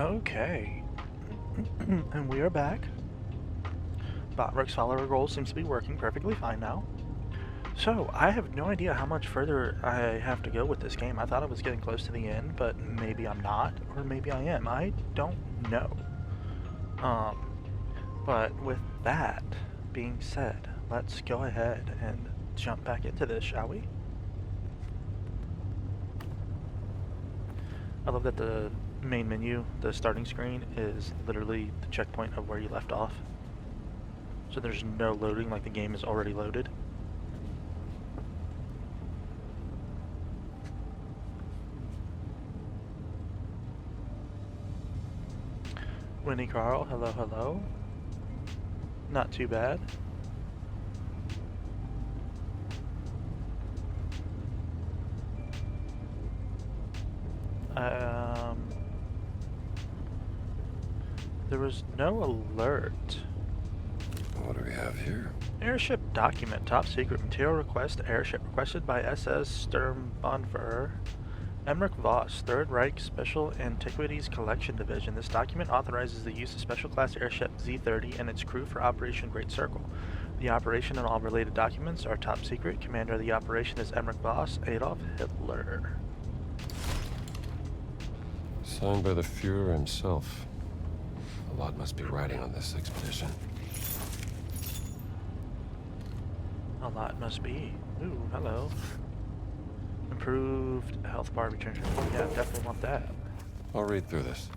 Okay. And we are back. Botbrick's follower goal seems to be working perfectly fine now. So, I have no idea how much further I have to go with this game. I thought I was getting close to the end, but maybe I'm not, or maybe I am. I don't know. But with that being said, let's go ahead and jump back into this, shall we? I love that the main menu, the starting screen, is literally the checkpoint of where you left off. So there's no loading, like the game is already loaded. Winnie Carl, hello, hello. Not too bad. There was no alert. What do we have here? Airship document, top secret material request, airship requested by SS Sturmbannführer Emmerich Voss, Third Reich Special Antiquities Collection Division. This document authorizes the use of special class airship Z-30 and its crew for Operation Great Circle. The operation and all related documents are top secret. Commander of the operation is Emmerich Voss, Adolf Hitler. Signed by the Fuhrer himself. A lot must be riding on this expedition. A lot must be. Ooh, hello. Improved health bar retention. Yeah, definitely want that. I'll read through this.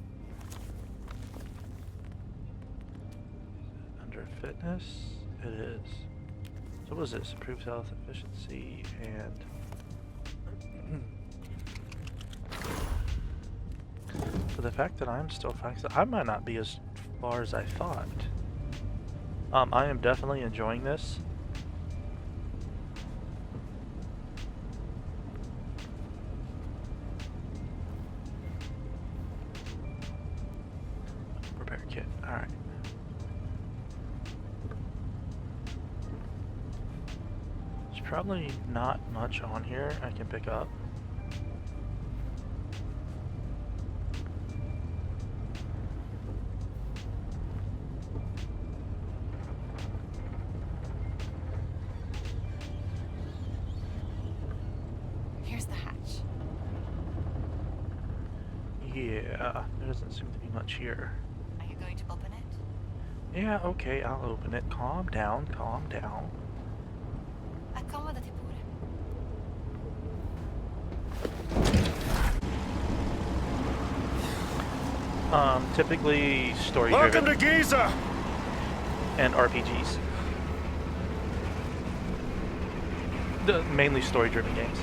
Under fitness, it is. So what is this? Improved health efficiency and... For the fact that I'm still finding, I might not be as far as I thought. I am definitely enjoying this. Repair kit. All right. There's probably not much on here I can pick up. Yeah, there doesn't seem to be much here. Are you going to open it? Yeah, okay, I'll open it. Calm down, calm down. Accomodati pure. Typically story Welcome driven to Giza! and RPGs. Mainly story driven games.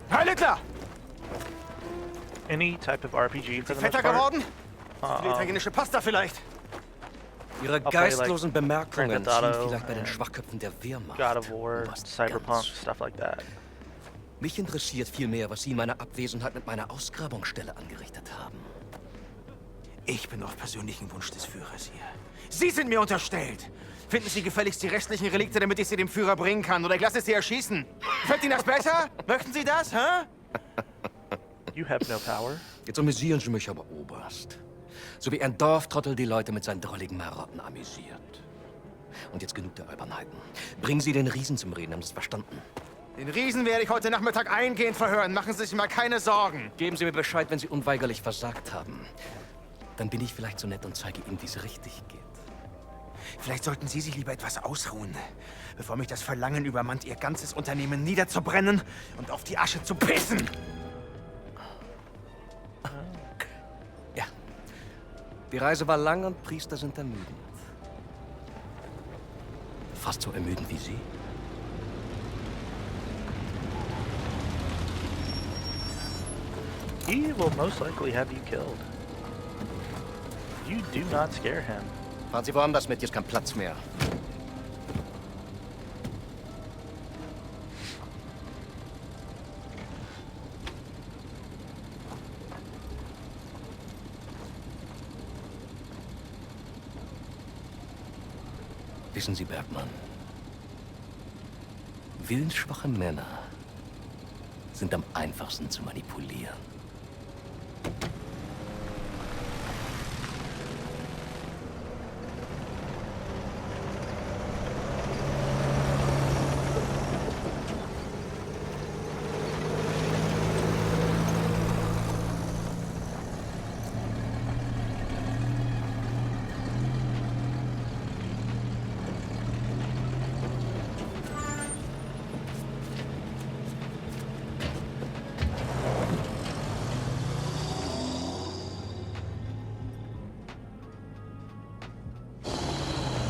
Heil Hitler! Any type of RPG for the most Fetter part. geworden? Die italienische Pasta vielleicht? Ihre play, geistlosen like, Bemerkungen Grand Theft zielen Auto vielleicht bei den and Schwachköpfen der Wehrmacht. God of War, Oberst Cyberpunk, Ganz. stuff like that. Mich interessiert vielmehr, was Sie in meiner Abwesenheit mit meiner Ausgrabungsstelle angerichtet haben. Ich bin auf persönlichen Wunsch des Führers hier. Sie sind mir unterstellt. Finden Sie gefälligst die restlichen Relikte, damit ich sie dem Führer bringen kann. Oder ich lasse Sie erschießen. Gefällt Ihnen das besser? Möchten Sie das, hä? You have no power. Jetzt amüsieren Sie mich aber, Oberst. So wie ein Dorftrottel die Leute mit seinen drolligen Marotten amüsiert. Und jetzt genug der Albernheiten. Bringen Sie den Riesen zum Reden, haben Sie es verstanden? Den Riesen werde ich heute Nachmittag eingehend verhören. Machen Sie sich mal keine Sorgen. Geben Sie mir Bescheid, wenn Sie unweigerlich versagt haben. Dann bin ich vielleicht so nett und zeige Ihnen, wie es richtig geht. Vielleicht sollten Sie sich lieber etwas ausruhen, bevor mich das Verlangen übermannt, Ihr ganzes Unternehmen niederzubrennen und auf die Asche zu pissen. Ja. Die Reise war lang und Priester sind ermüdend. Fast so ermüdend wie Sie. He will most likely have you killed. You do not scare him. Fahren Sie woanders mit, hier ist kein Platz mehr. Wissen Sie, Bergmann, willensschwache Männer sind am einfachsten zu manipulieren.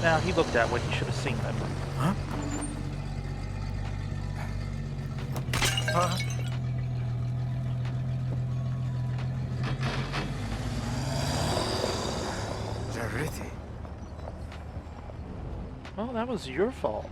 Now, he looked at when he should have seen them. Huh? Huh? Zariti. Well, that was your fault.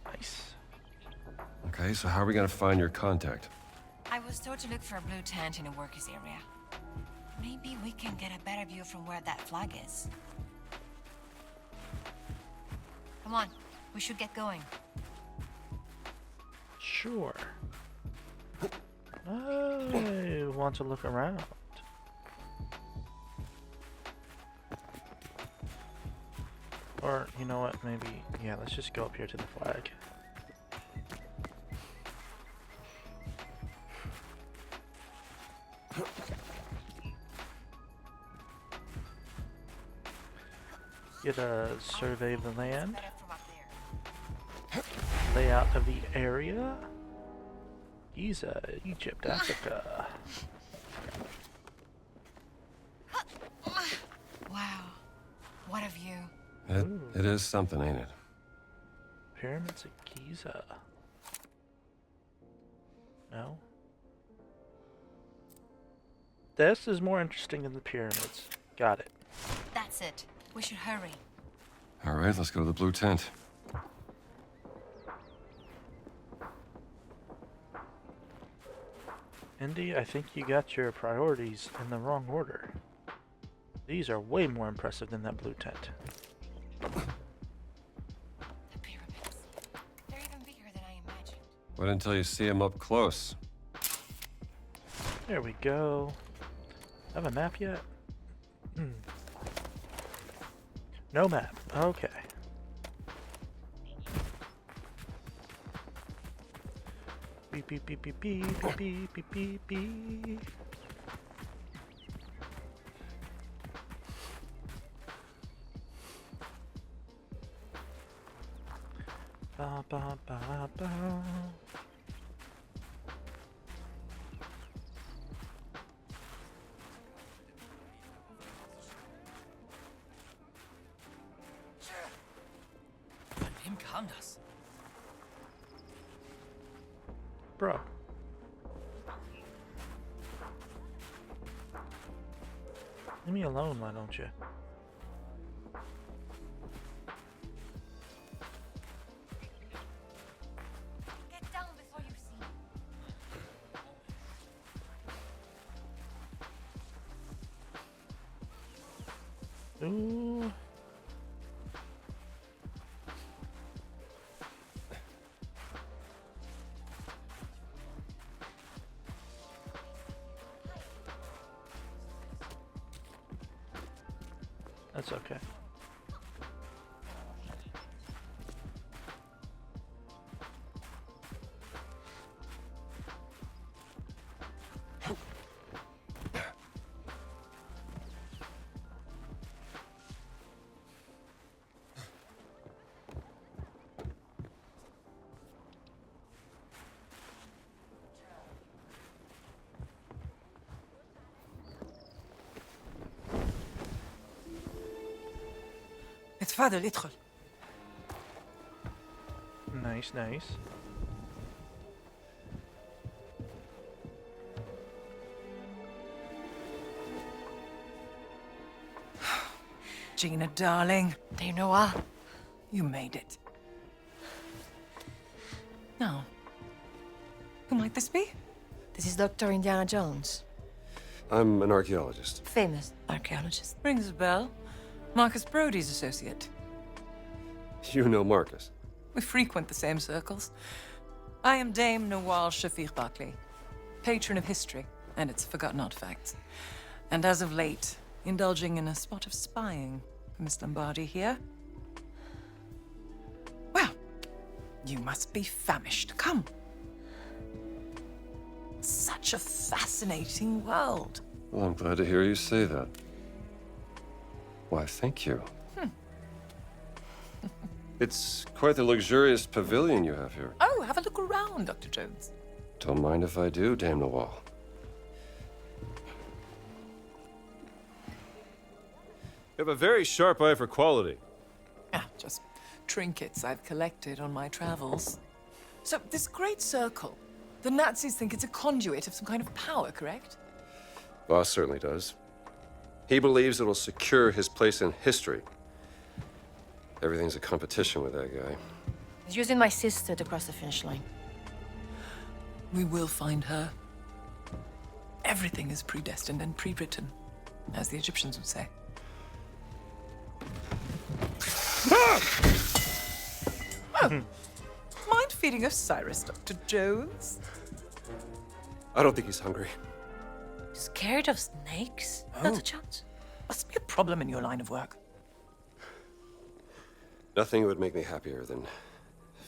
Nice. Okay, so how are we gonna find your contact? I was told to look for a blue tent in a workers' area. Maybe we can get a better view from where that flag is. Come on, we should get going. Sure. I want to look around. Or, you know what, maybe, yeah, let's just go up here to the flag. Get a survey of the land, Better from up there. layout of the area. Giza, Egypt, Africa. Wow, what a view. It is something, ain't it? Pyramids of Giza. No? This is more interesting than the pyramids. Got it. That's it. We should hurry. All right, let's go to the blue tent. Indy, I think you got your priorities in the wrong order. These are way more impressive than that blue tent. The pyramids. They're even bigger than I imagined. Wait until you see them up close. There we go. Have a map yet? No map. Okay. Beep beep beep beep beep beep beep beep beep beep. Ba ba ba ba. Von wem kam das? Bro. Leave me alone, why don't you? Get down before you see. Ooh. That's okay. اتفضل ادخل. Nice, nice. Gina, darling, Dame Noir. you made it. Now, who might this be? This is Dr. Indiana Jones. I'm an archaeologist. Famous archaeologist. Rings a bell. Marcus Brody's associate. You know Marcus. We frequent the same circles. I am Dame Noir Shafir Barclay, patron of history and its forgotten artifacts. And as of late, indulging in a spot of spying for Miss Lombardi here. Well, you must be famished. Come. Such a fascinating world. Well, I'm glad to hear you say that. Why, thank you. It's quite the luxurious pavilion you have here. Oh, have a look around, Dr. Jones. Don't mind if I do, Dame Noir. You have a very sharp eye for quality. Ah, just trinkets I've collected on my travels. So, this great circle, the Nazis think it's a conduit of some kind of power, correct? Boss certainly does. He believes it'll secure his place in history. Everything's a competition with that guy. He's using my sister to cross the finish line. We will find her. Everything is predestined and pre-written, as the Egyptians would say. Oh, mind feeding Osiris, Dr. Jones? I don't think he's hungry. Scared of snakes? Not a chance. Must be a problem in your line of work. Nothing would make me happier than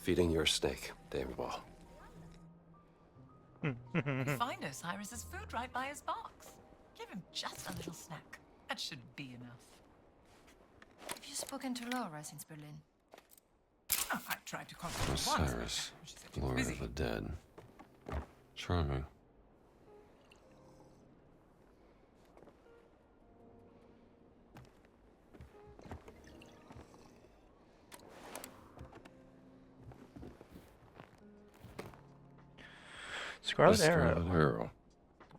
feeding your snake, Dame Noir. Find Osiris's food right by his box. Give him just a little snack. That should be enough. Have you spoken to Laura since Berlin? Oh, I tried to contact her once. Osiris, She said she was Lord busy. of the Dead. Charming. Scarlet The Arrow. Scarlet Arrow.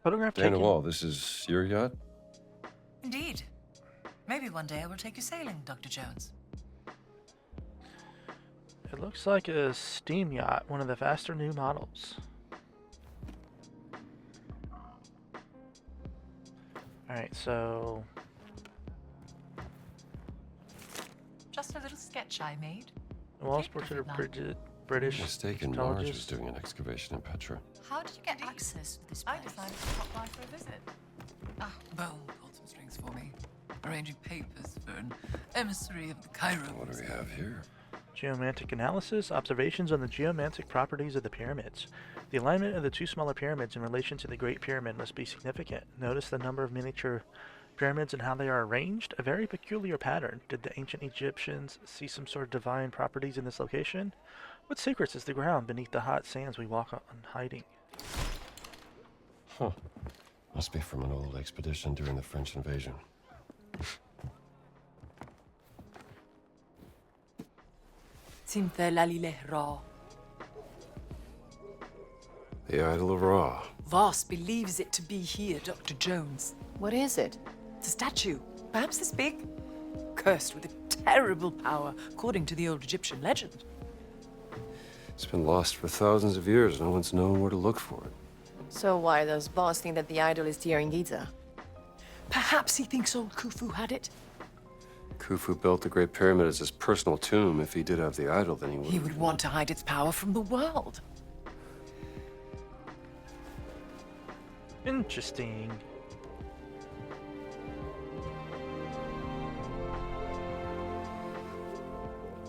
Photograph Dame taken. Noir, this is your yacht? Indeed. Maybe one day I will take you sailing, Dr. Jones. It looks like a steam yacht, one of the faster new models. Alright, so Just a little sketch I made. the Walls Take portrait of the British Mistaken Marge was Egyptologist. doing an excavation in Petra. How did you get access to this I place? decided to pop by for a visit. Ah, Bone pulled some strings for me, arranging papers for an emissary of the Cairo. What do we have here? Geomantic analysis, observations on the geomantic properties of the pyramids. The alignment of the two smaller pyramids in relation to the Great Pyramid must be significant. Notice the number of miniature pyramids and how they are arranged. A very peculiar pattern. Did the ancient Egyptians see some sort of divine properties in this location? What secrets is the ground beneath the hot sands we walk on hiding? Huh. Must be from an old expedition during the French invasion. The Idol of Ra. Voss believes it to be here, Dr. Jones. What is it? It's a statue, perhaps this big, cursed with a terrible power, according to the old Egyptian legend. It's been lost for thousands of years. No one's known where to look for it. So why does Boss think that the idol is here in Giza? Perhaps he thinks old Khufu had it. Khufu built the Great Pyramid as his personal tomb. If he did have the idol, then he would. He would want to hide its power from the world. Interesting.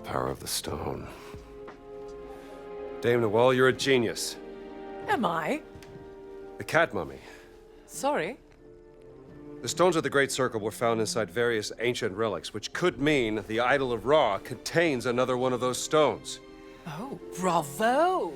Power of the stone. Dame Noir, you're a genius. Am I? The cat mummy. Sorry. The stones of the Great Circle were found inside various ancient relics, which could mean the Idol of Ra contains another one of those stones. Oh, bravo!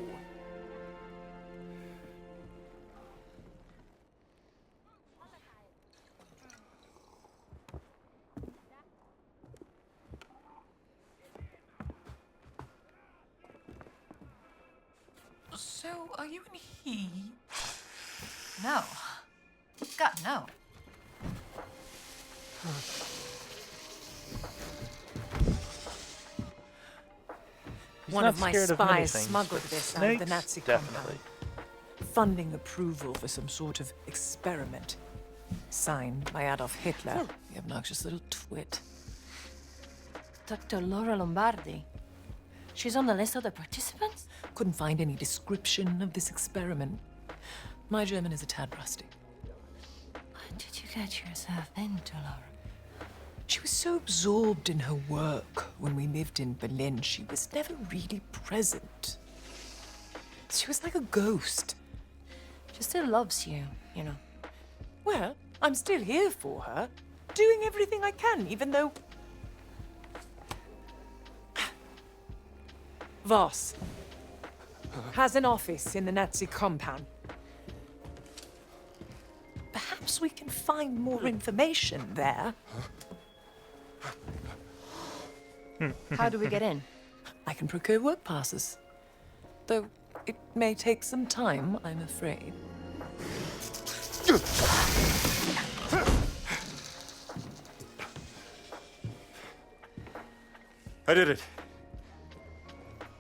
So, are you and he? No. God, no. One not of my scared of many spies things, smuggled but this out of the snakes, Nazi definitely. compound. Funding approval for some sort of experiment. Signed by Adolf Hitler, the obnoxious little twit. Dr. Laura Lombardi. She's on the list of the participants? Couldn't find any description of this experiment. My German is a tad rusty. What did you get yourself into, Laura? She was so absorbed in her work when we lived in Berlin, she was never really present. She was like a ghost. She still loves you, you know. Well, I'm still here for her, doing everything I can, even though... Voss has an office in the Nazi compound. Perhaps we can find more information there. How do we get in? I can procure work passes. Though it may take some time, I'm afraid. I did it.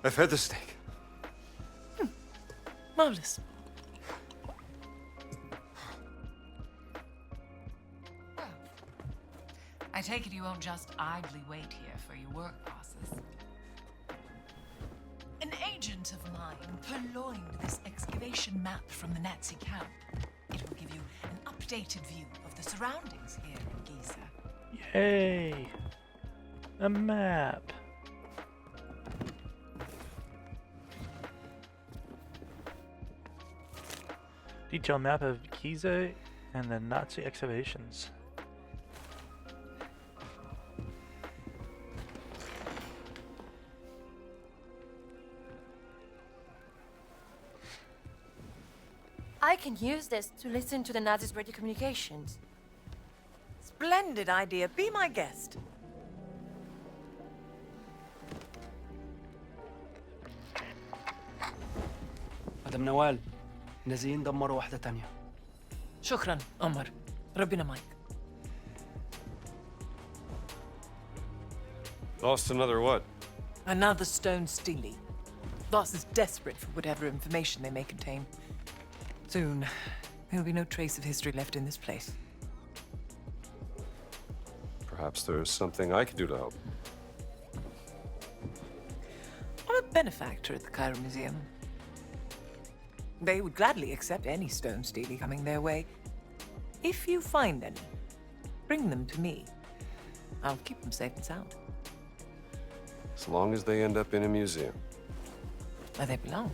I fed the snake. Marvelous. I take it you won't just idly wait here for your work passes. An agent of mine purloined this excavation map from the Nazi camp. It will give you an updated view of the surroundings here in Giza. Yay! A map. Detailed map of Giza and the Nazi excavations. I can use this to listen to the Nazis' radio communications. Splendid idea. Be my guest. مدام نوال نازلين دمروا واحدة تانية. شكرا عمر. ربنا معك. Lost another what? Another stone steely. Voss is desperate for whatever information they may contain. Soon, there'll be no trace of history left in this place. Perhaps there's something I could do to help. I'm a benefactor at the Cairo Museum. They would gladly accept any stone steely coming their way. If you find any, bring them to me. I'll keep them safe and sound, As long as they end up in a museum. where they belong.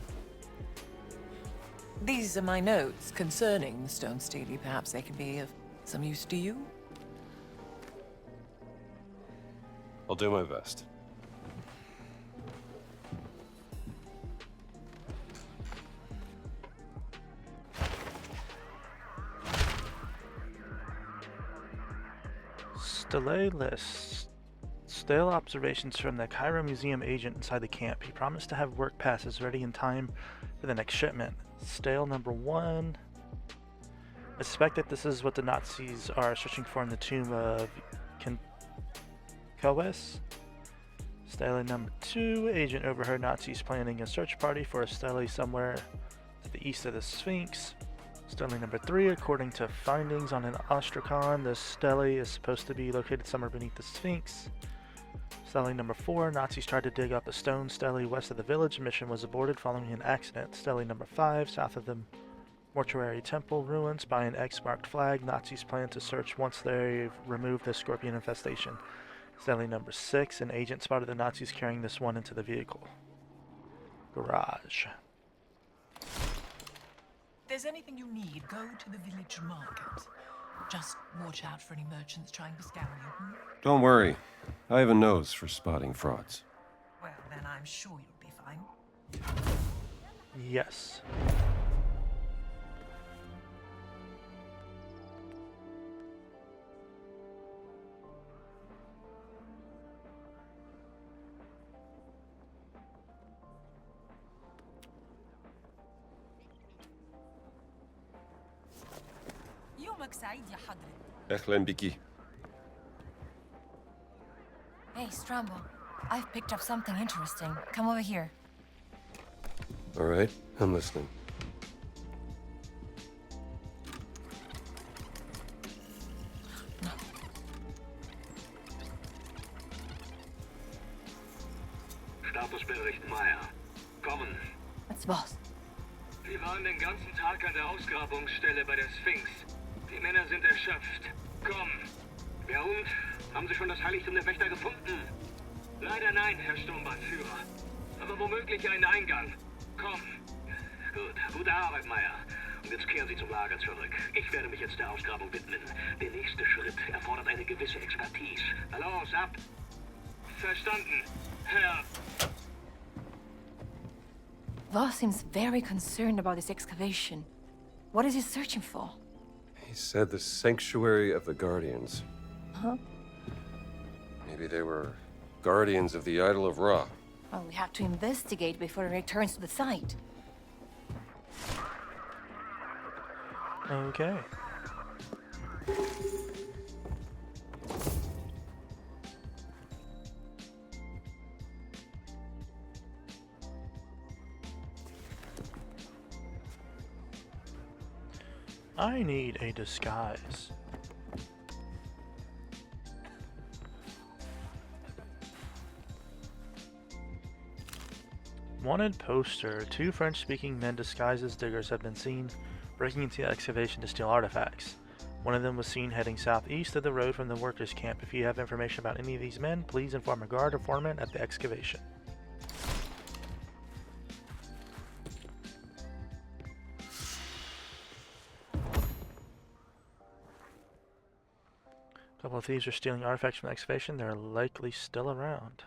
These are my notes concerning the stone steely. Perhaps they can be of some use to you. I'll do my best. Stele lists. Stale observations from the Cairo Museum agent inside the camp. He promised to have work passes ready in time for the next shipment. Stale number 1. I suspect that this is what the Nazis are searching for in the tomb of Kowes. Stele number 2. Agent overheard Nazis planning a search party for a stele somewhere to the east of the Sphinx. Stele number 3. According to findings on an ostracon, the stele is supposed to be located somewhere beneath the Sphinx. Stele number 4. Nazis tried to dig up a stone stele west of the village. Mission was aborted following an accident. Stele number 5. South of the mortuary temple ruins by an X-marked flag. Nazis plan to search once they remove the scorpion infestation. Stele number 6. An agent spotted the Nazis carrying this one into the vehicle. Garage. If there's anything you need, go to the village market. Just watch out for any merchants trying to scam you. Don't worry. I have a nose for spotting frauds. Well, then I'm sure you'll be fine. Yes. يومك سعيد يا حضرة. أهلا بك. Hey, Strambo. I've picked up something interesting. Come over here. All right, I'm listening. Statusbericht Meyer. Kommen. That's boss. Wir waren den ganzen Tag an der Ausgrabungsstelle bei der Sphinx. Die Männer sind erschöpft. Komm. Ja und? Haben Sie schon das Heiligtum der Wächter gefunden? Leider nein, Herr Sturmbannführer. Aber womöglich einen Eingang. Komm. Gut, gute Arbeit, Meyer. Und jetzt kehren Sie zum Lager zurück. Ich werde mich jetzt der Ausgrabung widmen. Der nächste Schritt erfordert eine gewisse Expertise. Los, ab! Verstanden, Herr... Voss seems very concerned about this excavation. What is he searching for? He said the sanctuary of the Guardians. Huh? Maybe they were guardians of the idol of Ra. Well, we have to investigate before he returns to the site. Okay. I need a disguise. Wanted poster. 2 French-speaking men disguised as diggers have been seen breaking into the excavation to steal artifacts. One of them was seen heading southeast of the road from the workers' camp. If you have information about any of these men, please inform a guard or foreman at the excavation. A couple of thieves are stealing artifacts from the excavation. They're likely still around.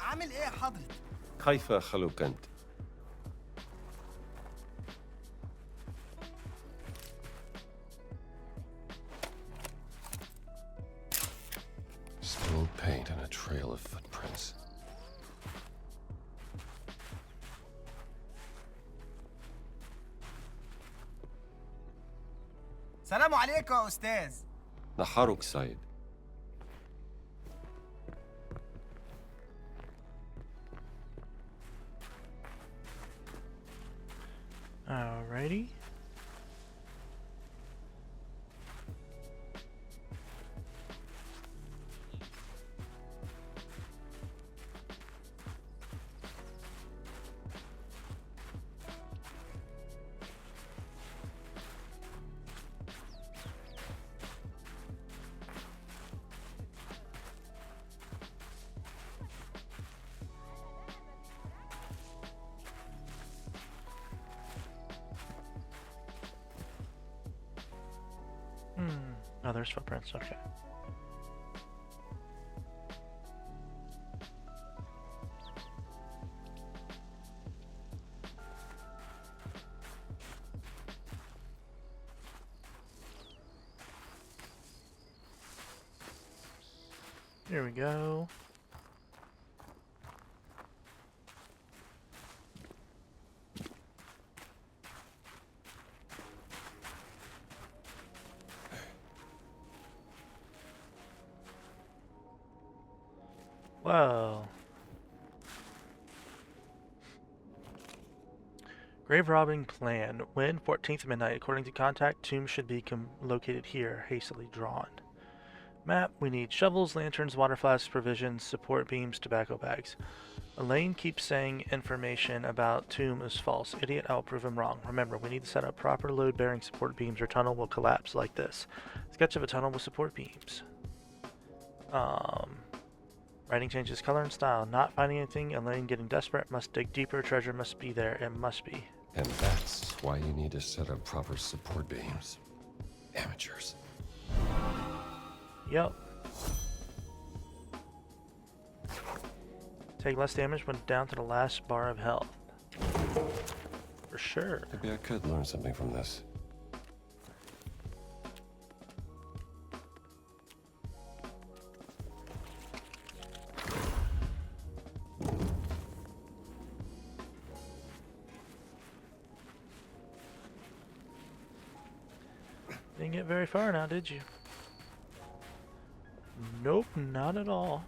عامل ايه يا حضرتك؟ كيف خلوك أنت؟ Spilled paint and a trail of footprints. سلام عليكم يا أستاذ. نهارك سعيد. Alrighty. Oh, there's footprints, okay. Here we go. Whoa. Grave robbing plan. When 14th midnight. According to contact, tomb should be located here. Hastily drawn. Map, we need shovels, lanterns, water flasks, provisions, support beams, tobacco bags. Elaine keeps saying information about tomb is false. Idiot, I'll prove him wrong. Remember, we need to set up proper load-bearing support beams or tunnel will collapse like this. Sketch of a tunnel with support beams. Writing changes color and style. Not finding anything, Elaine getting desperate. Must dig deeper, treasure must be there. It must be. And that's why you need to set up proper support beams. Amateurs. Yup. Take less damage when down to the last bar of health. For sure. Maybe I could learn something from this. Didn't get very far now, did you? Nope, not at all.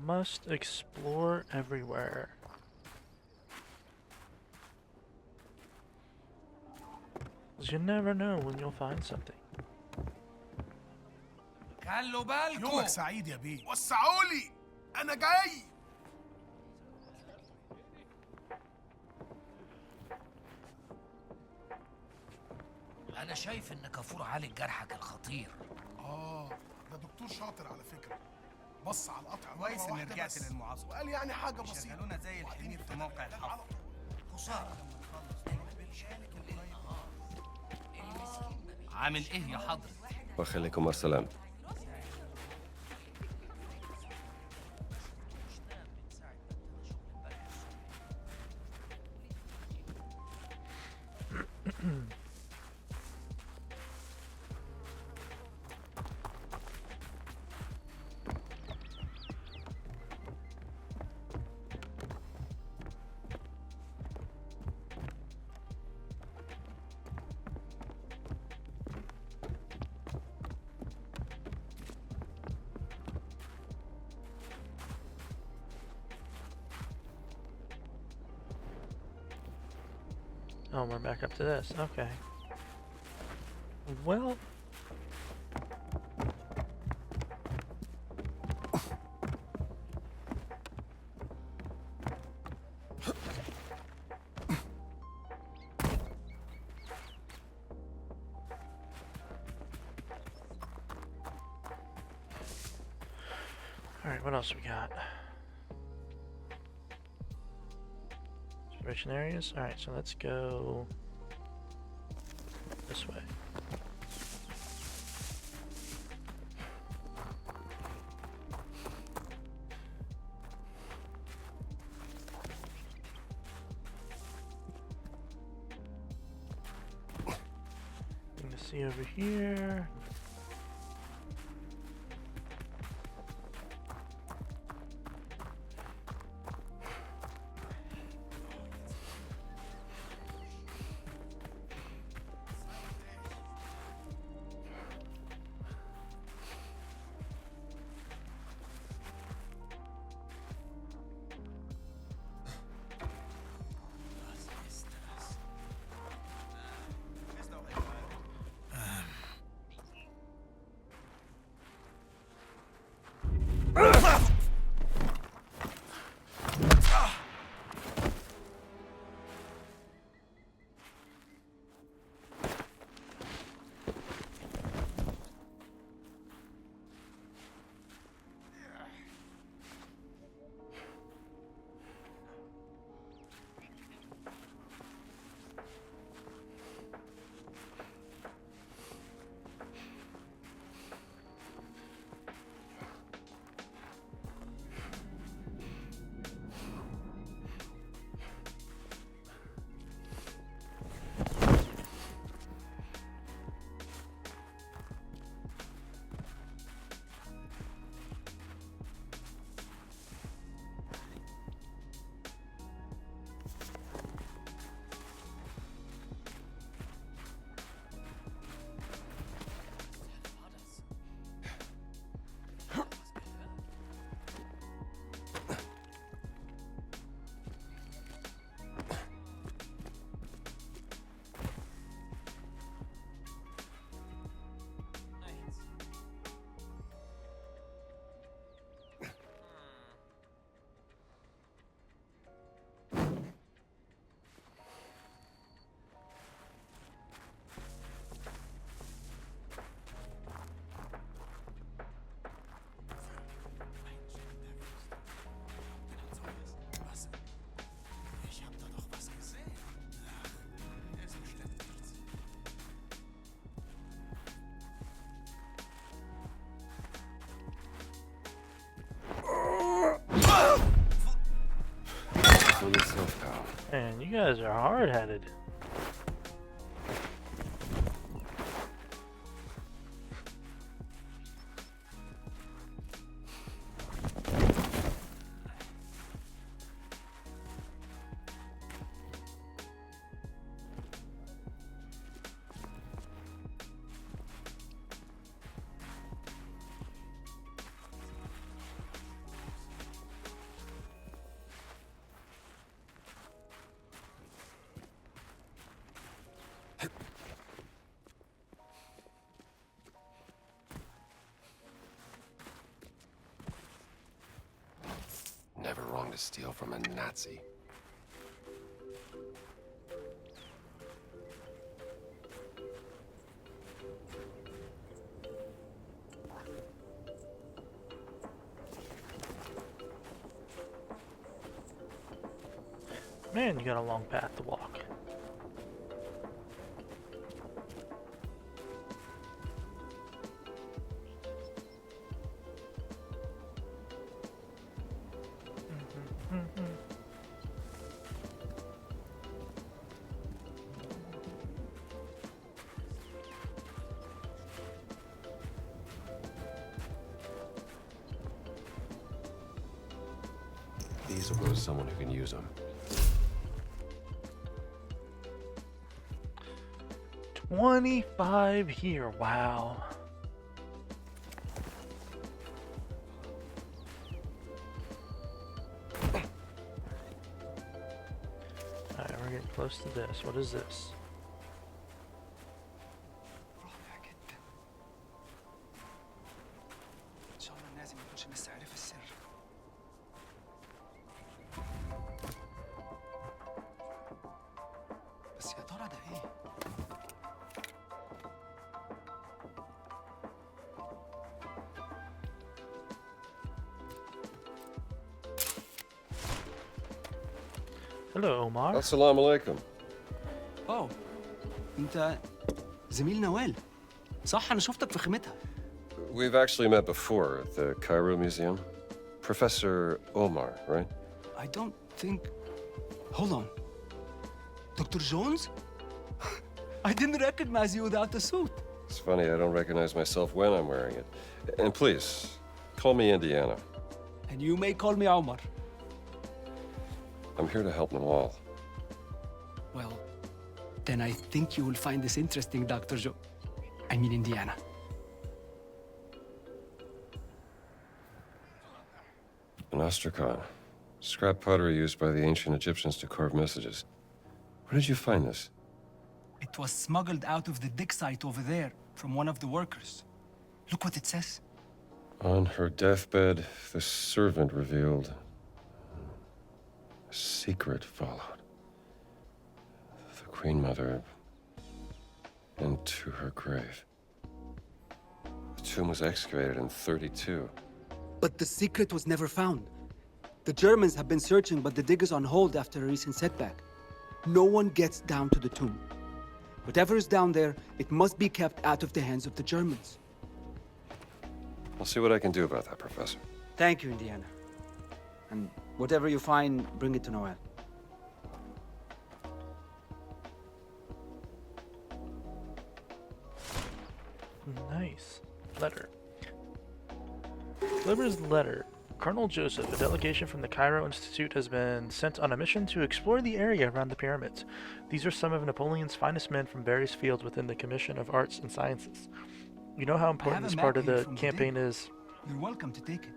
Must explore everywhere. Cause you never know when you'll find something. خلوا بالكم. يومك سعيد يا بيه. وسعولي انا جاي. أنا شايف إن كافور عالج جرحك الخطير. ده دكتور شاطر على فكرة. بص على القطع كويس إن رجعت للمعاصرة. وقال يعني حاجة بسيطة. شغلونا زي الحمير في موقع الحفر. خسارة. عامل إيه يا حضرة؟ وخليكم السلام. Oh, we're back up to this. Okay. Well. Alright, what else we got? Observation areas? Alright, so let's go this way. Thing to see over here. Man, you guys are hard-headed. Never wrong to steal from a Nazi. Man, you got a long path to walk. These will go to someone who can use them. 25 here, wow. Alright, we're getting close to this. What is this? ان شاء الله النازل ما يكونش لسه عارف السر. بس يا ترى ده ايه؟ Hello, Omar. Assalamu alaikum. واو انت زميل نوال صح انا شفتك في خيمتها. We've actually met before at the Cairo Museum. Professor Omar, right? I don't think. Hold on. Dr. Jones? I didn't recognize you without the suit. It's funny, I don't recognize myself when I'm wearing it. And please, call me Indiana. And you may call me Omar. I'm here to help Nawal. Well, then I think you will find this interesting, Dr. I mean, Indiana. An ostracan. Scrap pottery used by the ancient Egyptians to carve messages. Where did you find this? It was smuggled out of the dig site over there from one of the workers. Look what it says. On her deathbed, the servant revealed a secret followed. The Queen Mother into her grave. The tomb was excavated in 32. But the secret was never found. The Germans have been searching, but the dig is on hold after a recent setback. No one gets down to the tomb. Whatever is down there, it must be kept out of the hands of the Germans. I'll see what I can do about that, Professor. Thank you, Indiana. And whatever you find, bring it to Noel. Nice. Letter. Delivers letter. Colonel Joseph, a delegation from the Cairo Institute, has been sent on a mission to explore the area around the pyramids. These are some of Napoleon's finest men from various fields within the Commission of Arts and Sciences. You know how important this part of the campaign is You're welcome to take it.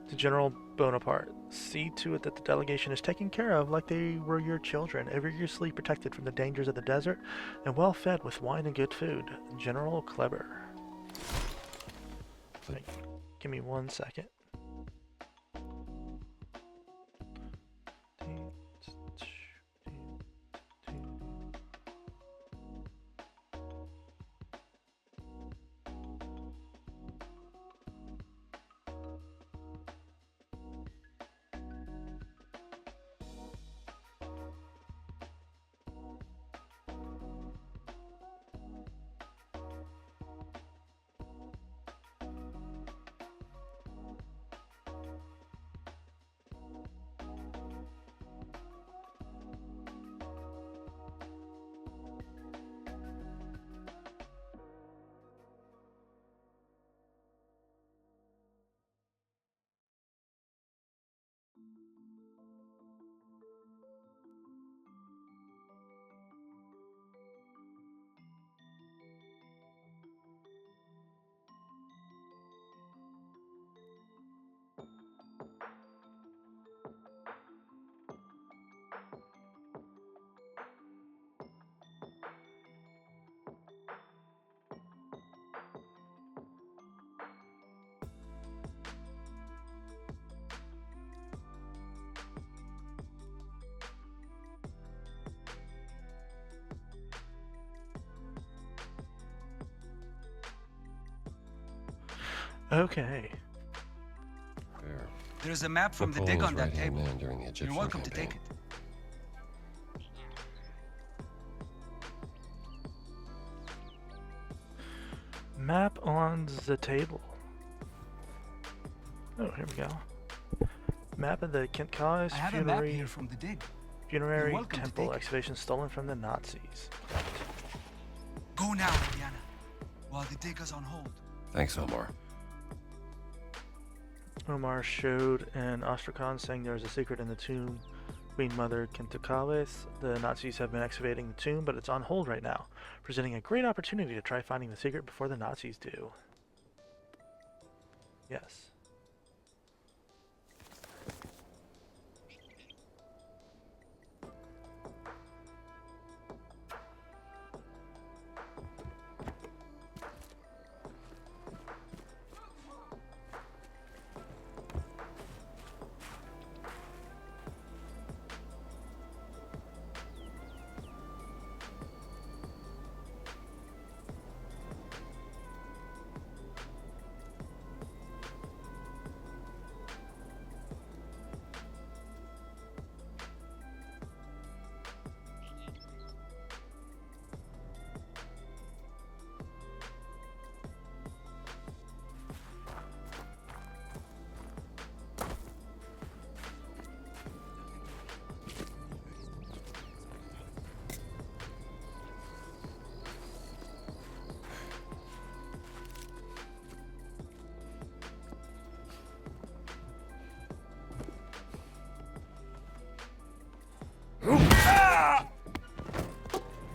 to General Bonaparte. See to it that the delegation is taken care of like they were your children, rigorously protected from the dangers of the desert, and well fed with wine and good food. General Kleber. Like, give me 1 second. Okay. There. There's a map from the dig Napoleon's on that right-hand table. man during the Egyptian You're welcome campaign. to take it. Map on the table. Oh, here we go. Map of the Kentkalis I have a map here from the dig. funerary You're welcome to temple take it. excavation stolen from the Nazis. Go now, Diana, while the dig is on hold. Thanks, Omar. Omar showed an Ostrakhan saying there was a secret in the tomb. Queen Mother Kentkalis. The Nazis have been excavating the tomb, but it's on hold right now, presenting a great opportunity to try finding the secret before the Nazis do. Yes.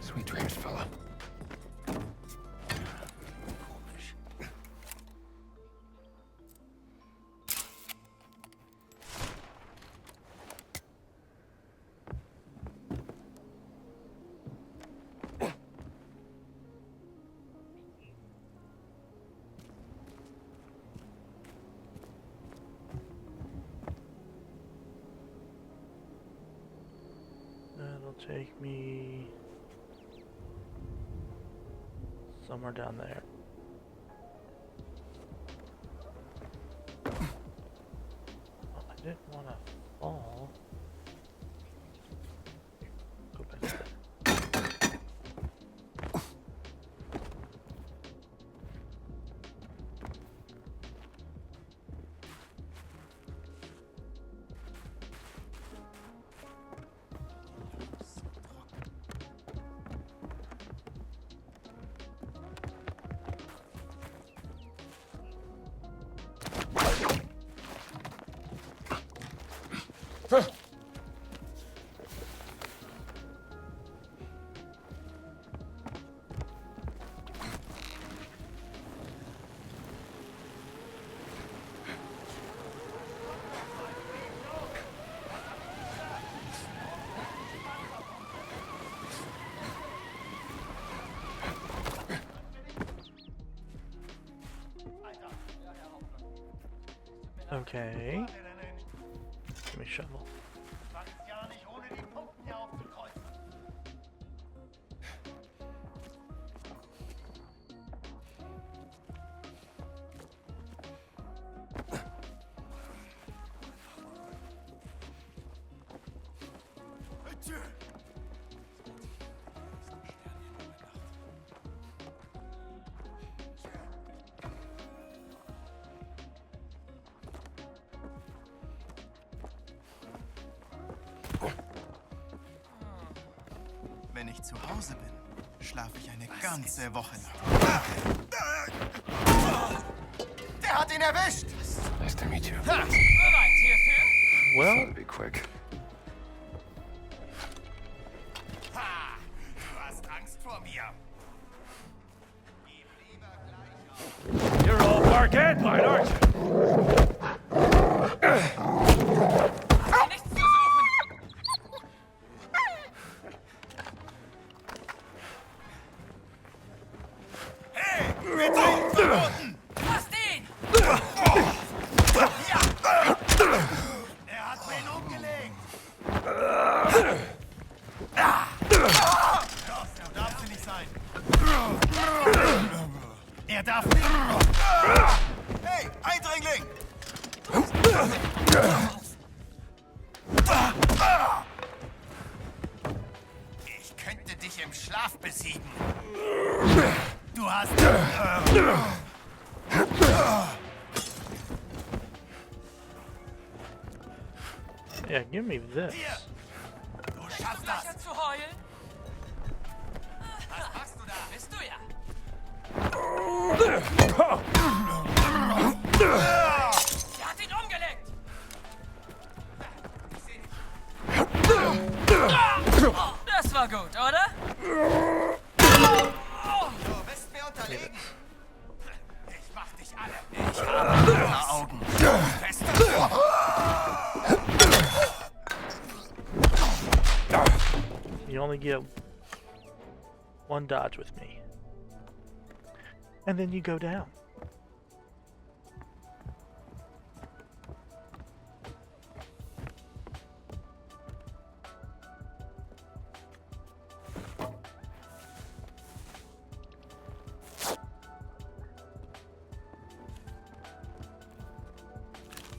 Sweet dreams, fella. That'll take me somewhere down there. Well, I didn't want to fall. Go back there. Okay. Give me a shovel. Wenn ich zu Hause bin, schlafe ich eine ganze Woche lang. Der hat ihn erwischt! Nice to meet you. Bereit hierfür? Well, Thought it'd be quick. Ha! Du hast Angst vor mir. Gib lieber gleich auf. You're all Mark Antline, aren't you? Nichts zu suchen! Hey! Mit deinen Verboten! Lasst ihn! Er hat wen umgelegt! So darf sie nicht sein! Er darf nicht! Hey! Hey, Eindringling! Ich könnte dich im Schlaf besiegen. Du hast... Yeah, give me this. Du schaffst das! Zu heulen? Was machst du da? Bist du ja. Sie hat ihn umgelegt! Das war gut, oder? Du bist mir unterlegen. Ich mach dich alle. Ich habe deine Augen. Fest. You only get one dodge with me. And then you go down.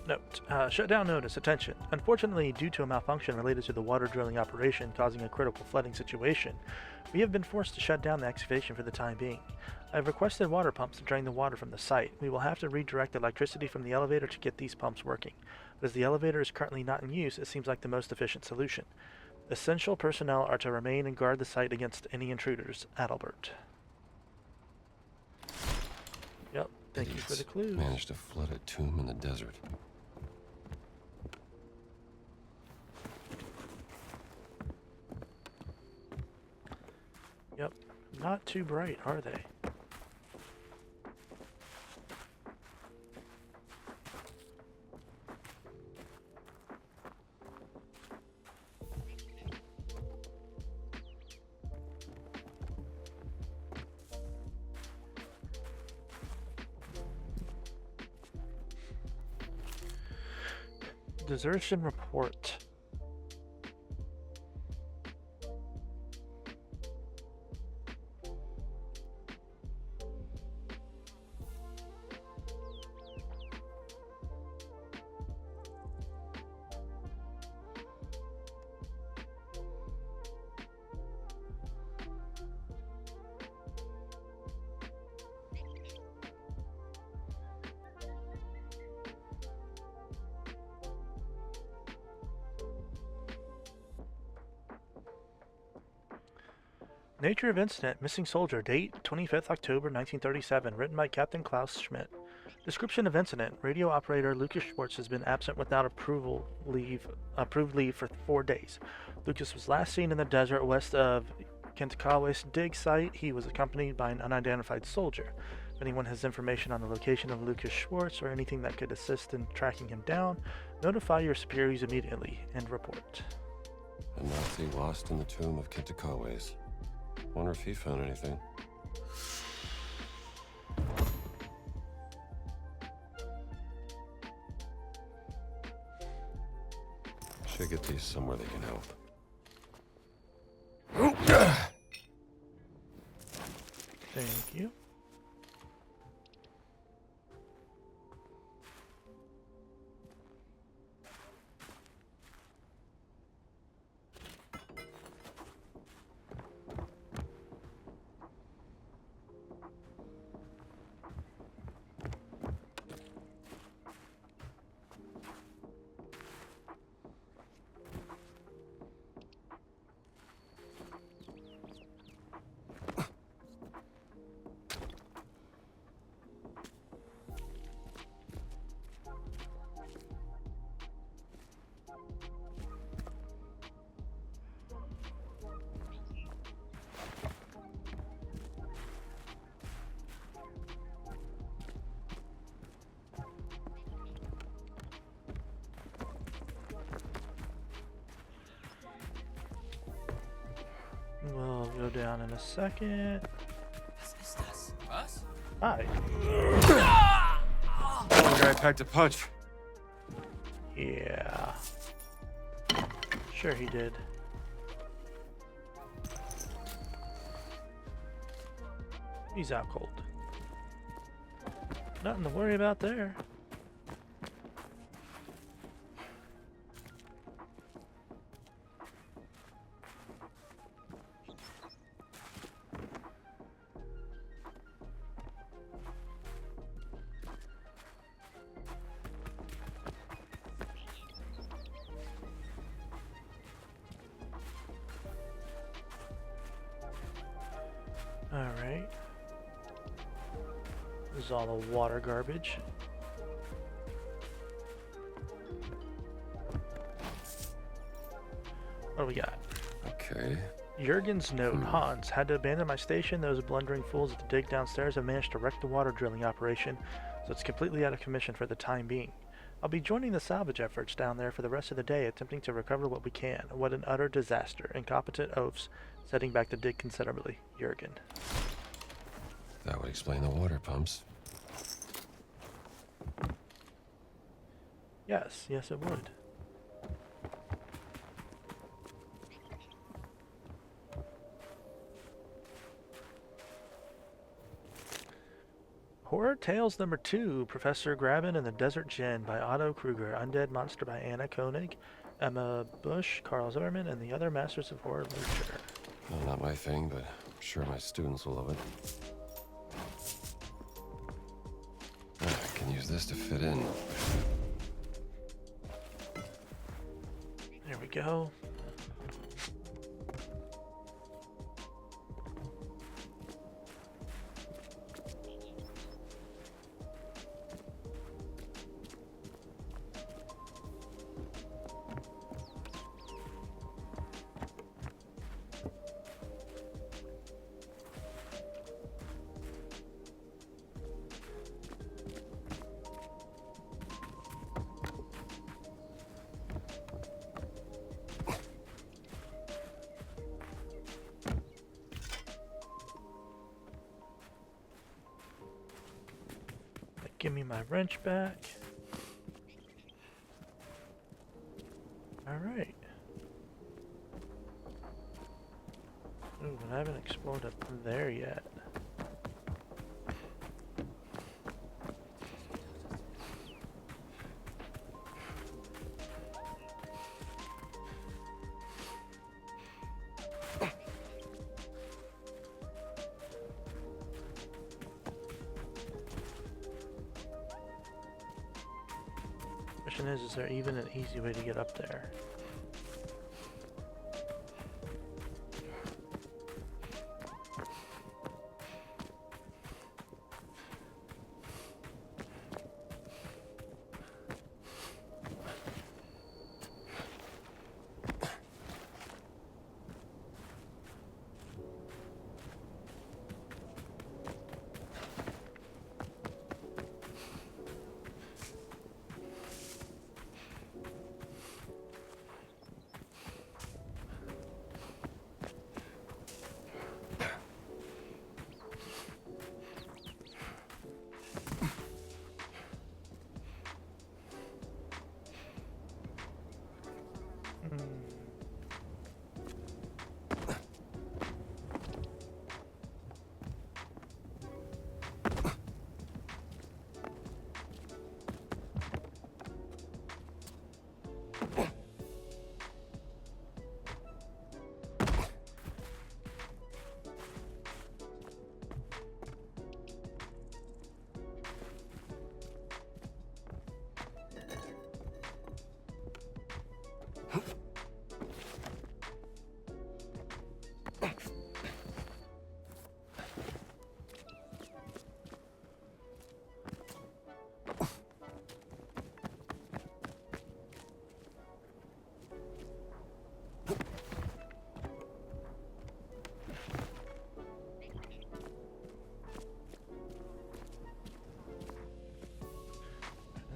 Note, shutdown notice, attention. Unfortunately, due to a malfunction related to the water drilling operation causing a critical flooding situation, we have been forced to shut down the excavation for the time being. I have requested water pumps to drain the water from the site. We will have to redirect electricity from the elevator to get these pumps working. But as the elevator is currently not in use, it seems like the most efficient solution. Essential personnel are to remain and guard the site against any intruders. Adalbert. Yep, thank you for the clues. Managed to flood a tomb in the desert. Yep, not too bright, are they? Desertion report. Nature of incident, missing soldier, date 25th October 1937, written by Captain Klaus Schmidt. Description of incident, radio operator Lucas Schwartz has been absent without approved leave for 4 days. Lucas was last seen in the desert west of Kentakawa's dig site. He was accompanied by an unidentified soldier. If anyone has information on the location of Lucas Schwartz or anything that could assist in tracking him down, notify your superiors immediately and report. A Nazi lost in the tomb of Kentakawa's. Wonder if he found anything. Should get these somewhere they can help. Thank you. We'll go down in a second. Was ist das? Was? Hi. The guy packed a punch. Yeah. Sure he did. He's out cold. Nothing to worry about there. Alright. This is all the water garbage. What do we got? Okay. Jurgen's note. Hans, had to abandon my station. Those blundering fools at the dig downstairs have managed to wreck the water drilling operation, so it's completely out of commission for the time being. I'll be joining the salvage efforts down there for the rest of the day, attempting to recover what we can. What an utter disaster. Incompetent oafs, setting back the dig considerably. Jurgen. That would explain the water pumps. Yes, yes it would. Horror Tales number 2, Professor Graben and the Desert Djinn by Otto Kruger, Undead Monster by Anna Koenig, Emma Bush, Carl Zimmerman, and the other masters of horror literature. Well, not my thing, but I'm sure my students will love it. I can use this to fit in. There we go. Give me my wrench back. Alright. Ooh, and I haven't explored up there yet. Question is there even an easy way to get up there?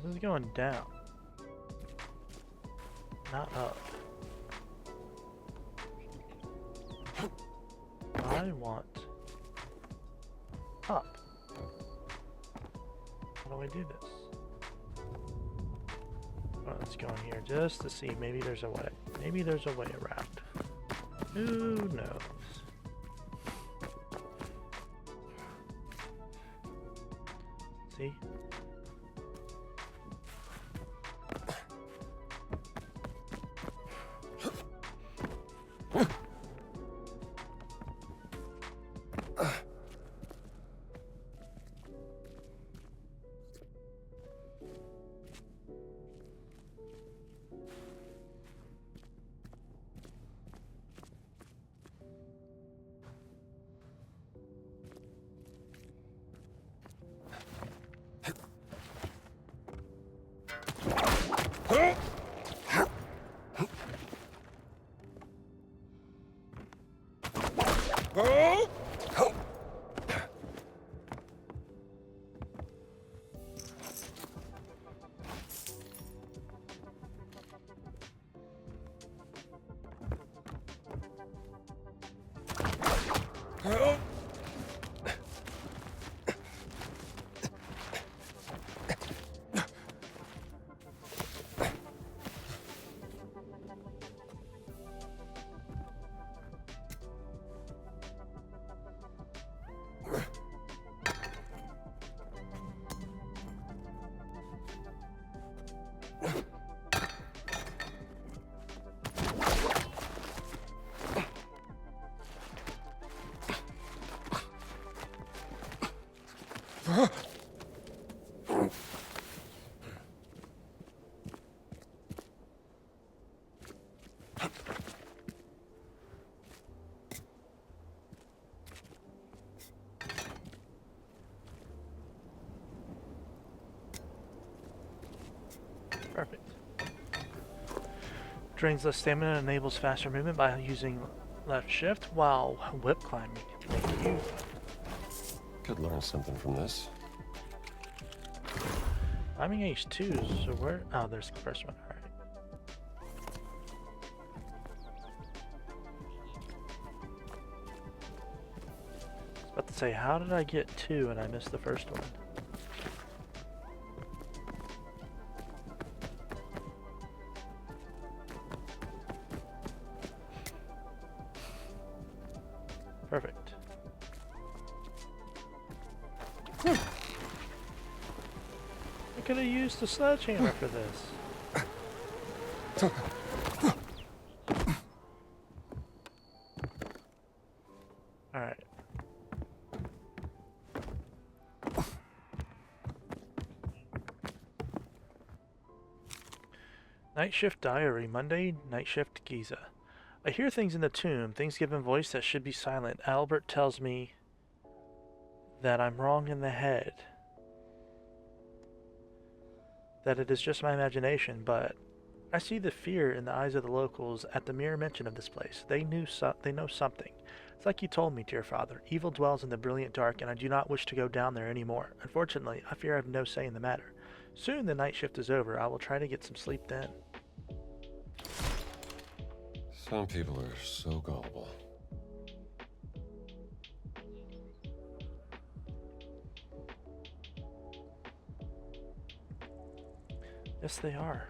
This is going down, not up. I want up. How do I do this? Well, let's go in here just to see. Maybe there's a way. Maybe there's a way around. Who knows? See? Perfect. Drains less stamina and enables faster movement by using left shift while whip climbing. Thank you. Could learn something from this. Climbing H2, so where? Oh, there's the first one. Alright. I was about to say, how did I get 2 and I missed the first one? Perfect. I could have used the sledgehammer for this. Alright. Night Shift Diary, Monday, Night Shift Giza. I hear things in the tomb, things given voice that should be silent. Albert tells me that I'm wrong in the head. That it is just my imagination, but I see the fear in the eyes of the locals at the mere mention of this place. They know something. It's like you told me, dear father. Evil dwells in the brilliant dark, and I do not wish to go down there anymore. Unfortunately, I fear I have no say in the matter. Soon the night shift is over. I will try to get some sleep then. Some people are so gullible. Yes, they are.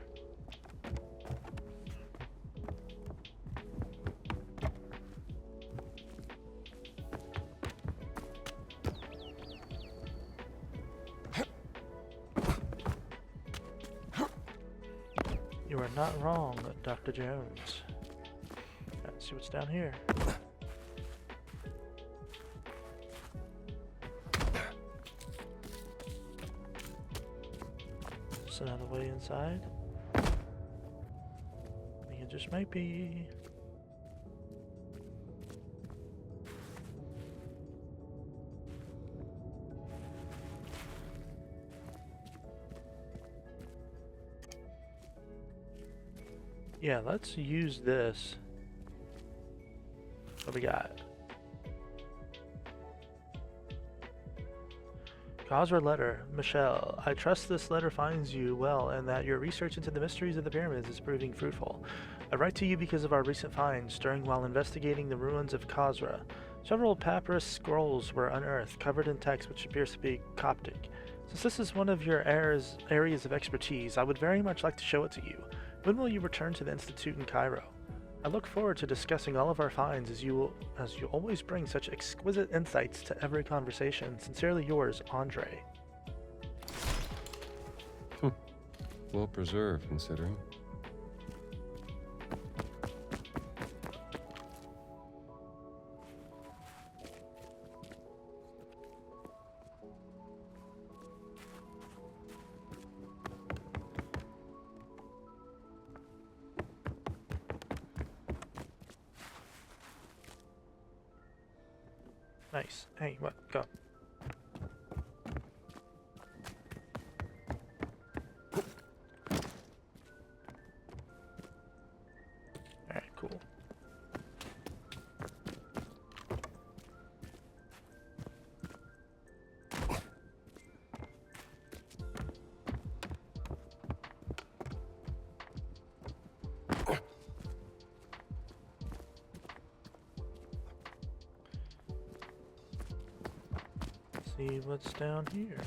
You are not wrong, Dr. Jones. Let's see what's down here. Just another way inside. I think it just might be. Yeah, let's use this. What we got? Khazra letter. Michelle, I trust this letter finds you well and that your research into the mysteries of the pyramids is proving fruitful. I write to you because of our recent finds, stirring while investigating the ruins of Khazra. Several papyrus scrolls were unearthed, covered in text which appears to be Coptic. Since this is one of your areas of expertise, I would very much like to show it to you. When will you return to the Institute in Cairo? I look forward to discussing all of our finds as you always bring such exquisite insights to every conversation. Sincerely yours, Andre. Well preserved, considering. Nice. Hey, what? Go. Alright, cool. see what's down here.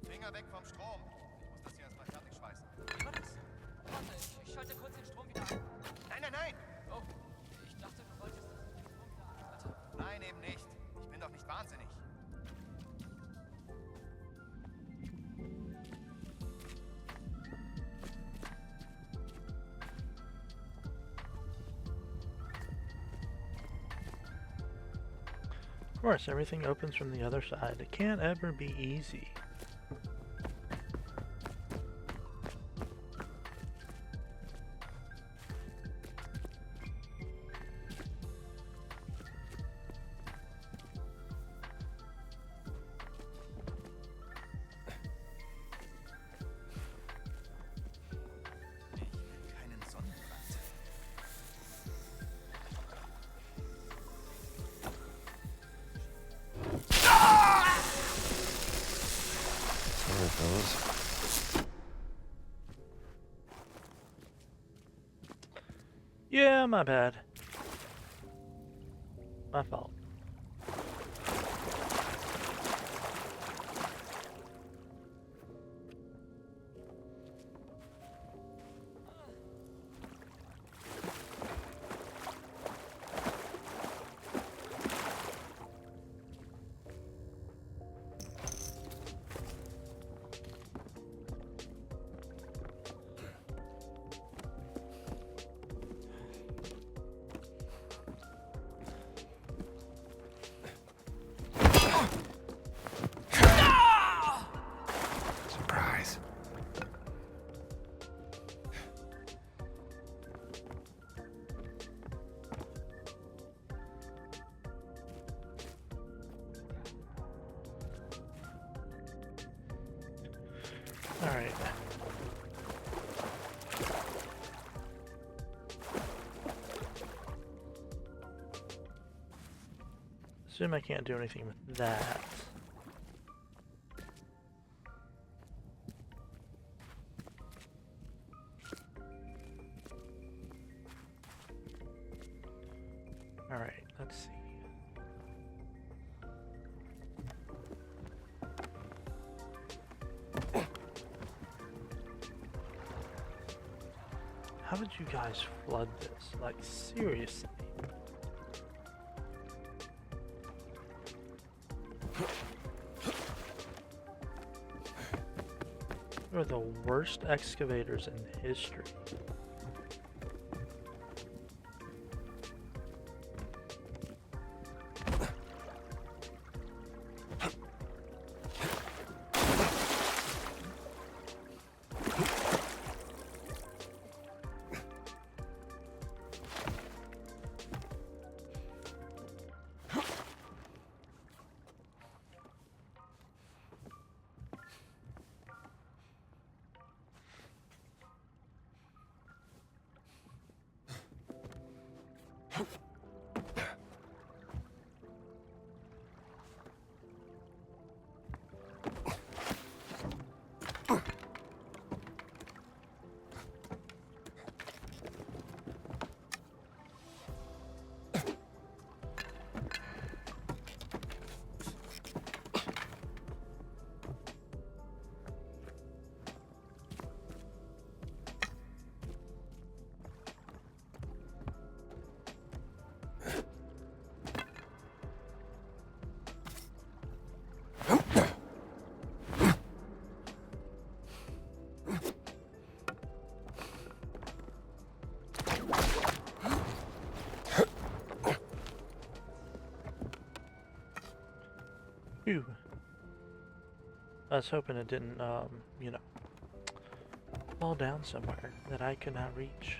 Finger weg vom Strom. Ich muss das hier erstmal fertig schweißen. Was? Warte, ich schalte kurz den Strom wieder ein. Nein, nein, nein! Oh, ich dachte, du wolltest, dass ich den Strom wieder anschalte. Nein, eben nicht. Ich bin doch nicht wahnsinnig. Of course, everything opens from the other side. It can't ever be easy. Keinen Sonnenbrand. Sorry, fellas. Yeah, my bad. My fault. Surprise. All right. Assume I can't do anything with that. All right, let's see. How did you guys flood this? Like, seriously? You're the worst excavators in history. Phew. I was hoping it didn't, you know, fall down somewhere that I could not reach.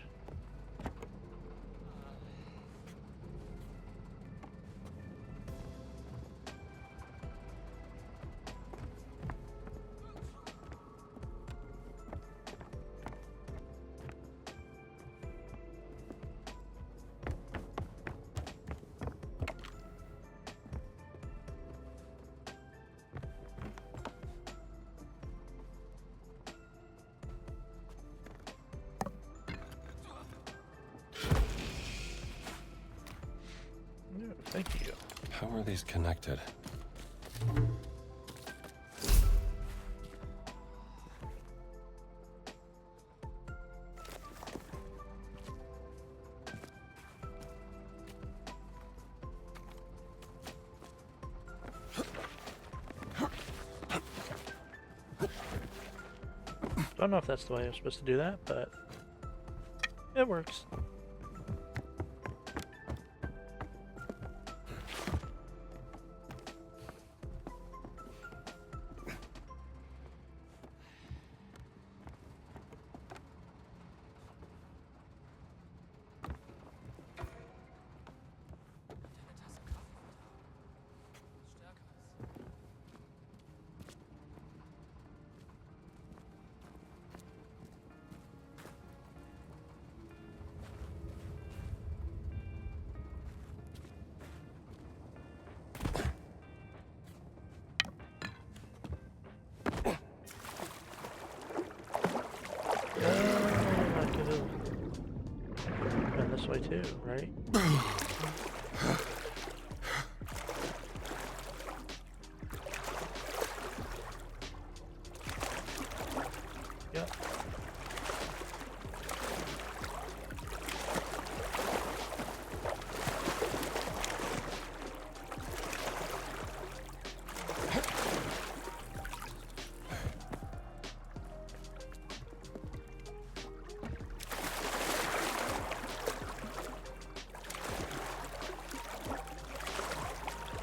Thank you. How are these connected? Don't know if that's the way I'm supposed to do that, but it works. I could have been this way too, right? Yep.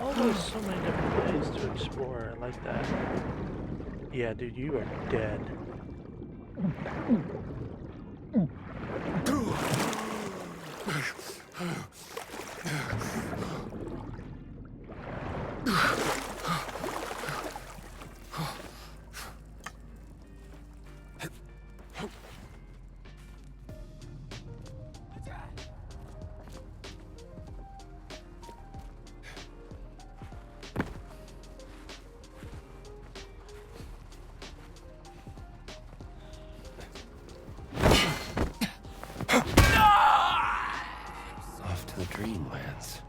Oh, there's so many different ways to explore. I like that. Yeah, dude, you are dead. Off to the Dreamlands.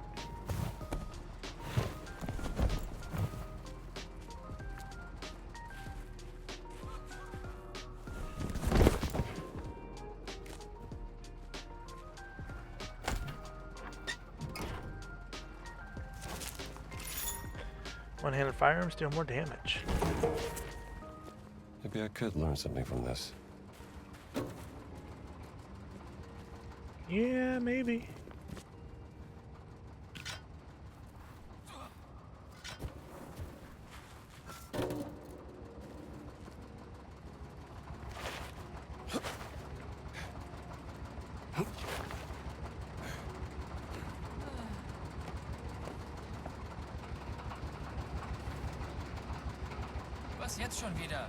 One-handed firearms deal more damage. Maybe I could learn something from this. Yeah, maybe. Was jetzt schon wieder?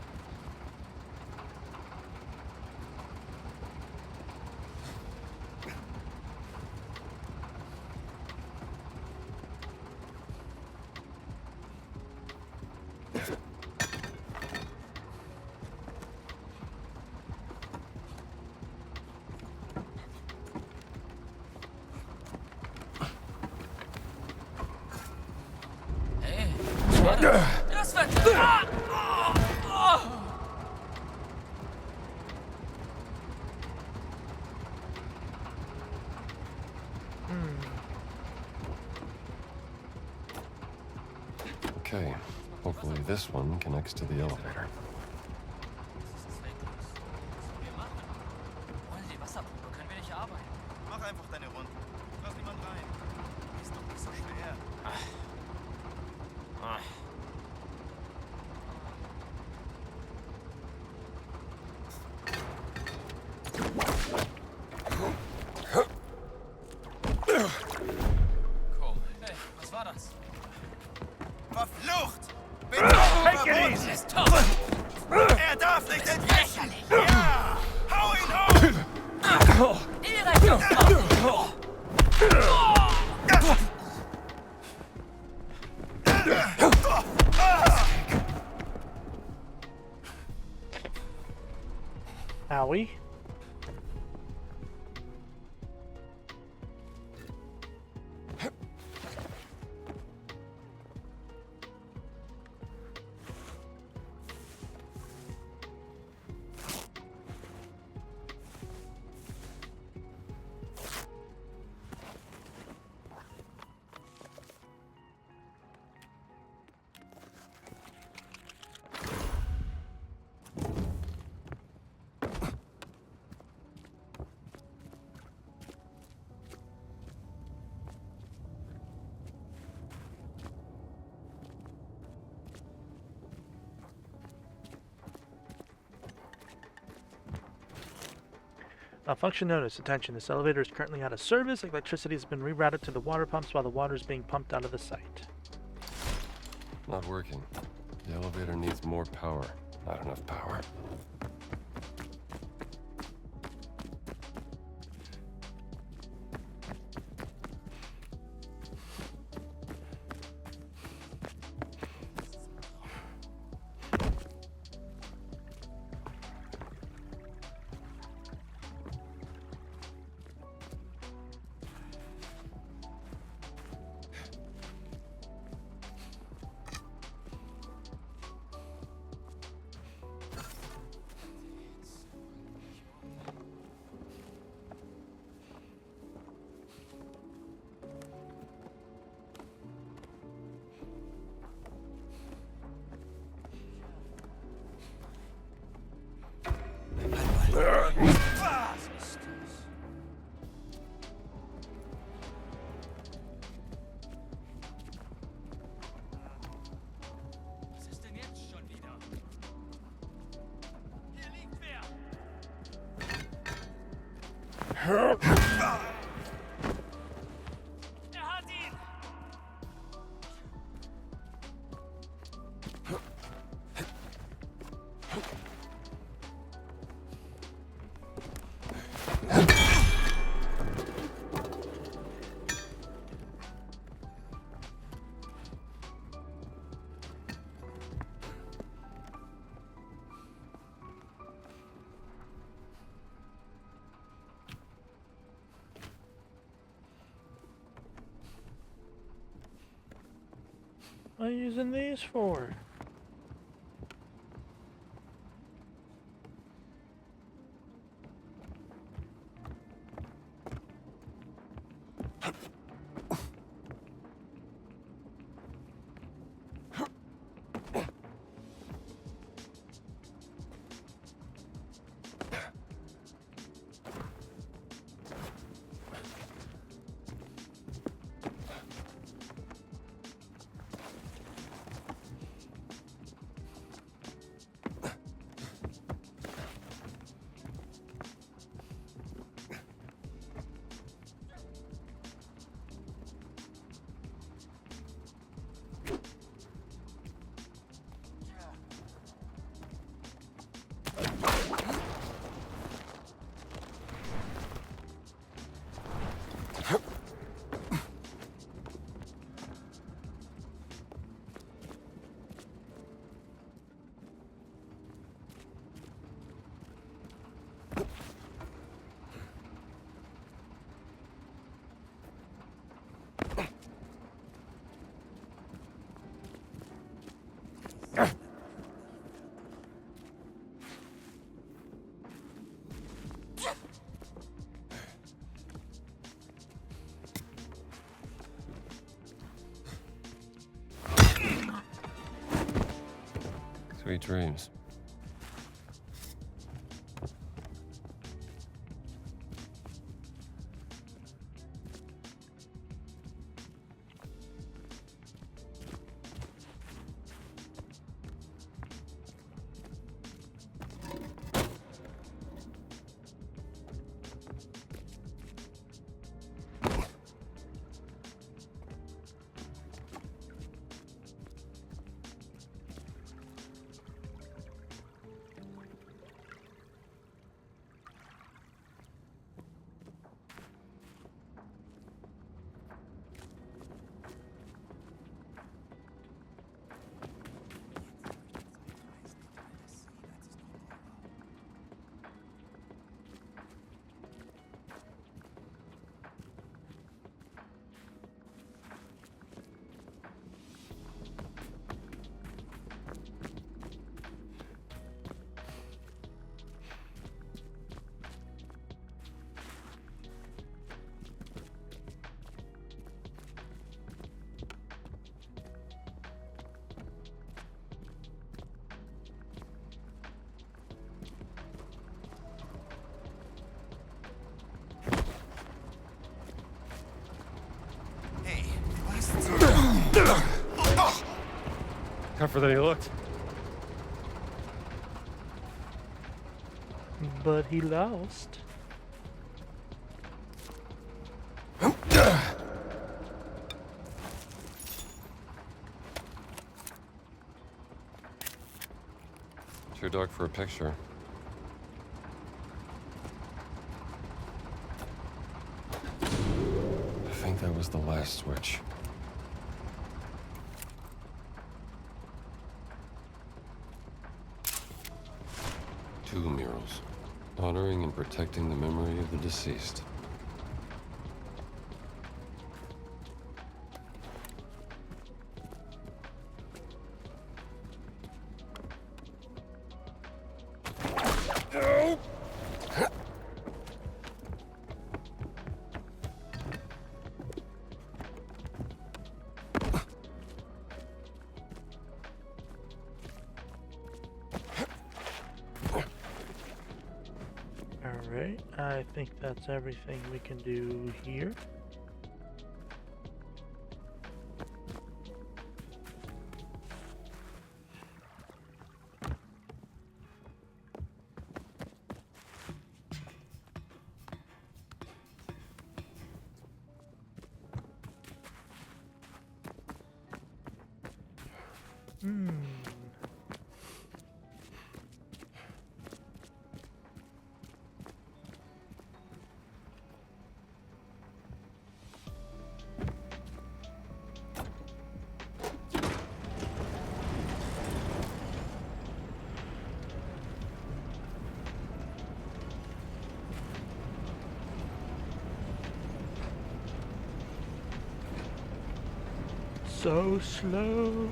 Hey, was war das? Das war... Okay, hopefully this one connects to the elevator. Ohne die Wasserpumpe können wir nicht arbeiten. Mach einfach deine Runden. Lass niemand rein. Ist doch nicht so schwer. Cool. Hey, was war das? Verflucht! Bitte! Es ist tot! Er darf nicht entwischen! Ja! Hau ihn hoch! Owie. Malfunction notice. Attention, this elevator is currently out of service. Electricity has been rerouted to the water pumps while the water is being pumped out of the site. Not working. The elevator needs more power. Not enough power. Was ist denn jetzt schon wieder? Hier liegt wer! Er hat ihn! What are you using these for? Sweet dreams. Tougher than he looked. But he lost. too dark for a picture. I think that was the last switch. Two murals, honoring and protecting the memory of the deceased. Alright, I think that's everything we can do here. So slow.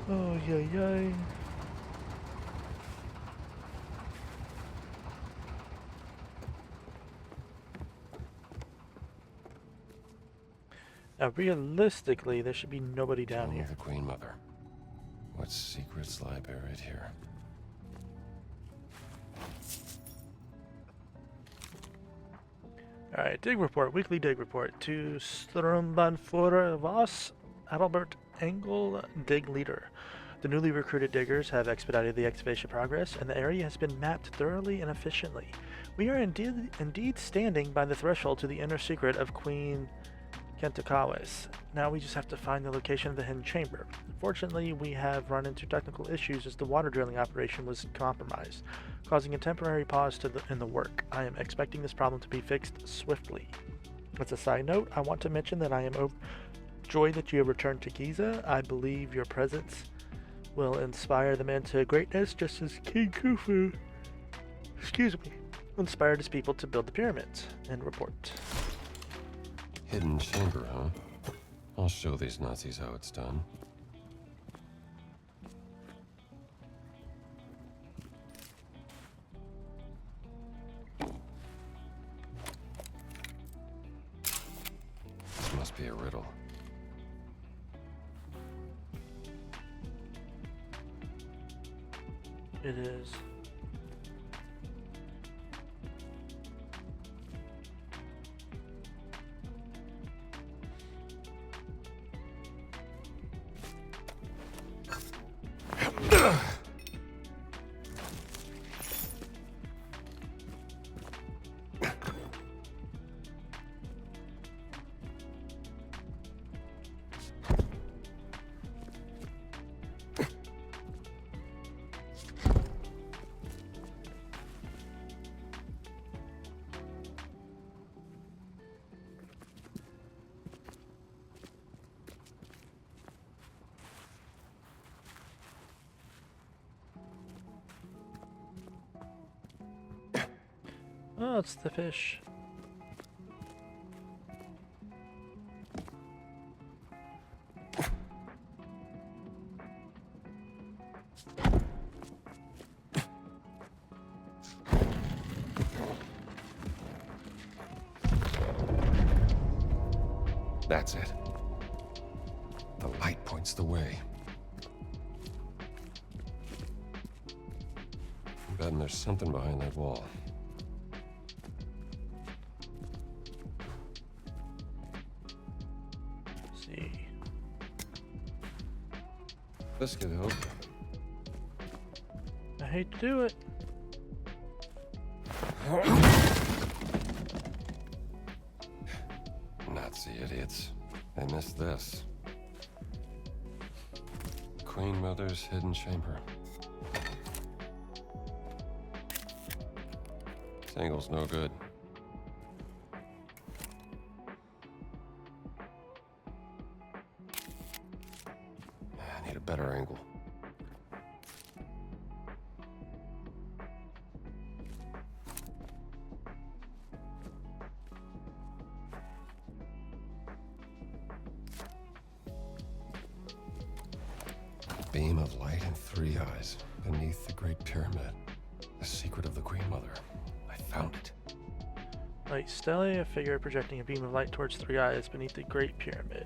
Oh, yay, yay. Now, realistically, there should be nobody down here. The Queen Mother. What secrets lie buried here? Alright, dig report, weekly dig report to Strumbanfura Voss, Adalbert Engel, dig leader. The newly recruited diggers have expedited the excavation progress, and the area has been mapped thoroughly and efficiently. We are indeed standing by the threshold to the inner secret of Queen Kentakawes. Now we just have to find the location of the hidden chamber. Fortunately, we have run into technical issues as the water drilling operation was compromised, causing a temporary pause in the work. I am expecting this problem to be fixed swiftly. As a side note, I want to mention that I am overjoyed that you have returned to Giza. I believe your presence will inspire the men to greatness, just as King Khufu, inspired his people to build the pyramids. End report. Hidden chamber, huh? I'll show these Nazis how it's done. This must be a riddle. It is. Oh, it's the fish. That's it. The light points the way. I'm betting there's something behind that wall. Let's see. This could help. I hate to do it. Nazi idiots. They missed this. Queen Mother's hidden chamber. This angle's no good. I need a better angle. Beam of light in 3 eyes beneath the Great Pyramid. The secret of the Queen Mother. I found it. Light stele, a figure projecting a beam of light towards 3 eyes beneath the Great Pyramid.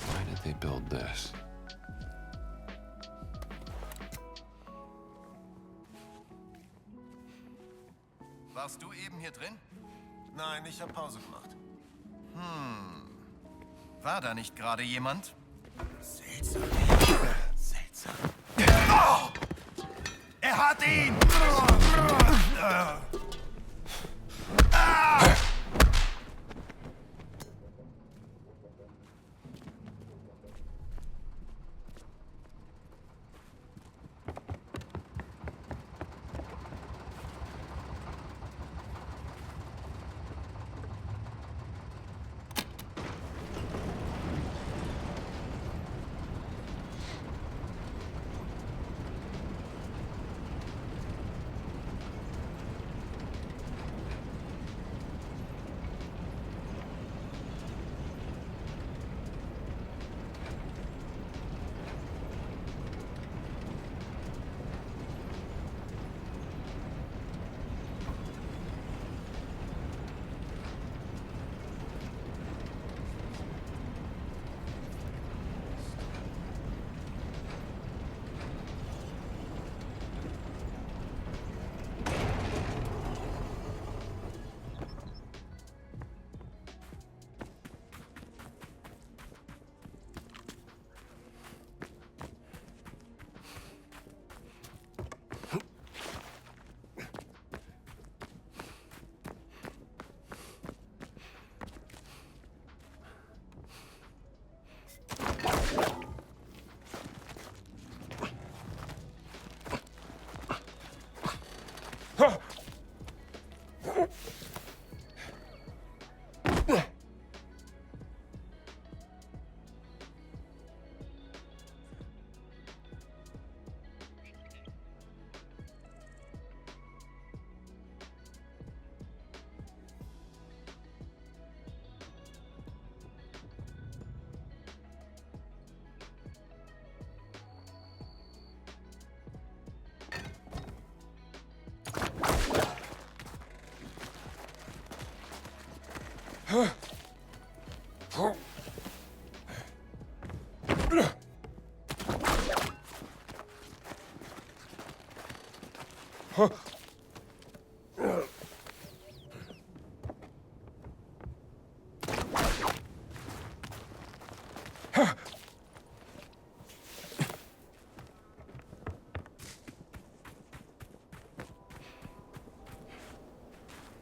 Why did they build this? Warst du eben hier drin? Nein, ich habe Pause gemacht. War da nicht gerade jemand? Seltsam. Seltsam. Oh! Er hat ihn!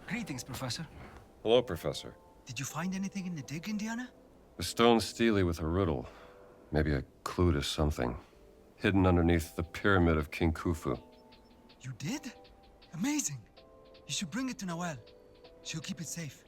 Greetings, Professor. Hello, Professor. Did you find anything in the dig, Indiana? A stone stele with a riddle. Maybe a clue to something. Hidden underneath the pyramid of King Khufu. You did? Amazing. You should bring it to Noelle. She'll keep it safe.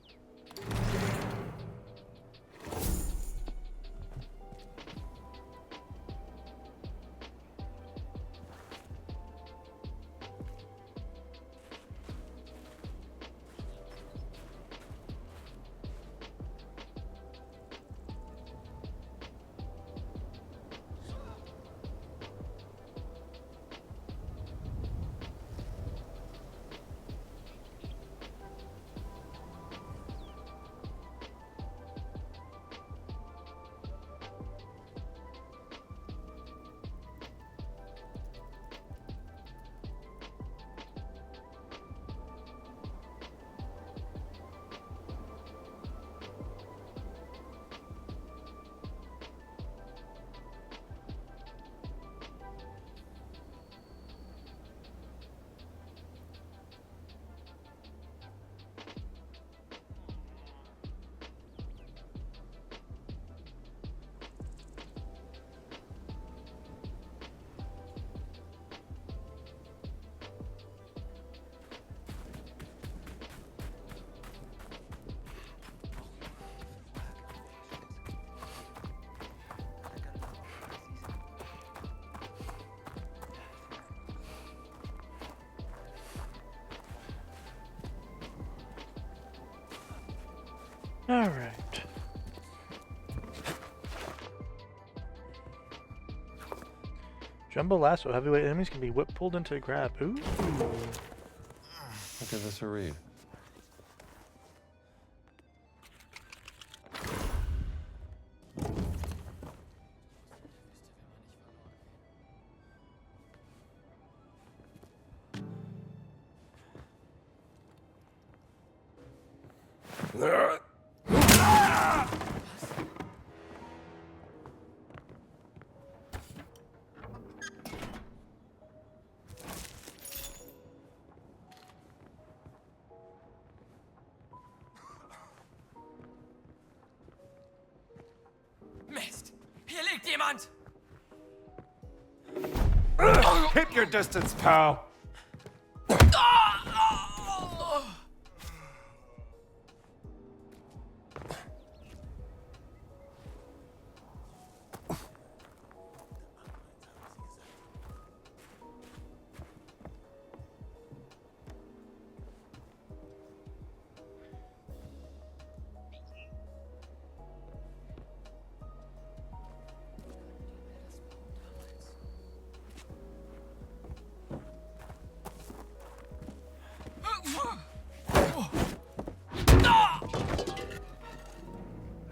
All right. Jumbo lasso. Heavyweight enemies can be whip pulled into a grab. Ooh. I'll give this a read. Mist! Hier liegt jemand! Keep your distance, pal.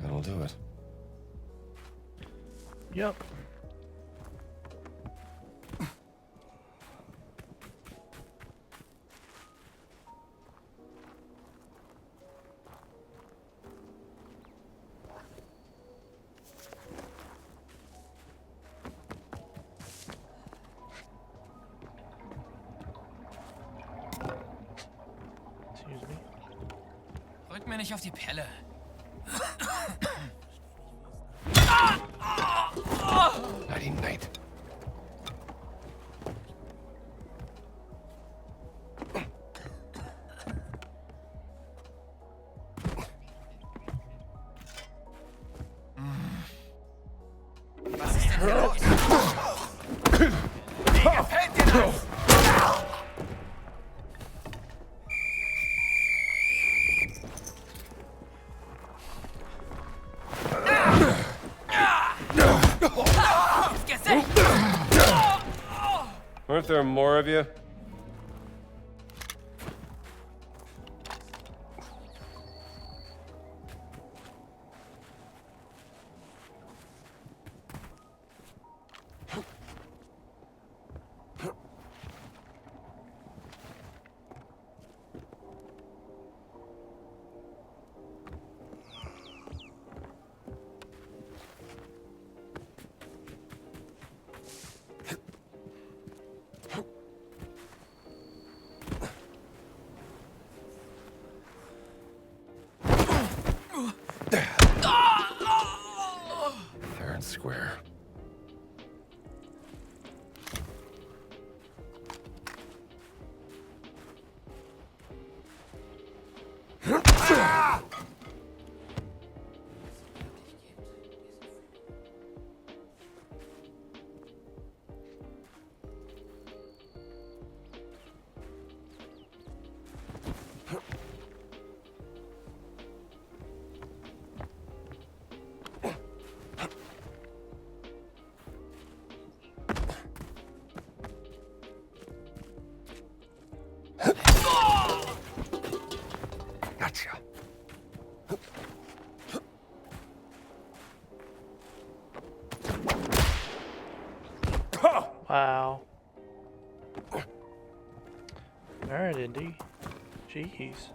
That'll do it. Yep. Excuse me. Rück mir nicht auf die Pelle. Nighty night. Was ist denn hier los? Wie gefällt dir das? Weren't there more of you? Wow. Alright, Indy. Jeez.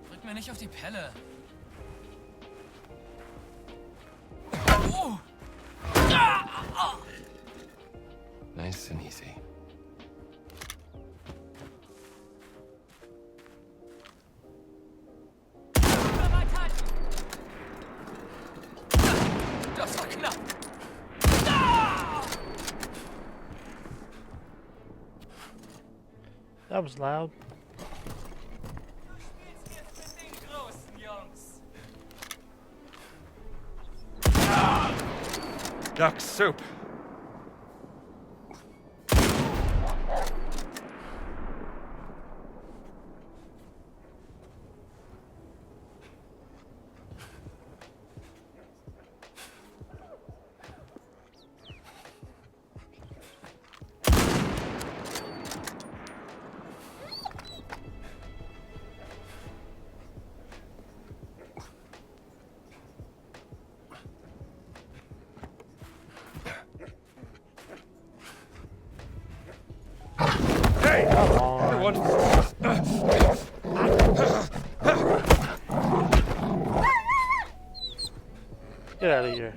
Drück mir nicht auf die Pelle. Nice and easy. Das war knapp. That was loud. Duck soup. Hey! Everyone! Get out of here.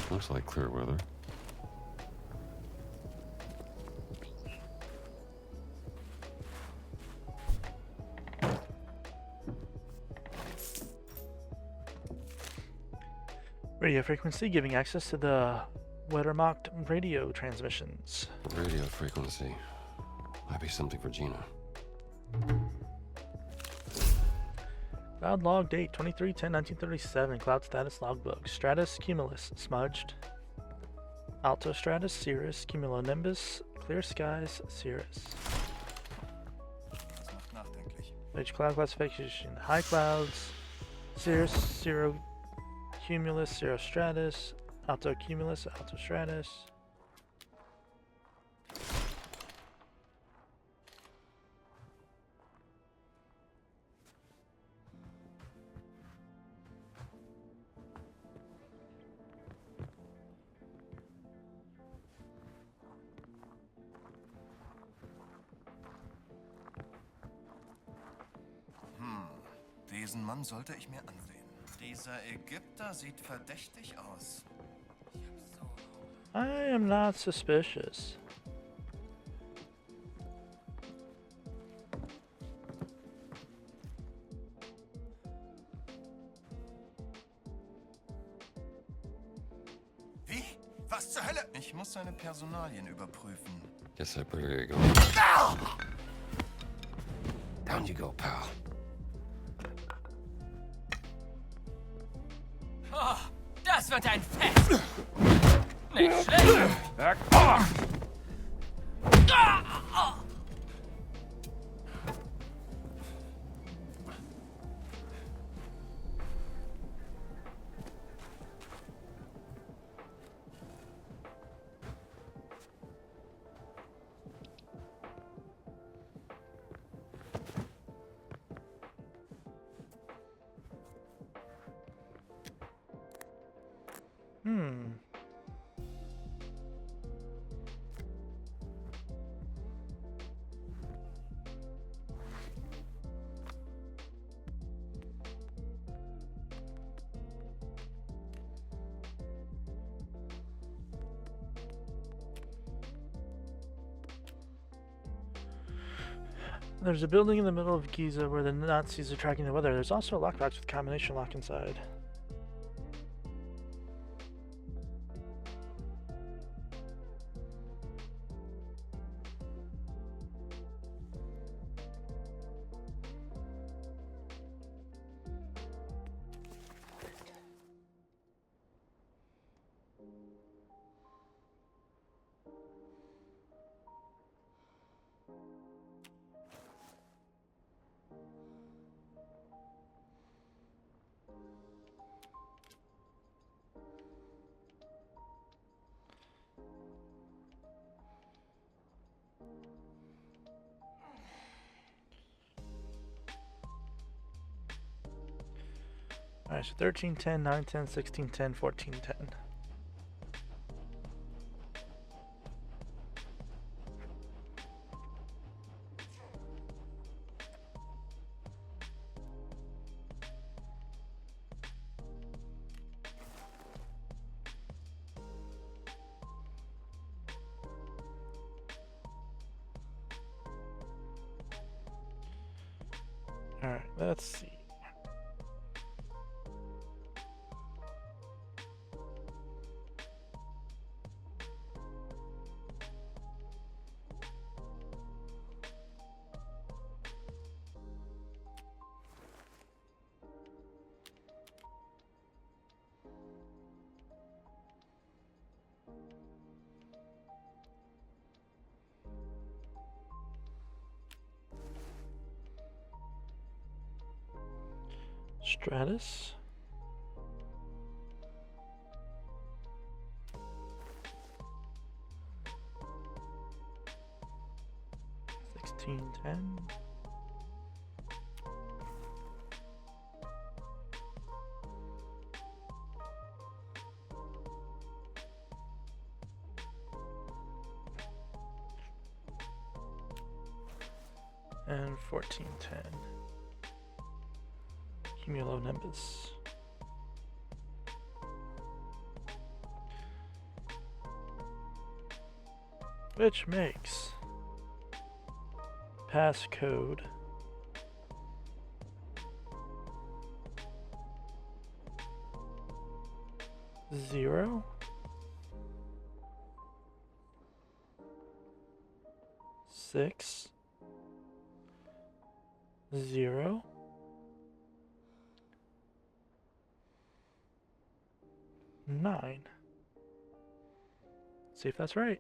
Looks like clear weather. Radio frequency giving access to the Weathermarked radio transmissions. Radio frequency. Might be something for Gina. Cloud log date 23/10/1937. Cloud status logbook. Stratus cumulus smudged. Alto stratus cirrus cumulonimbus. Clear skies cirrus. Das macht nachdenklich. Which cloud classification? High clouds. Cirrus, cirro cumulus, cirrostratus. Alto cumulus, alto stratus. Diesen Mann sollte ich mir ansehen. Dieser Ägypter sieht verdächtig aus. I am not suspicious. Wie? Was zur Hölle? Ich muss seine Personalien überprüfen. Guess I better go. Down you go, pal. Oh, das wird ein Fest. Nicht schlecht. Back off! There's a building in the middle of Giza where the Nazis are tracking the weather. There's also a lockbox with combination lock inside. Alright, so 13, 10, 9, 10, 16, 10, 14, 10. Alright, let's see. Stratus. $16.10. And 1410. Cumulonimbus. Which makes passcode zero six zero nine. See if that's right.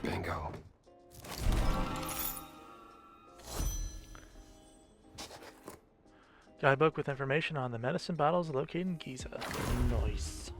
Bingo. Guidebook with information on the medicine bottles located in Giza. Nice.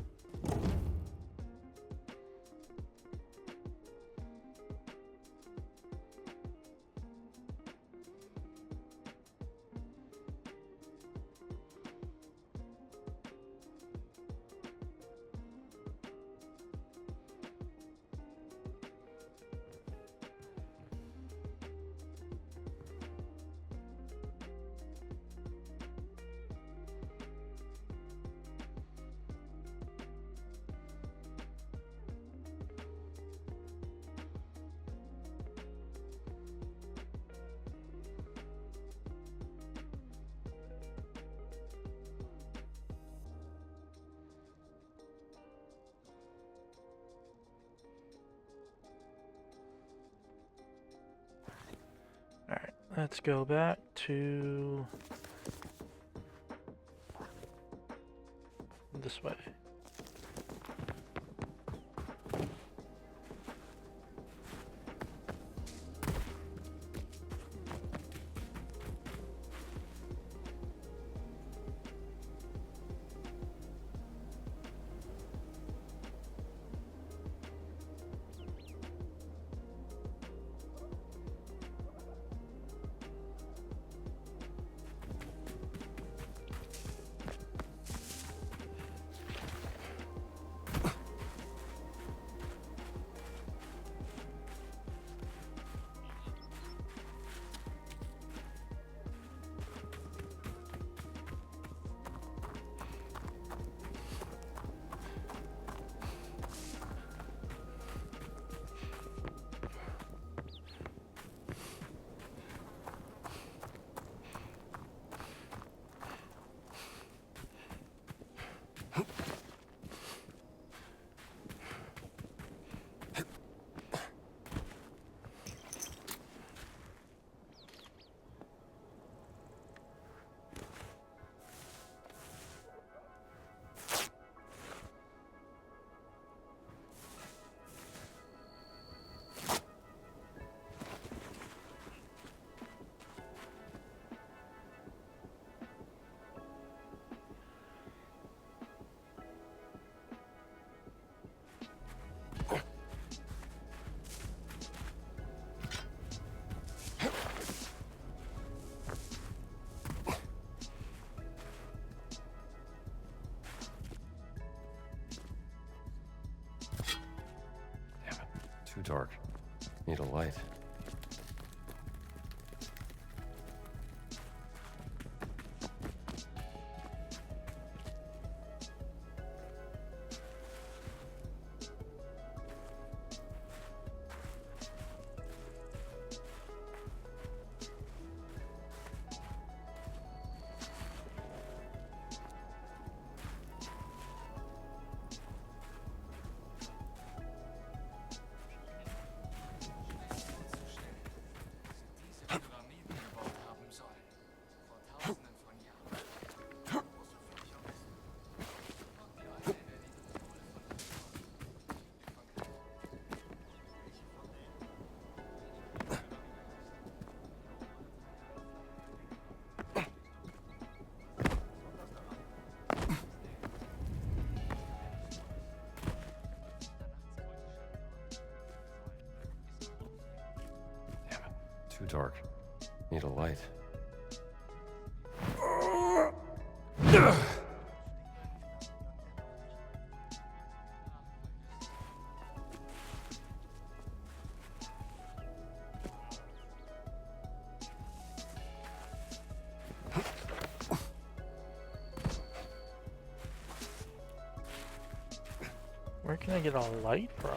Alright, let's go back to this way. dark. Need a light. Too dark. Need a light. Where can I get a light from?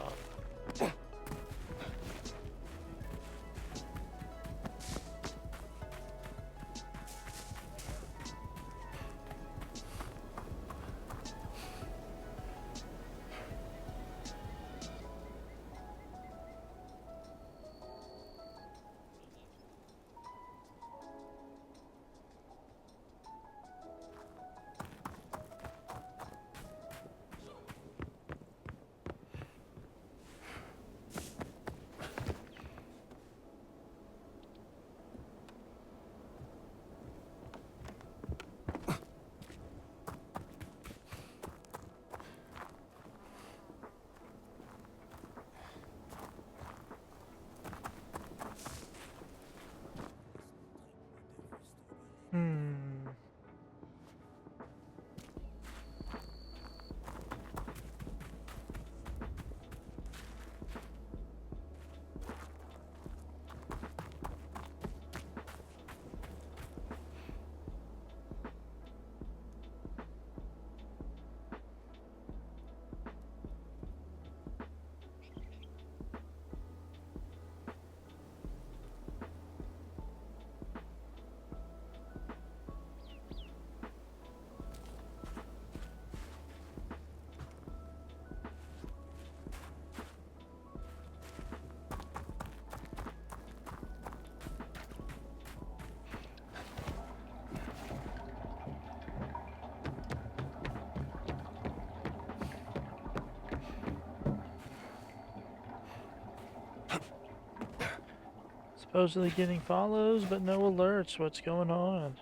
Supposedly getting follows, but no alerts. What's going on?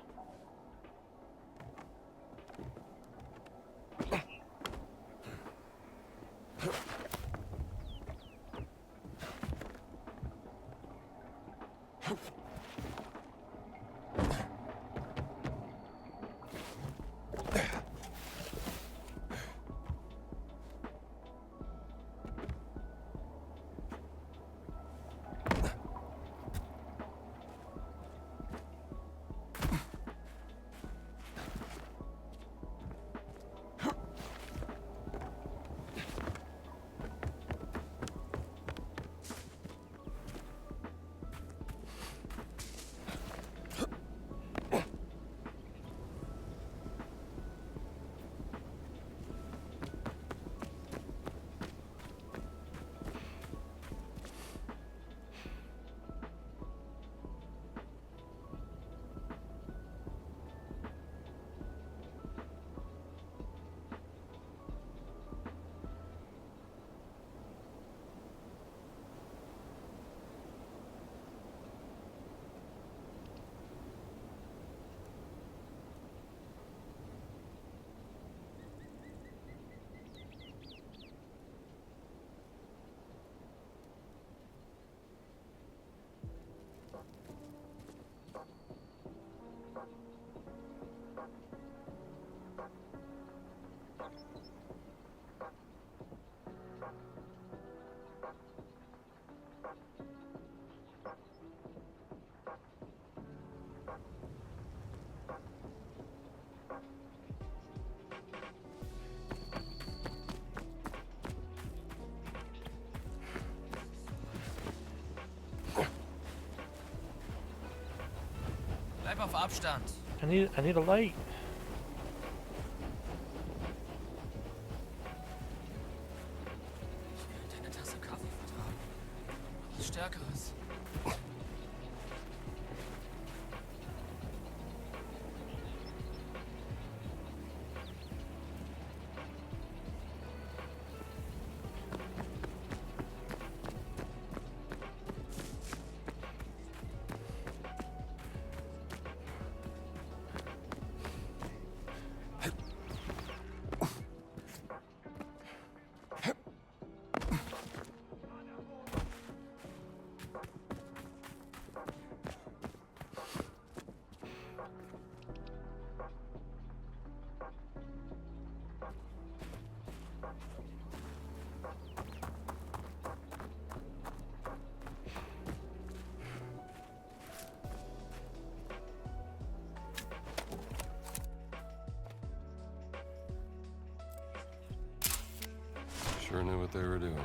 Bleib auf Abstand. I need a light. Ich könnte eine Tasse Kaffee vertragen. Was Stärkeres. Sure knew what they were doing.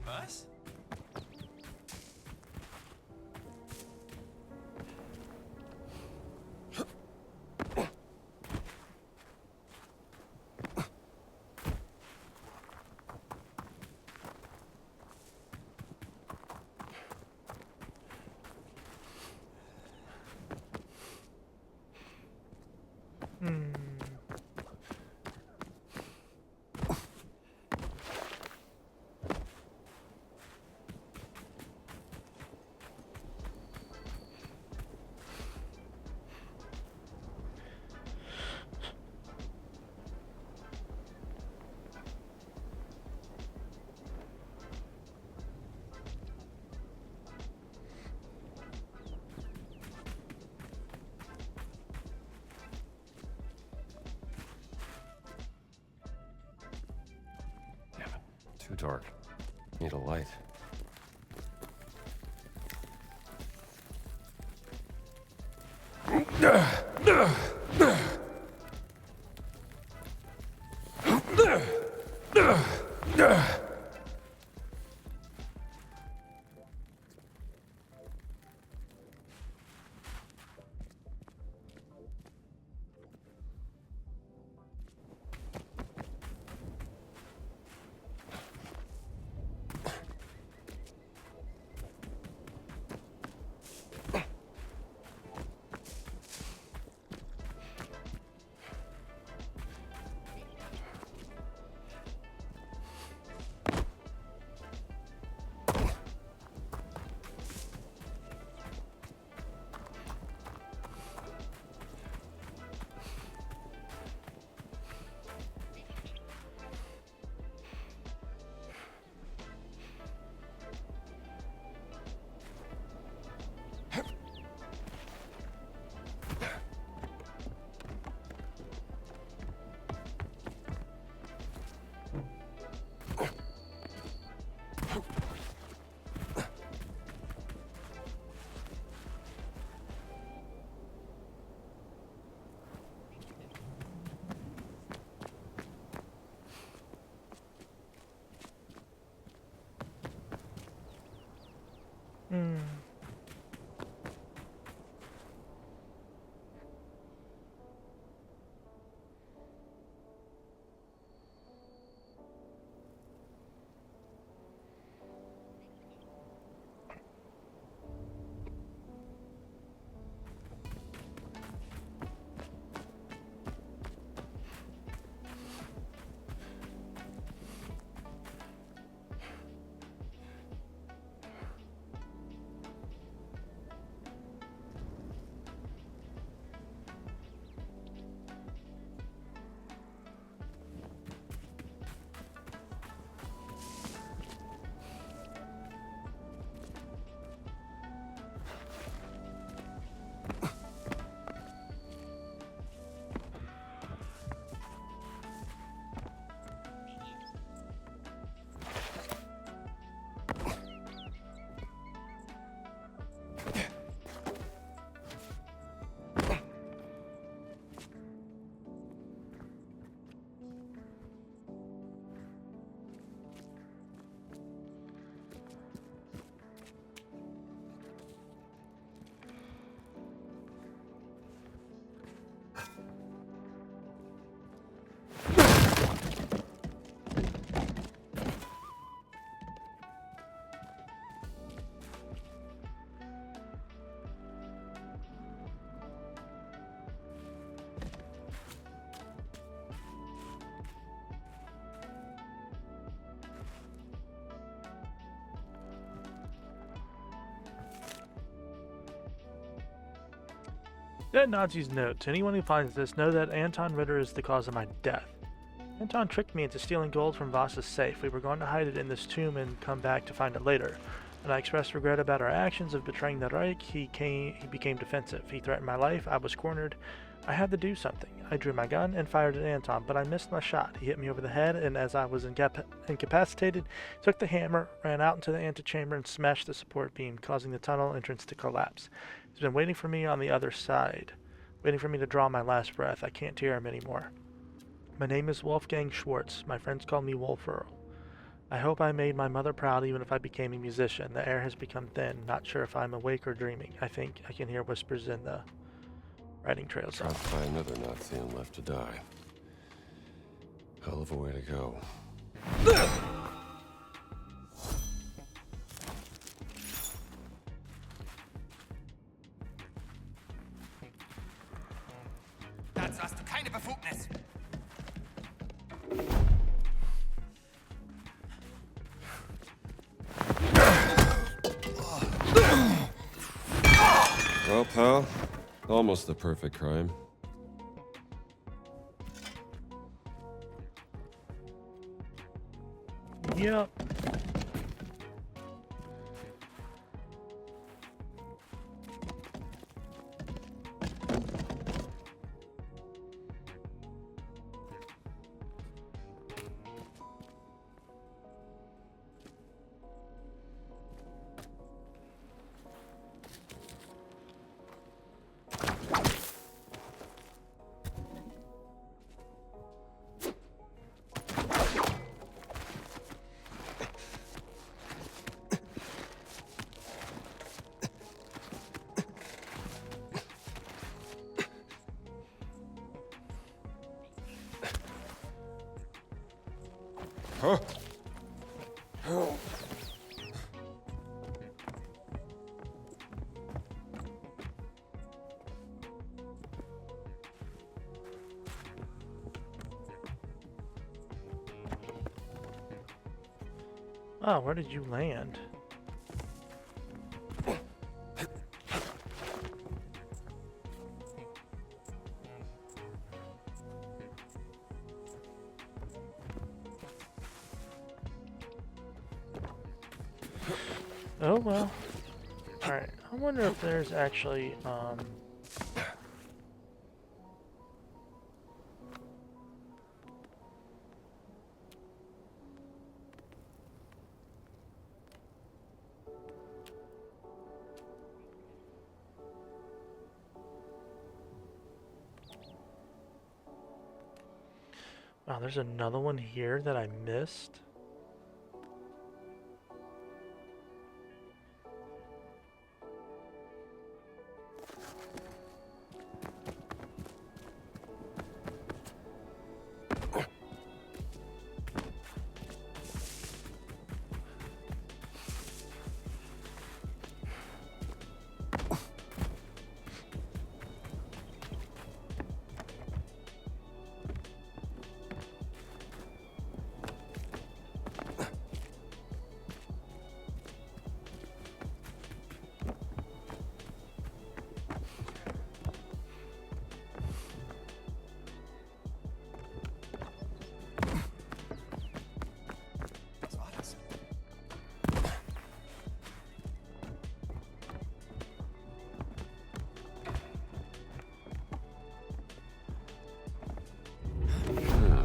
Was? Too dark. Need a light. Dead Nazi's note. To anyone who finds this, know that Anton Ritter is the cause of my death. Anton tricked me into stealing gold from Voss's safe. We were going to hide it in this tomb and come back to find it later. When I expressed regret about our actions of betraying the Reich, he became defensive. He threatened my life. I was cornered. I had to do something. I drew my gun and fired at Anton, but I missed my shot. He hit me over the head, and as I was incapacitated, took the hammer, ran out into the antechamber, and smashed the support beam, causing the tunnel entrance to collapse. He's been waiting for me on the other side, waiting for me to draw my last breath. I can't hear him anymore. My name is Wolfgang Schwartz. My friends call me Wolf Earl. I hope I made my mother proud even if I became a musician. The air has become thin. Not sure if I'm awake or dreaming. I think I can hear whispers in the riding trails. Trapped by another Nazi and left to die. Hell of a way to go. Dazu hast du keine Befugnis. Well, pal, almost the perfect crime. Yep. Huh? Oh, where did you land? Oh well. Alright, I wonder if there's actually, wow, there's another one here that I missed.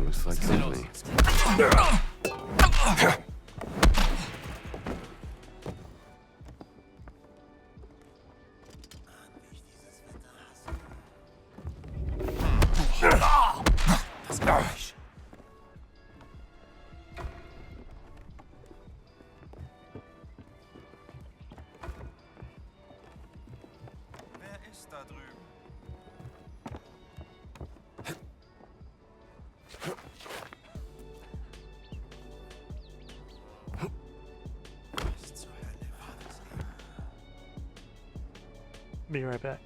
Looks like company. Wer ist da drüben? Be right back.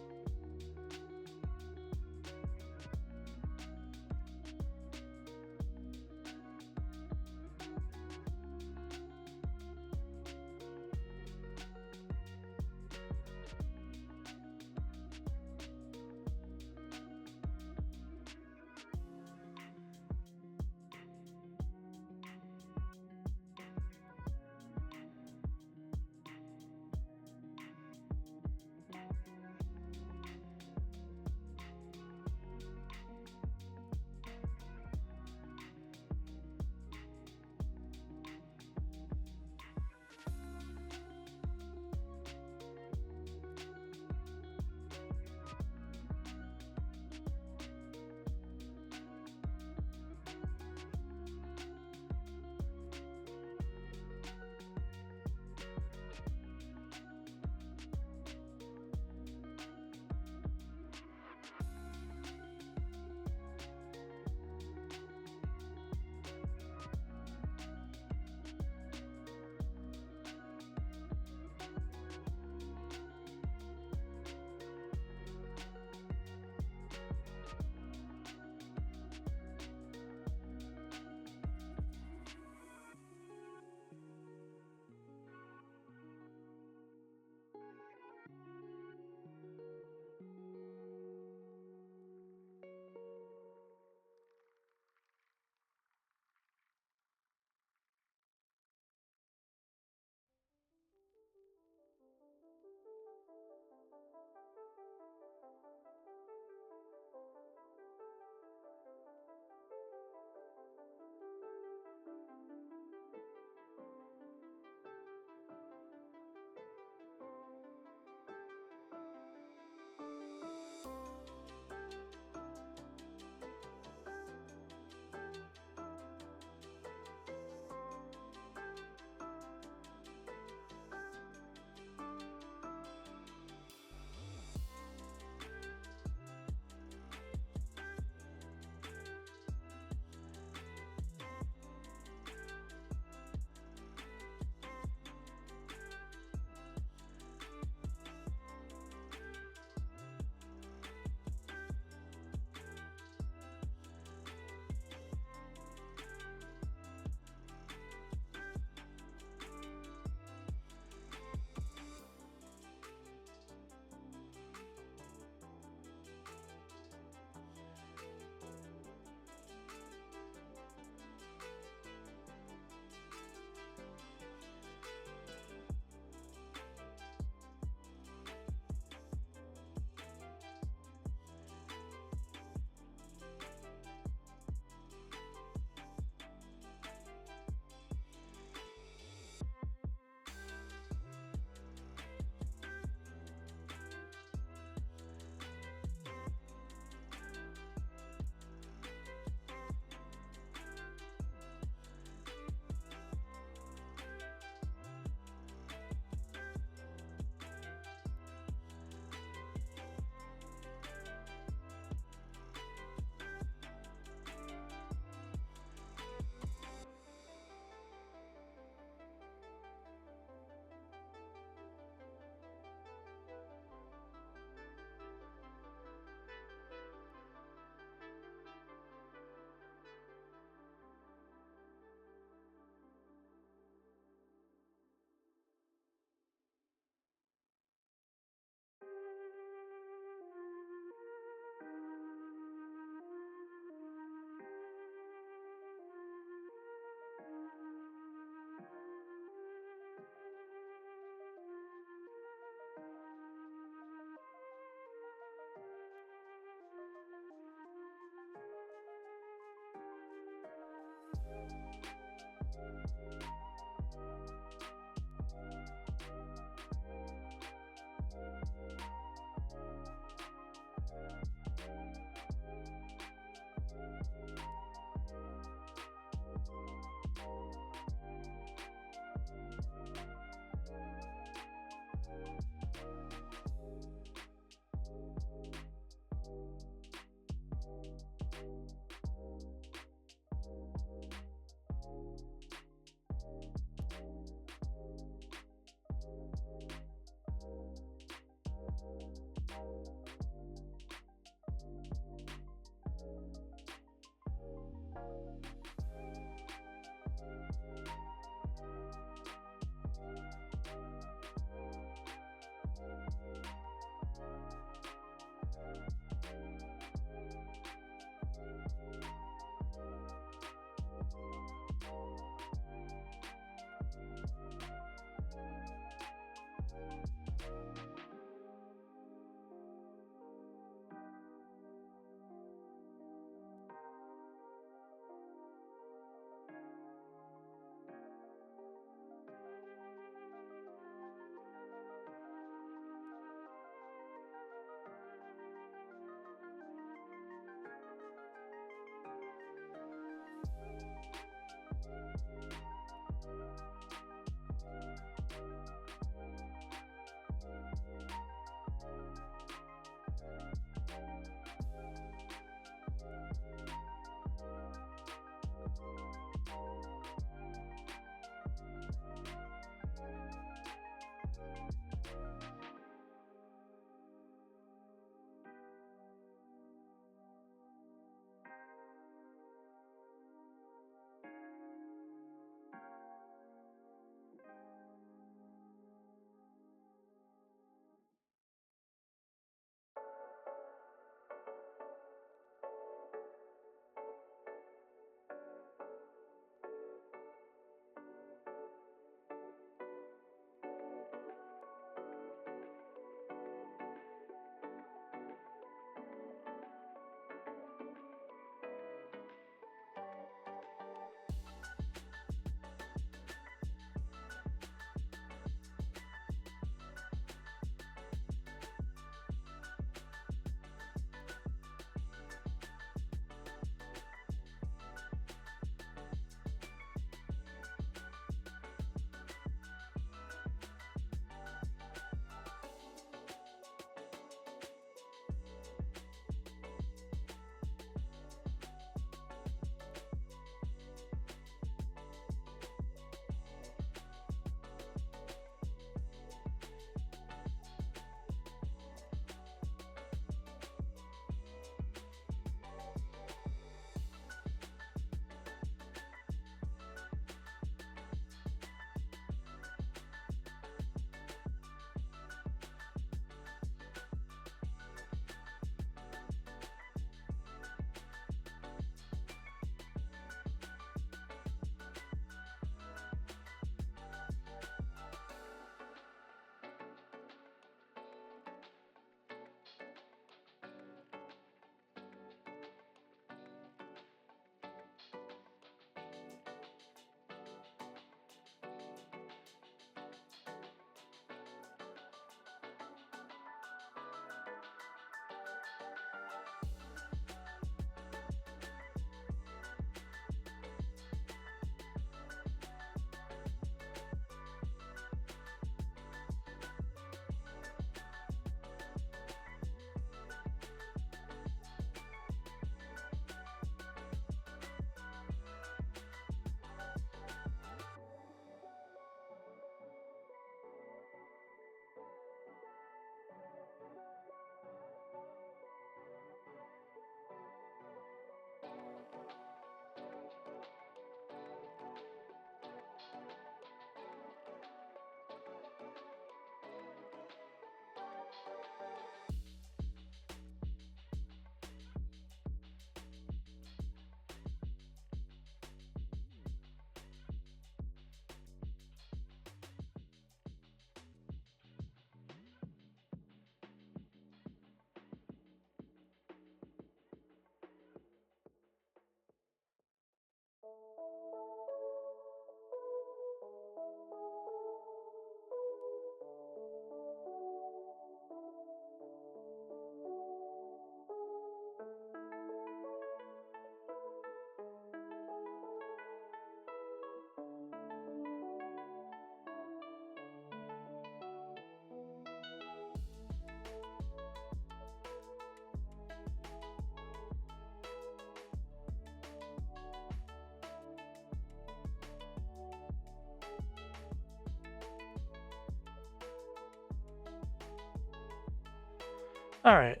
Alright.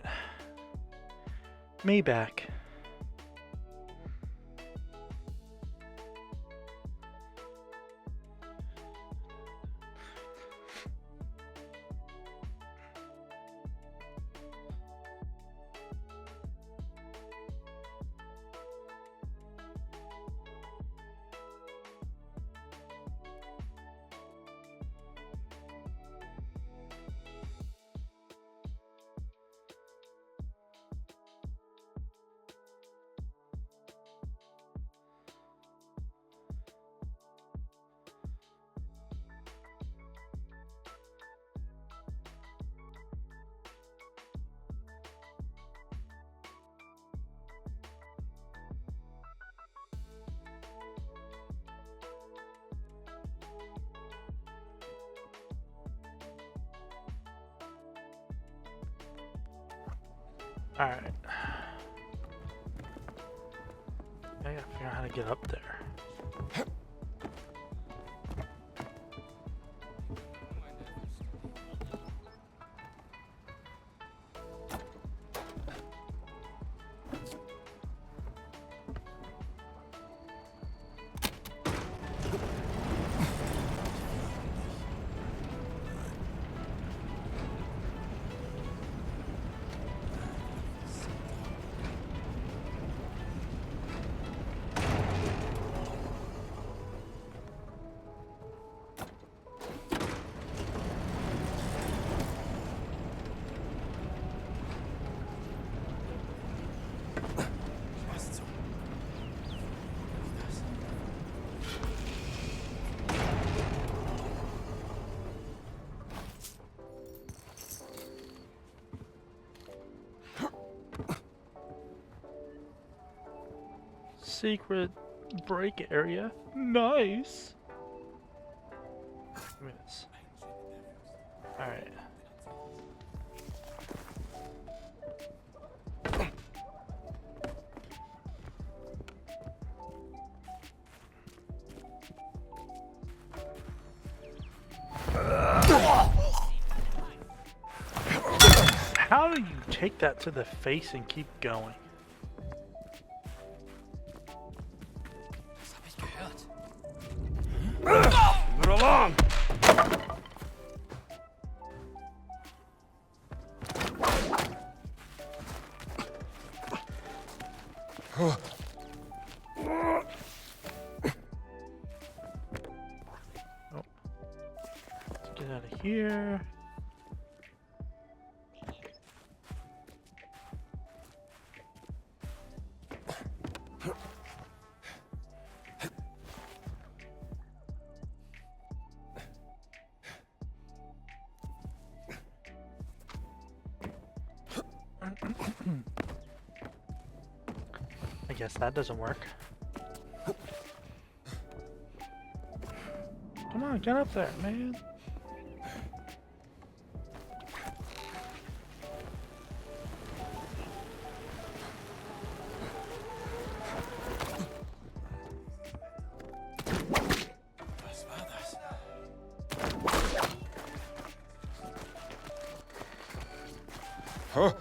Me back. Alright. I gotta figure out how to get up there. Secret break area. Nice. Minutes. Alright. How do you take that to the face and keep going? Move along! Oh. Let's get out of here. I guess that doesn't work. Come on, get up there, man. Was war das? Huh?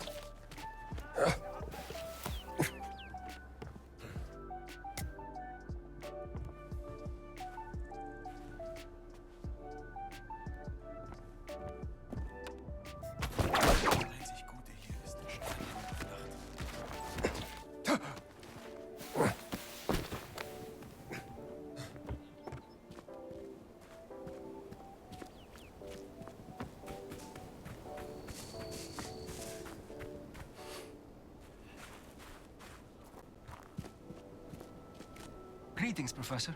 Greetings, Professor.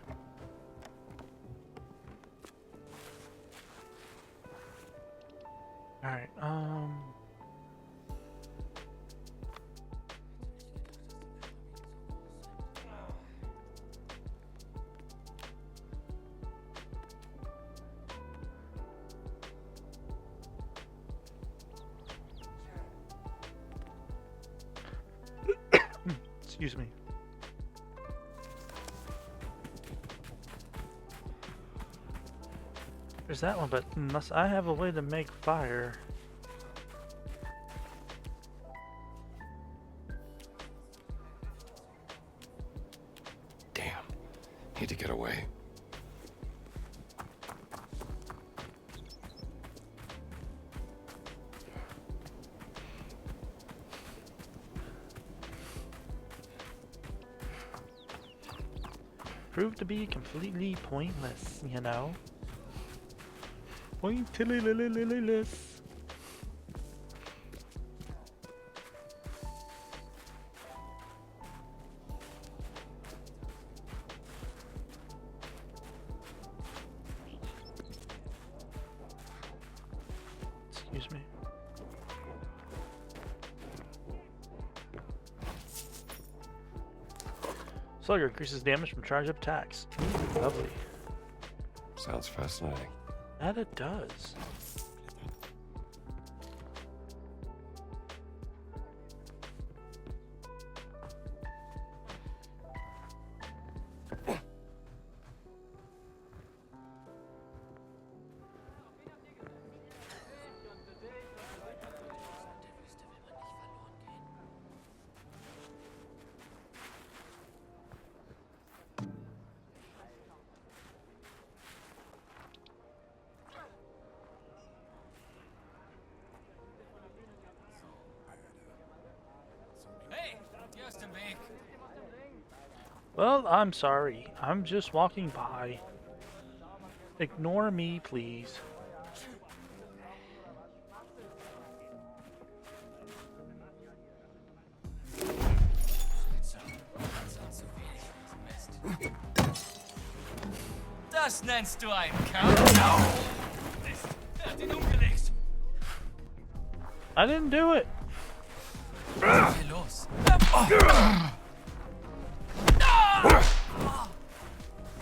Alright, excuse me. There's that one, but unless I have a way to make fire. proved to be completely pointless, you know? Pointless. Excuse me. Slugger increases damage from charge up attacks. Lovely. Sounds fascinating. That it does. Hey, hier ist der Weg. Well, I'm sorry. I'm just walking by. Ignore me, please. Das nennst du einen Kampf? Mist, er hat ihn umgelegt. I didn't do it. Was ist hier los?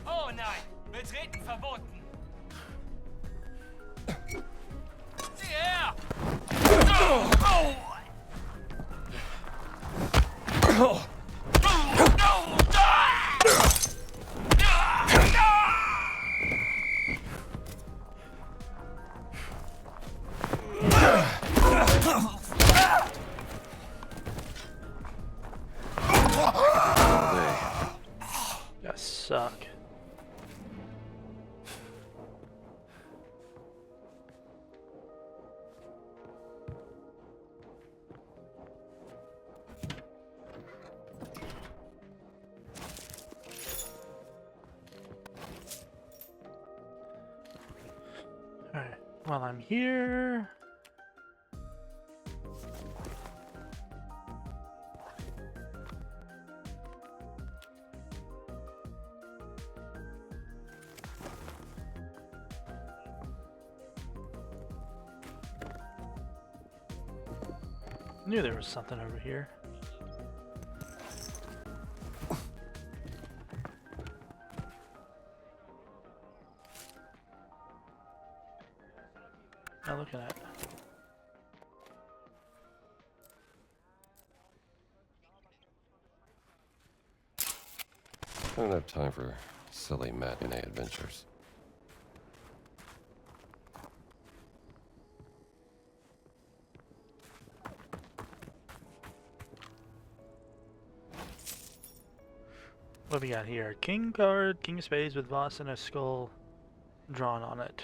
Oh nein, Betreten verboten. Sieh her! You suck. Alright, while I'm here. Knew there was something over here. Now look at that. I don't have time for silly matinee adventures. What do we got here? King card, King of Spades with Voss and a skull drawn on it.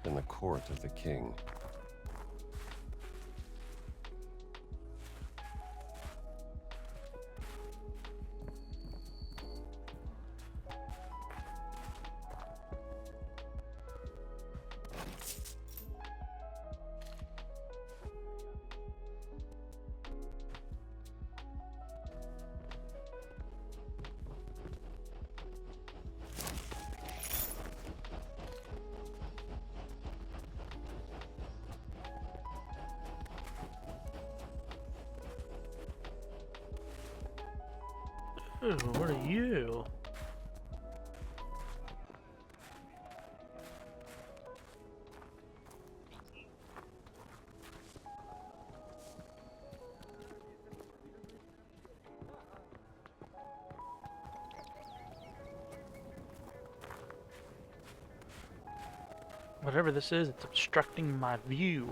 In the court of the king. Ooh, what are you? Whatever this is, it's obstructing my view.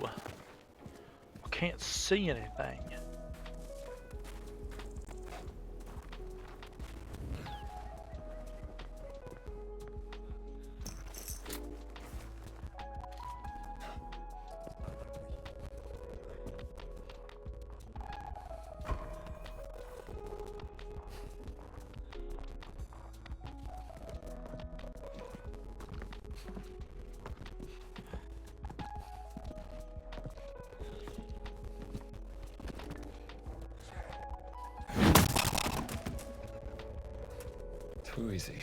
I can't see anything. too easy.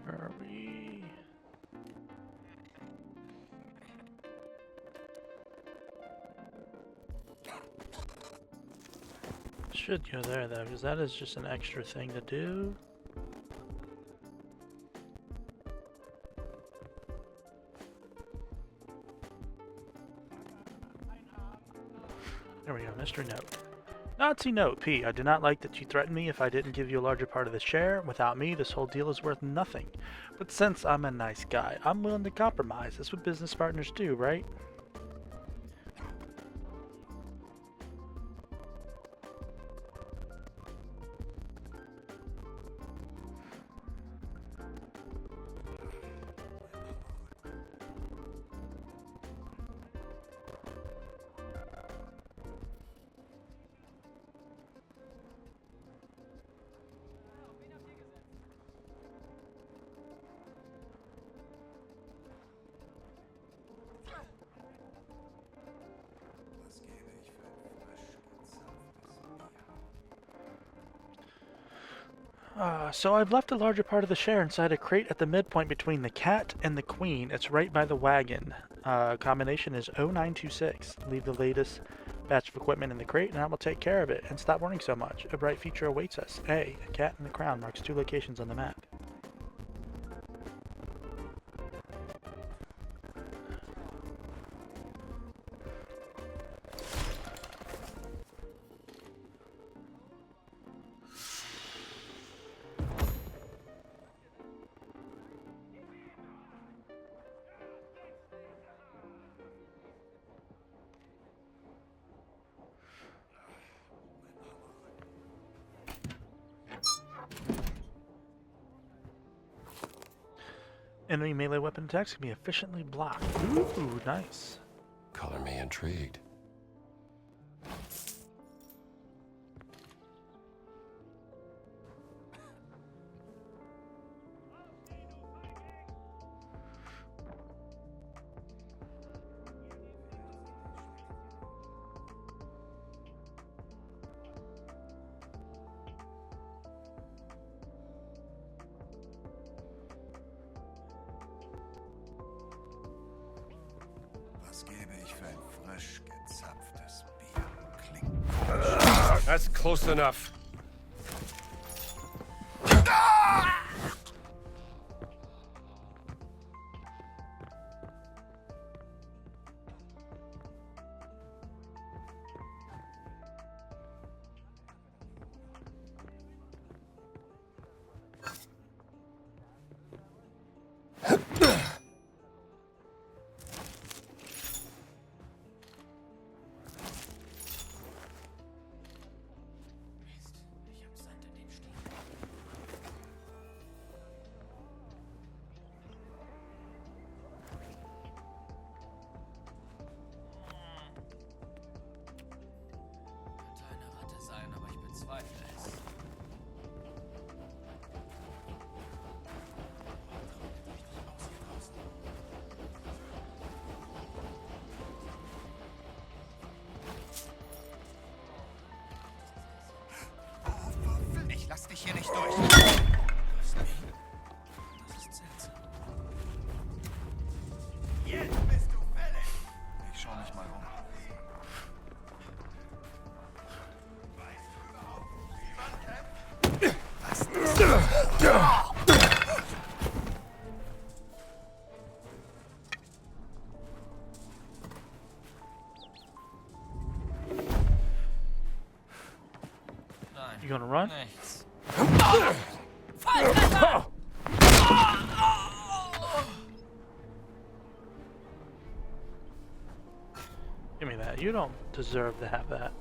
Where are we? Should go there though, because that is just an extra thing to do. There we go, mystery note. Nazi note, P. I do not like that you threatened me if I didn't give you a larger part of the share. Without me, this whole deal is worth nothing. But since I'm a nice guy, I'm willing to compromise. That's what business partners do, right? So I've left a larger part of the share inside a crate at the midpoint between the cat and the queen. It's right by the wagon. Combination is 0926. Leave the latest batch of equipment in the crate and I will take care of it. And stop worrying so much. A bright future awaits us. A cat in the crown marks 2 locations on the map. Enemy melee weapon attacks can be efficiently blocked. Ooh, nice. Color me intrigued. Was gäbe ich für ein frisch gezapftes Bier? Klingt. That's close enough. Ich lass dich hier nicht durch. Das ist seltsam. Jetzt bist du fällig. Ich schau mich mal um. Weißt du überhaupt, wie man kämpft? Was ist das? You gonna run? Nichts. Give me that. You don't deserve to have that.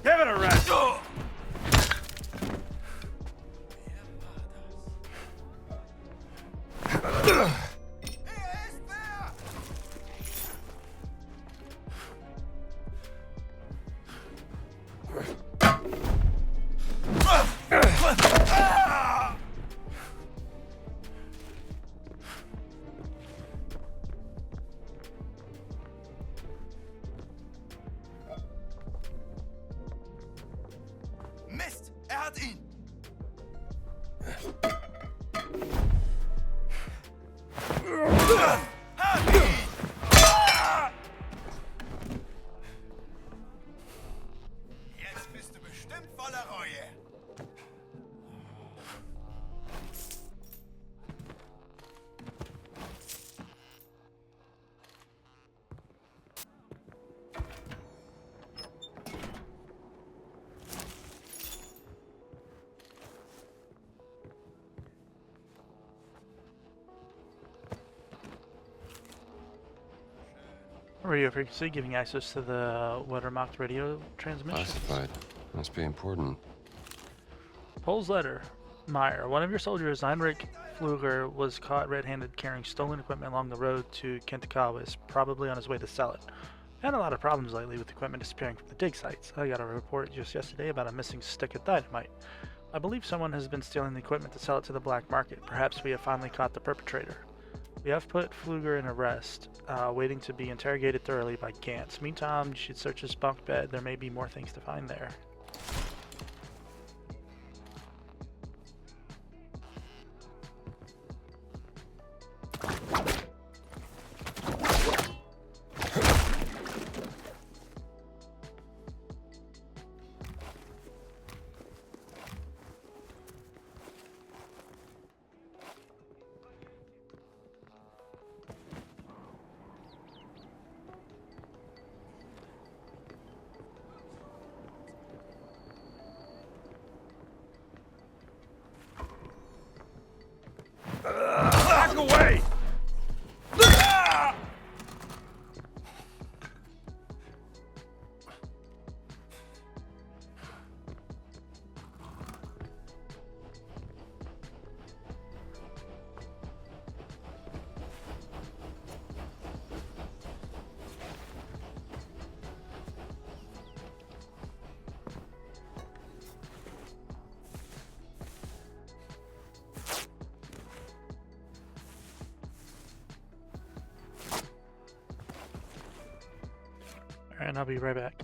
Give it a rest! Mist! Er hat ihn! Hat ihn! Jetzt bist du bestimmt voller Reue. Radio frequency giving access to the Weathermarked radio transmission. Classified. Must be important. Pohl's letter. Meyer, one of your soldiers, Heinrich Pfluger, was caught red-handed carrying stolen equipment along the road to Kentakawis, probably on his way to sell it. Had a lot of problems lately with equipment disappearing from the dig sites. I got a report just yesterday about a missing stick of dynamite. I believe someone has been stealing the equipment to sell it to the black market. Perhaps we have finally caught the perpetrator. We have put Pfluger in arrest, waiting to be interrogated thoroughly by Gantz. Meantime, you should search his bunk bed. There may be more things to find there. Back away! Alright, I'll be right back.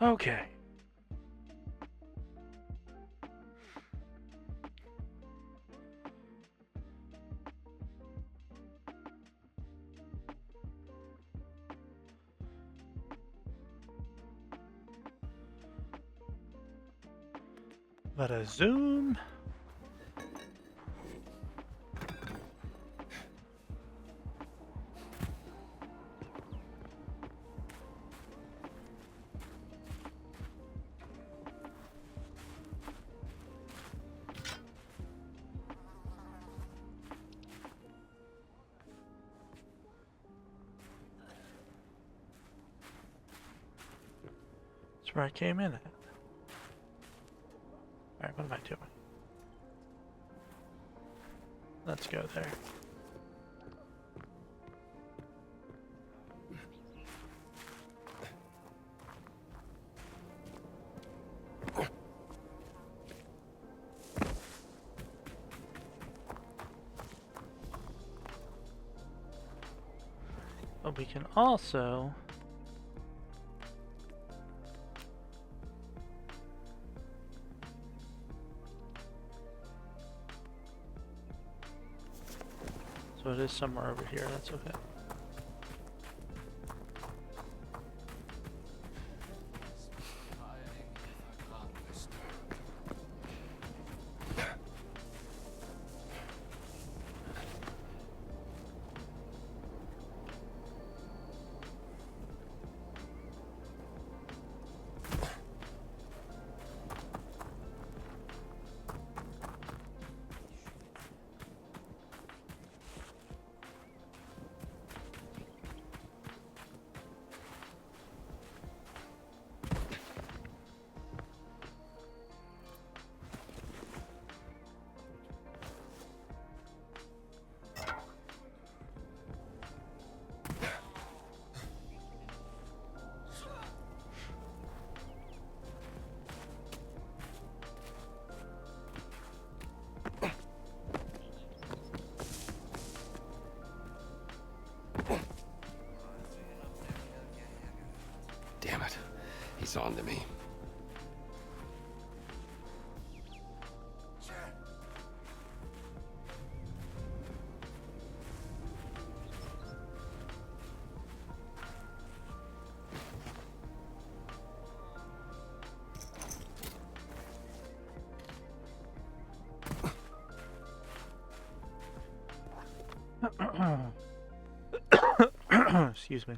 Okay. Let us zoom. That's where I came in at. Alright, what am I doing? Let's go there. But we can also so it is somewhere over here, that's okay. Damn it. He's on to me. Excuse me.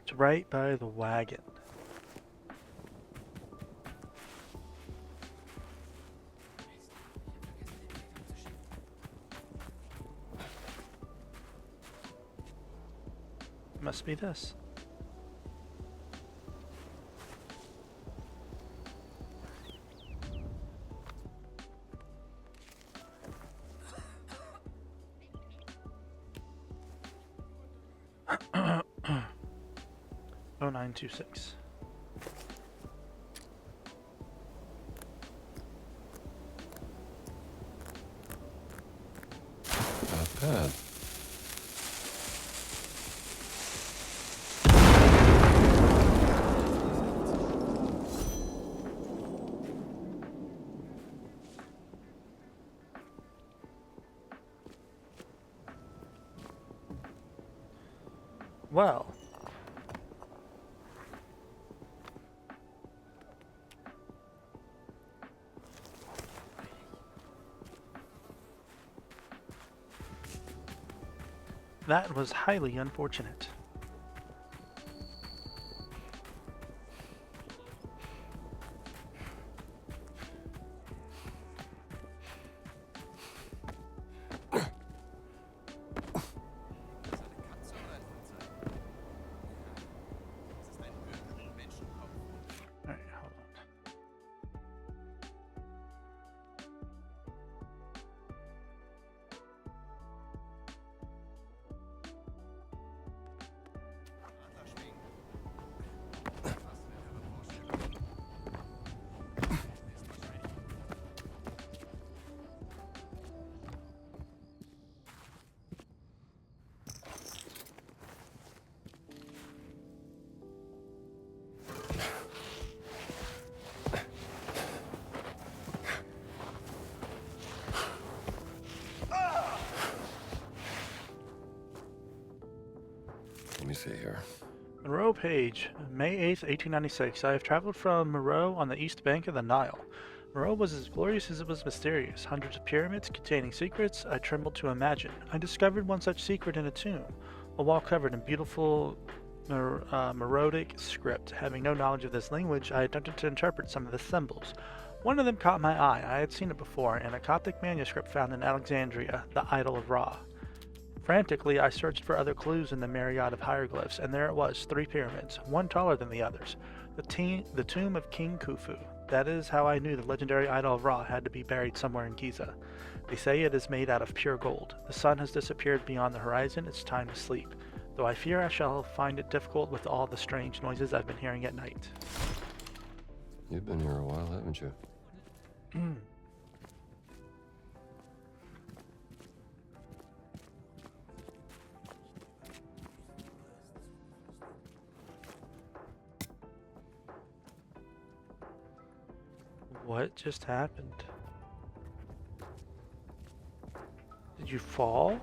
It's right by the wagon. Must be this. Oh, 926. Not bad. Well. That was highly unfortunate. Alright, hold on. see here. Monroe Page, May 8th, 1896. I have traveled from Monroe on the east bank of the Nile. Monroe was as glorious as it was mysterious. Hundreds of pyramids containing secrets I trembled to imagine. I discovered one such secret in a tomb, a wall covered in beautiful Meroitic script. Having no knowledge of this language, I attempted to interpret some of the symbols. One of them caught my eye. I had seen it before in a Coptic manuscript found in Alexandria, the Idol of Ra. Frantically, I searched for other clues in the myriad of hieroglyphs, and there it was, 3 pyramids, one taller than the others. The tomb of King Khufu. That is how I knew the legendary Idol of Ra had to be buried somewhere in Giza. They say it is made out of pure gold. The sun has disappeared beyond the horizon. It's time to sleep, though I fear I shall find it difficult with all the strange noises I've been hearing at night. You've been here a while, haven't you? What just happened? Did you fall?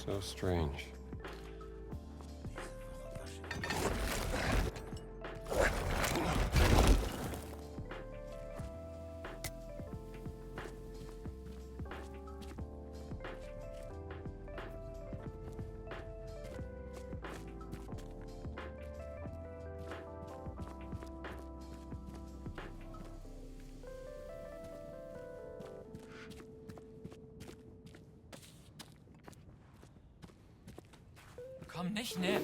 So strange. Komm nicht näher.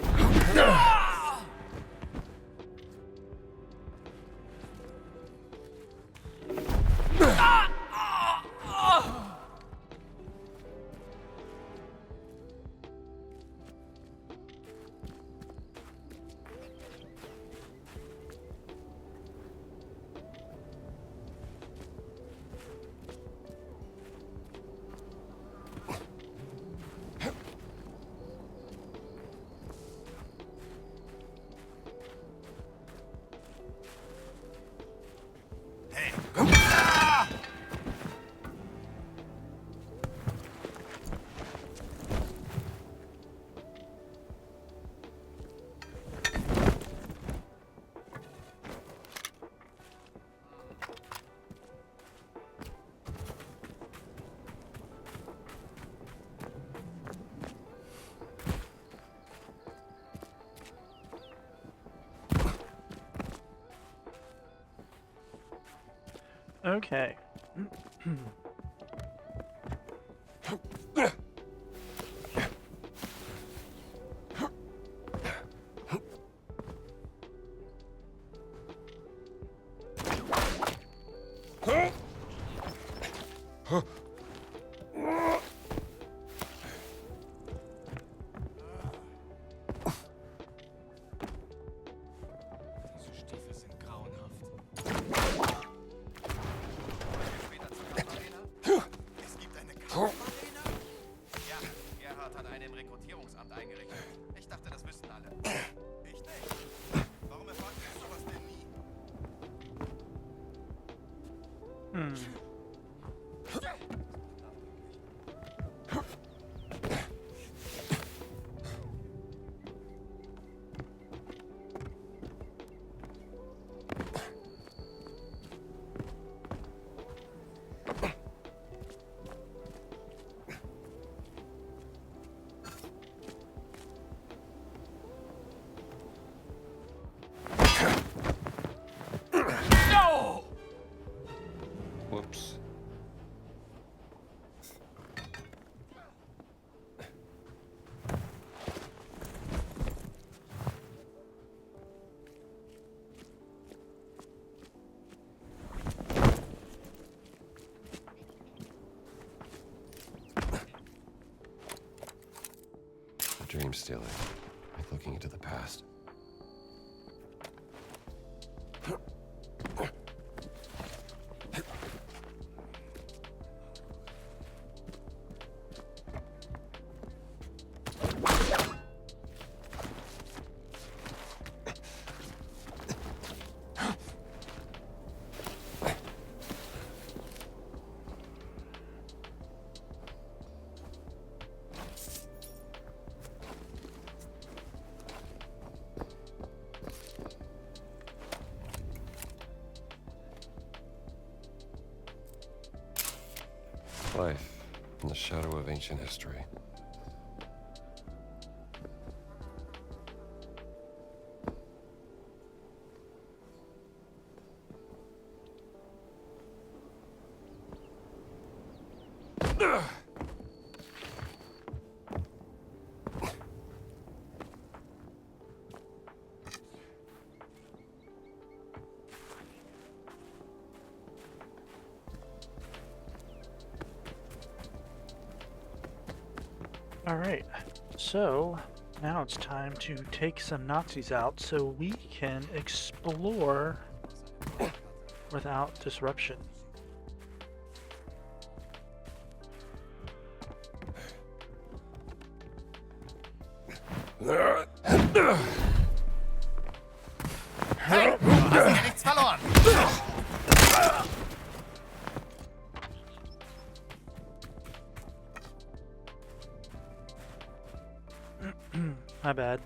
Okay. Whoops. Dream stealing, like looking into the past. life in the shadow of ancient history. Alright, so now it's time to take some Nazis out so we can explore without disruption. Hey, du hast ja nichts verloren. My bad.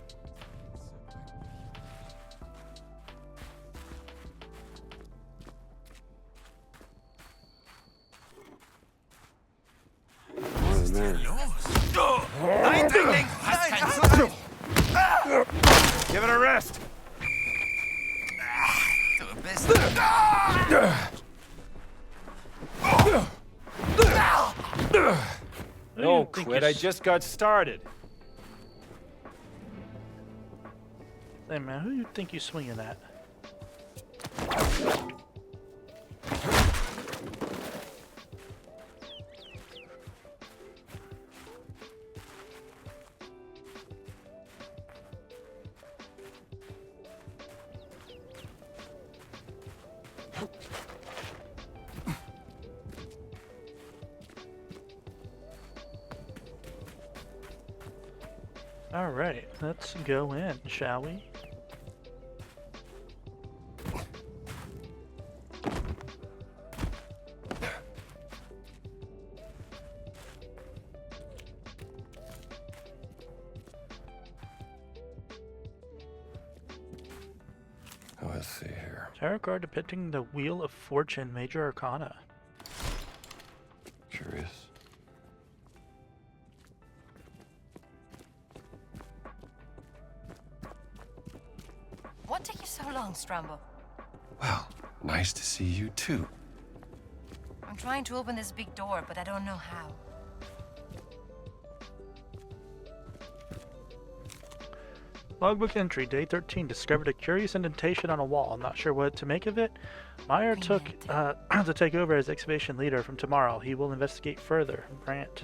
Eindringling! Hast keinen Zugriff! Give it a rest! Du bist... Don't quit, I just got started. Hey man, who do you think you're swinging at? Alright, let's go in, shall we? Let's see here. Tarot card depicting the Wheel of Fortune, Major Arcana. Curious. What took you so long, Strambo? Well, nice to see you too. I'm trying to open this big door, but I don't know how. Logbook entry, day 13. Discovered a curious indentation on a wall. Not sure what to make of it. Meyer took to take over as excavation leader from tomorrow. He will investigate further. Brant.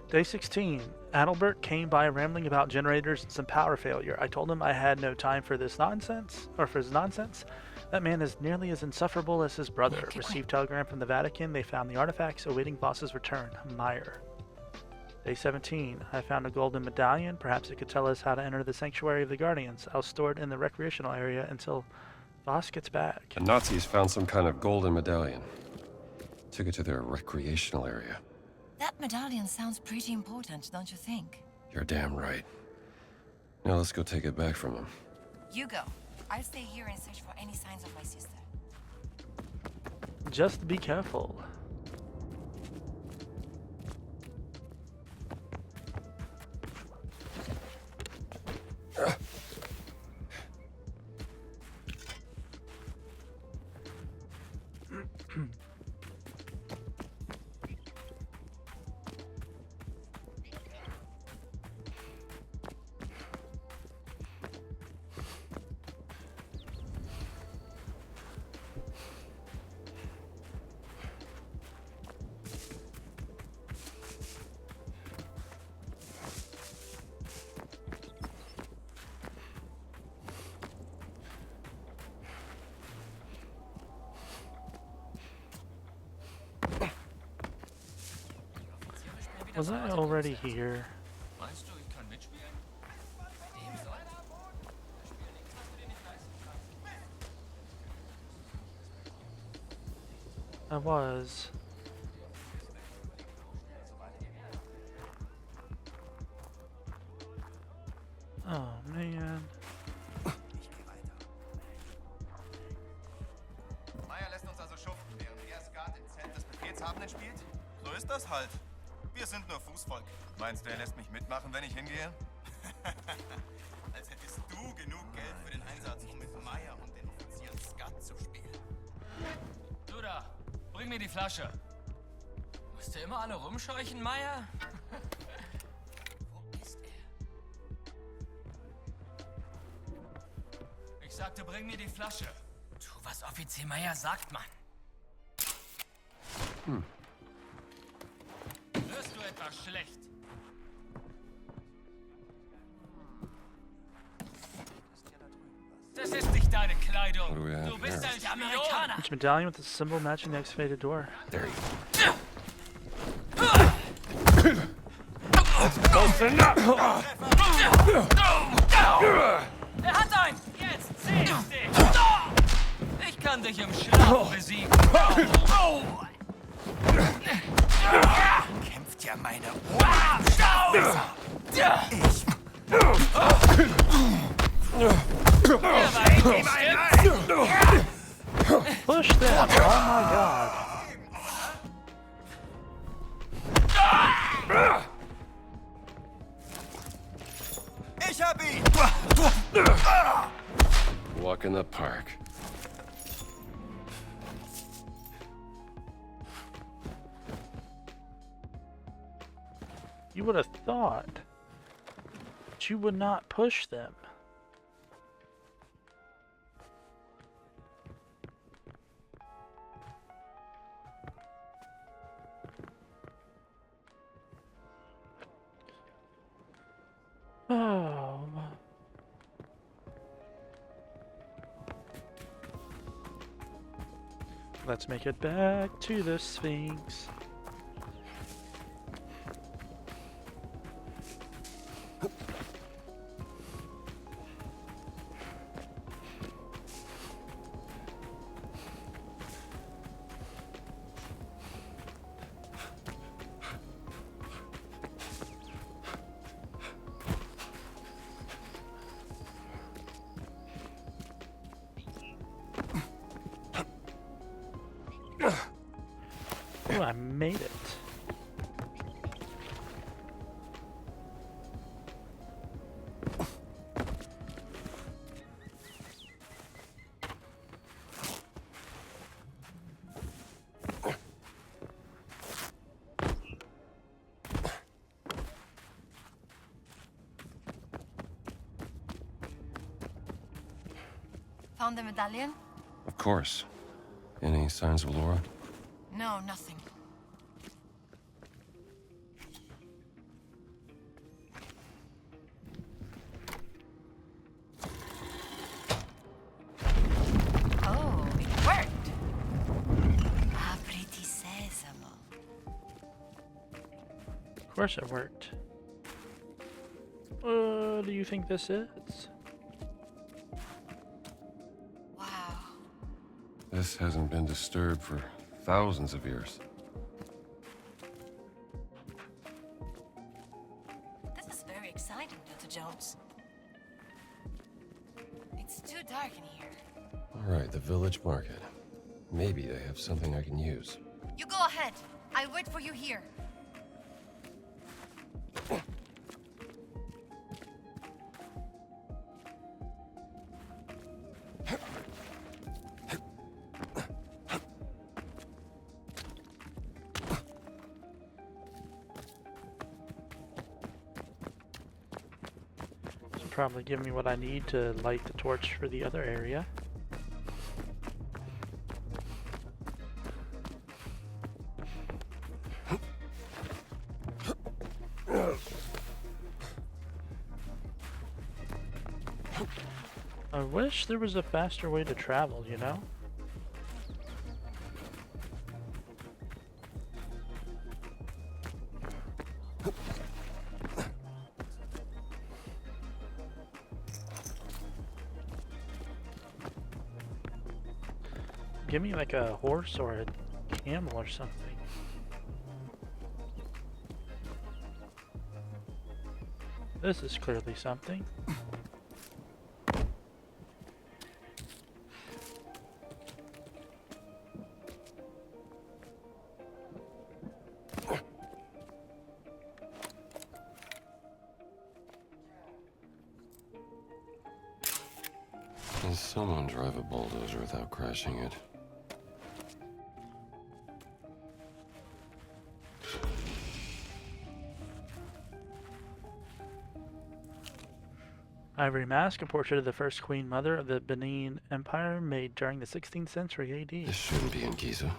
Day 16. Adalbert came by rambling about generators and some power failure. I told him I had no time for this nonsense, or for his nonsense. That man is nearly as insufferable as his brother. Received telegram from the Vatican. They found the artifacts awaiting boss's return. Meyer. Day 17. I found a golden medallion. Perhaps it could tell us how to enter the sanctuary of the Guardians. I'll store it in the recreational area until Voss gets back. The Nazis found some kind of golden medallion. Took it to their recreational area. That medallion sounds pretty important, don't you think? You're damn right. Now let's go take it back from them. You go. I'll stay here and search for any signs of my sister. Just be careful. Was I already here? I was. Oh man. Meier lässt uns also schuften, während er Skat im Zelt des Befehlshabenden spielt? So ist das halt. Wir sind nur Fußvolk. Meinst du, er lässt mich mitmachen, wenn ich hingehe? Als hättest du genug Geld für den Einsatz, um mit Meier und den Offizieren Skat zu spielen. Du da, bring mir die Flasche. Musst du immer alle rumscheuchen, Meier? Wo ist er? Ich sagte, bring mir die Flasche. Tu, was Offizier Meier sagt, Mann. Hörst du etwas schlecht? Das ist nicht deine Kleidung. What do we have Du bist here? ein Amerikaner. Each medallion with a symbol matching the excavated door. There you Close enough! Er hat einen! Jetzt seh ich dich! Ich kann dich im Schlaf besiegen. Kämpft ja meine Push them! Oh my god! Ich hab ihn! walk in the park. You would have thought that you would not push them. Oh. Let's make it back to the Sphinx. Oh, I made it. Found the medallion? Of course. Any signs of Laura? No, nothing. Oh, it worked. Apriti sesamo. Of course it worked. What do you think this is? Wow. This hasn't been disturbed for thousands of years. This is very exciting, Dr. Jones. It's too dark in here. All right, the village market. Maybe they have something I can use. You go ahead. I'll wait for you here. Probably give me what I need to light the torch for the other area. I wish there was a faster way to travel, you know? Give me like a horse or a camel or something. This is clearly something. Can someone drive a bulldozer without crashing it? Ivory mask, a portrait of the first Queen Mother of the Benin Empire, made during the 16th century AD. This shouldn't be in Giza.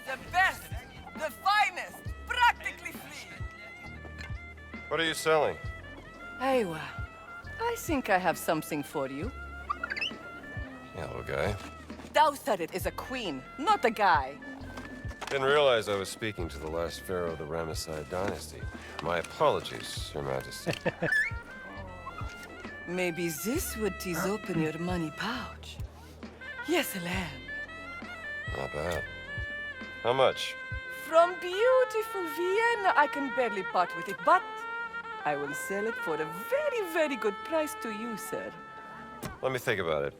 The best, the finest, practically free. What are you selling? Aywa, I think I have something for you. Hello, guy. Thou said it is a queen, not a guy. Didn't realize I was speaking to the last pharaoh of the Ramesside dynasty. My apologies, Your Majesty. Maybe this would tease open your money pouch. Yes, lad. Not bad. How much? From beautiful Vienna, I can barely part with it, but I will sell it for a very, very good price to you, sir. Let me think about it.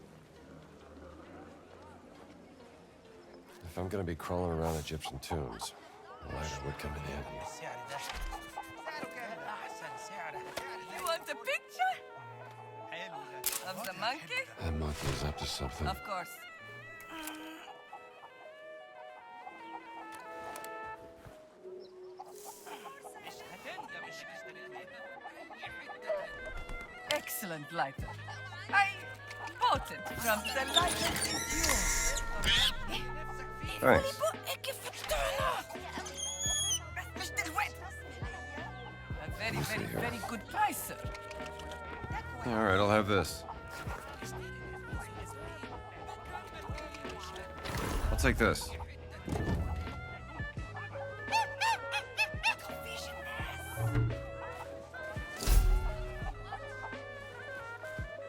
If I'm gonna be crawling around Egyptian tombs, a lighter would come in handy. You want a picture? Of the monkey? That monkey is up to something. Of course. Excellent lighter. I bought it from the lighter Thanks. A very, very, very good price, sir. All right, I'll have this. I'll take this.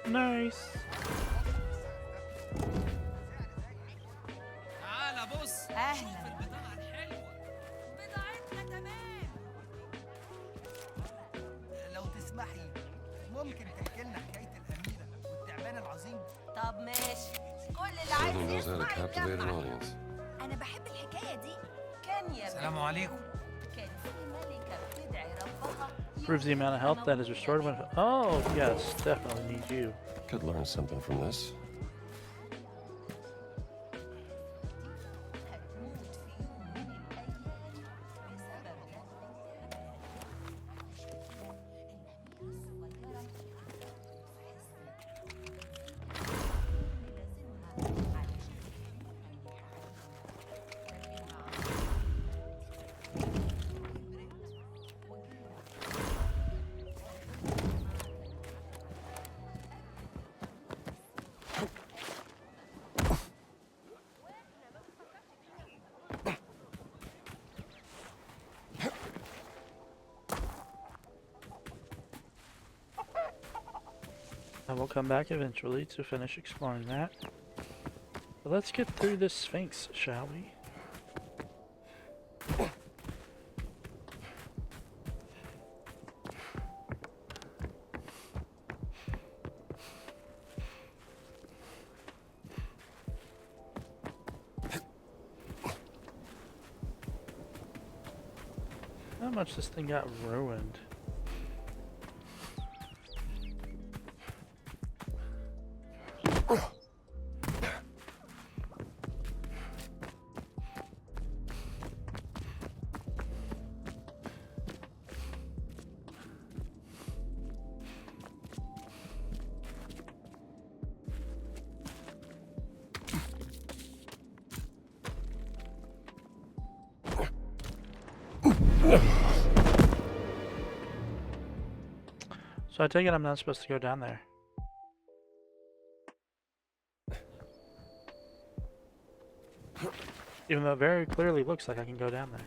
Nice. تعال بص شوف البضاعة الحلوة بضاعتنا تمام لو تسمحي ممكن تحكي لنا حكاية الأميرة والتعبان العظيم؟ طب ماشي كل اللي عايز Certainly knows how to يسمع captivate an يجمع. audience. أنا بحب الحكاية دي. كان يا السلام عليكم. كان في ملكة بتدعي ربها Proves the amount of health that is restored when. Oh, yes, definitely need you. Could learn something from this. And we'll come back eventually to finish exploring that. But let's get through this Sphinx, shall we? How much this thing got ruined. So I take it I'm not supposed to go down there. Even though it very clearly looks like I can go down there.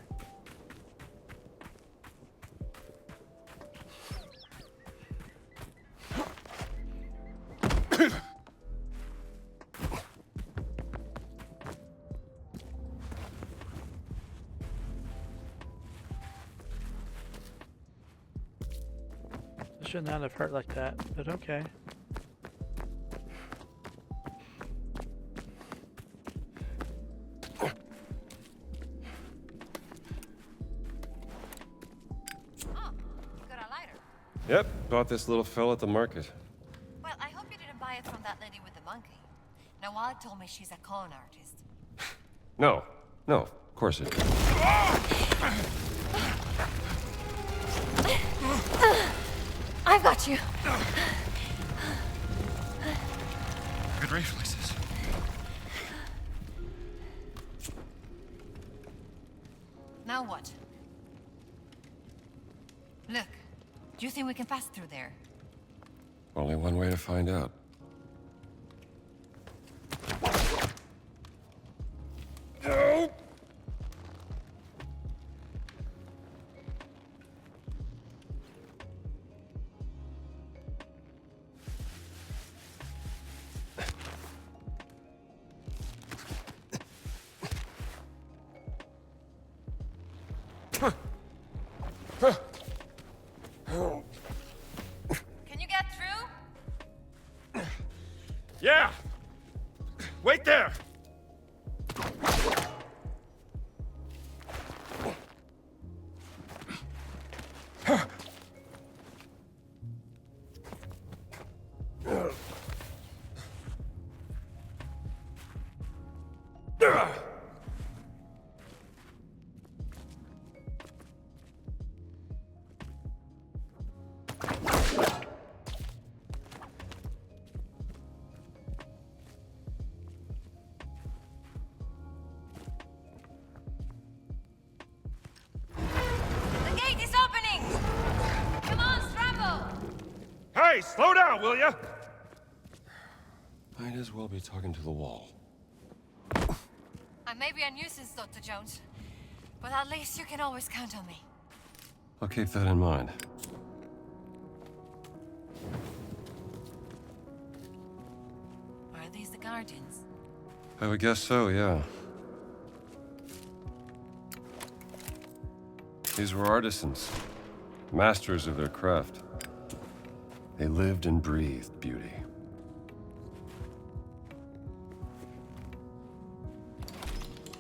It should not have hurt like that, but okay. Yep, bought this little fella at the market. Well, I hope you didn't buy it from that lady with the monkey. Nawal told me she's a con artist. No, of course it. I've got you. Good reflexes. Now what? Look, do you think we can pass through there? Only one way to find out. No! Can you get through? Yeah! Wait there! The gate is opening! Come on, scramble! Hey, slow down, will ya? Might as well be talking to the wall. I may be a nuisance, Dr. Jones, but at least you can always count on me. I'll keep that in mind. Are these the Guardians? I would guess so, yeah. These were artisans, masters of their craft. They lived and breathed beauty.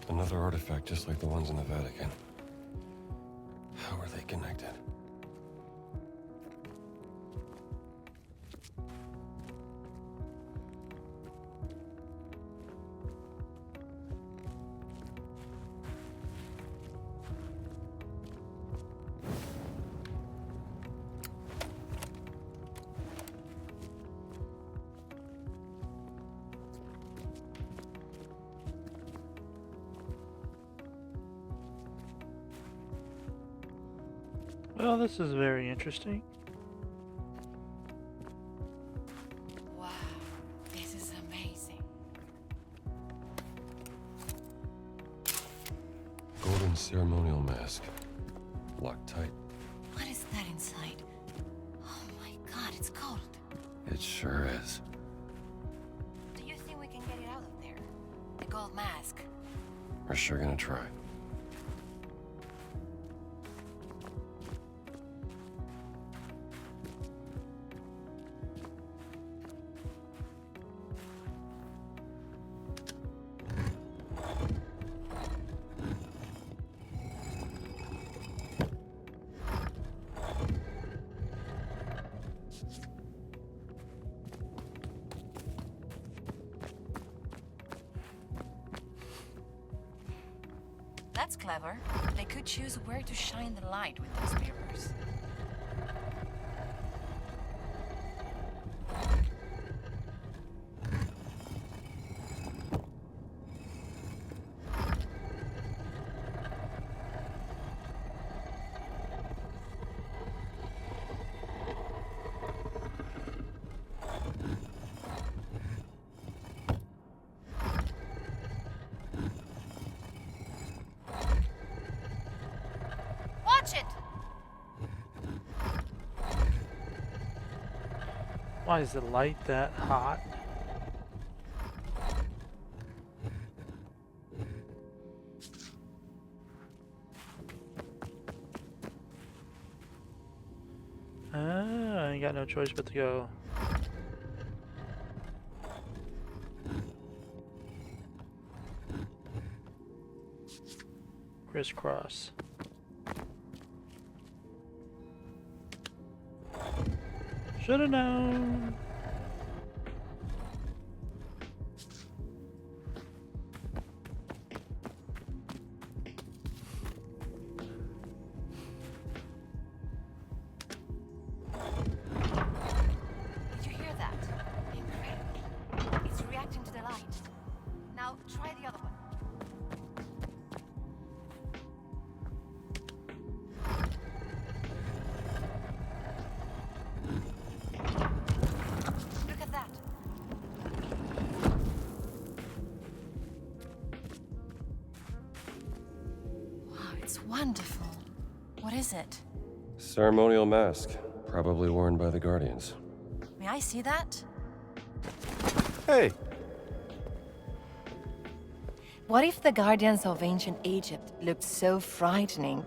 Another artifact just like the ones in the Vatican. How are they connected? Well, this is very interesting. Wow, this is amazing. Golden ceremonial mask. Locked tight. What is that inside? Oh my god, it's gold. It sure is. Do you think we can get it out of there? The gold mask. We're sure gonna try. That's clever. They could choose where to shine the light with those mirrors. Watch it! Why is the light that hot? I ain't got no choice but to go. Crisscross. Should've known. Did you hear that? Incredible. It's reacting to the light. Now try the other one. Look at that. Wow, it's wonderful. What is it? Ceremonial mask, probably worn by the Guardians. May I see that? Hey! What if the Guardians of ancient Egypt looked so frightening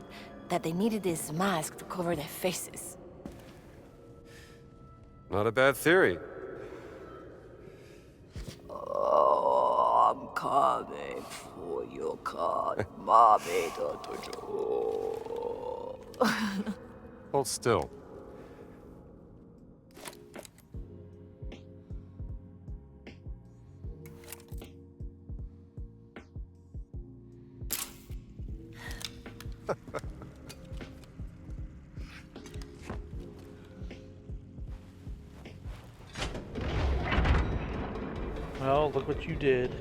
that they needed this mask to cover their faces? Not a bad theory. Oh, I'm coming for your card, mommy. Hold still. Well, look what you did.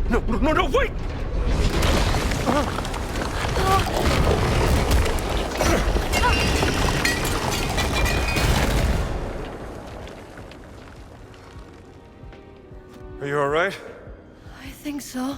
No, wait! Are you all right? I think so.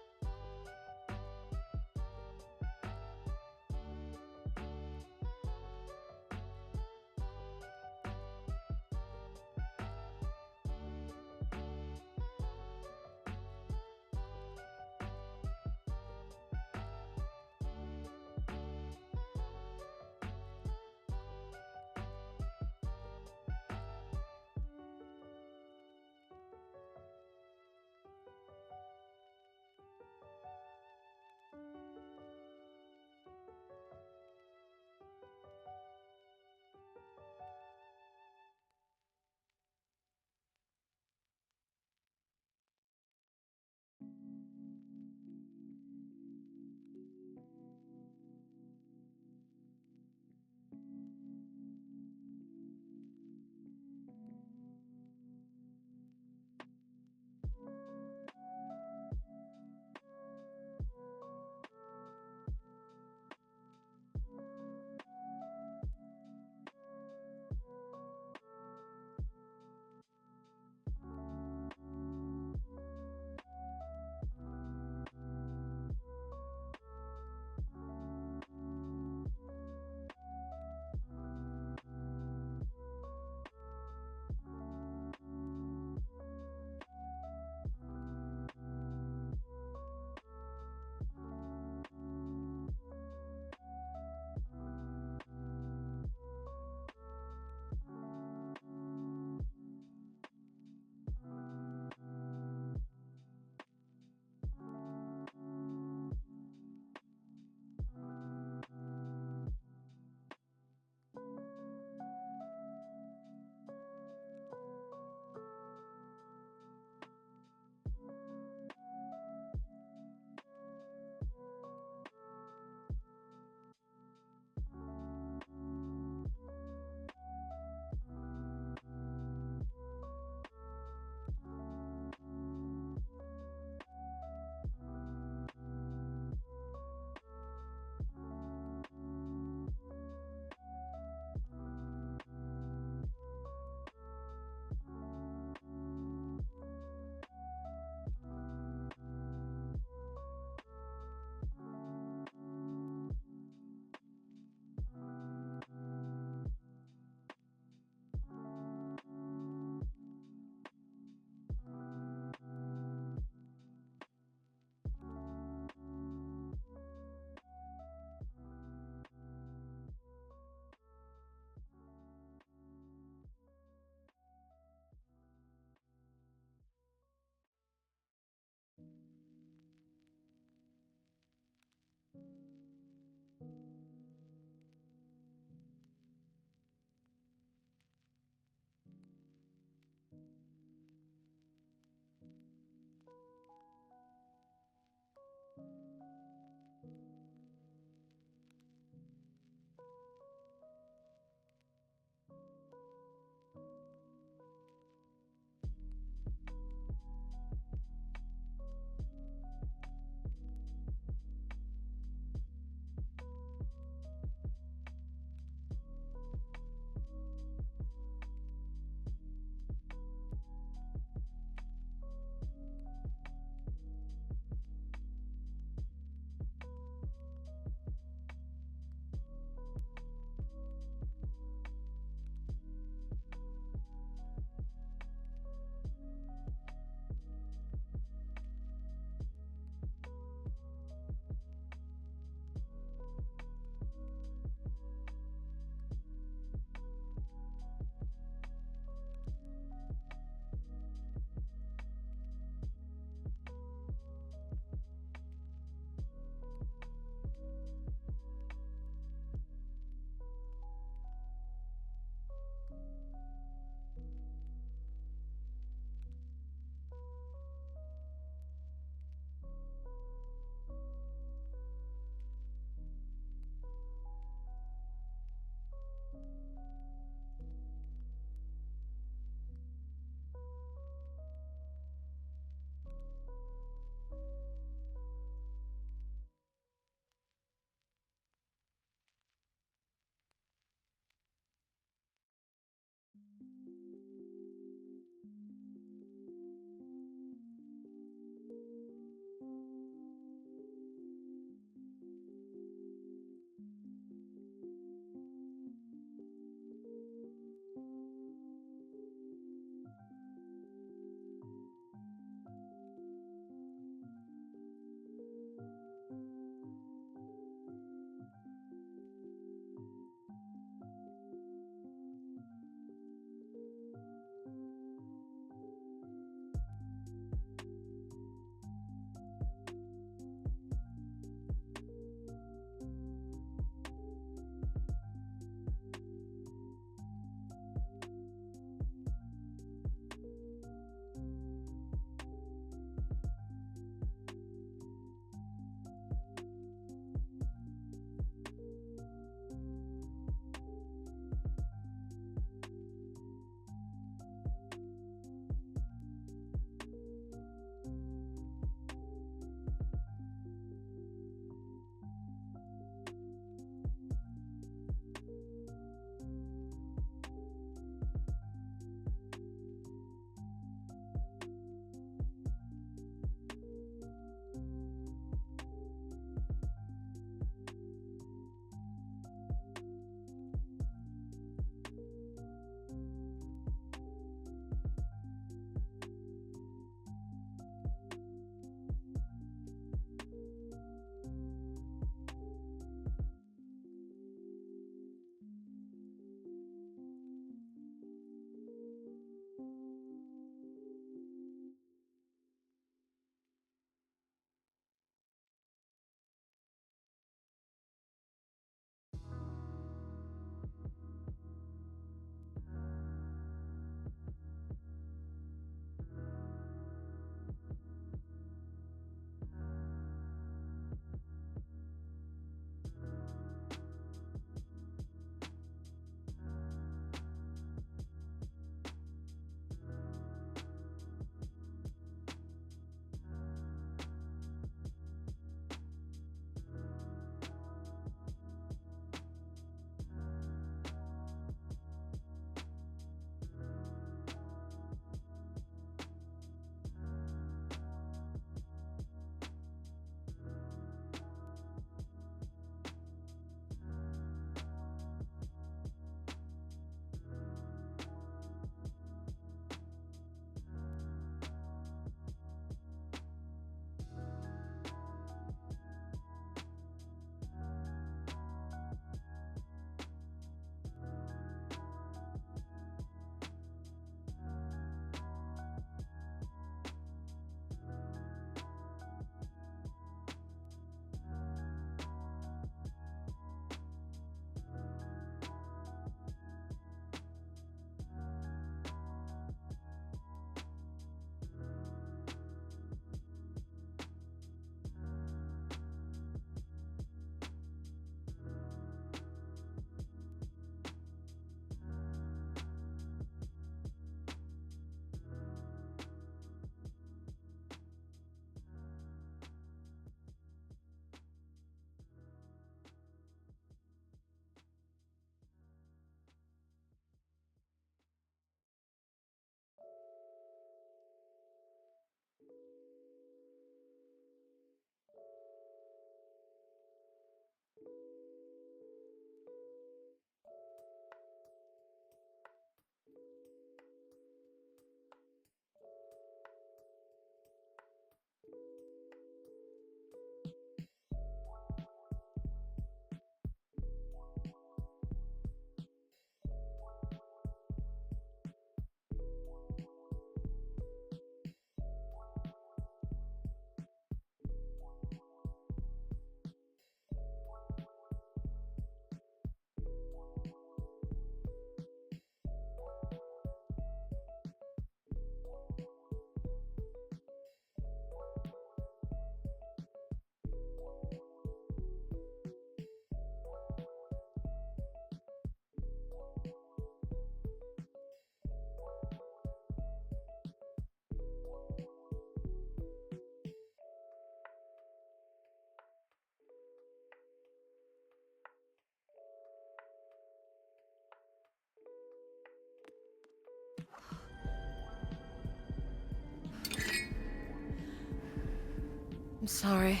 I'm sorry.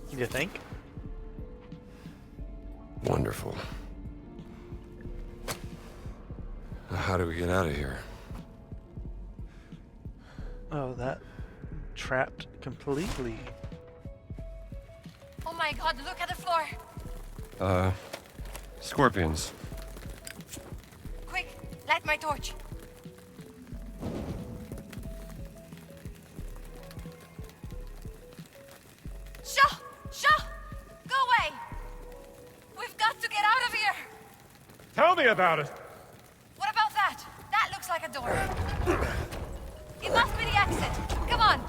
You think? Wonderful. Now, how do we get out of here? Oh, that trapped completely. Oh my god, look at the floor! Scorpions. Quick, light my torch. Shaw! Go away! We've got to get out of here! Tell me about it! What about that? That looks like a door. It must be the exit. Come on.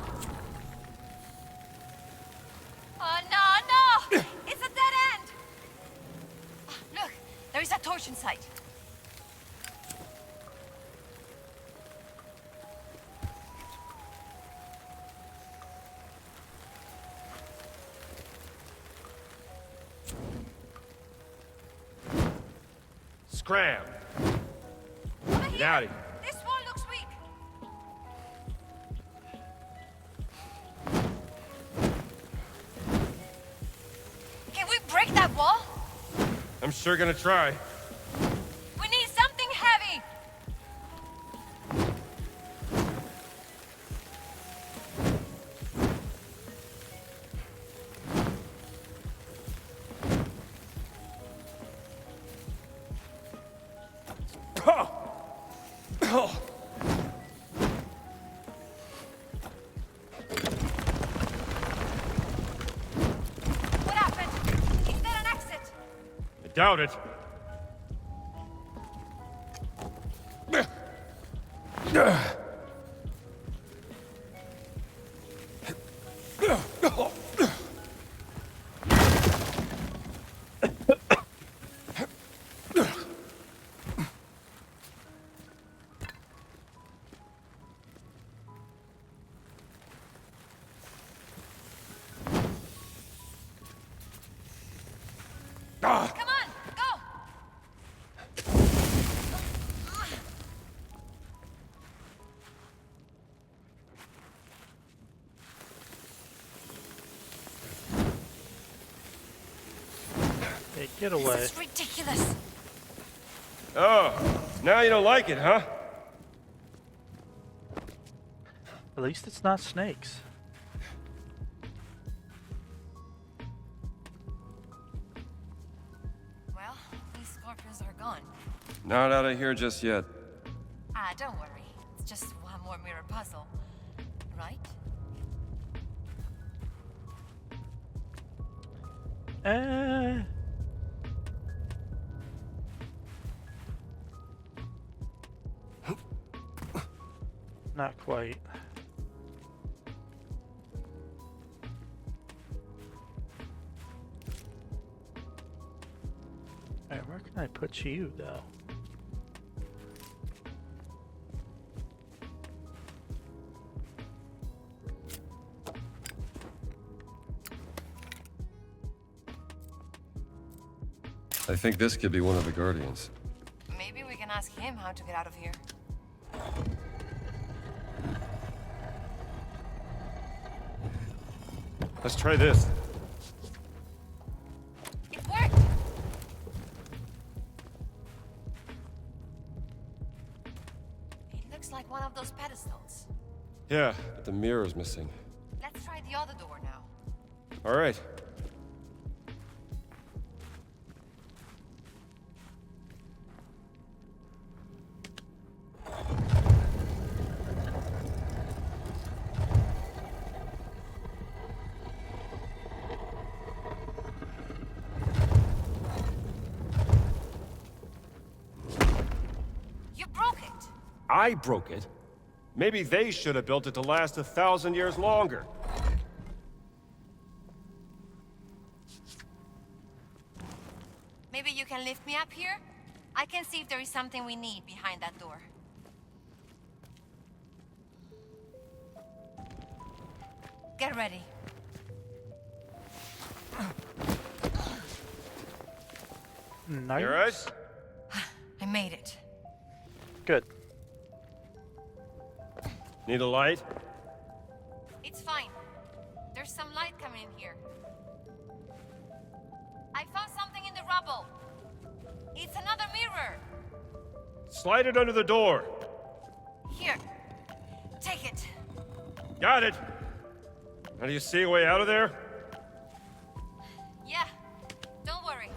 Oh, no! It's a dead end! Look, there is a torch in sight. Scram! Get out of here. This wall looks weak. Can we break that wall? I'm sure gonna try. We need something heavy. What happened? Is there an exit? I doubt it. Come on, go! Hey, get away. This is ridiculous. Oh, now you don't like it, huh? At least it's not snakes. Well, these scorpions are gone. Not out of here just yet. Ah, don't worry. It's just one more mirror puzzle. Right? Not quite. Alright, where can I put you, though? I think this could be one of the Guardians. Maybe we can ask him how to get out of here. Let's try this. It worked! It looks like one of those pedestals. Yeah. But the mirror's missing. Let's try the other door now. All right. You broke it! I broke it. Maybe they should have built it to last 1,000 years longer. Maybe you can lift me up here? I can see if there is something we need behind that door. Get ready. Nice. You all right? I made it. Good. Need a light? Slide it under the door. Here. Take it. Got it. Now do you see a way out of there? Yeah. Don't worry.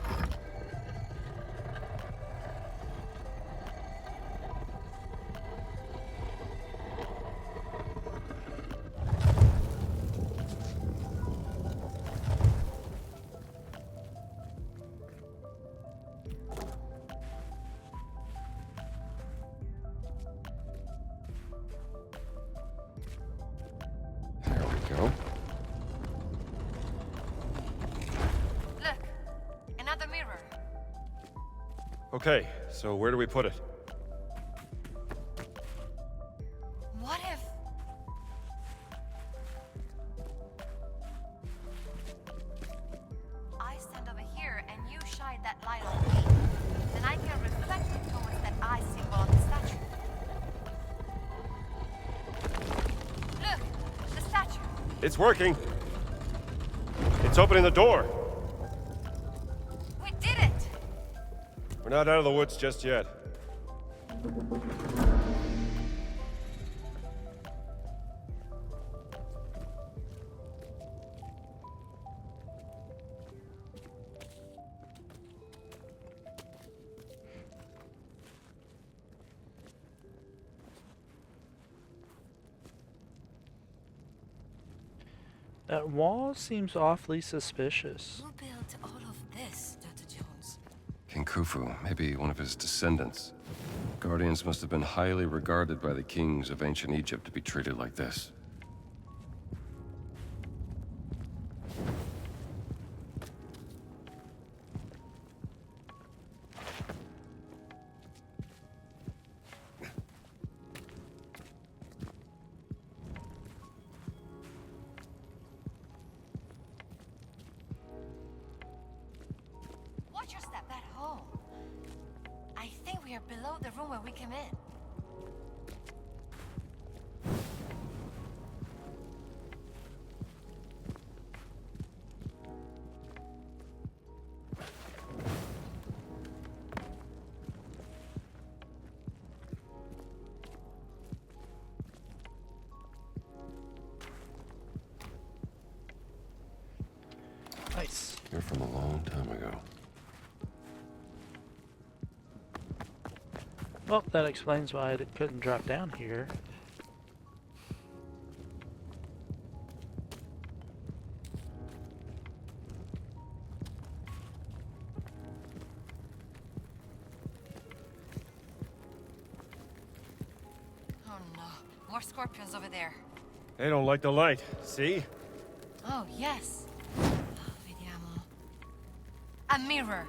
There we go. Look. Another mirror. Okay, so where do we put it? What if... I stand over here and you shine that light on me? Then I can reflect it towards that eye symbol on the statue. Look! The statue! It's working. It's opening the door. We did it! We're not out of the woods just yet. That wall seems awfully suspicious. Who built all of this, Dr. Jones? King Khufu, maybe one of his descendants. Guardians must have been highly regarded by the kings of ancient Egypt to be treated like this. Watch your step, that hole. I think we are below the room where we came in. Nice. You're from a long time ago. Well, that explains why it couldn't drop down here. Oh no, more scorpions over there. They don't like the light. See? Oh, yes. Oh, vediamo. A mirror.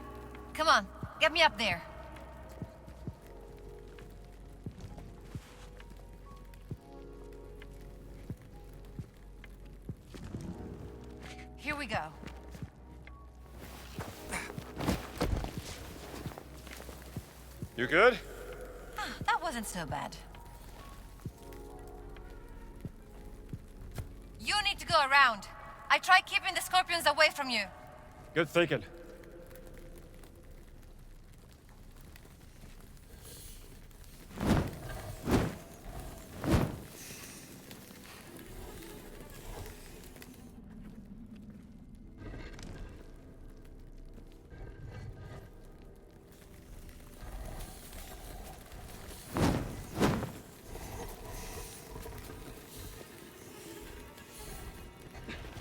Come on, get me up there. Here we go. You good? Ah, that wasn't so bad. You need to go around. I tried keeping the scorpions away from you. Good thinking.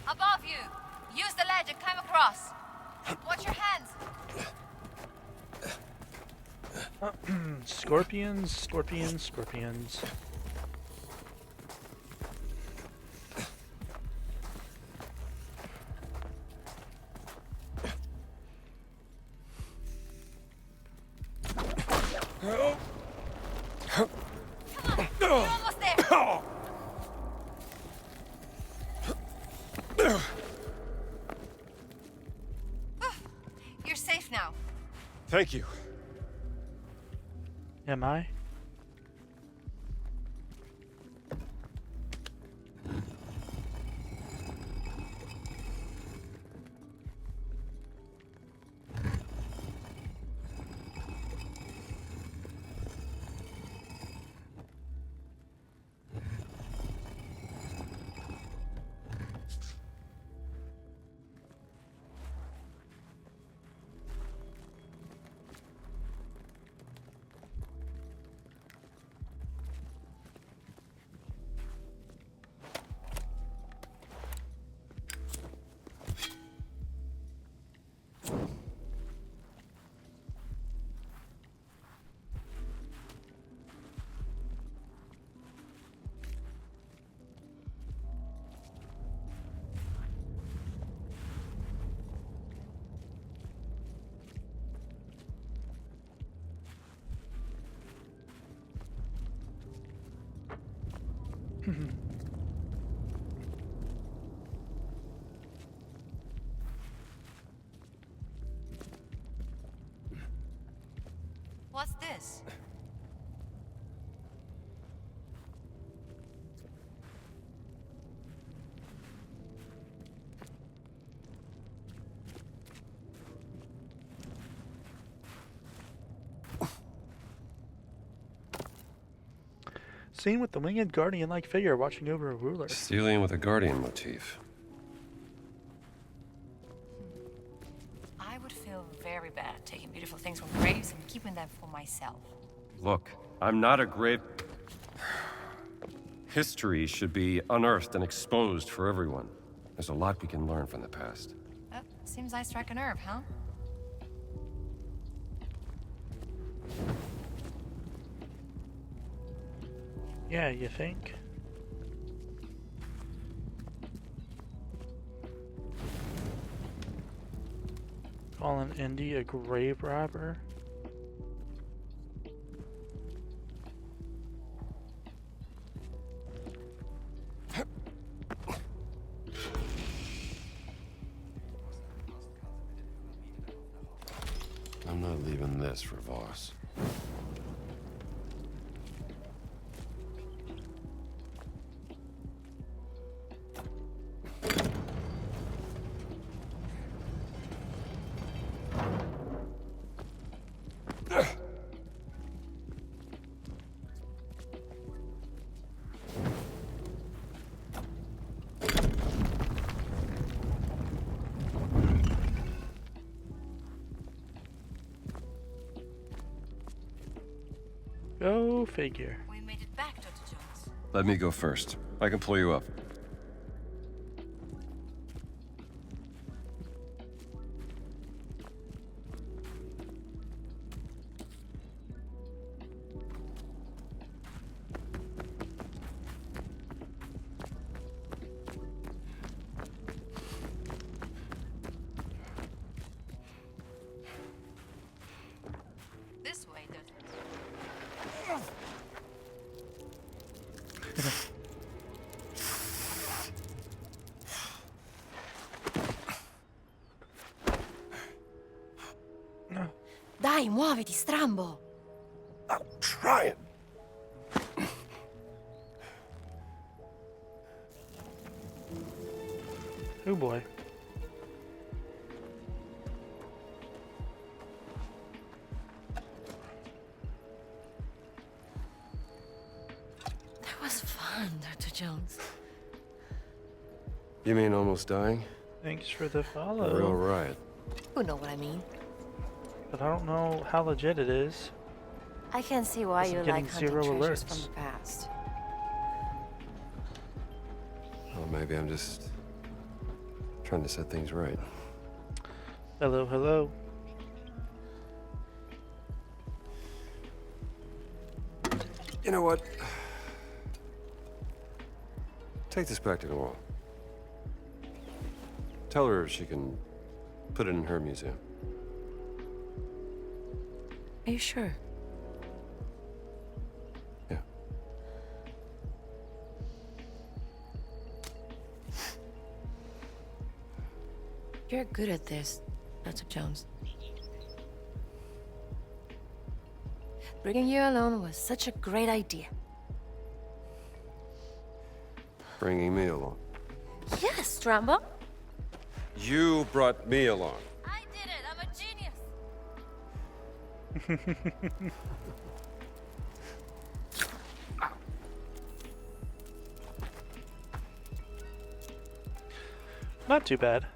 Above you. Use the ledge and climb across. Watch your hands. Scorpions, scorpions, scorpions. You're almost there. You're safe now. Thank you. Am I? What's this? Seen with the winged guardian-like figure watching over a ruler. Stealing with a guardian motif. I would feel very bad taking beautiful things from graves and keeping them for myself. Look, I'm not a grave. History should be unearthed and exposed for everyone. There's a lot we can learn from the past. Oh, seems I struck a nerve, huh? Yeah, you think? Calling Indy a grave robber? I'm not leaving this for Voss. Go figure. We made it back, Dr. Jones. Let me go first. I can pull you up. This way, Dr. Dai, muoviti, strambo! I'm trying. Oh boy. That was fun, Dr. Jones. You mean almost dying? Thanks for the A follow. real riot. You know what I mean. But I don't know how legit it is. I can see why Guess I'm you getting like hunting 0 treasures alerts. from the past. Well, maybe I'm just trying to set things right. Hello, hello. You know what? Take this back to Noel. Tell her she can put it in her museum. Are you sure? Yeah. You're good at this, Dr. Jones. Bringing you alone was such a great idea. Bringing me along. Yes, Strambo. You brought me along. I did it! I'm a genius! Not too bad.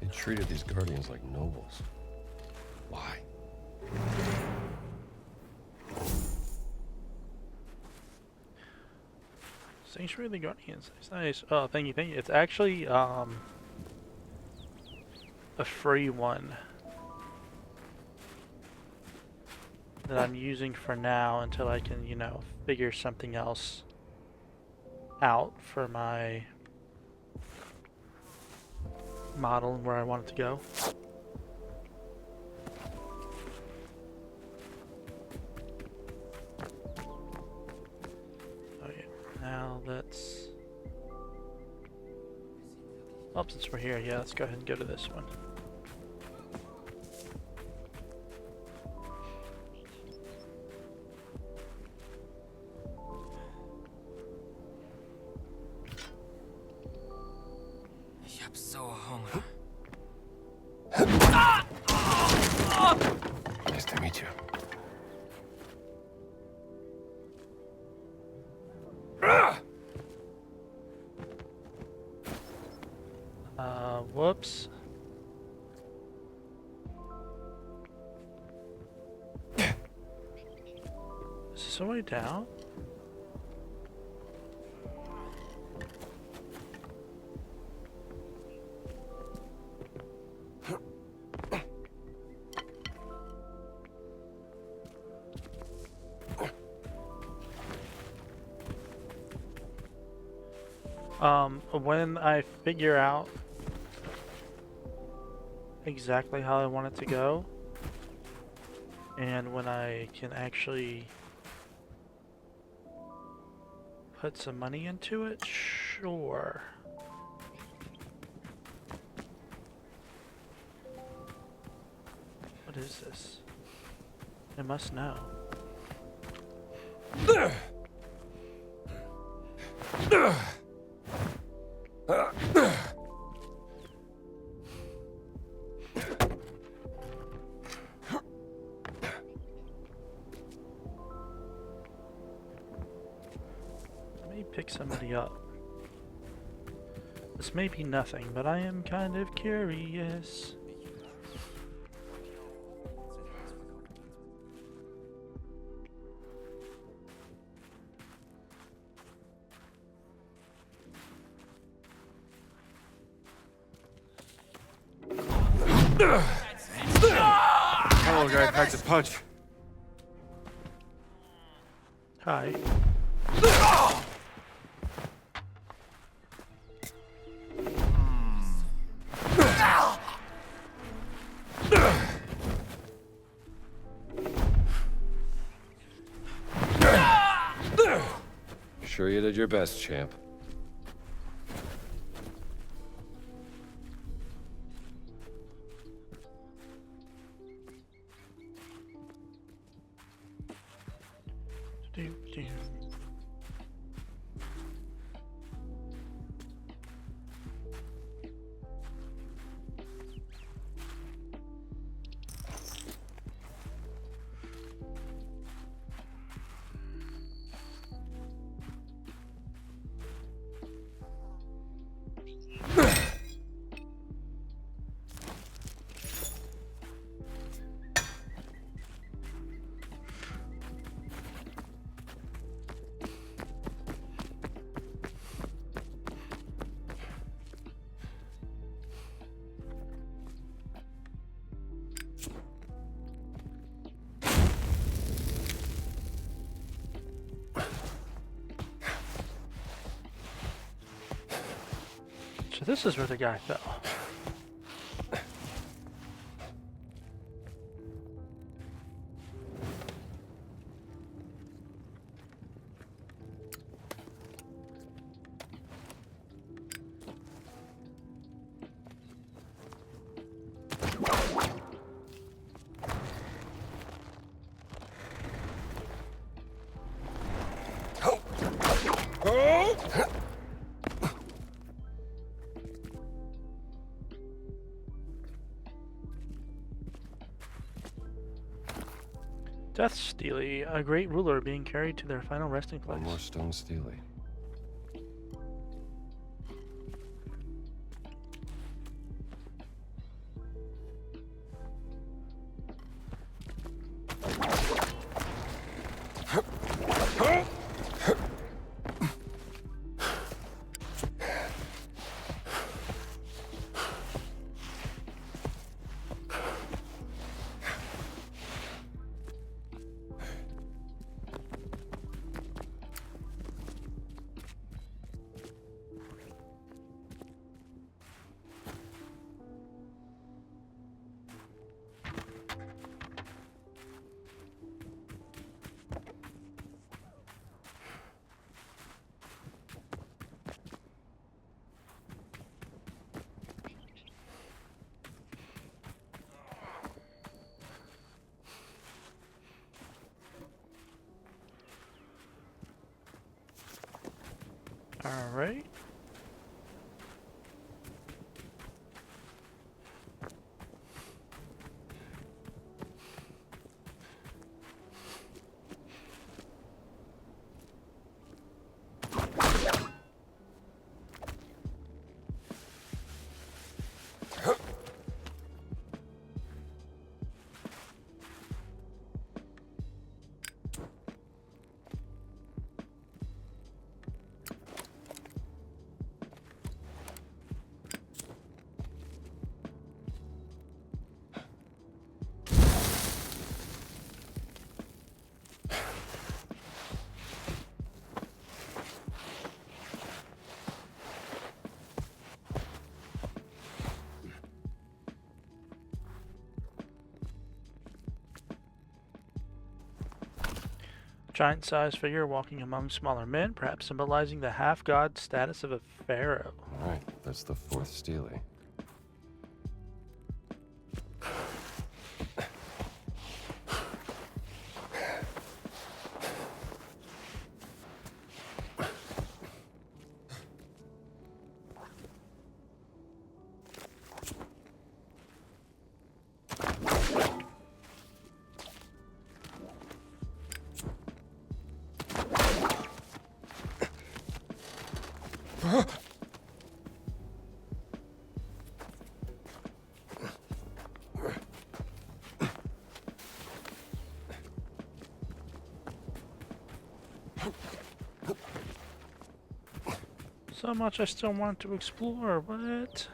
They treated these guardians like nobles. Why? Sanctuary of the Guardians. It's nice. Oh, thank you, thank you. It's actually a free one that I'm using for now until I can, you know, figure something else out for my model and where I want it to go. Oh yeah. let's... Oh, since we're here, yeah, let's go ahead and go to this one. Ich hab so Hunger. Nice to meet you. Whoops. Is this a way down? When I figure out exactly how I want it to go, and when I can actually put some money into it, sure. What is this? I must know. Let me pick somebody up. This may be nothing, but I am kind of curious. Hello, guy packs a punch. Hi. Sure you did your best, champ. So this is where the guy fell. Death Steely, a great ruler being carried to their final resting place. One more stone Steely. Alright. Giant-sized figure walking among smaller men, perhaps symbolizing the half-god status of a pharaoh. All right, that's the fourth Steely. So much I still want to explore. What?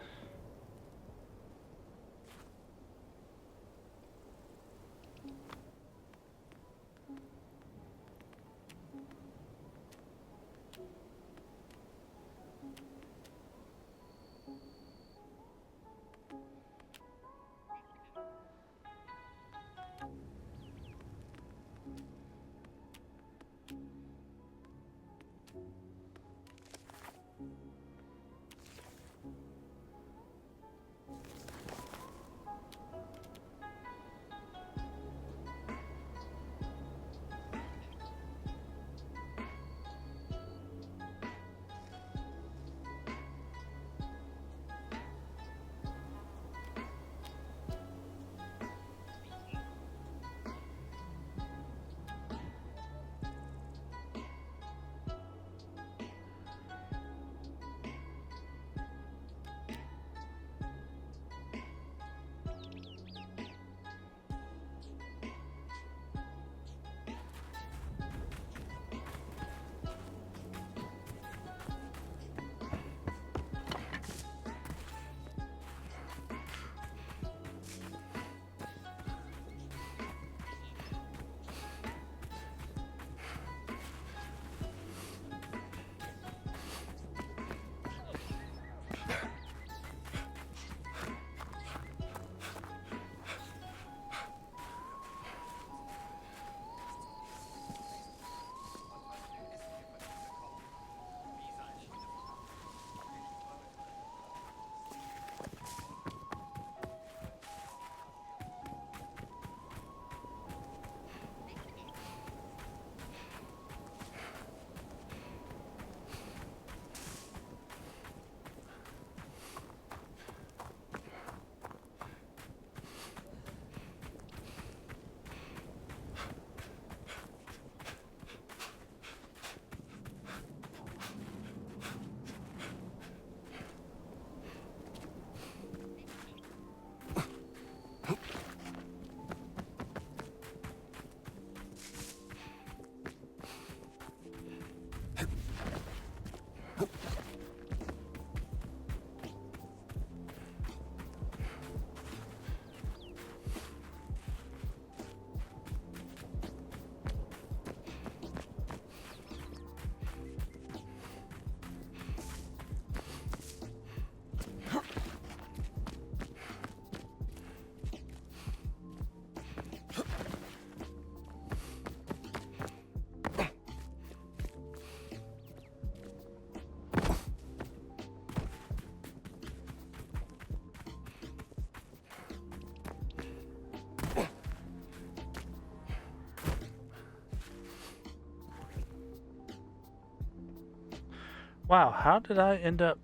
Wow, how did I end up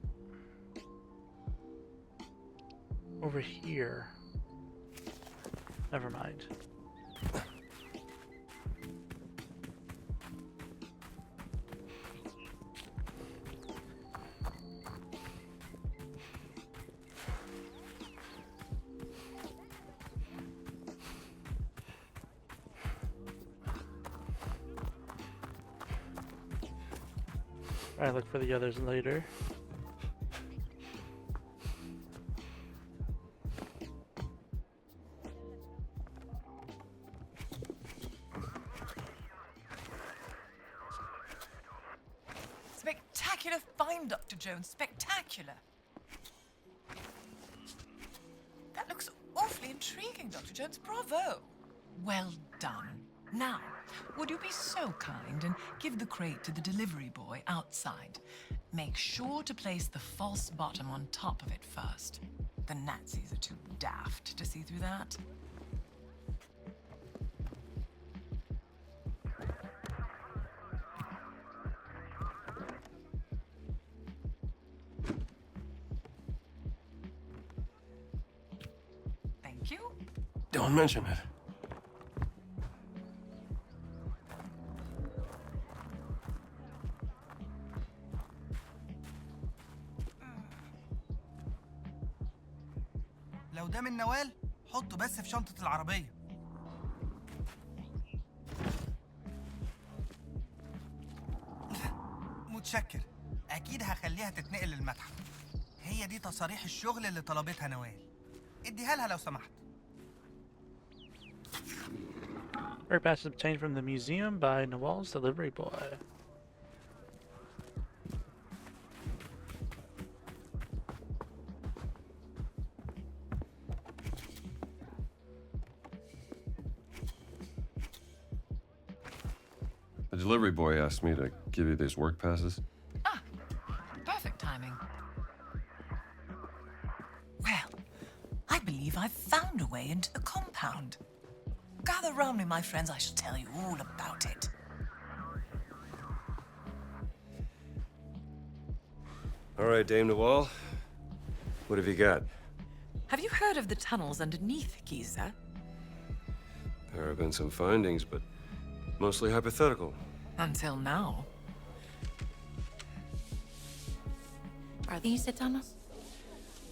over here? Never mind. I look for the others later. Spectacular find, Dr. Jones. Spectacular. That looks awfully intriguing, Dr. Jones. Bravo. Well done. Now, would you be so kind and give the crate to the delivery boy outside? Make sure to place the false bottom on top of it first. The Nazis are too daft to see through that. Thank you. Don't mention it. لو ده من نوال حطه بس في شنطة العربية. متشكر. أكيد هخليها تتنقل للمتحف. هي دي تصاريح الشغل اللي طلبتها نوال. اديها لها لو سمحت. Work pass obtained from the museum by Nawal's delivery boy. The delivery boy asked me to give you these work passes. Ah, perfect timing. Well, I believe I've found a way into the compound. Gather round me, my friends. I shall tell you all about it. All right, Dame Nawal. What have you got? Have you heard of the tunnels underneath Giza? There have been some findings, but mostly hypothetical. Until now. Are these the tunnels?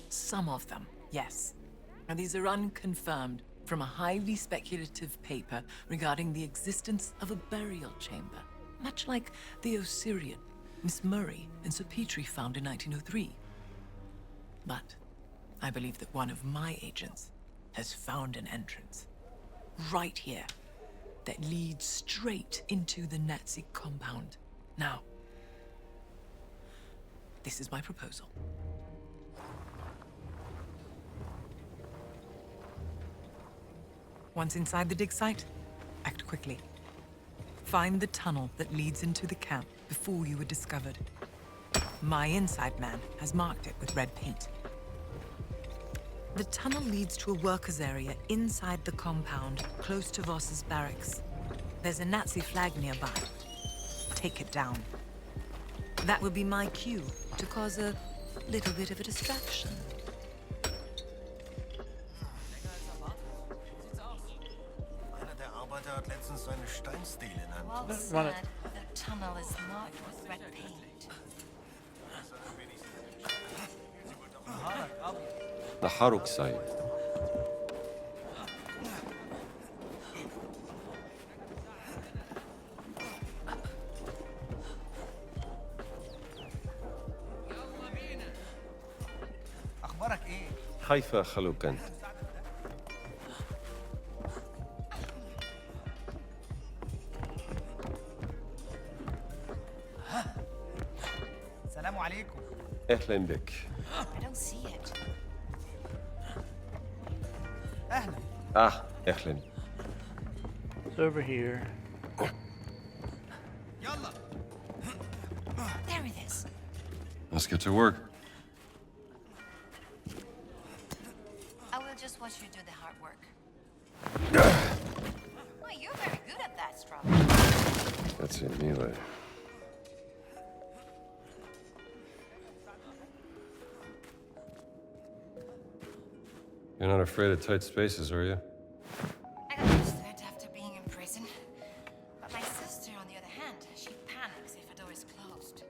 Some of them, yes. And these are unconfirmed from a highly speculative paper regarding the existence of a burial chamber, much like the Osirian Miss Murray and Sir Petrie found in 1903. But I believe that one of my agents has found an entrance right here that leads straight into the Nazi compound. Now, this is my proposal. Once inside the dig site, act quickly. Find the tunnel that leads into the camp before you were discovered. My inside man has marked it with red paint. The tunnel leads to a workers' area inside the compound, close to Voss's barracks. There's a Nazi flag nearby. Take it down. That will be my cue to cause a little bit of a distraction. Einer der Arbeiter hat letztens seine Steinstele in Hand. Well said. The tunnel is marked with red paint. The Haruk site. أخبارك إيه؟ حيفا خلوقا. سلام عليكم. أهلا بك. I don't see it. أهلا. أهلا. It's over here. يلا. There it is. Let's get to work. I will just watch you do the hard work. Well, you're very good at that, Strauss. That's it, Mila. You're not afraid of tight spaces, are you? I got used to it after being in prison. But my sister, on the other hand, she panics if a door is closed.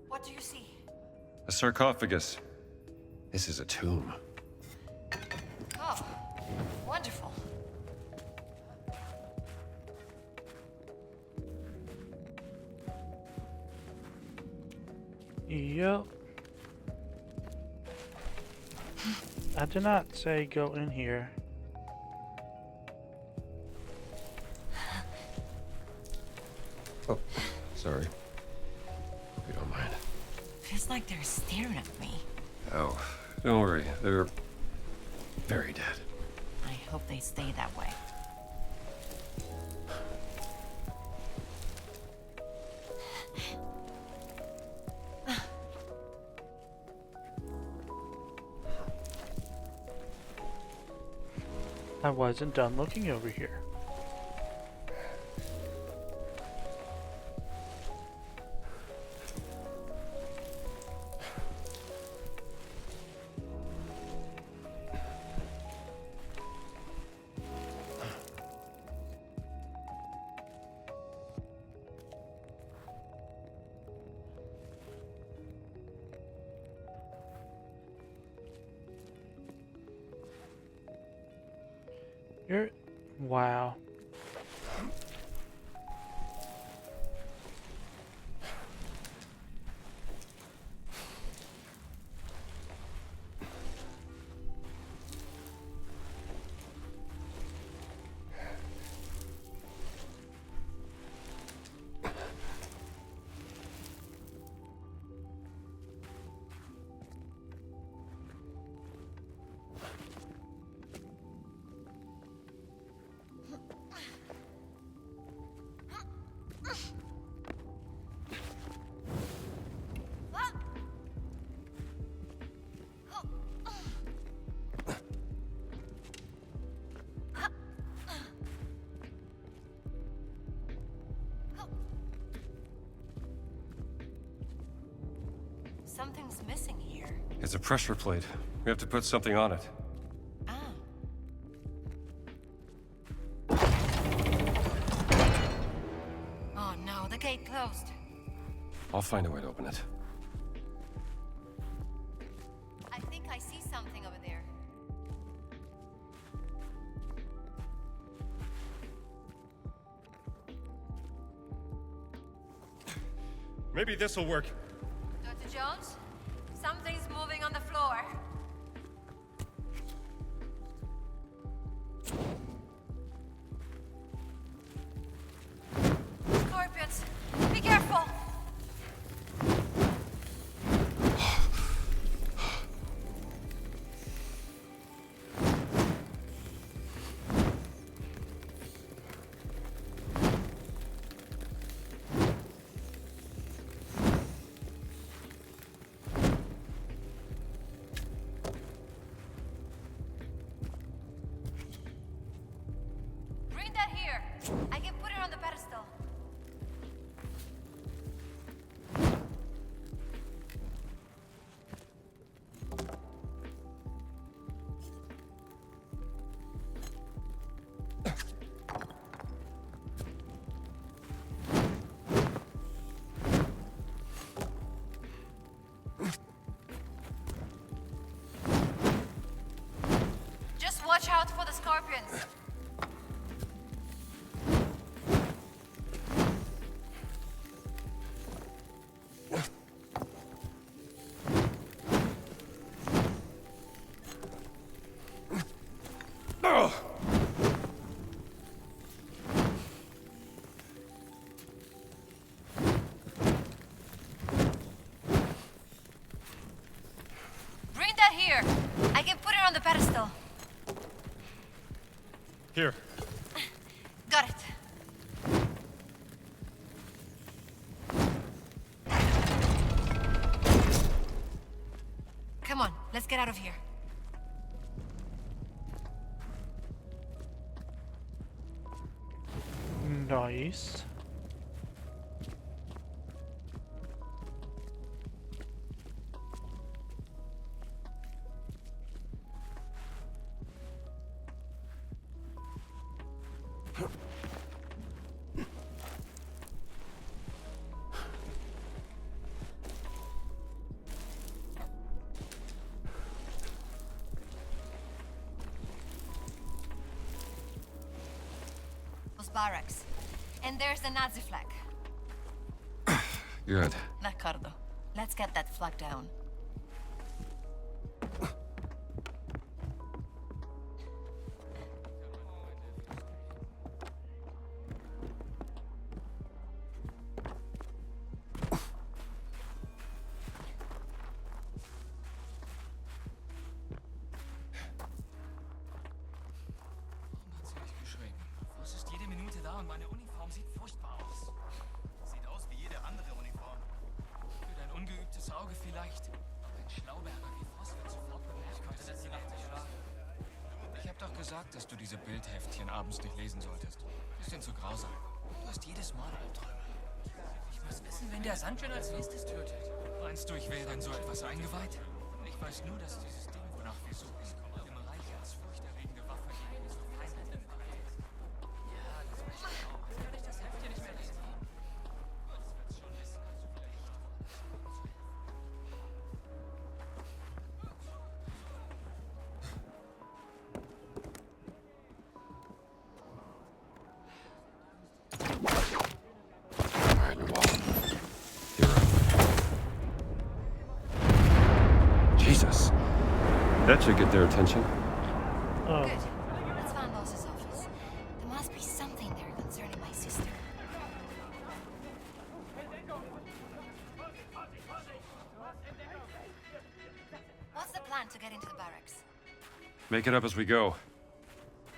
What do you see? A sarcophagus. This is a tomb. Oh, wonderful. Yep. I did not say go in here. Oh, sorry. If you don't mind. Feels like they're staring at me. Oh, don't worry. They're very dead. I hope they stay that way. I wasn't done looking over here. Wow. Something's missing here. It's a pressure plate. We have to put something on it. Oh no, the gate closed. I'll find a way to open it. I think I see something over there. Maybe this'll work. Dr. Jones? Something's moving on the floor. Scorpions! Be careful! Bring that here. I can put it on the pedestal. Just watch out for the scorpions. Bring that here. I can put it on the pedestal. Here. Got it. Come on, let's get out of here. Nice. barracks. And there's the Nazi flag. Good. D'accordo. Let's get that flag down. Was ist jede Minute da und meine Uniform sieht furchtbar aus. Sieht aus wie jede andere Uniform. Für dein ungeübtes Auge vielleicht. Ein Schlauberger wie Voss wird sofort bemerken, dass er die Nacht nicht schlafen. Ich hab doch gesagt, dass du diese Bildheftchen abends nicht lesen solltest. Bisschen zu grausam. Du hast jedes Mal Albträume. Ich muss wissen, wen der Sanjin als nächstes tötet. Meinst du, ich wäre in so etwas eingeweiht? Ich weiß nur, dass dieses Ding, wonach wir suchen, im Reich als furchterregende Waffe gegen unsere Feinde nimmt. Ja, das möchte ich auch. Jetzt kann ich das Heftchen nicht mehr lesen. Kurz wird's schon wissen, als du vielleicht All right, Nawal. You're up. Jesus. That should get their attention. Good. Let's find Boss's office. There must be something there concerning my sister. What's the plan to get into the barracks? Make it up as we go.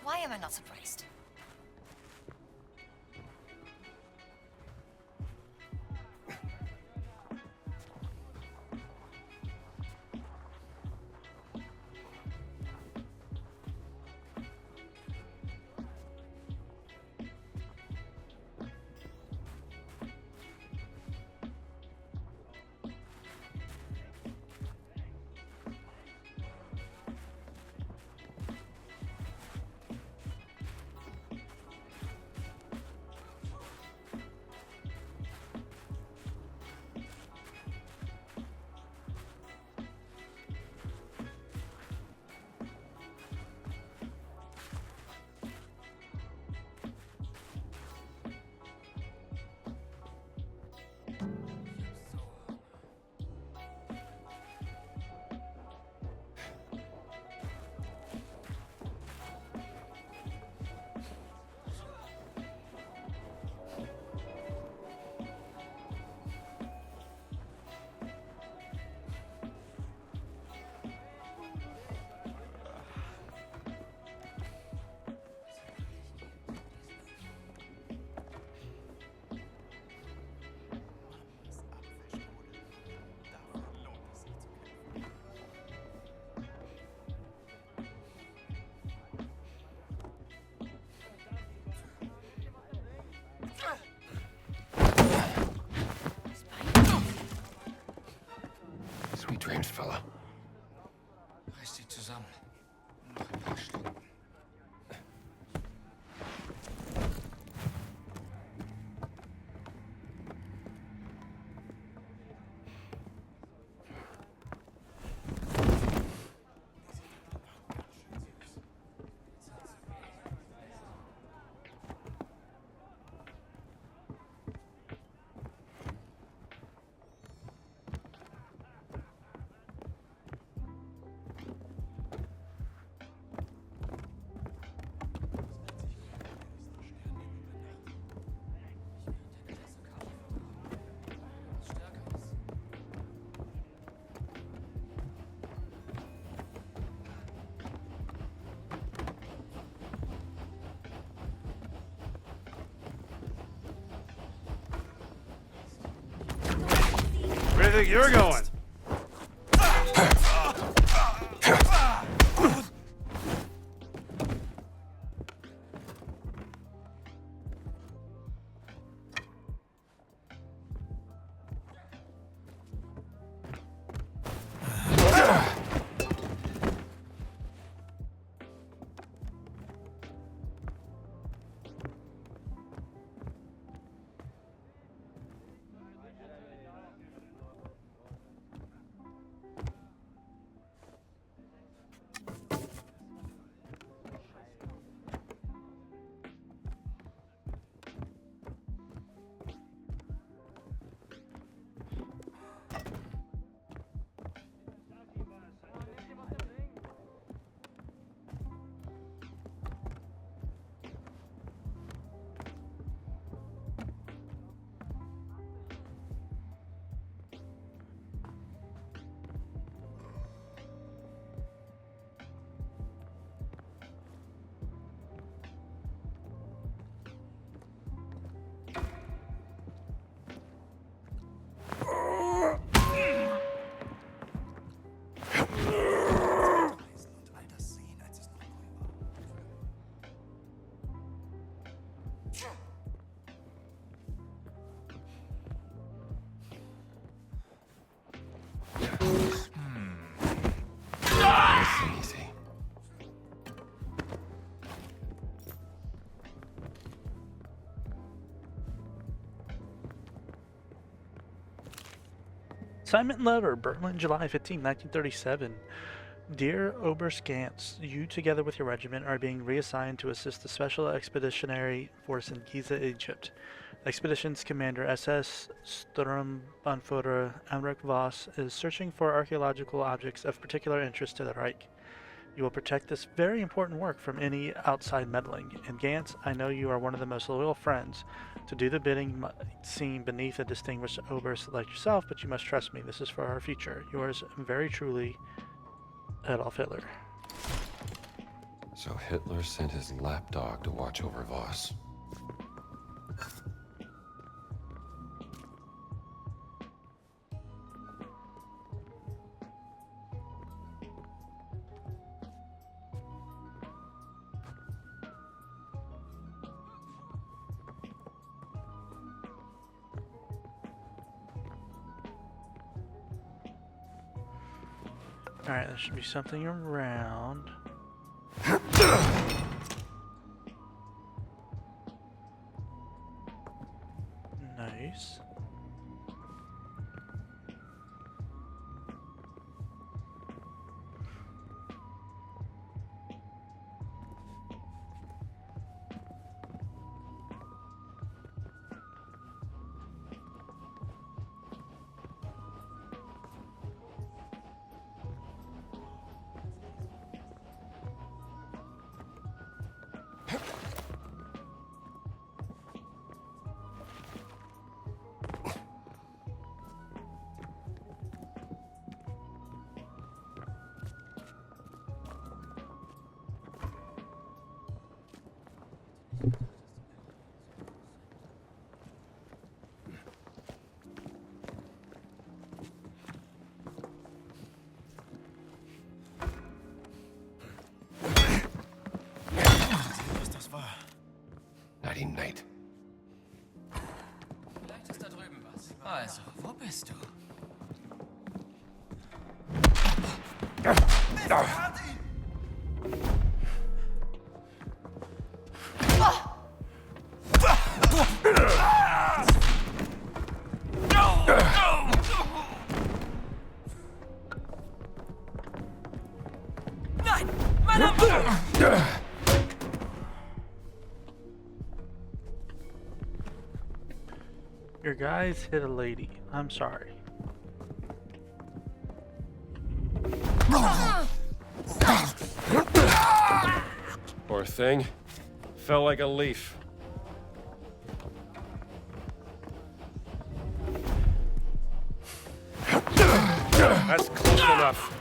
Why am I not surprised? Sweet dreams, fella. reiß dich zusammen. Noch ein paar Stunden. Where do you think you're going? Assignment letter, Berlin, July 15, 1937. Dear Oberst Gantz, you together with your regiment are being reassigned to assist the Special Expeditionary Force in Giza, Egypt. Expedition's commander, SS Sturmbannführer Emmerich Voss, is searching for archaeological objects of particular interest to the Reich. You will protect this very important work from any outside meddling. And Gantz, I know you are one of the most loyal friends. To do the bidding might seem beneath a distinguished Oberst like yourself, but you must trust me. This is for our future. Yours very truly, Adolf Hitler. So Hitler sent his lapdog to watch over Voss. Alright, there should be something around. Nice. Nighty night. Vielleicht ist da drüben was. Also, wo bist du? Nein! Meine Mutter! Your guys hit a lady. I'm sorry. Poor thing. Fell like a leaf. That's close enough.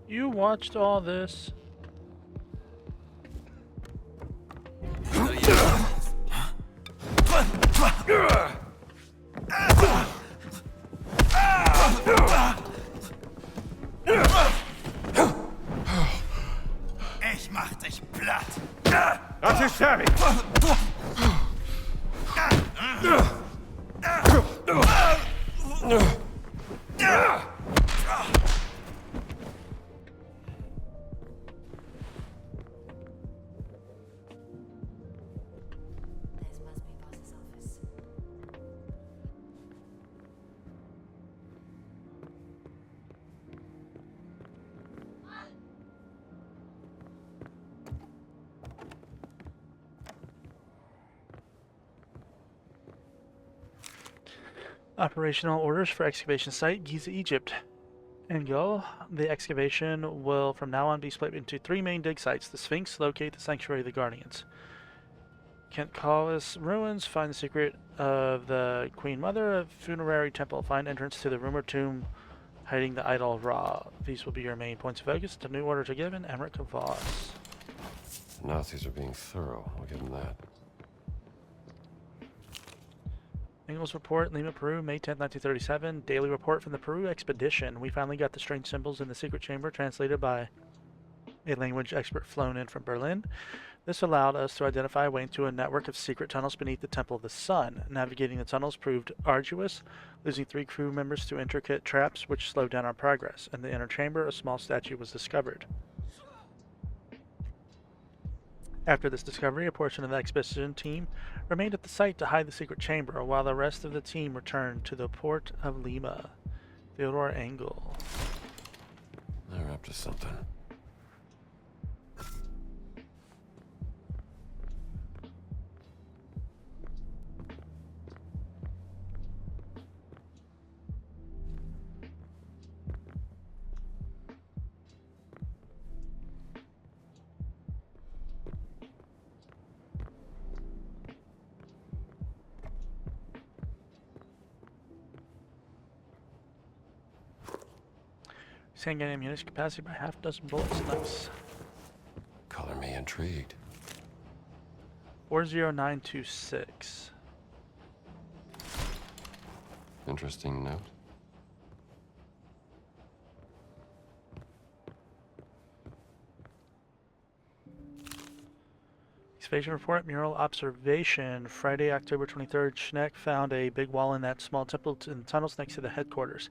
You watched all this? Ich mach dich platt. Das ist Sammy. Operational orders for excavation site, Giza, Egypt. Engel, the excavation will from now on be split into 3 main dig sites. The Sphinx, locate the Sanctuary of the Guardians. Kent Collis ruins, find the secret of the Queen Mother of Funerary Temple. Find entrance to the rumored tomb hiding the idol of Ra. These will be your main points of focus. The new orders are given. Emmerich Voss. The Nazis are being thorough. I'll give them that. Engel's report, Lima, Peru, May 10th, 1937. Daily report from the Peru expedition. We finally got the strange symbols in the secret chamber translated by a language expert flown in from Berlin. This allowed us to identify a way into a network of secret tunnels beneath the Temple of the Sun. Navigating the tunnels proved arduous, losing 3 crew members to intricate traps which slowed down our progress. In the inner chamber, a small statue was discovered. After this discovery, a portion of the expedition team remained at the site to hide the secret chamber, while the rest of the team returned to the port of Lima. Theodore Engel. They're up to something. Handgun ammunition capacity by half dozen bullets. Nice. Color me intrigued. 40926. Interesting note. Excavation report, mural observation. Friday, October 23rd, Schneck found a big wall in that small temple in the tunnels next to the headquarters.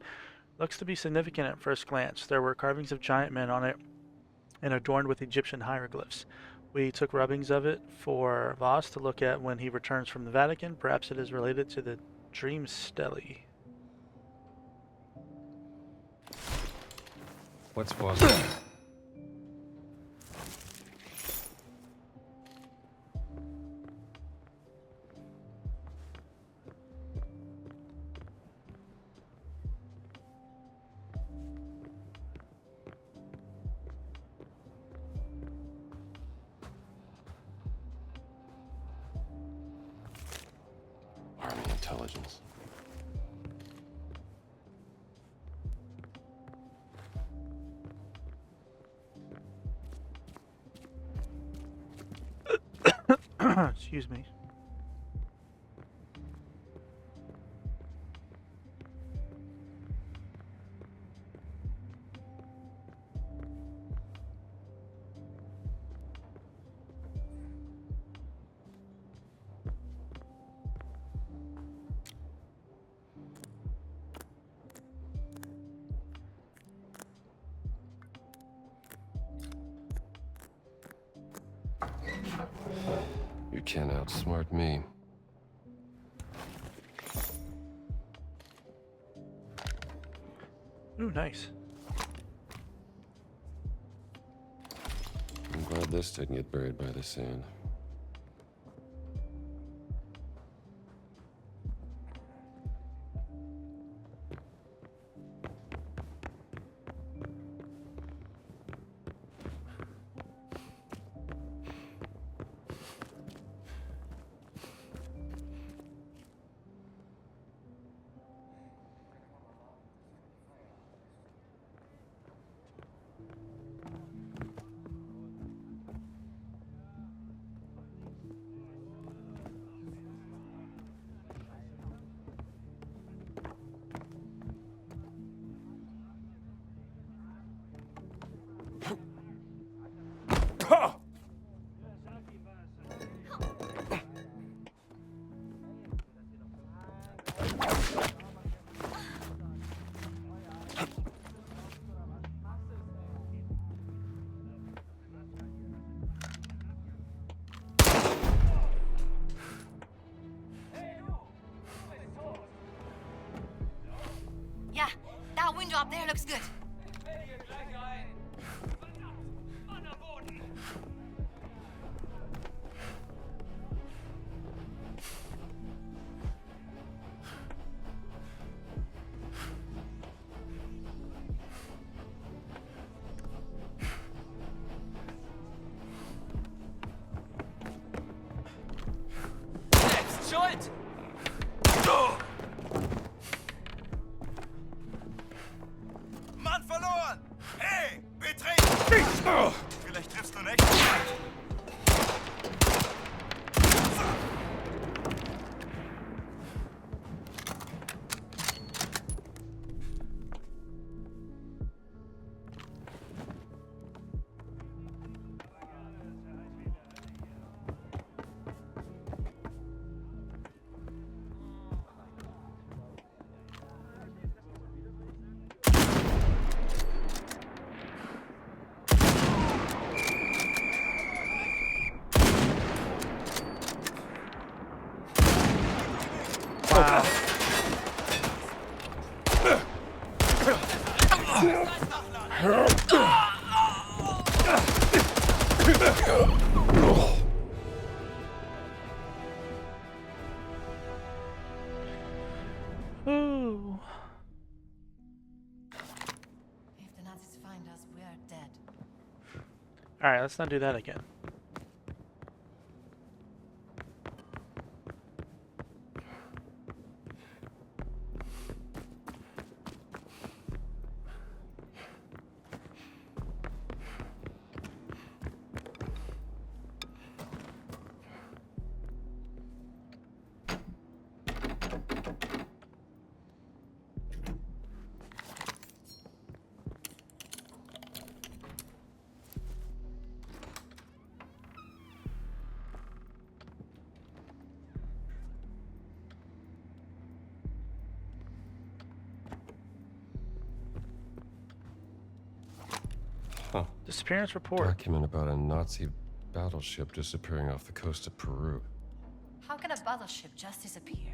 Looks to be significant at first glance. There were carvings of giant men on it and adorned with Egyptian hieroglyphs. We took rubbings of it for Voss to look at when he returns from the Vatican. Perhaps it is related to the Dream Stele. What's Voss? Army intelligence. Excuse me. You can't outsmart me. Ooh, nice. I'm glad this didn't get buried by the sand. Yeah, that window up there looks good. Selbst schuld! Mann verloren! Hey, betreten! Vielleicht triffst du nicht. Ooh. If the Nazis find us, we are dead. Alright, let's not do that again. Huh. Disappearance report. Document about a Nazi battleship disappearing off the coast of Peru. How can a battleship just disappear?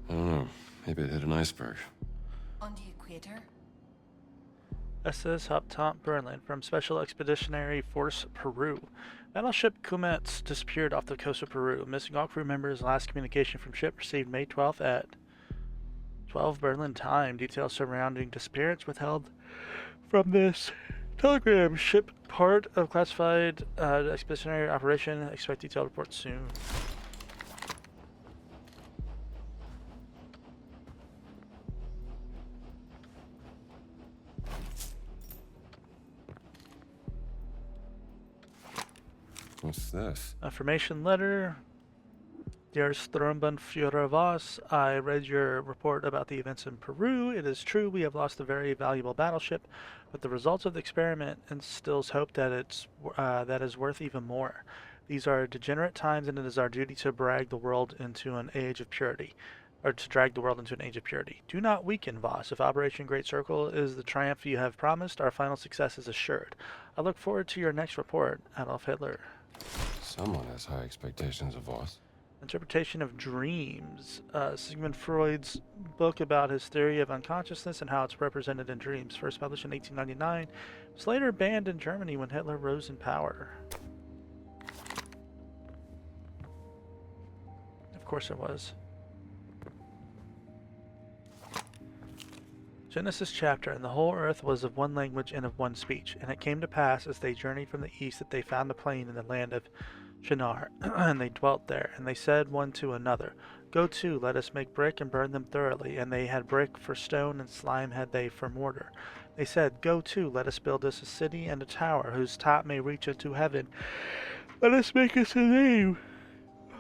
I don't know. Maybe it hit an iceberg. On the equator? SS Hauptamt Berlin from Special Expeditionary Force Peru. Battleship Kumets disappeared off the coast of Peru. Missing all crew members. Last communication from ship received May 12th at 12 Berlin time. Details surrounding disappearance withheld from this telegram. Ship part of classified expeditionary operation. Expect detailed report soon. What's this? Affirmation letter. Dear Sturmbannführer Voss, I read your report about the events in Peru. It is true we have lost a very valuable battleship, but the results of the experiment instills hope that that is worth even more. These are degenerate times, and it is our duty to drag the world into an age of purity. Do not weaken, Voss. If Operation Great Circle is the triumph you have promised, our final success is assured. I look forward to your next report, Adolf Hitler. Someone has high expectations of Voss. Interpretation of dreams. Sigmund Freud's book about his theory of unconsciousness and how it's represented in dreams, first published in 1899, was later banned in Germany when Hitler rose in power. Of course it was. Genesis chapter, and the whole earth was of one language and of one speech. And it came to pass, as they journeyed from the east, that they found a plain in the land of Shinar, and they dwelt there. And they said one to another, Go to, let us make brick and burn them thoroughly. And they had brick for stone, and slime had they for mortar. They said, Go to, let us build us a city and a tower, whose top may reach into heaven. Let us make us a name.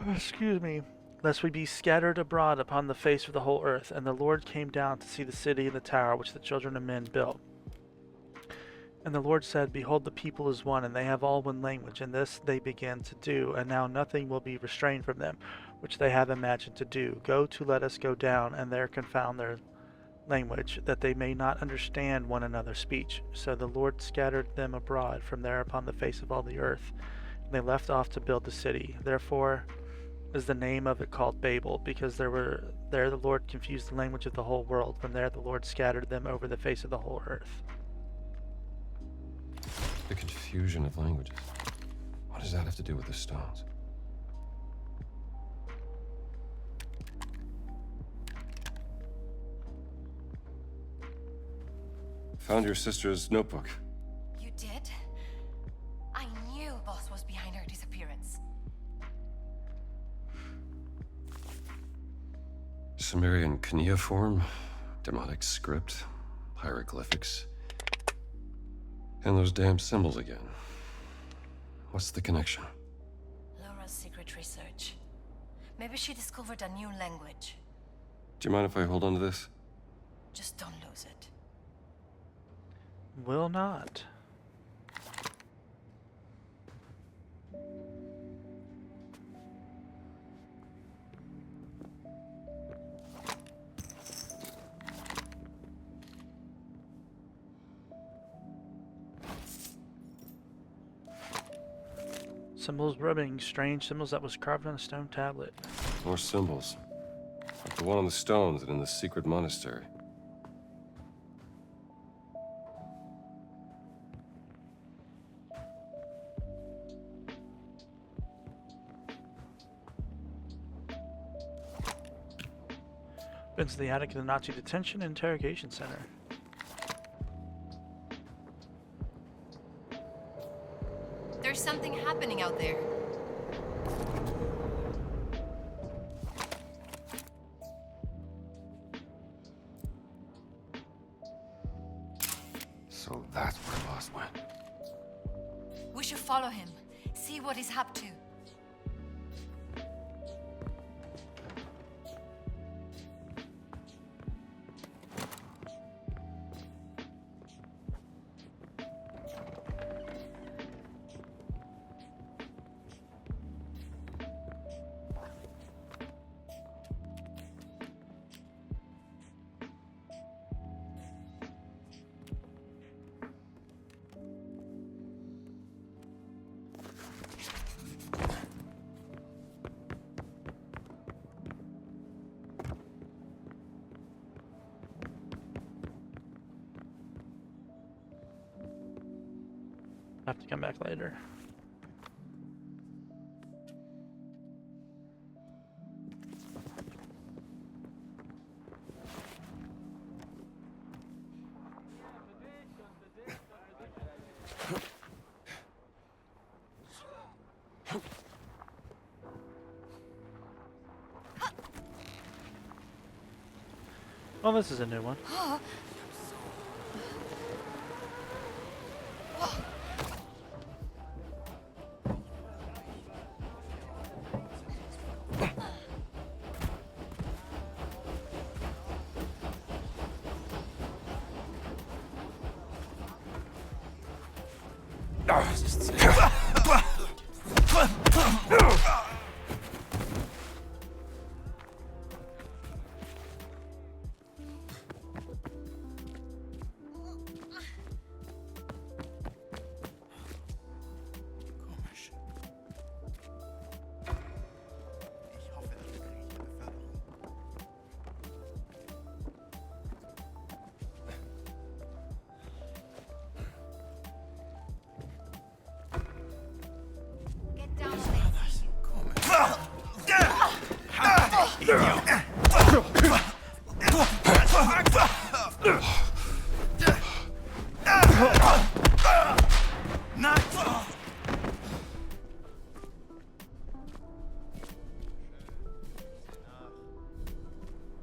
Excuse me. Lest we be scattered abroad upon the face of the whole earth. And the Lord came down to see the city and the tower which the children of men built. And the Lord said, Behold, the people is one, and they have all one language, and this they began to do, and now nothing will be restrained from them, which they have imagined to do. Go to, let us go down, and there confound their language, that they may not understand one another's speech. So the Lord scattered them abroad from there upon the face of all the earth, and they left off to build the city. Therefore is the name of it called Babel, because there the Lord confused the language of the whole world. From there the Lord scattered them over the face of the whole earth. The confusion of languages. What does that have to do with the stones? Found your sister's notebook. You did? I knew Voss was behind her disappearance. Sumerian cuneiform, demonic script, hieroglyphics, and those damn symbols again. What's the connection? Laura's secret research. Maybe she discovered a new language. Do you mind if I hold on to this? Just don't lose it. Will not. Symbols rubbing, strange symbols that was carved on a stone tablet. More symbols. Like the one on the stones and in the secret monastery. Been to the attic of the Nazi detention and interrogation center. There's something happening out there. So that's where Voss went. We should follow him. See what he's up to. Have to come back later. Well, this is a new one.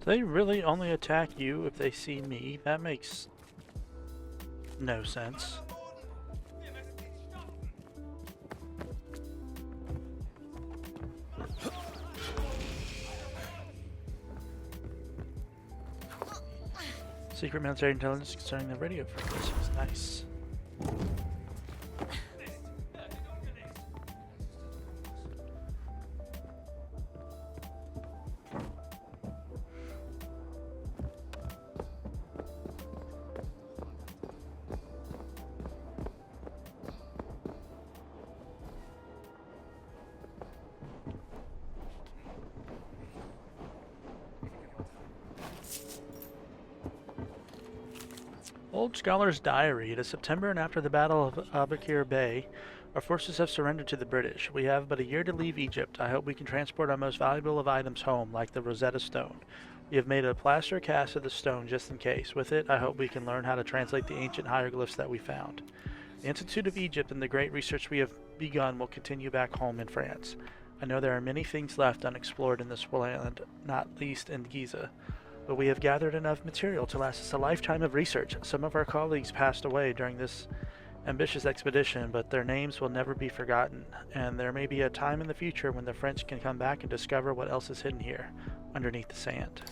They really only attack you if they see me? That makes no sense. Secret military intelligence concerning the radio frequencies. Nice. Old Scholar's Diary. It is September, and after the Battle of Abukir Bay, our forces have surrendered to the British. We have but a year to leave Egypt. I hope we can transport our most valuable of items home, like the Rosetta Stone. We have made a plaster cast of the stone just in case. With it, I hope we can learn how to translate the ancient hieroglyphs that we found. The Institute of Egypt and the great research we have begun will continue back home in France. I know there are many things left unexplored in this land, not least in Giza. But we have gathered enough material to last us a lifetime of research. Some of our colleagues passed away during this ambitious expedition, but their names will never be forgotten, and there may be a time in the future when the French can come back and discover what else is hidden here, underneath the sand.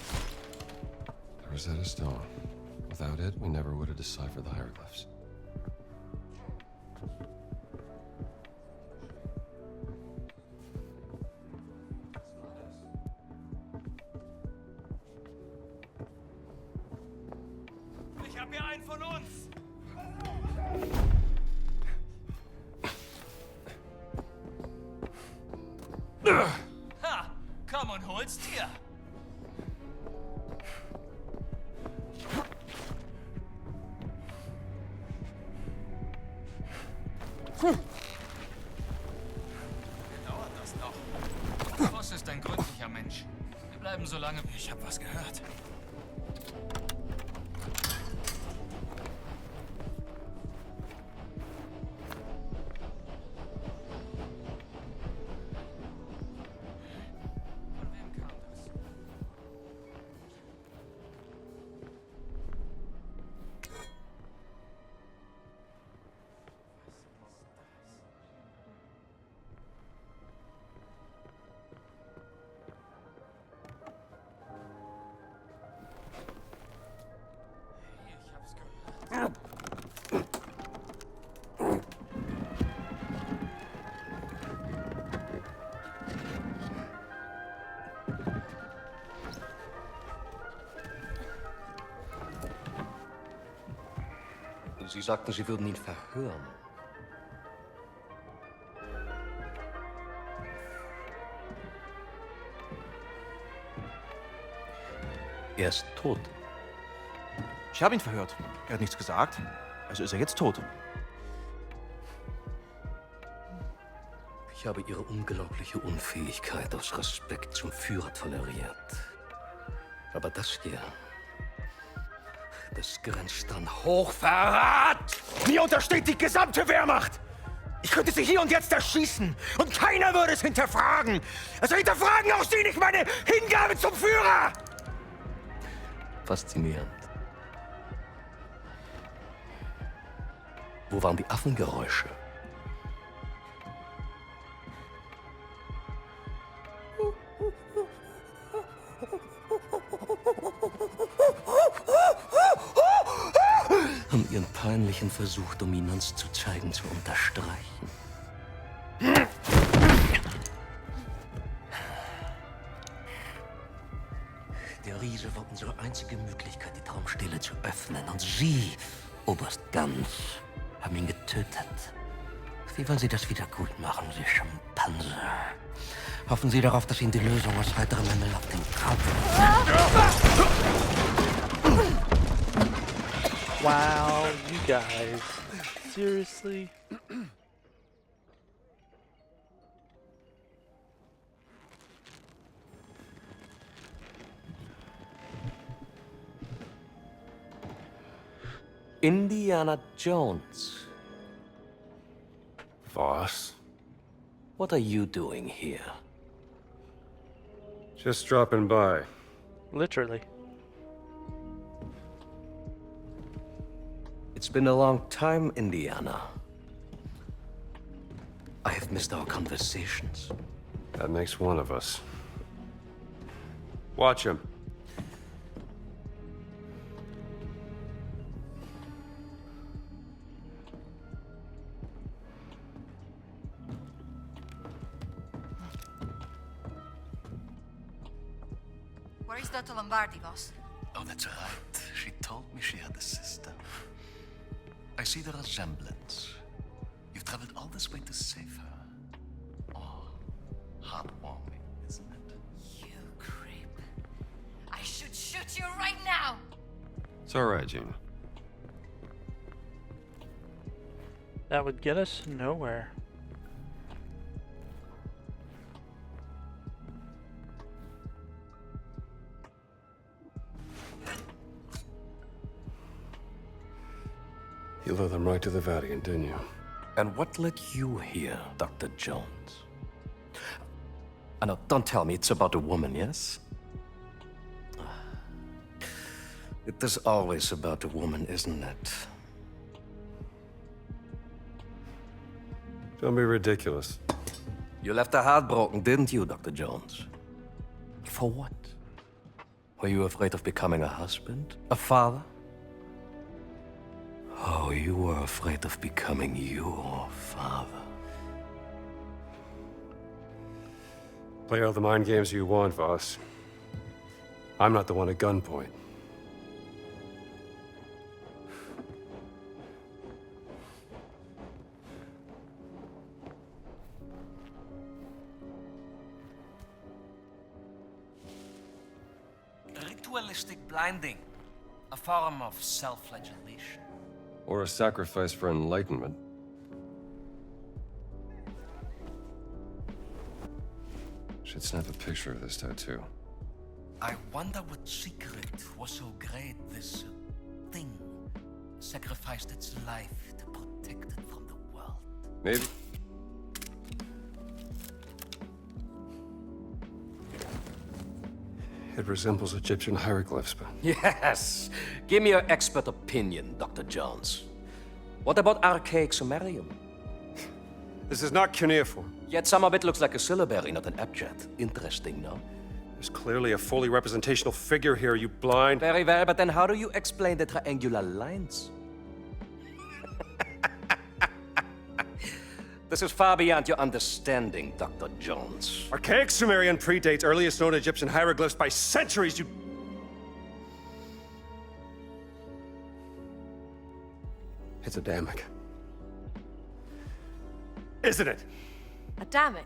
The Rosetta Stone. Without it, we never would have deciphered the hieroglyphs. Ich hab hier einen von uns! Ha! Komm und hol's dir! Dauert das noch? Voss ist ein gründlicher Mensch. Wir bleiben so lange. Ich hab was gehört. Sie sagten, Sie würden ihn verhören. Er ist tot. Ich habe ihn verhört. Er hat nichts gesagt. Also ist er jetzt tot. Ich habe Ihre unglaubliche Unfähigkeit aus Respekt zum Führer toleriert. Aber das hier, das grenzt an Hochverrat! Mir untersteht die gesamte Wehrmacht! Ich könnte sie hier und jetzt erschießen und keiner würde es hinterfragen! Also hinterfragen auch Sie nicht meine Hingabe zum Führer! Faszinierend. Wo waren die Affengeräusche? Um Ihren peinlichen Versuch, Dominanz zu zeigen, zu unterstreichen. Der Riese war unsere einzige Möglichkeit, die Traumstille zu öffnen. Und Sie, Oberst Ganz, haben ihn getötet. Wie wollen Sie das wieder gut machen, Sie Schimpanse? Hoffen Sie darauf, dass Ihnen die Lösung aus heiterem Himmel auf den Kopf... Wow, you guys. Seriously? Indiana Jones. Voss? What are you doing here? Just dropping by. Literally. It's been a long time, Indiana. I have missed our conversations. That makes one of us. Watch him. Where is Dr. Lombardi, boss? Oh, that's right. She told me she had a sister. I see the resemblance. You've traveled all this way to save her. Oh, heartwarming, isn't it? You creep. I should shoot you right now! It's all right, Gina. That would get us nowhere. You led them right to the Vatican, didn't you? And what led you here, Dr. Jones? No, don't tell me it's about a woman, yes? It is always about a woman, isn't it? Don't be ridiculous. You left her heartbroken, didn't you, Dr. Jones? For what? Were you afraid of becoming a husband? A father? Oh, you were afraid of becoming your father. Play all the mind games you want, Voss. I'm not the one at gunpoint. Ritualistic blinding. A form of self-flagellation. Or a sacrifice for enlightenment. Should snap a picture of this tattoo. I wonder what secret was so great this thing sacrificed its life to protect it from the world. Maybe. It resembles Egyptian hieroglyphs, but... Yes! Give me your expert opinion, Dr. Jones. What about archaic Sumerian? This is not cuneiform. Yet some of it looks like a syllabary, not an abjad. Interesting, no? There's clearly a fully representational figure here, you blind... Very well, but then how do you explain the triangular lines? This is far beyond your understanding, Dr. Jones. Archaic Sumerian predates earliest known Egyptian hieroglyphs by centuries, you... It's Adamic. Isn't it? Adamic?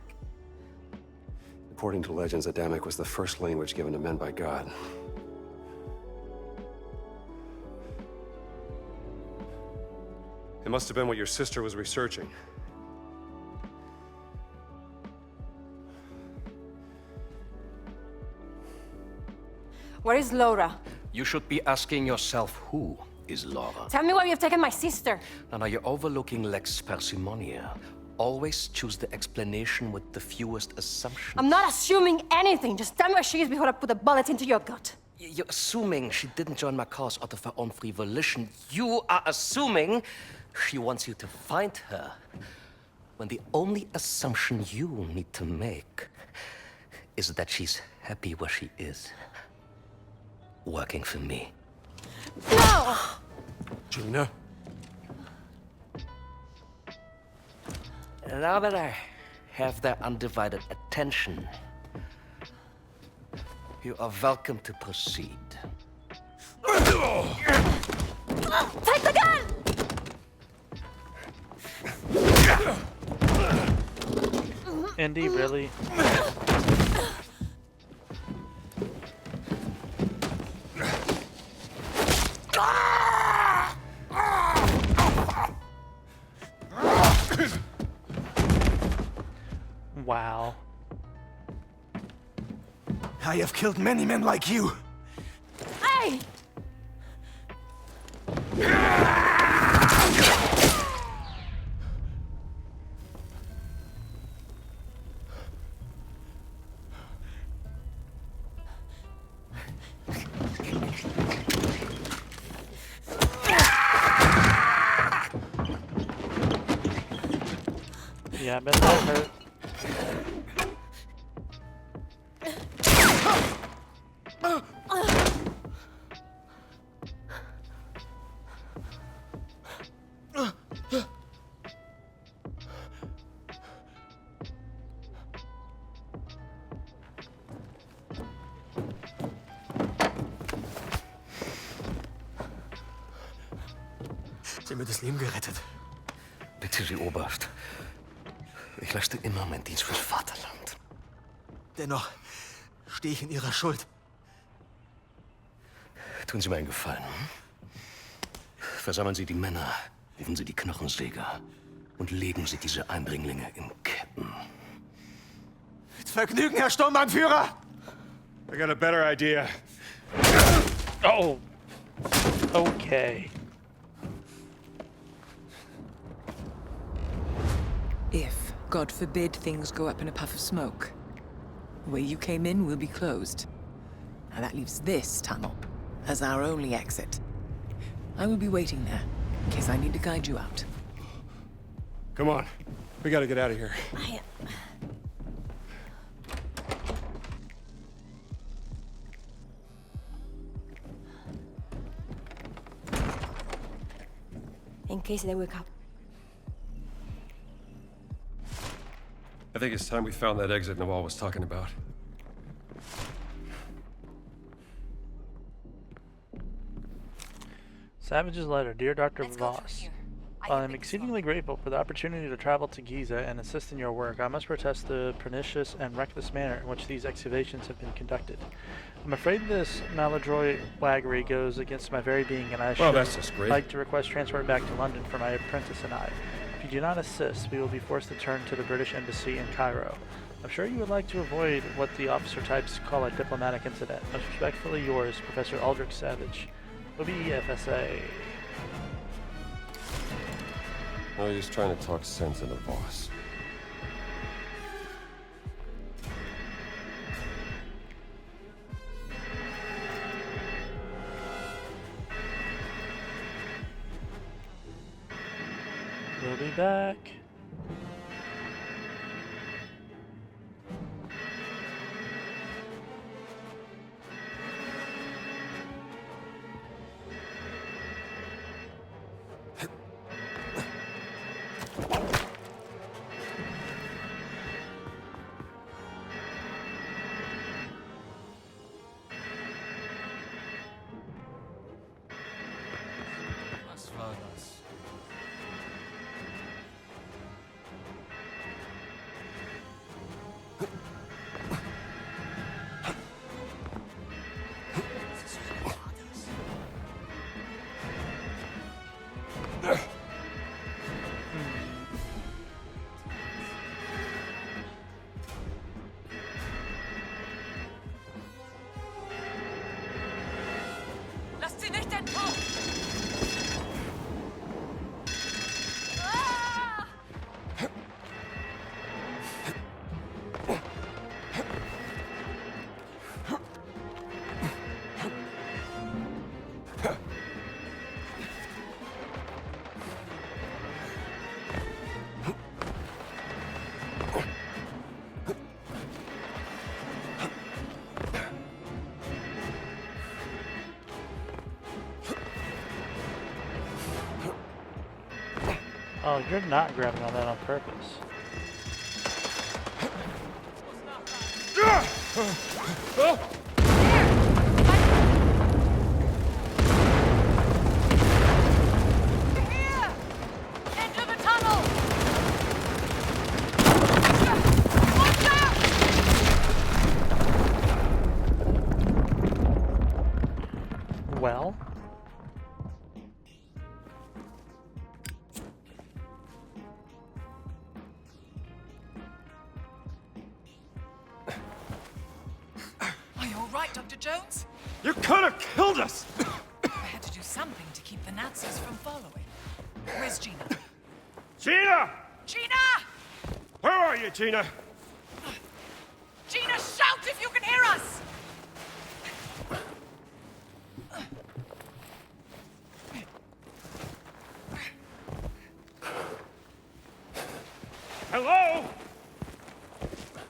According to legends, Adamic was the first language given to men by God. It must have been what your sister was researching. Where is Laura? You should be asking yourself, who is Laura? Tell me where you've taken my sister. Now you're overlooking lex parsimoniae. Always choose the explanation with the fewest assumptions. I'm not assuming anything. Just tell me where she is before I put a bullet into your gut. You're assuming she didn't join my cause out of her own free volition. You are assuming she wants you to find her. When the only assumption you need to make is that she's happy where she is. Working for me. No! Gina? Now that I have their undivided attention, you are welcome to proceed. Take the gun! Indy, really? Wow. I have killed many men like you. Hey! Yeah, I bet that hurt. Sie haben mir das Leben gerettet. Bitte, Sie Oberst. Ich leiste immer meinen Dienst fürs Vaterland. Dennoch stehe ich in Ihrer Schuld. Tun Sie mir einen Gefallen. Versammeln Sie die Männer, rufen Sie die Knochensäger und legen Sie diese Eindringlinge in Ketten. Mit Vergnügen, Herr Sturmbannführer! I got a better idea. Oh. Okay. If, God forbid, things go up in a puff of smoke, the way you came in will be closed. And that leaves this tunnel as our only exit. I will be waiting there, in case I need to guide you out. Come on. We gotta get out of here. In case they wake up. I think it's time we found that exit Nawal was talking about. Savage's letter. Dear Dr. Voss, while I'm exceedingly grateful for the opportunity to travel to Giza and assist in your work, I must protest the pernicious and reckless manner in which these excavations have been conducted. I'm afraid this maladroit waggery goes against my very being, and I should that's just great. like to request transport back to London for my apprentice and I. If you do not assist, we will be forced to turn to the British Embassy in Cairo. I'm sure you would like to avoid what the officer types call a diplomatic incident. Most respectfully yours, Professor Aldrich Savage. OBE-FSA. No use trying to talk sense into boss. We'll be back. Was war das? Lasst sie nicht entkommen! Oh, you're not grabbing on that on purpose. Into the tunnel! Well? Are you all right, Dr. Jones? You could have killed us! I had to do something to keep the Nazis from following. Where's Gina? Gina! Gina! Where are you, Gina? Gina, shout if you can hear us! Hello?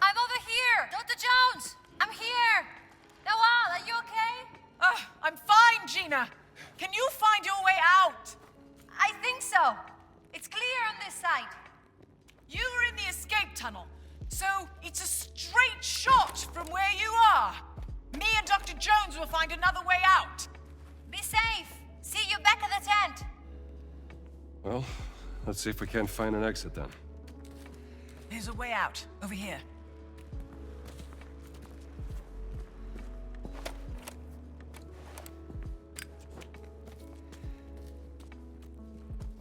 I'm over here! Dr. Jones! I'm here! Nawal, are you okay? I'm fine, Gina. Can you find your way out? I think so. It's clear on this side. You were in the escape tunnel, so it's a straight shot from where you are. Me and Dr. Jones will find another way out. Be safe. See you back at the tent. Well, let's see if we can't find an exit then. There's a way out, over here.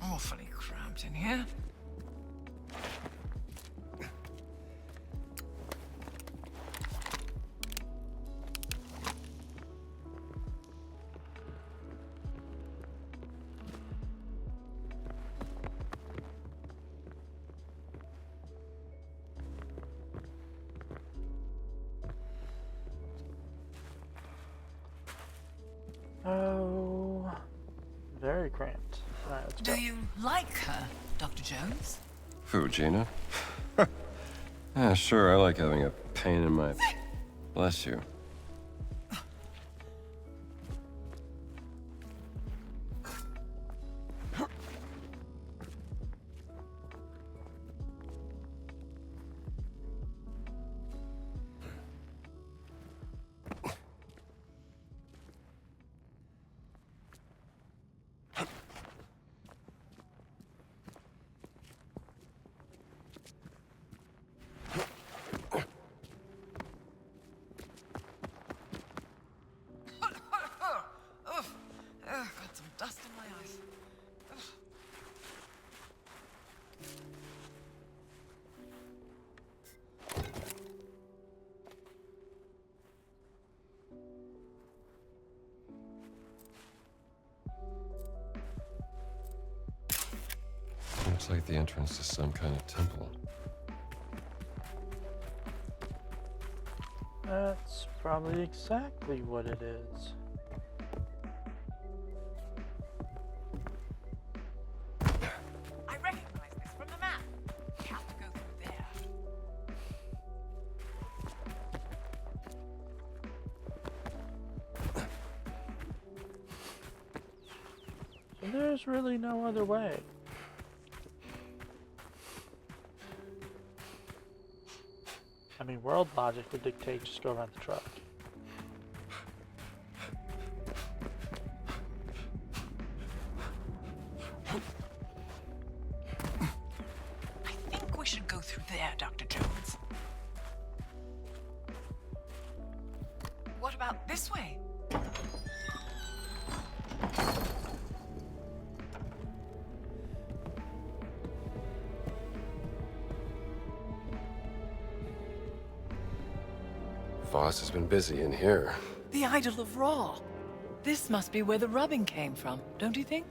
Awfully cramped in here. Oh, very cramped. All right, let's go. Do you like her, Dr. Jones? Who, Gina? Yeah, sure, I like having a pain in my... Bless you. Looks like the entrance to some kind of temple. That's probably exactly what it is. I recognize this from the map. We have to go through there. So there's really no other way. I mean, world logic would dictate just go around the truck. I think we should go through there, Dr. Jones. What about this way? Voss has been busy in here. The idol of Ra. This must be where the rubbing came from, don't you think?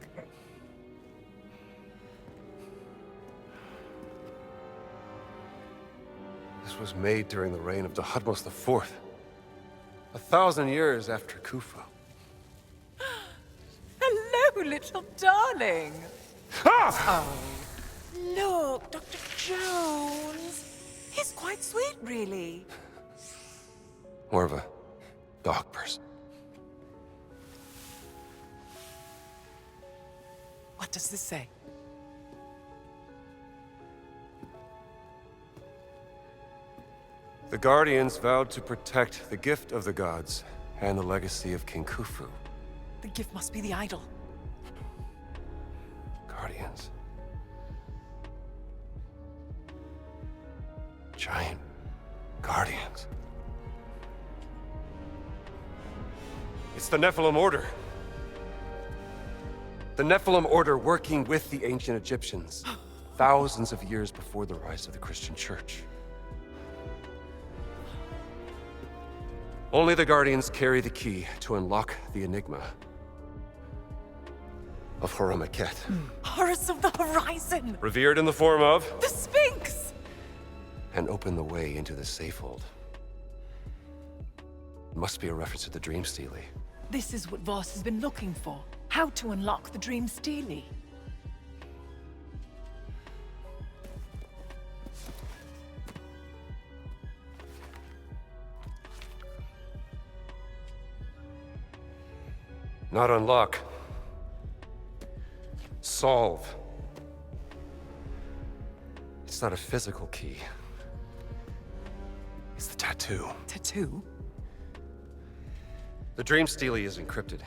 This was made during the reign of Dahudmos IV. 1,000 years after Khufu. Hello, little darling. Ah! Oh, look, Dr. Jones. He's quite sweet, really. More of a dog person. What does this say? The Guardians vowed to protect the gift of the gods and the legacy of King Khufu. The gift must be the idol. Guardians. Giant Guardians. It's the Nephilim Order. The Nephilim Order working with the ancient Egyptians, thousands of years before the rise of the Christian Church. Only the Guardians carry the key to unlock the enigma of Horamakhet. Horus of the Horizon! Revered in the form of... The Sphinx! And open the way into the Safehold. It must be a reference to the Dream Stele. This is what Voss has been looking for. How to unlock the Dream Stele. Not unlock. Solve. It's not a physical key. It's the tattoo. Tattoo? The Dream Stele is encrypted.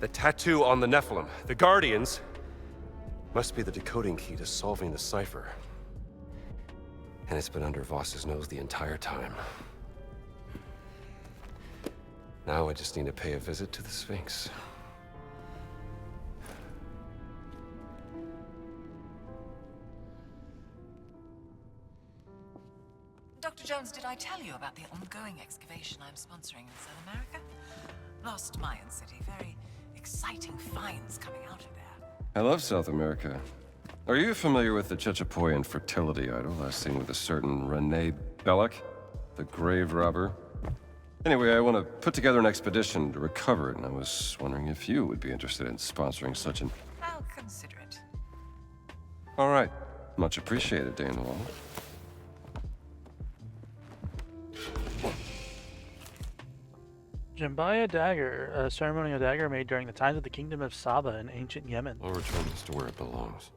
The tattoo on the Nephilim, the Guardians, must be the decoding key to solving the cipher. And it's been under Voss's nose the entire time. Now I just need to pay a visit to the Sphinx. Dr. Jones, did I tell you about the ongoing excavation I'm sponsoring in South America? Lost Mayan city. Very exciting finds coming out of there. I love South America. Are you familiar with the Chechapoyan fertility idol, last seen with a certain Renee Belloc, the grave robber? Anyway, I want to put together an expedition to recover it, and I was wondering if you would be interested in sponsoring such an... I'll consider it. All right. Much appreciated, Dane Wall. Jambaya dagger, a ceremonial dagger made during the times of the Kingdom of Saba in ancient Yemen. I'll return this to where it belongs.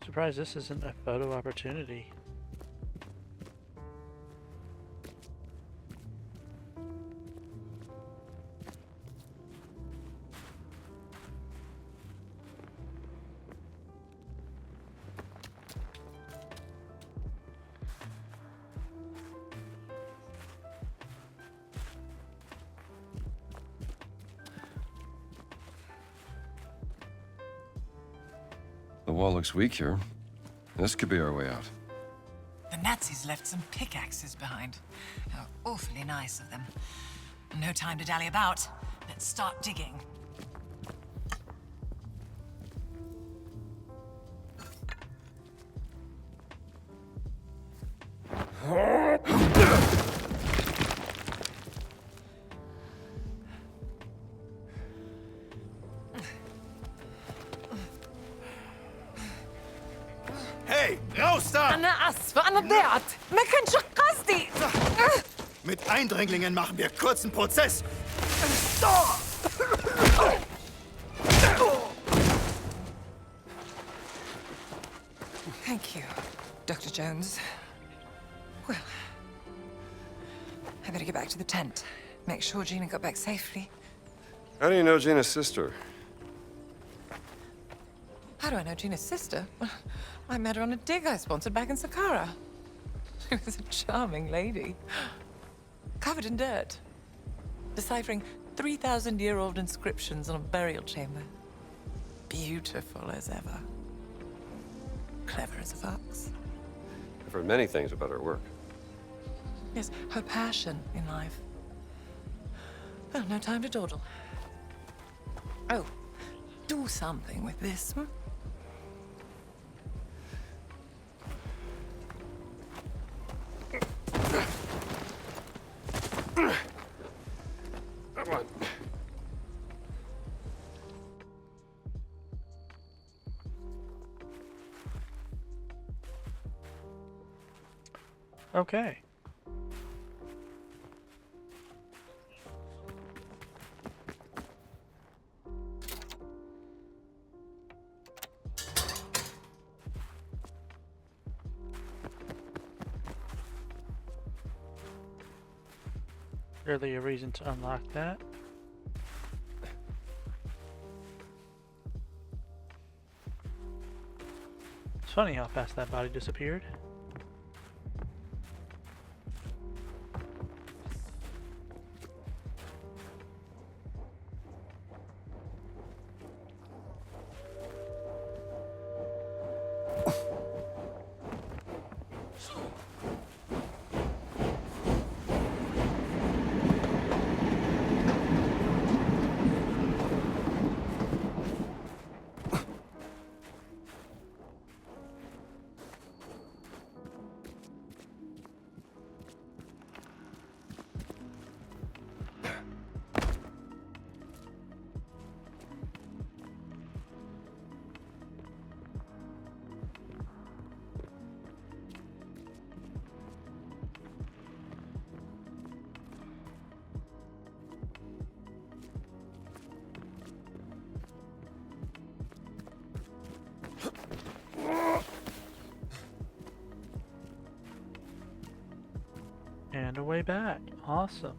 Surprised this isn't a photo opportunity. The wall looks weak here. This could be our way out. The Nazis left some pickaxes behind. How awfully nice of them. No time to dally about. Let's start digging. Hey, raus da! أنا آسفة أنا ضيعت ما كانش قصدي. Mit Eindringlingen machen wir kurzen Prozess. Thank you, Dr. Jones. Well, I better get back to the tent. Make sure Gina got back safely. How do you know Gina's sister? How do I know Gina's sister? Well, I met her on a dig I sponsored back in Saqqara. She was a charming lady. Covered in dirt. Deciphering 3,000-year-old inscriptions on a burial chamber. Beautiful as ever. Clever as a fox. I've heard many things about her work. Yes, her passion in life. Well, no time to dawdle. Oh, do something with this, hmm? Come on. Okay. Really a reason to unlock that. It's funny how fast that body disappeared. And a way back. Awesome.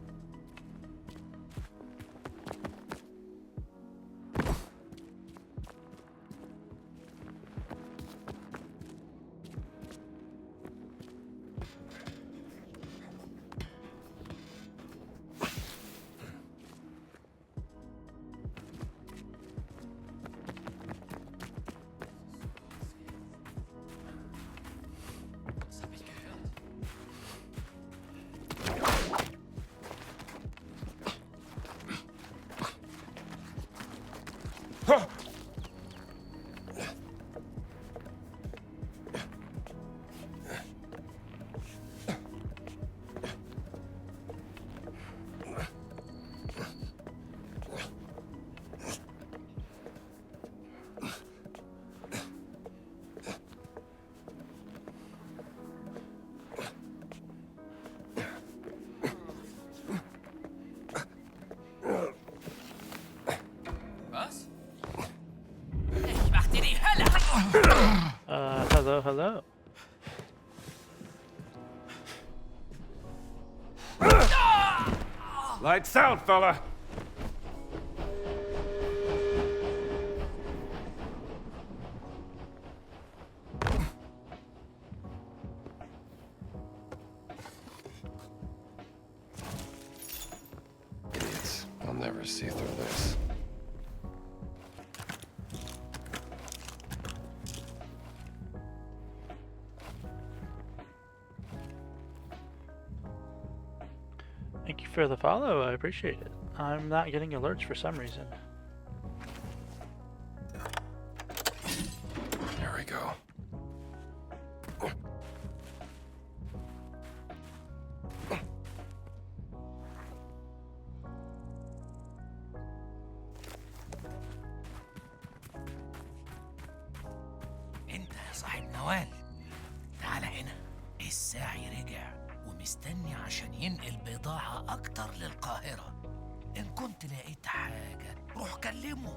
Hello, hello. Lights out, fella! Idiots. I'll never see through this. Thank you for the follow, I appreciate it. I'm not getting alerts for some reason. There we go. انت يا صاحب نوال، تعال هنا. الساعي رجع ومستني عشان ينقل بضاعة أكتر للقاهرة. إن كنت لقيت حاجة روح كلمه.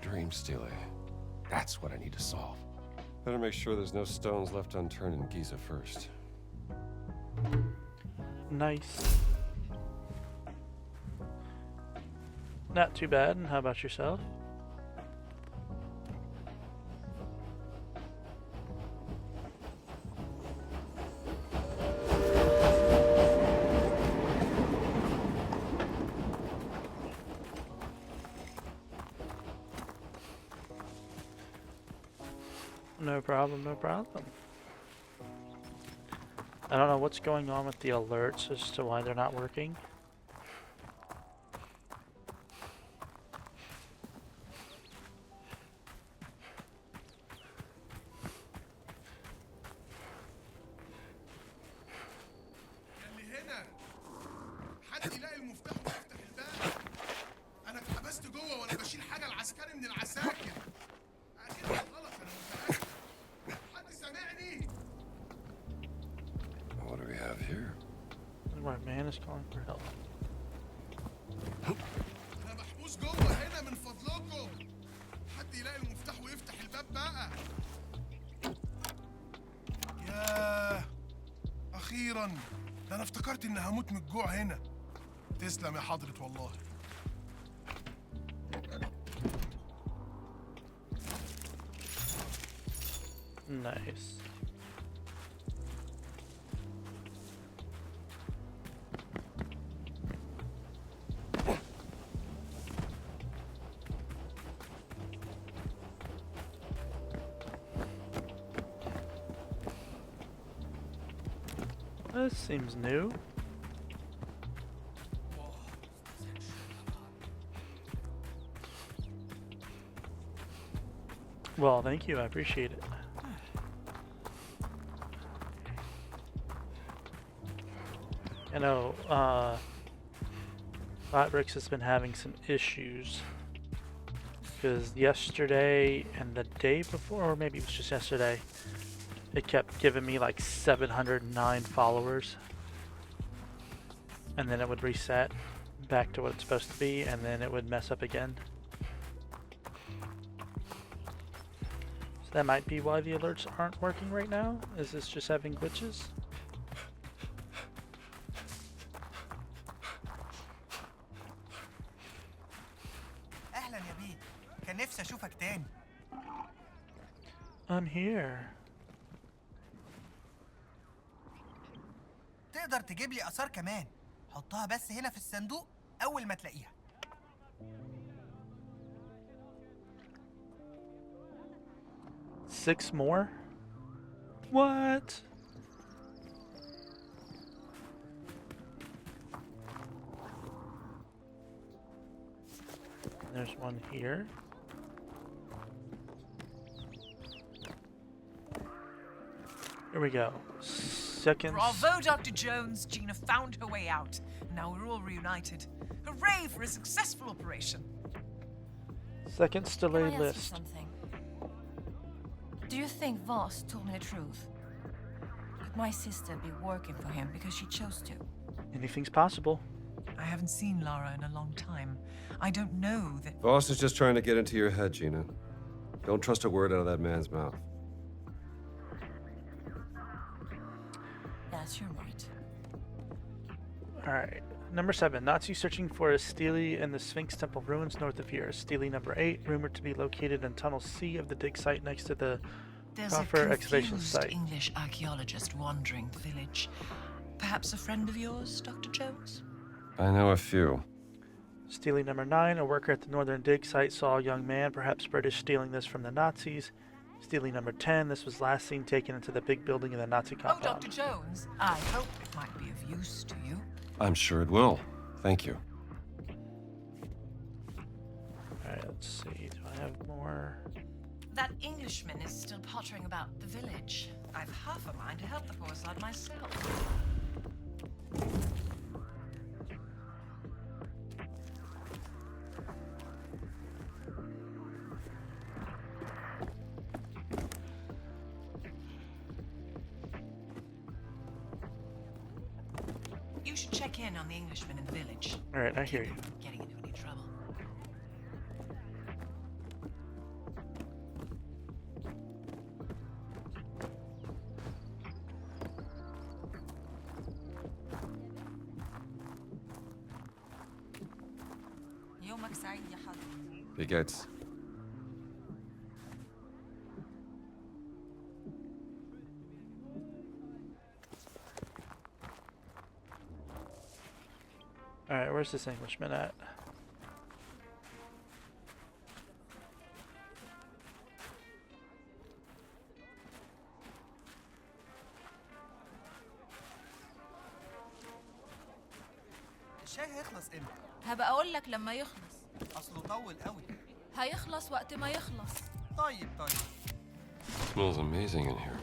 Dream stealing. That's what I need to solve. Better make sure there's no stones left unturned in Giza first. Nice. Not too bad. And how about yourself? No problem, no problem. I don't know what's going on with the alerts as to why they're not working. اللي هنا حد يلاقي المفتاح ويفتح الباب. انا اتحبست جوه وانا بشيل حاجه العسكري من العساكر. اكيد غلط، انا متاكد. حد سامعني؟ What do we have here? My man is calling for help. انا محبوس جوه هنا من فضلكم. حد يلاقي المفتاح ويفتح الباب بقى. ياه، اخيرا. ده انا افتكرت اني هموت من الجوع هنا. تسلم يا حضرة والله. Nice. This seems new. Well, thank you. I appreciate it. I know, Flatbricks has been having some issues. Because yesterday and the day before, or maybe it was just yesterday, it kept giving me like 709 followers. And then it would reset back to what it's supposed to be, and then it would mess up again. So that might be why the alerts aren't working right now. Is this just having glitches? اهلا يا بيه، كان نفسي اشوفك تاني. I'm here. تقدر تجيب لي آثار كمان. حطها بس هنا في الصندوق أول ما تلاقيها. Six more? What? There's one here. Here we go. Second. Bravo, Dr. Jones. Gina found her way out. Now we're all reunited. Hooray for a successful operation. Second Can I delayed ask you list. something? Do you think Voss told me the truth? Could my sister be working for him because she chose to? Anything's possible. I haven't seen Lara in a long time. I don't know that. Boss is just trying to get into your head, Gina. Don't trust a word out of that man's mouth. Yes, you're right. Alright. Number 7. Nazi searching for a stele in the Sphinx Temple ruins north of here. Stele number 8, rumored to be located in Tunnel C of the dig site next to the There's coffer a excavation confused site. English archaeologist wandering the village. Perhaps a friend of yours, Dr. Jones? I know a few. Stele number 9, a worker at the northern dig site saw a young man, perhaps British, stealing this from the Nazis. Stealing number 10. This was last seen taken into the big building in the Nazi Oh, compound. Dr. Jones, I hope it might be of use to you. I'm sure it will. Thank you. Alright, let's see. Do I have more? That Englishman is still pottering about the village. I've half a mind to help the poor sod myself. You should check in on the Englishman in the village. Alright, I hear you. Getting into any trouble. يومك سعيد يا حضرتك. Wie geht's? Alright, where's this Englishman at? الشاي هيخلص امتى؟ هبقى اقول لك لما يخلص. اصله طول قوي. هيخلص وقت ما يخلص. طيب. Smells amazing in here.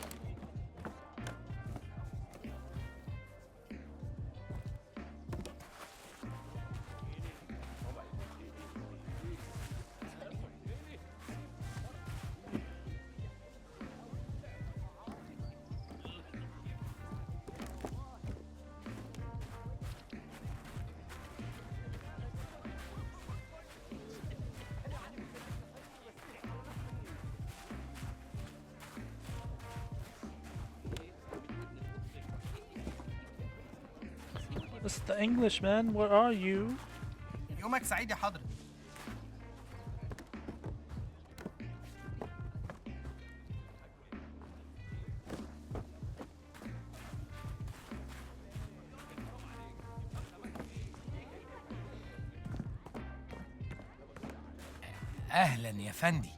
This is the Englishman. Where are you? يومك سعيد يا حضرتك. اهلا يا فندي.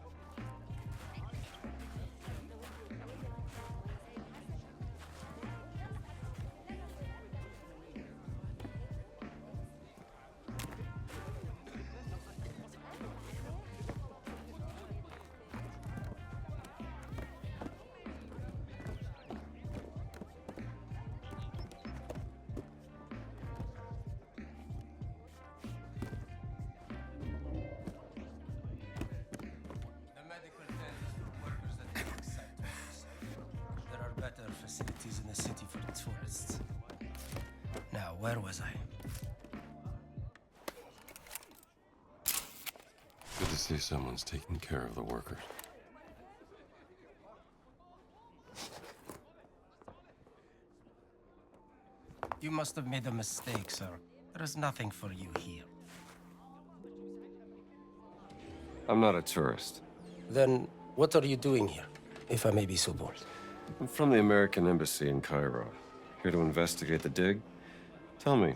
Facilities in the city for the tourists. Now, where was I? Good to see someone's taking care of the workers. You must have made a mistake, sir. There is nothing for you here. I'm not a tourist. Then, what are you doing here, if I may be so bold? I'm from the American Embassy in Cairo. Here to investigate the dig. Tell me,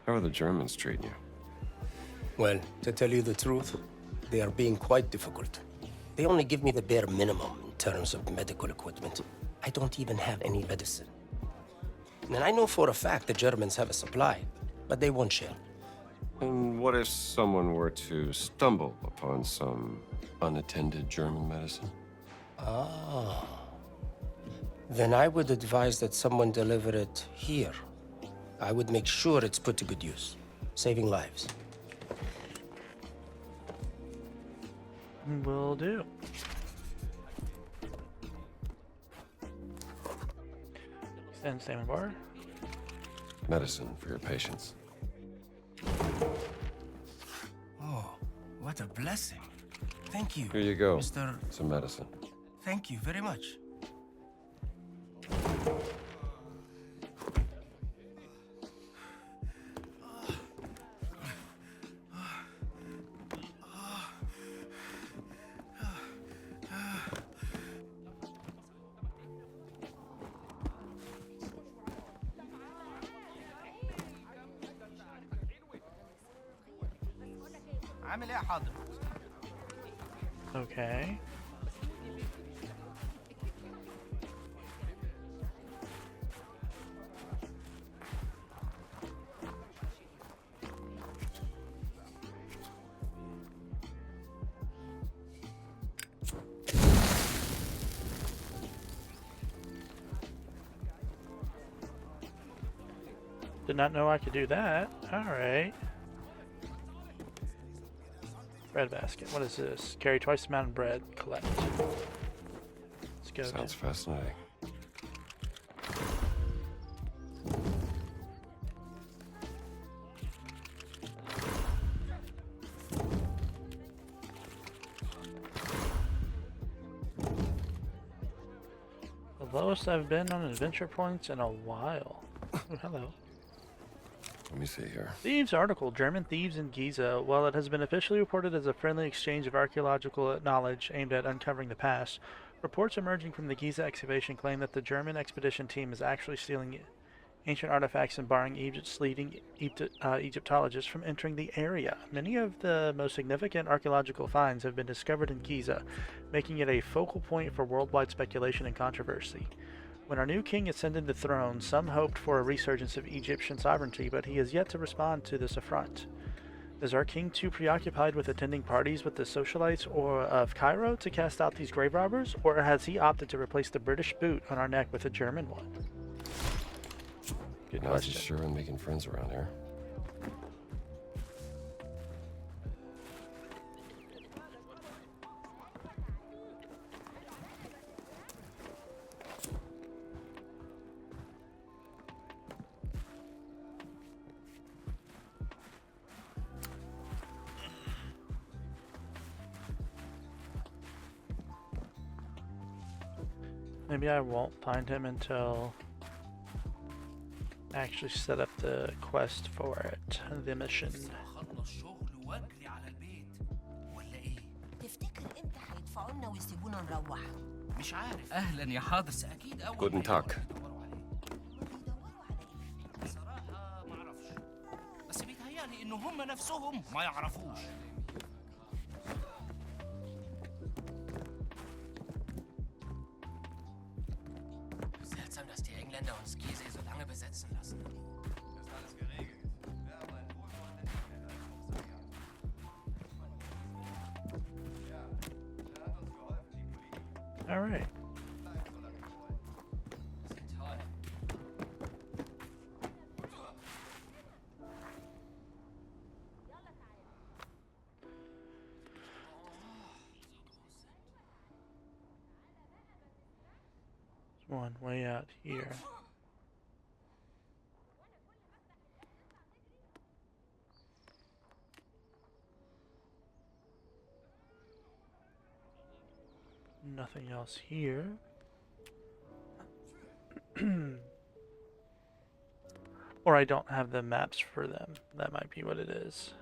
how are the Germans treating you? Well, to tell you the truth, they are being quite difficult. They only give me the bare minimum in terms of medical equipment. I don't even have any medicine. And I know for a fact the Germans have a supply, but they won't share. And what if someone were to stumble upon some unattended German medicine? Ah. Then I would advise that someone deliver it here. I would make sure it's put to good use, saving lives. Will do. Extend stamina bar. Medicine for your patients. Oh, what a blessing. Thank you. Here you go. Mr. Some medicine. Thank you very much. عامل ايه يا حضرتك؟ Okay. Did not know I could do that. Alright. Bread basket. What is this? Carry twice the amount of bread. Collect. Let's go. Sounds fascinating. The lowest I've been on adventure points in a while. Oh, hello. Let me see here. Thieves article, German thieves in Giza. While it has been officially reported as a friendly exchange of archaeological knowledge aimed at uncovering the past, reports emerging from the Giza excavation claim that the German expedition team is actually stealing ancient artifacts and barring Egypt's leading Egyptologists from entering the area. Many of the most significant archaeological finds have been discovered in Giza, making it a focal point for worldwide speculation and controversy. When our new king ascended the throne, some hoped for a resurgence of Egyptian sovereignty, but he has yet to respond to this affront. Is our king too preoccupied with attending parties with the socialites of Cairo to cast out these grave robbers, or has he opted to replace the British boot on our neck with a German one? Good Nazis question. sure are making friends around here. Maybe I won't find him until I actually set up the quest for it, the mission. تفتكر امتى هيدفعوا لنا ويسيبونا نروح؟ مش عارف. اهلا يا حاضر. بس اكيد اول Guten Tag. بصراحه ما اعرفش. بس بيتهيألي ان هم نفسهم ما يعرفوش. Seltsam, dass die Engländer uns Gizeh so lange besetzen lassen. Ist alles geregelt. Wir haben einen wohlwollenden Engländer als Kommissariat. Ja, der hat uns geholfen, die Politiker. All right. Bleibt so lange wir wollen. Toll. There's one way out here. Nothing else here. Or I don't have the maps for them. That might be what it is.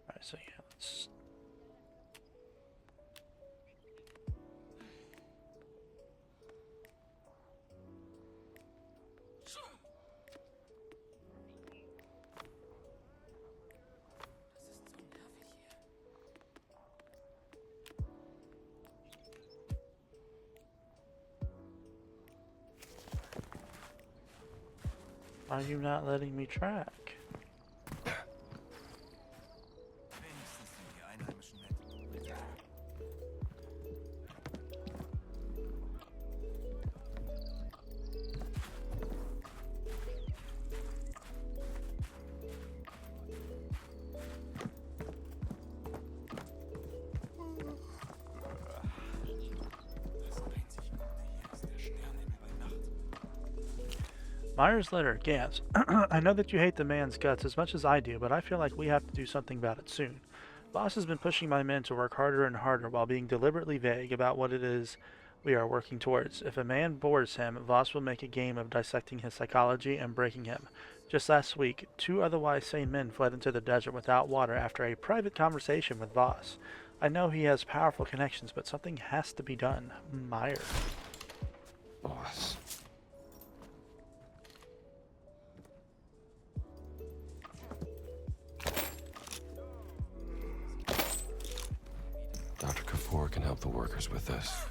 Alright, so yeah, let's... Why are you not letting me track? Wenigstens sind die Einheimischen nett. Das einzig Gute hier ist der Sternenhimmel bei Nacht. Myers letter, Gans. I know that you hate the man's guts as much as I do, but I feel like we have to do something about it soon. Boss has been pushing my men to work harder and harder while being deliberately vague about what it is we are working towards. If a man bores him, Voss will make a game of dissecting his psychology and breaking him. Just last week, 2 otherwise sane men fled into the desert without water after a private conversation with Voss. I know he has powerful connections, but something has to be done. Myers. Boss. Dr. Kafour can help the workers with this.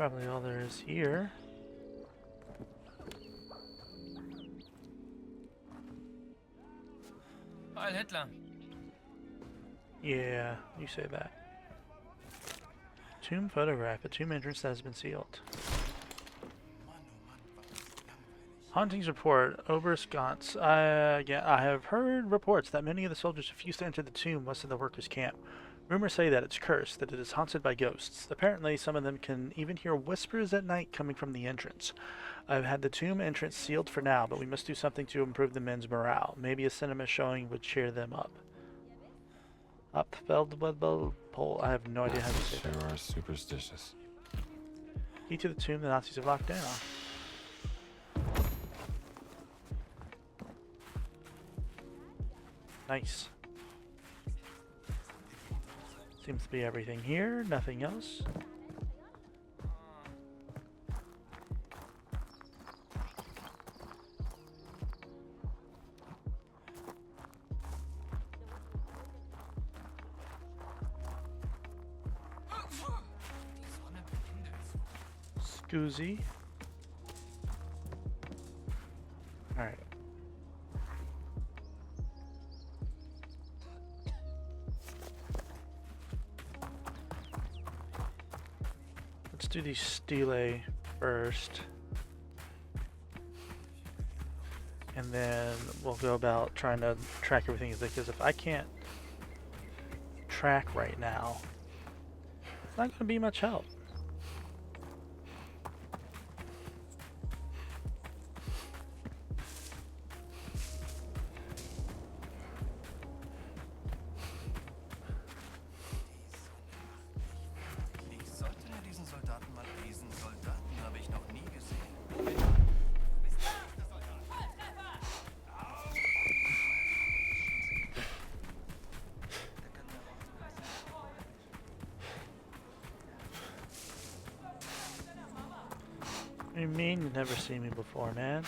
Probably all there is here. Heil Hitler. Yeah, you say that. Tomb photograph. A tomb entrance that has been sealed. Hauntings report. Oberst Gantz. I have heard reports that many of the soldiers refuse to enter the tomb west of the workers' camp. Rumors say that it's cursed, that it is haunted by ghosts. Apparently, some of them can even hear whispers at night coming from the entrance. I've had the tomb entrance sealed for now, but we must do something to improve the men's morale. Maybe a cinema showing would cheer them up. Pole. I have no idea how to say that. Sure are superstitious. Key to the tomb the Nazis have locked down. Nice. Seems to be everything here, nothing else. Scoozy. Alright. Let's do these stele first. And then we'll go about trying to track everything, because if I can't track right now, it's not going to be much help. Ich sollte mir diesen Soldaten mal lesen. Soldaten habe ich noch nie gesehen. What do you mean you've never seen me before, man?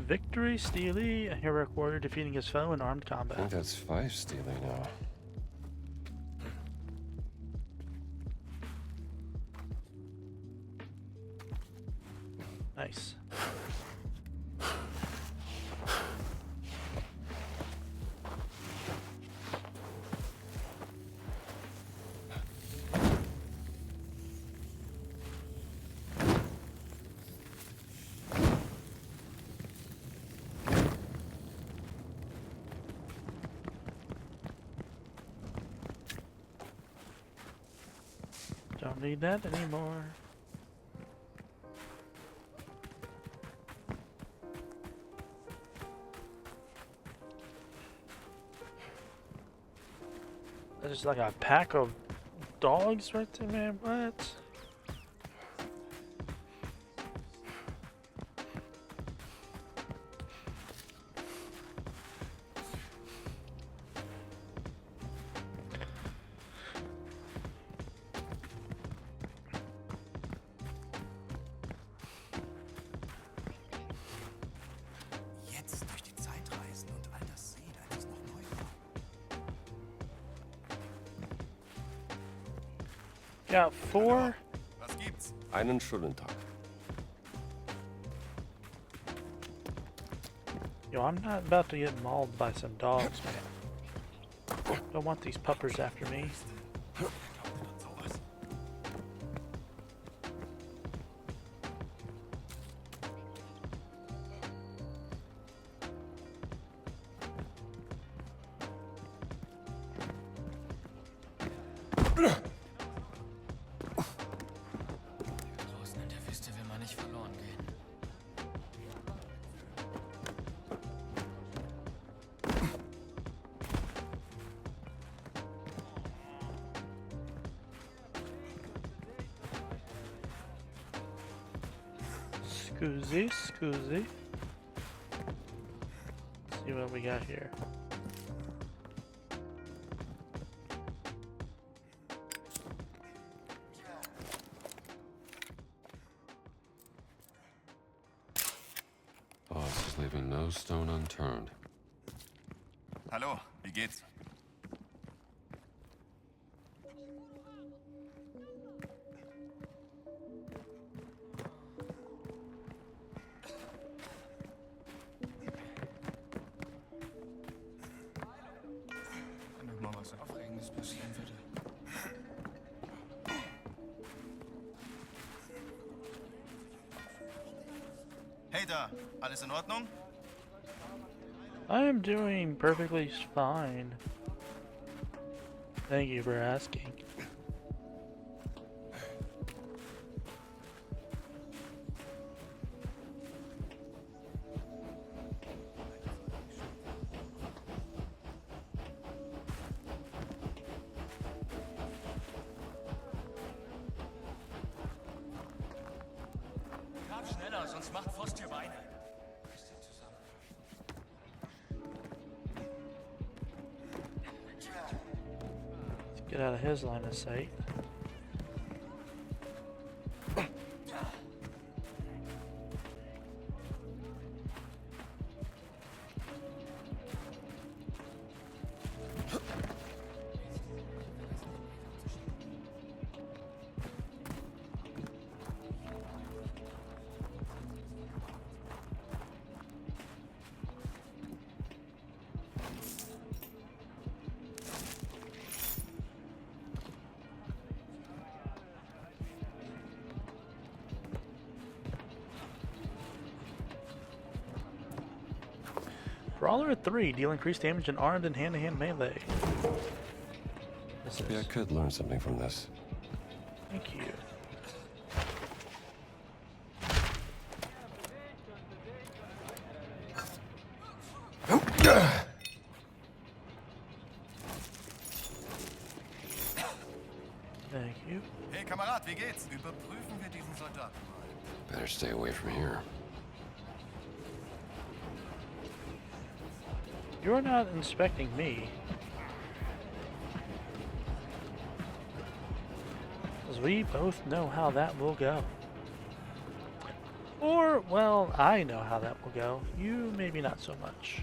Victory, Steely, a heroic warrior defeating his foe in armed I combat. think that's 5 Steely now. Nice. Don't need that anymore. There's like a pack of dogs right there, man. What? Jetzt durch die Zeit reisen und all das sehen, als es noch neu war. Got 4. Was gibt's? Einen schönen Tag. Yo, I'm not about to get mauled by some dogs, man. Don't want these puppers after me. Draußen in der Wüste will man nicht verloren gehen. Scusi, scusi. Let's see what we got here. Boss is leaving no stone unturned. Hallo, wie geht's? Wenn doch mal was Aufregendes passieren würde. Hey da, alles in Ordnung? I am doing perfectly fine. Thank you for asking. Grab schneller, sonst macht Frost dir Beine. Let's get out of his line of sight. Brawler 3, deal increased damage in armed and hand-to-hand melee. Maybe I could learn something from this. Thank you. Thank you. Hey Kamerad, wie geht's? Überprüfen wir diesen Soldaten mal. Better stay away from here. You're not inspecting me. Because we both know how that will go. Or, well, I know how that will go. You maybe not so much.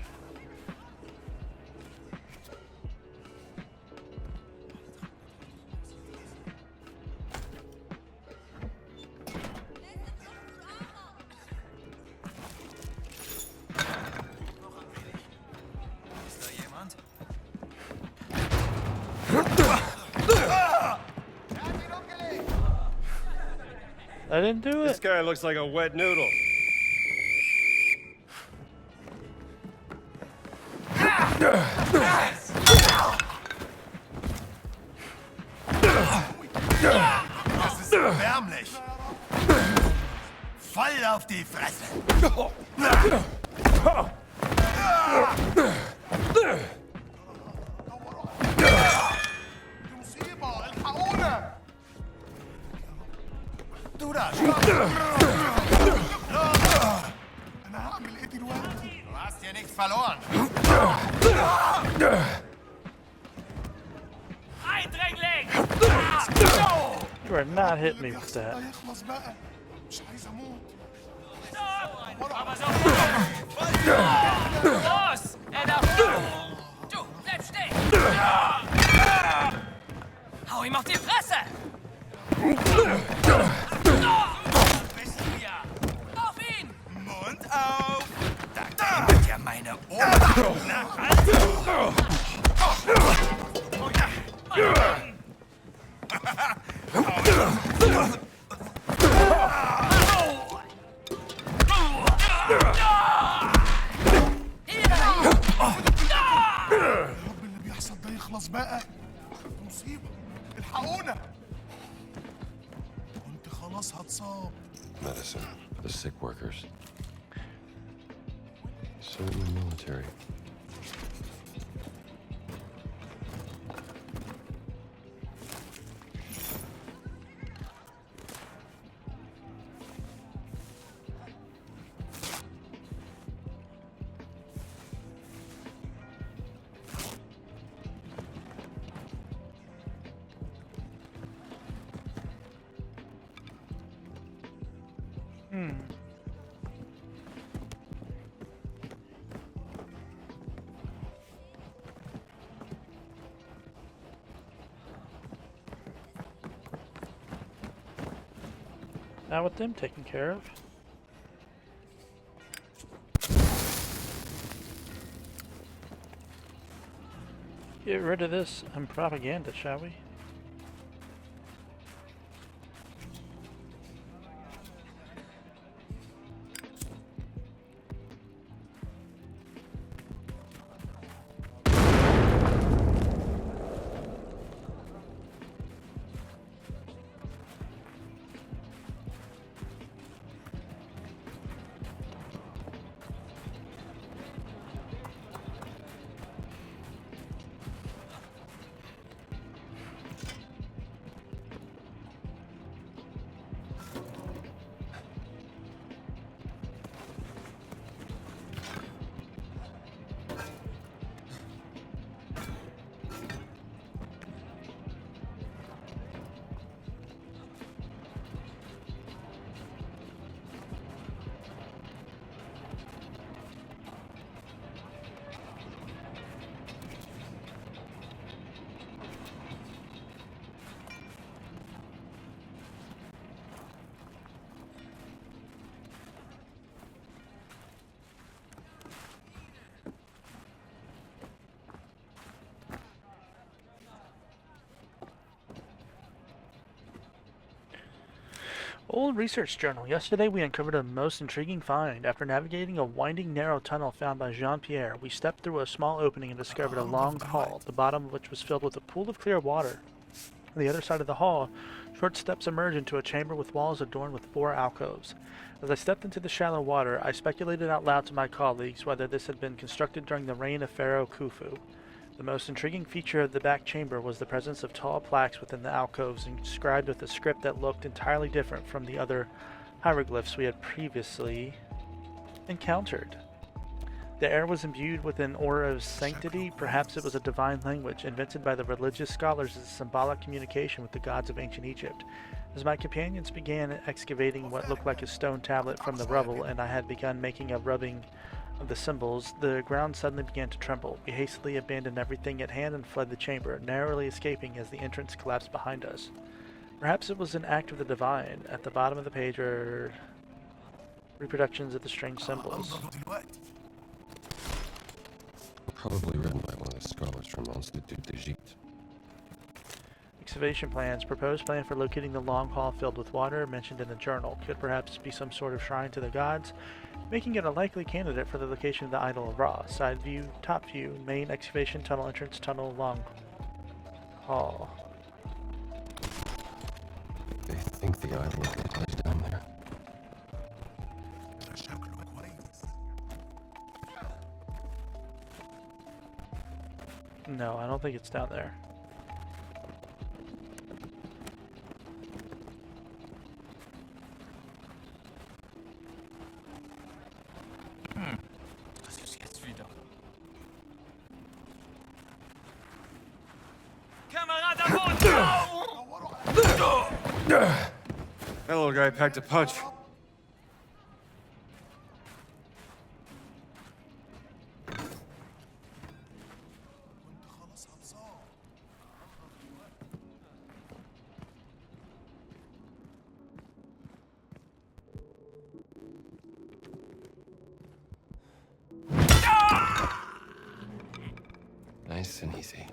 Ist da jemand? I didn't do This it. guy looks like a wet noodle. Das ist erbärmlich. Voll auf die Fresse. Du da, stopp! Du hast hier nichts verloren. Eindringling! You are not hitting me with that. Aber sofort! Los! Du, bleib stehen! Hau ihm auf die Fresse! اللي بيحصل ده يخلص بقى. مصيبة. الحقونا. كنت خلاص هتصاب. Medicine for the sick workers. So in the military. Now with them taken care of. Get rid of this propaganda, shall we? Old research journal. Yesterday we uncovered a most intriguing find. After navigating a winding, narrow tunnel found by Jean-Pierre, we stepped through a small opening and discovered a long hall, the bottom of which was filled with a pool of clear water. On the other side of the hall, short steps emerged into a chamber with walls adorned with 4 alcoves. As I stepped into the shallow water, I speculated out loud to my colleagues whether this had been constructed during the reign of Pharaoh Khufu. The most intriguing feature of the back chamber was the presence of tall plaques within the alcoves inscribed with a script that looked entirely different from the other hieroglyphs we had previously encountered. The air was imbued with an aura of sanctity. Perhaps it was a divine language invented by the religious scholars as a symbolic communication with the gods of ancient Egypt. As my companions began excavating what looked like a stone tablet from the rubble, and I had begun making a rubbing of the symbols, the ground suddenly began to tremble. We hastily abandoned everything at hand and fled the chamber, narrowly escaping as the entrance collapsed behind us. Perhaps it was an act of the divine. At the bottom of the page are reproductions of the strange symbols. Probably written by one of the scholars from Institut d'Egypte. Excavation plans. Proposed plan for locating the long hall filled with water mentioned in the journal. Could perhaps be some sort of shrine to the gods, making it a likely candidate for the location of the idol of Ra. Side view, top view, main excavation, tunnel entrance, tunnel, long hall. They think the idol lies down there. No, I don't think it's down there. Was ist jetzt wieder? Kamerad am Boden! That little guy packed a punch. Nice and easy.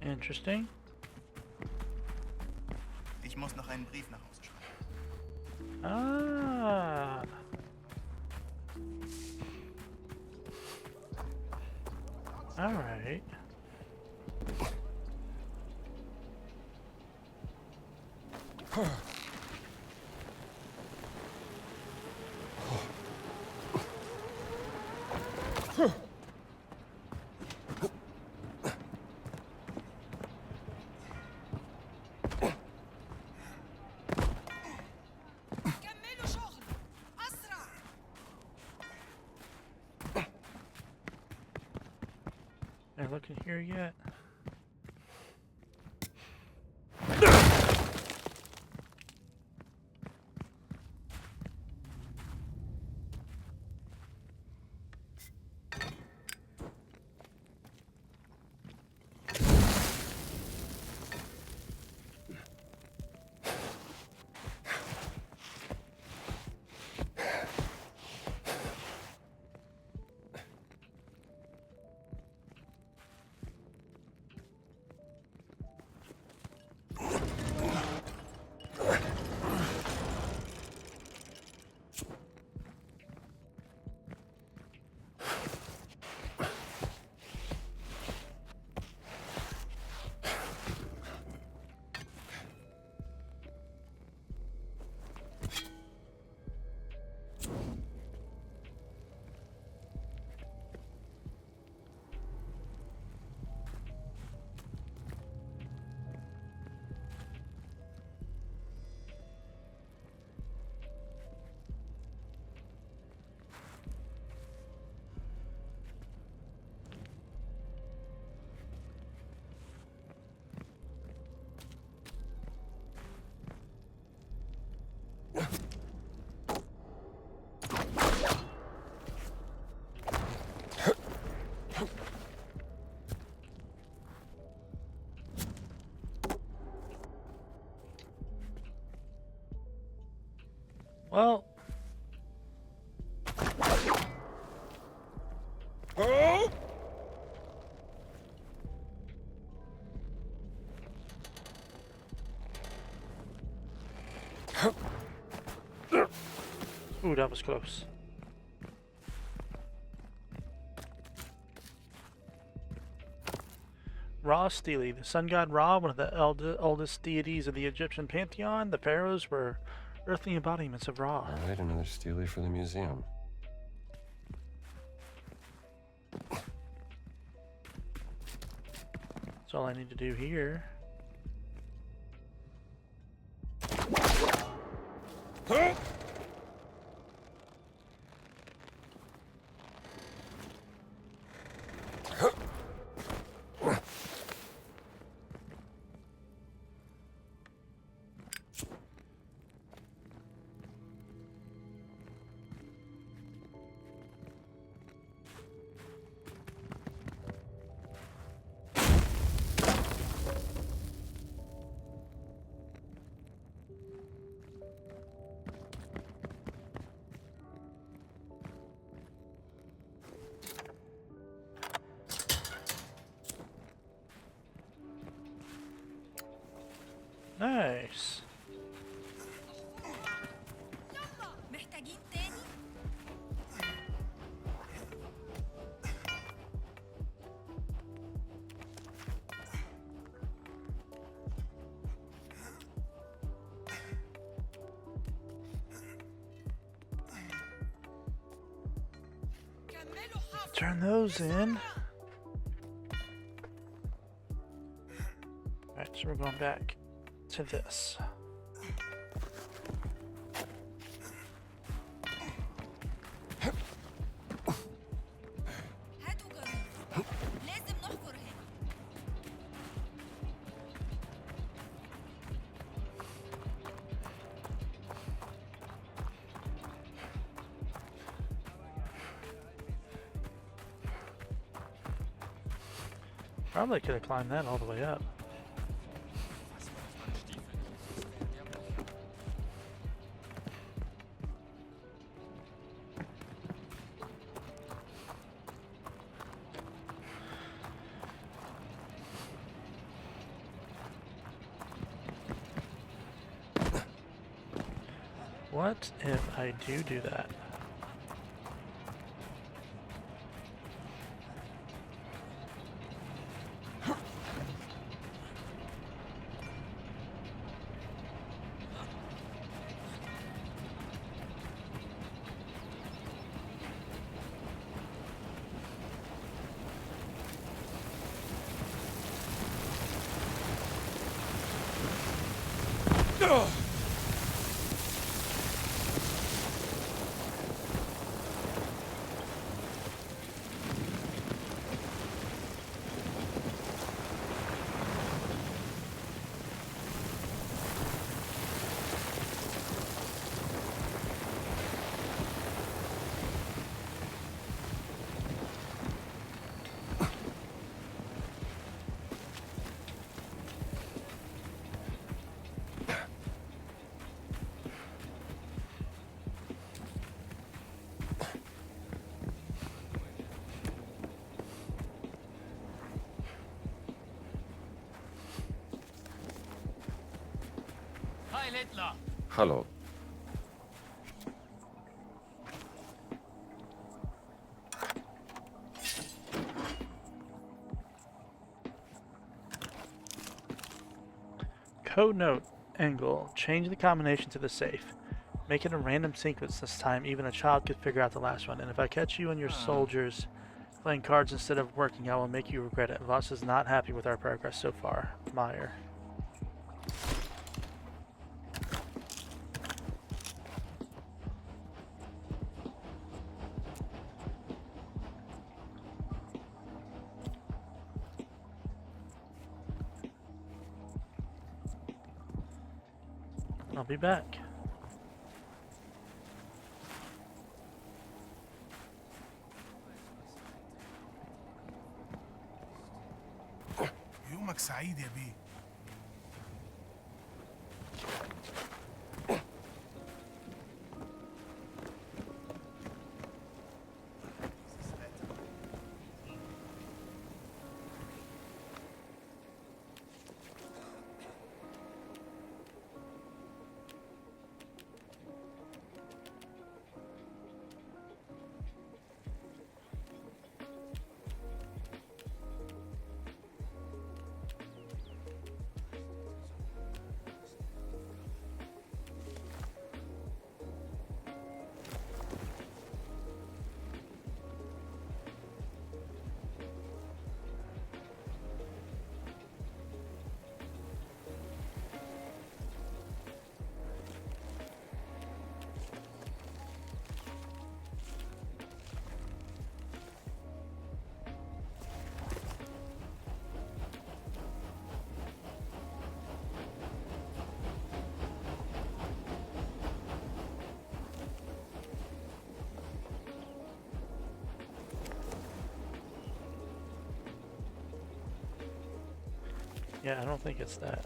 Interesting. Ich muss noch einen Brief nach Hause schreiben. Ah. All right. كملوا شغل أسرع. Ain't looking here yet. Well. Ooh, that was close. Ra Stele, the sun god Ra, one of the oldest deities of the Egyptian pantheon. The pharaohs were Earthly embodiments of Ra. Alright, another Steely for the museum. That's all I need to do here. Nice. محتاجين تاني؟ Turn those in. Alright, so we're going back to this. هاتوا جرار. لازم نحفر هنا. Probably could have climbed that all the way up. What if I do that? Heil Hitler! Hallo. Code note, angle, change the combination to the safe. Make it a random sequence this time, even a child could figure out the last one. And if I catch you and your soldiers playing cards instead of working, I will make you regret it. Voss is not happy with our progress so far. Meyer. I'll be back. يومك سعيد يا بيه. Yeah, I don't think it's that.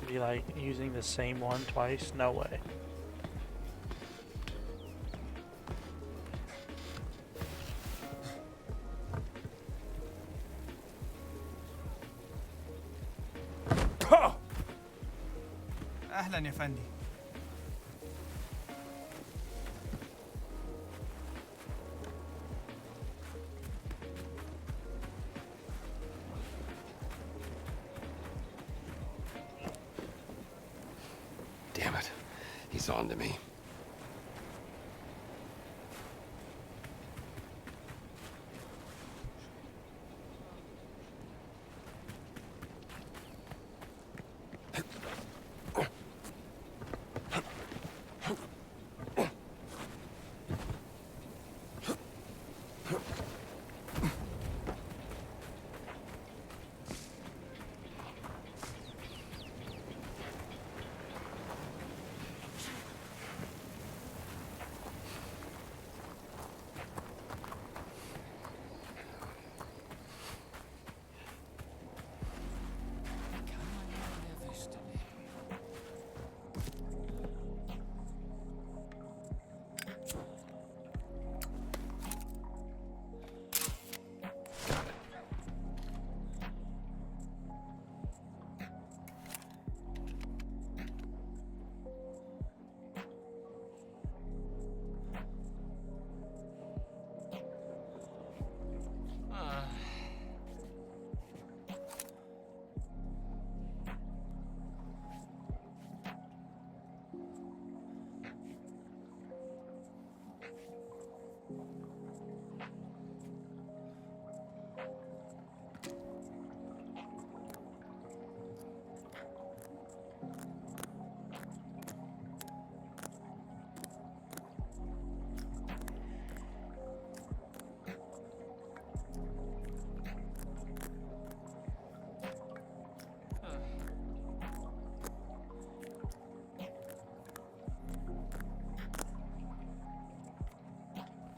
Be like using the same one twice? No way. أهلا يا فندي. Damn it. He's on to me.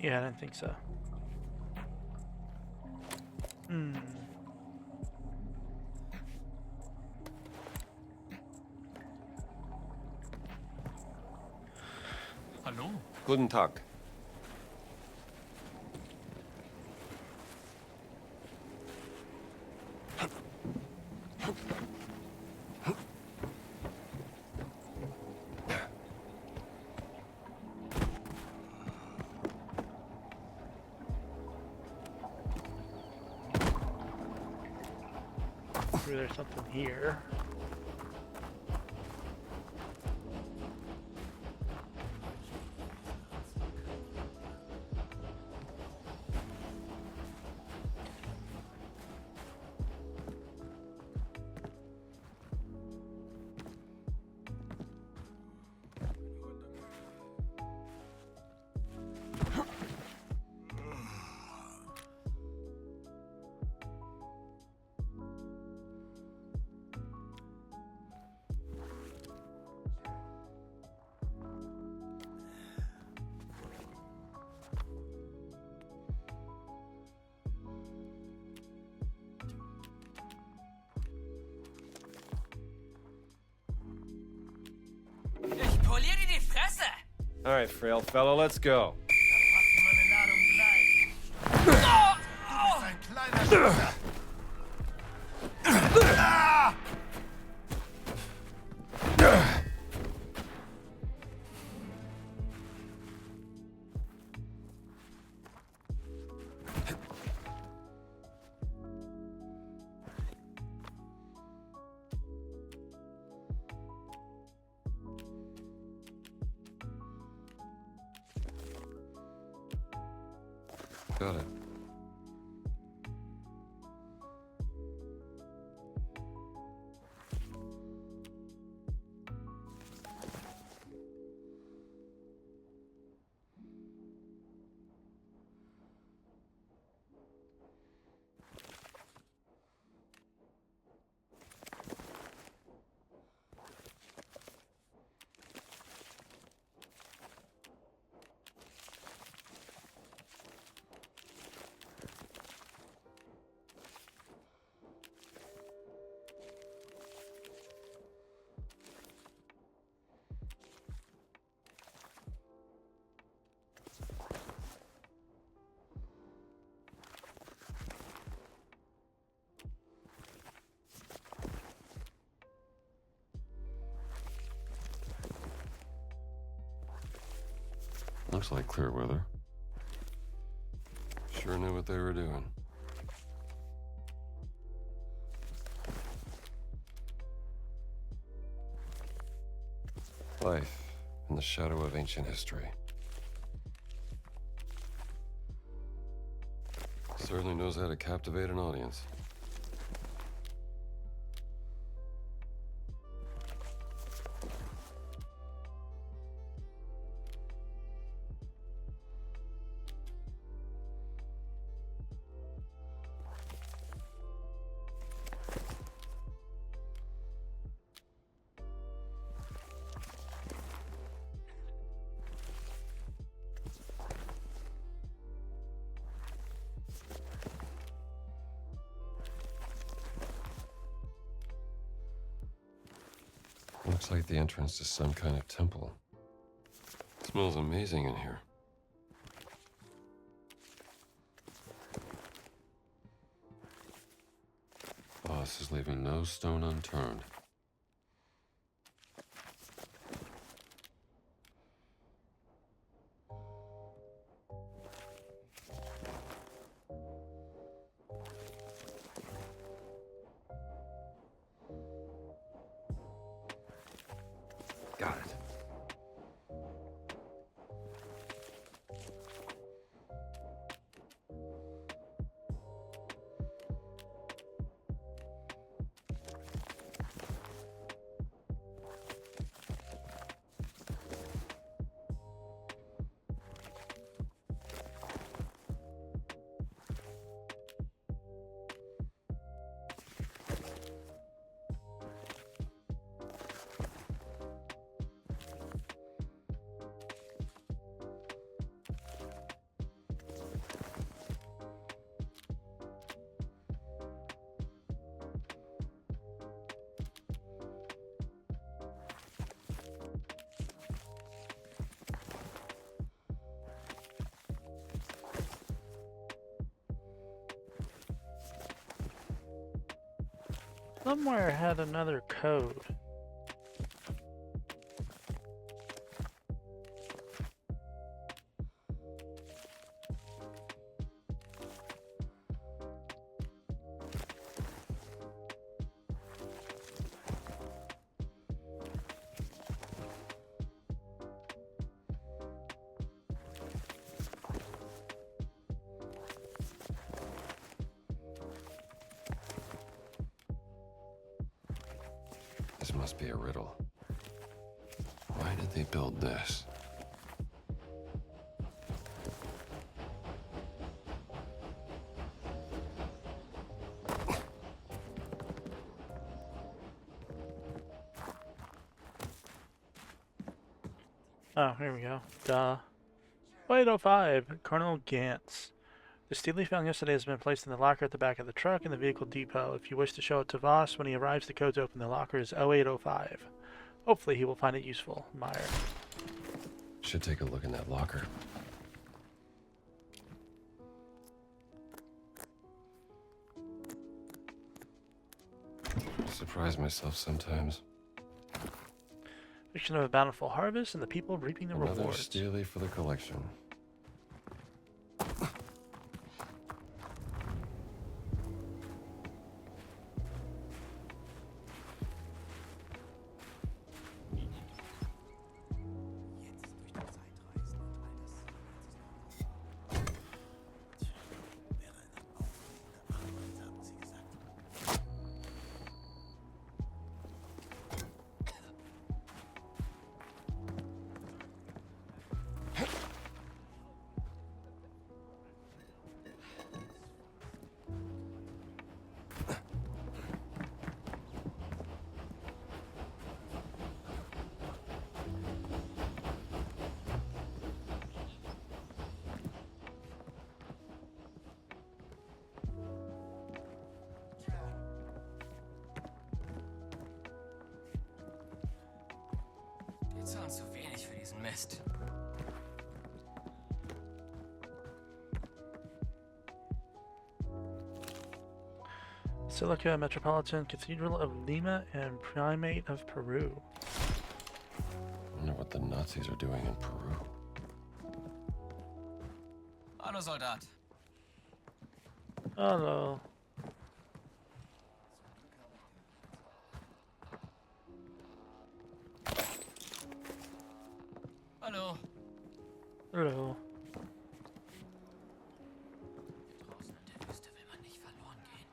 Yeah, I didn't think so. Hallo? Guten Tag. Maybe there's something here. Ich poliere dir die Fresse! All right, frail fellow, let's go. Du bist ein kleiner Schisser. Got it. Looks like clear weather. Sure knew what they were doing. Life in the shadow of ancient history. Certainly knows how to captivate an audience. Looks like the entrance to some kind of temple. Smells amazing in here. Boss is leaving no stone unturned. Got it. Somewhere had another code. This must be a riddle. Why did they build this? Oh, here we go. Duh. 0805, Colonel Gantz. The steel he found yesterday has been placed in the locker at the back of the truck in the vehicle depot. If you wish to show it to Voss when he arrives, the code to open the locker is 0805. Hopefully he will find it useful. Meyer. Should take a look in that locker. Surprise myself sometimes. Fiction of a bountiful harvest and the people reaping the Another rewards. steely for the collection. Die zahlen zu wenig für diesen Mist. Silica Metropolitan Cathedral of Lima and Primate of Peru. I wonder what the Nazis are doing in Peru. Hallo, Soldat. Hello. Hallo. Hello. Draußen in der Wüste will man nicht verloren gehen.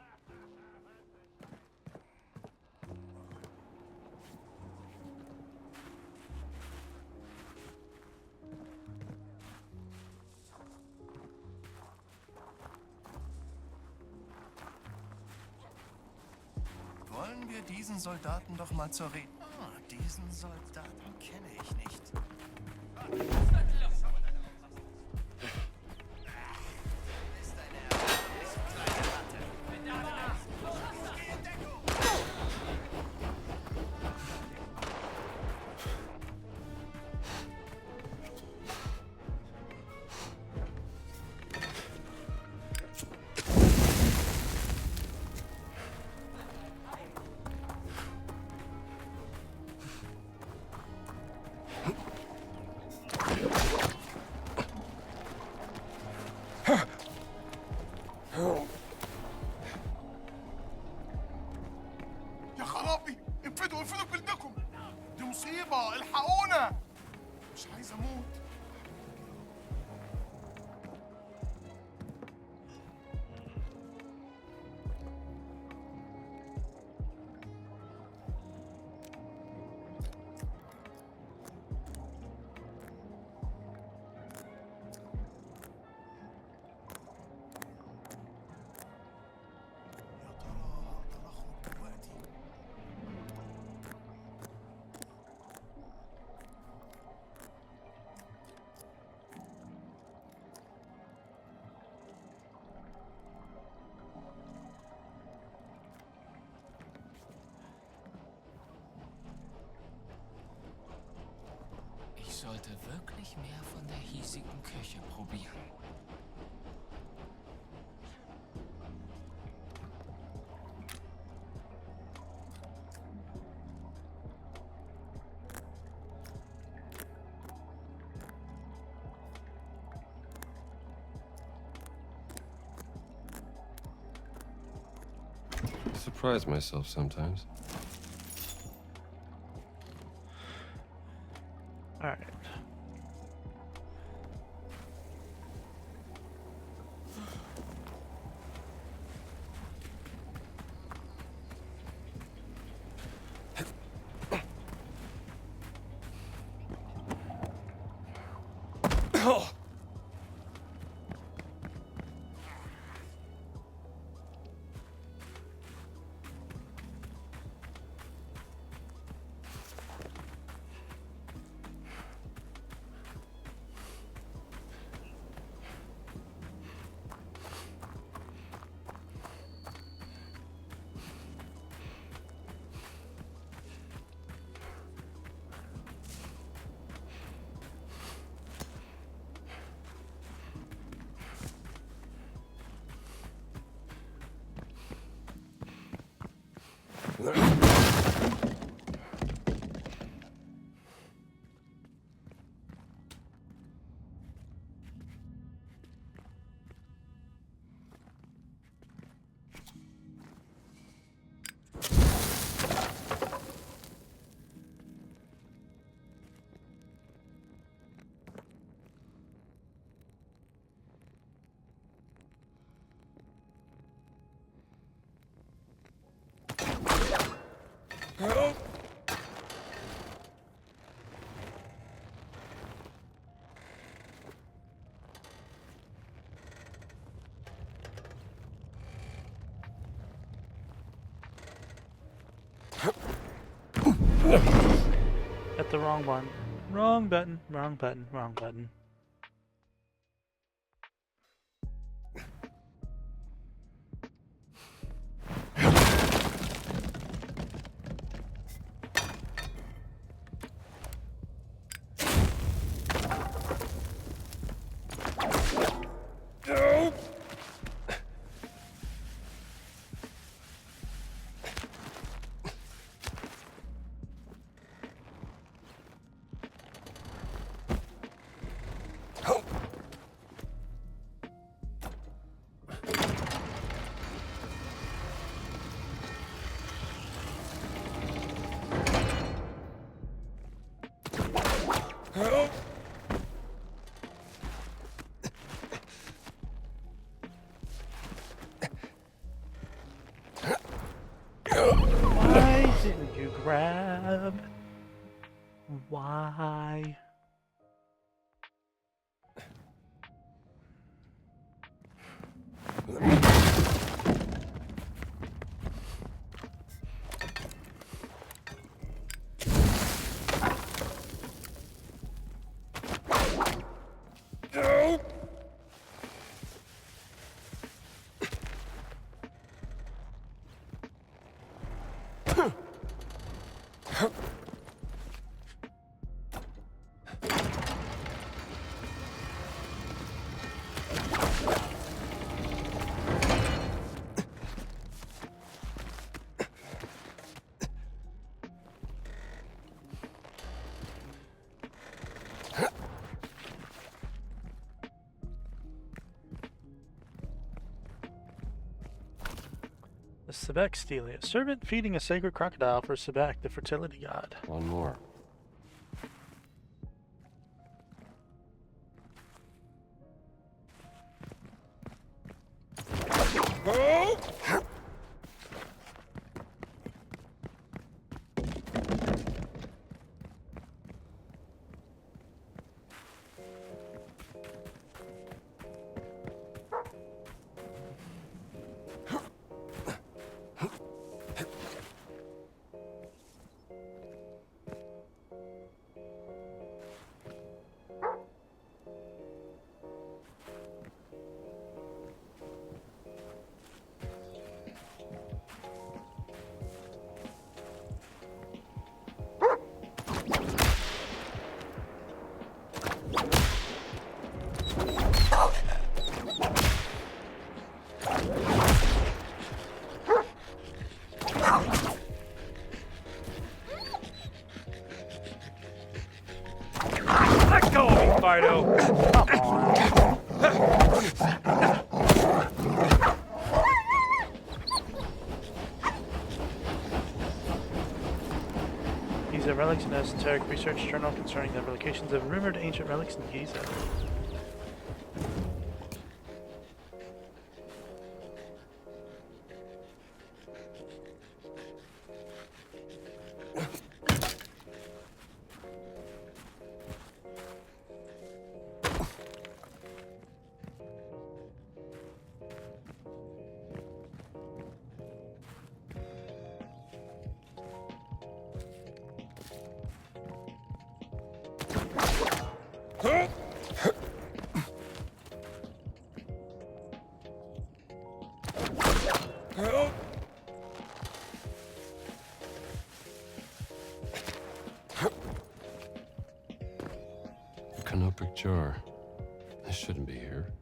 Wollen wir diesen Soldaten doch mal zur Rede... Ah, diesen Soldaten kenne ich nicht. يا خرابي انفدوا جلدكم دي مصيبة الحقونا مش عايز اموت Ich sollte wirklich mehr von der hiesigen Küche probieren. Surprise myself sometimes. Alright. Hit the wrong one. Wrong button, wrong button, wrong button. Why didn't you grab? Why? The Sebek Stelia. Servant feeding a sacred crocodile for Sebek, the fertility god. One more. Let go of me, Fido! Come on. Giza Relics, an esoteric research journal concerning the locations of rumored ancient relics in Giza. Canopic jar. This shouldn't be here.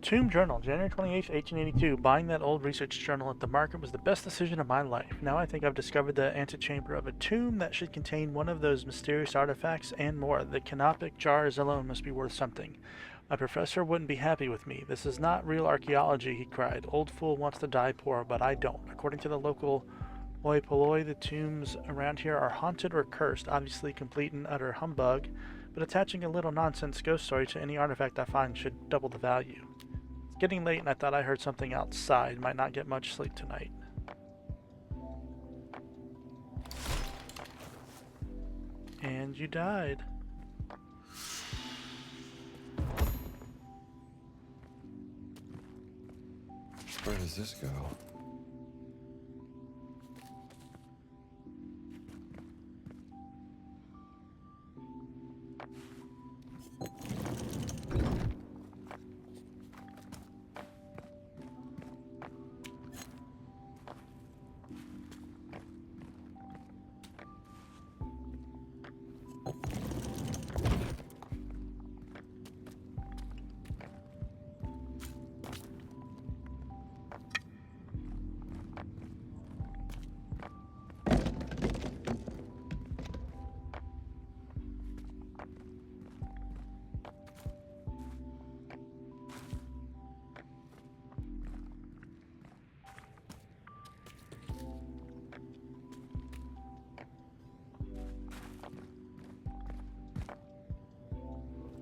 Tomb Journal, January 28th, 1882. Buying that old research journal at the market was the best decision of my life. Now I think I've discovered the antechamber of a tomb that should contain one of those mysterious artifacts and more. The canopic jars alone must be worth something. My professor wouldn't be happy with me. This is not real archaeology, he cried. Old fool wants to die poor, but I don't. According to the local hoi polloi, the tombs around here are haunted or cursed, obviously complete and utter humbug, but attaching a little nonsense ghost story to any artifact I find should double the value. It's getting late and I thought I heard something outside. Might not get much sleep tonight. And you died. Where does this go?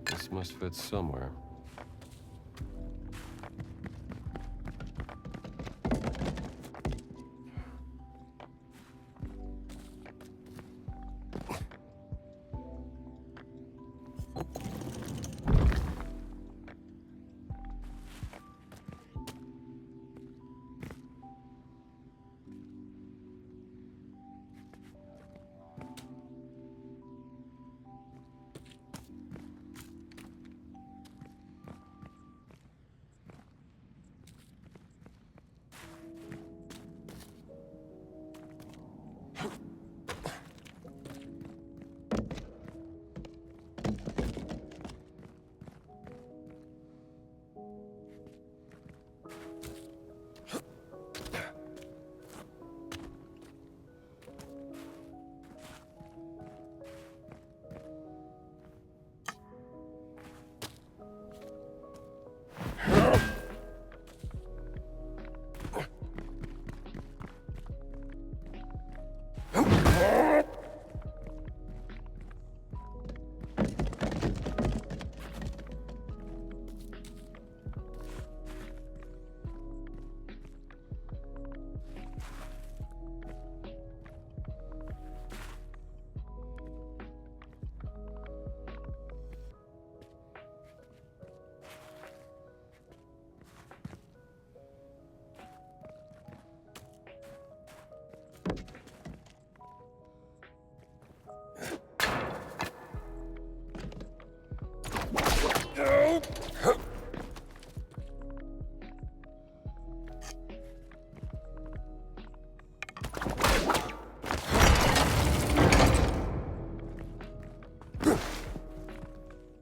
This must fit somewhere.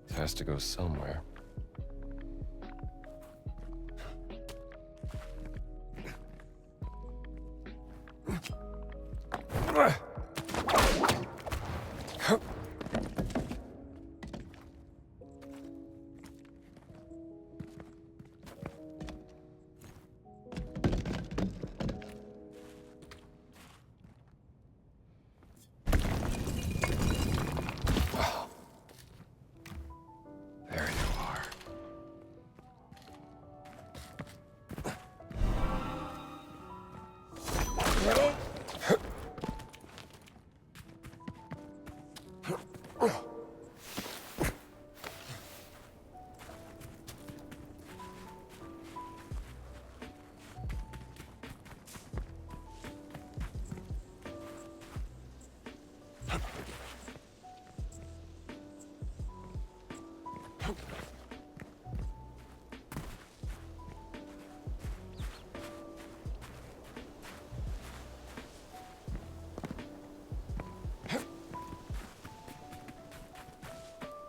It has to go somewhere. There you are.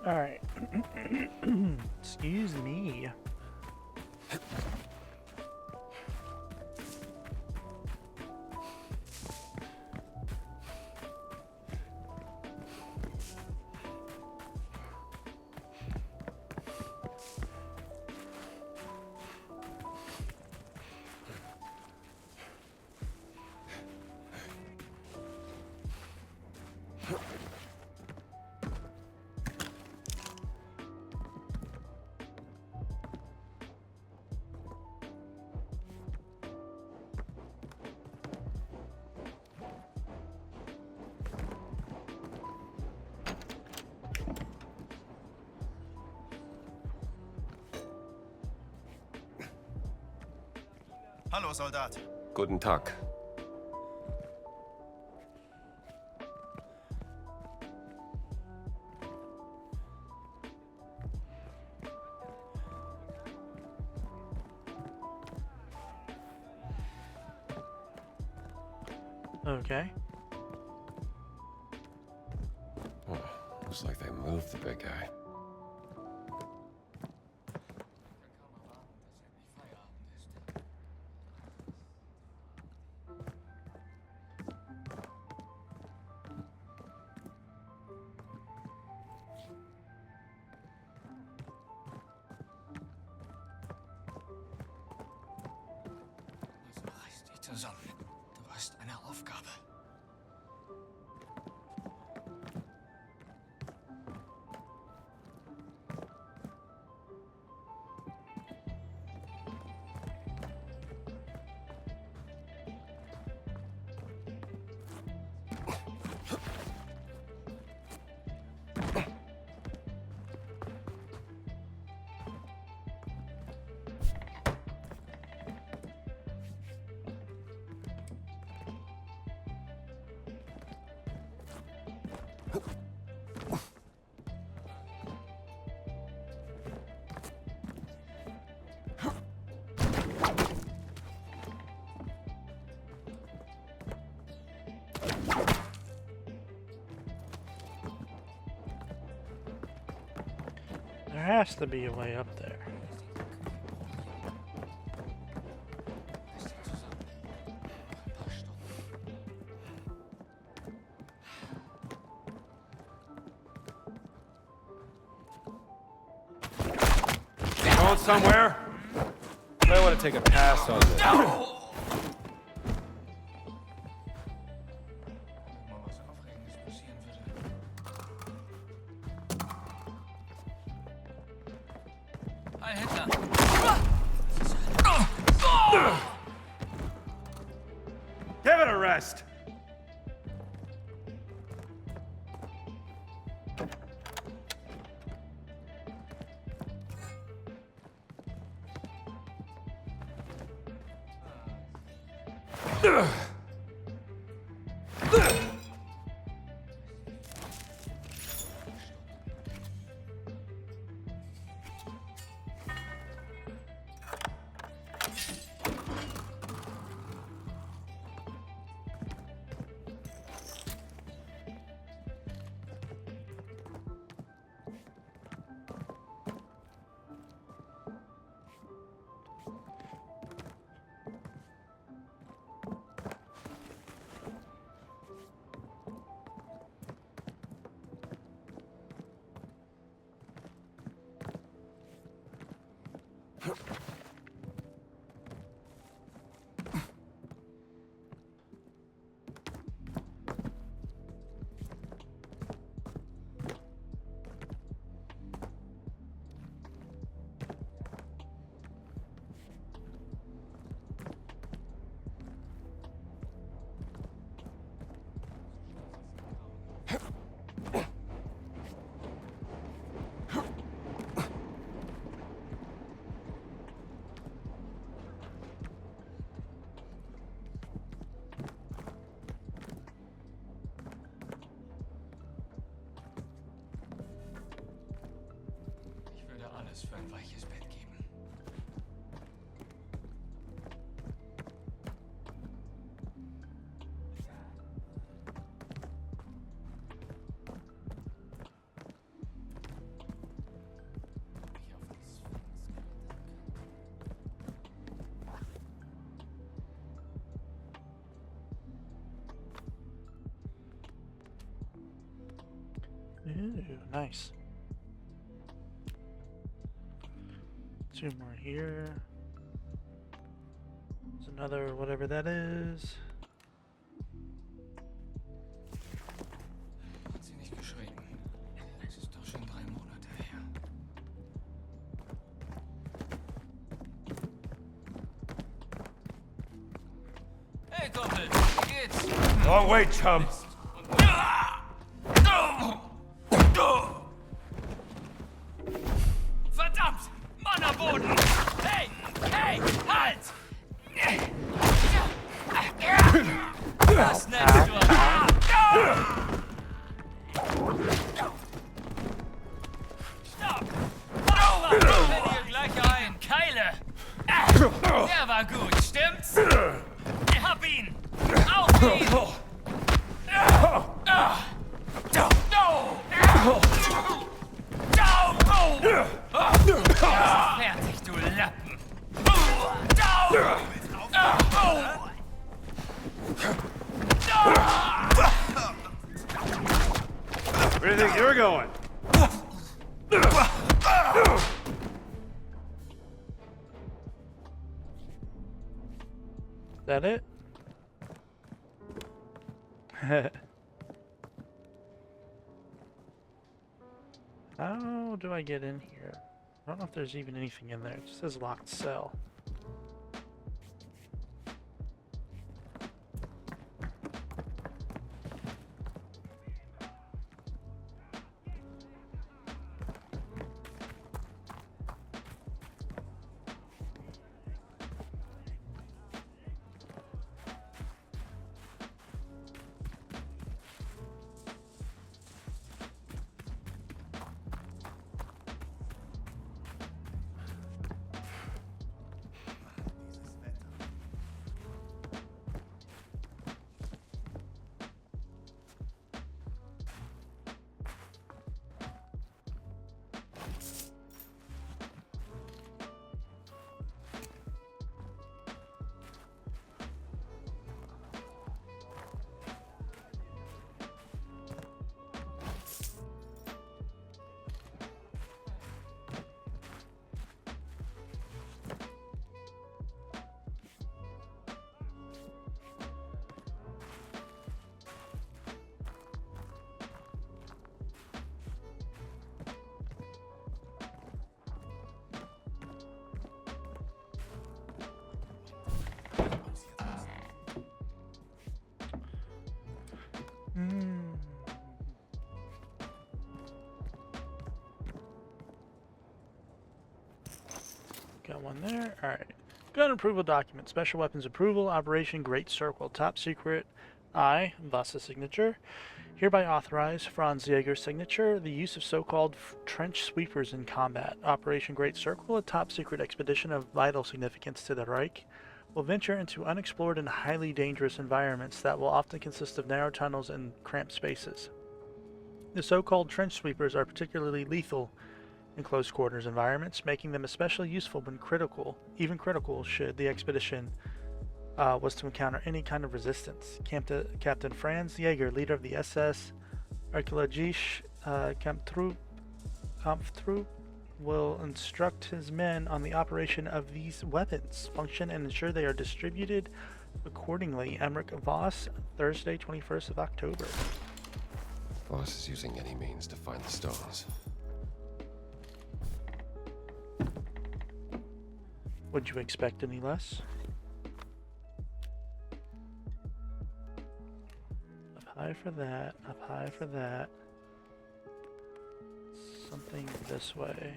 Alright. Excuse me. Hallo, Soldat. Guten Tag. Okay. Looks like they moved the big guy. Reiß dich zusammen. Du hast eine Aufgabe. There has to be a way up there. Going somewhere? I want to take a pass on this. Heil Hitler! Give it a rest! Ich würde alles für ein weiches Bett geben. Ooh, nice. Two more here. There's another, whatever that is. Hat sie nicht geschrieben. Es ist doch schon 3 Monate her. Hey, Kumpel, wie geht's? Long way, chum. Verdammt! Mann am Boden! Hey! Hey! Halt! Das nennst du Stopp! Was fällt dir gleich ein? Keile! Der war gut, stimmt's? Hab ihn! Auf ihn! Fertig, du Lappen! Where do you think you're going? Is that it? How do I get in here? I don't know if there's even anything in there. It just says locked cell. Got one there. Alright. Gun approval document. Special weapons approval. Operation Great Circle. Top secret. I, Vasa signature. Hereby authorize Franz Jaeger's signature. The use of so-called trench sweepers in combat. Operation Great Circle. A top secret expedition of vital significance to the Reich. Will venture into unexplored and highly dangerous environments that will often consist of narrow tunnels and cramped spaces. The so-called trench sweepers are particularly lethal in close quarters environments, making them especially useful when even critical should the expedition was to encounter any kind of resistance. Captain Franz Jaeger, leader of the SS Archäologische Kampftruppe, will instruct his men on the operation of these weapons, function, and ensure they are distributed accordingly. Emmerich Voss, Thursday, 21st of October. Voss is using any means to find the stones. Would you expect any less? Up high for that, up high for that. Something this way.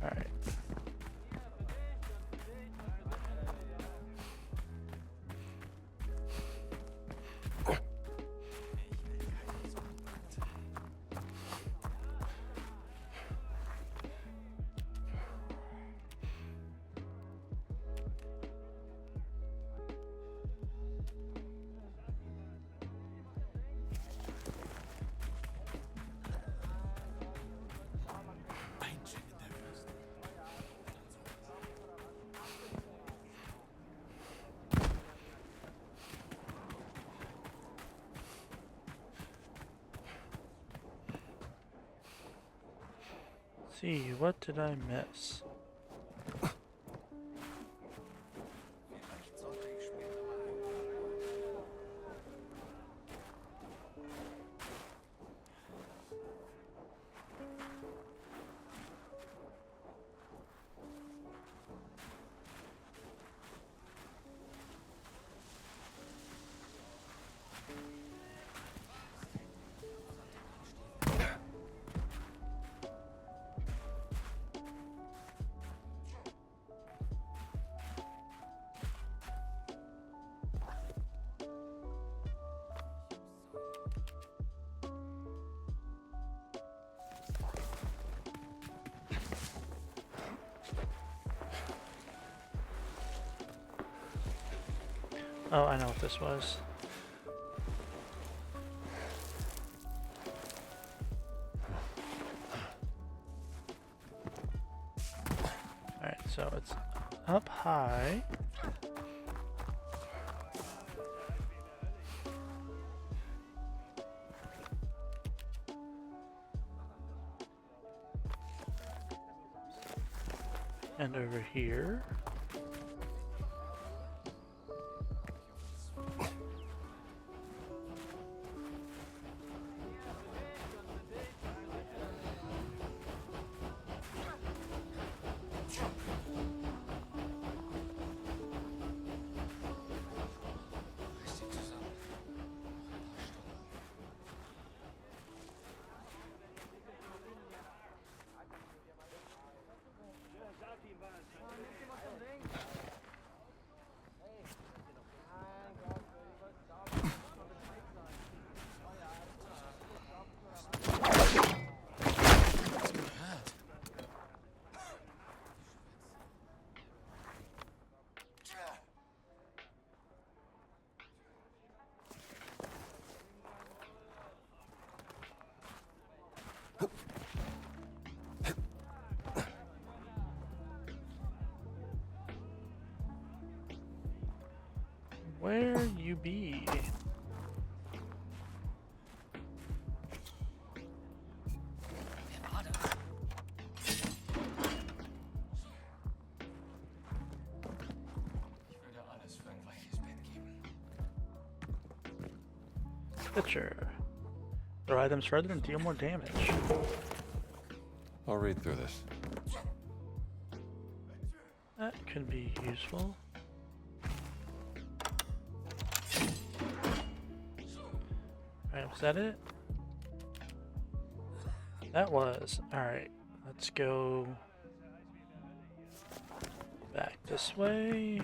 Alright. See, what did I miss? Oh, I know what this was. Alright, so it's up high. And over here. Where you be? Pitcher. Throw items further and deal more damage. I'll read through this. That could be useful. Alright, was that it? That was. Alright, let's go back this way.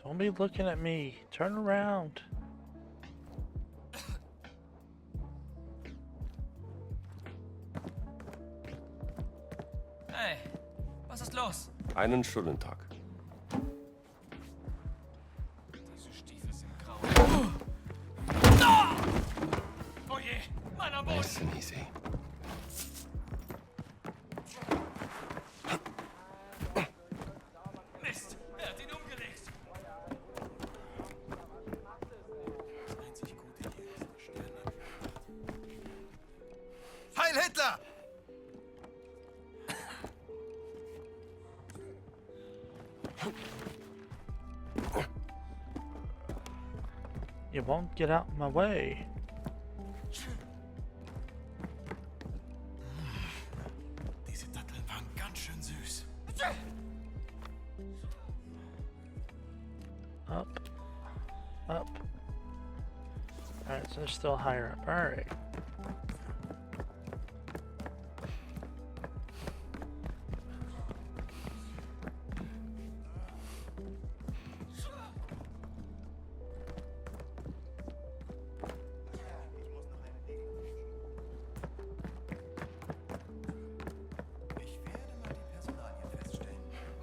Don't be looking at me. Turn around. Hey, was ist los? Einen schönen Tag. Diese Stiefel sind grau. Oh je, Mann am Boden. Nice and easy. Mist, er hat ihn umgelegt. Heil Hitler! You won't get out of my way. Diese Datteln waren ganz schön süß. Up. Up. Alright, so they're still higher up. Alright.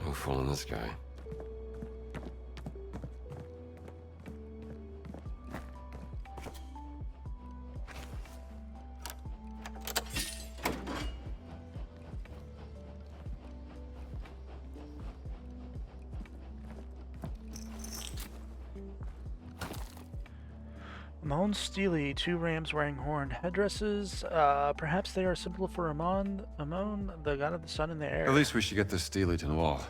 No fooling this guy. Amon Steely, two rams wearing horned headdresses. Perhaps they are symbol for Amon, the god of the sun in the air. At least we should get this Steely to the wall.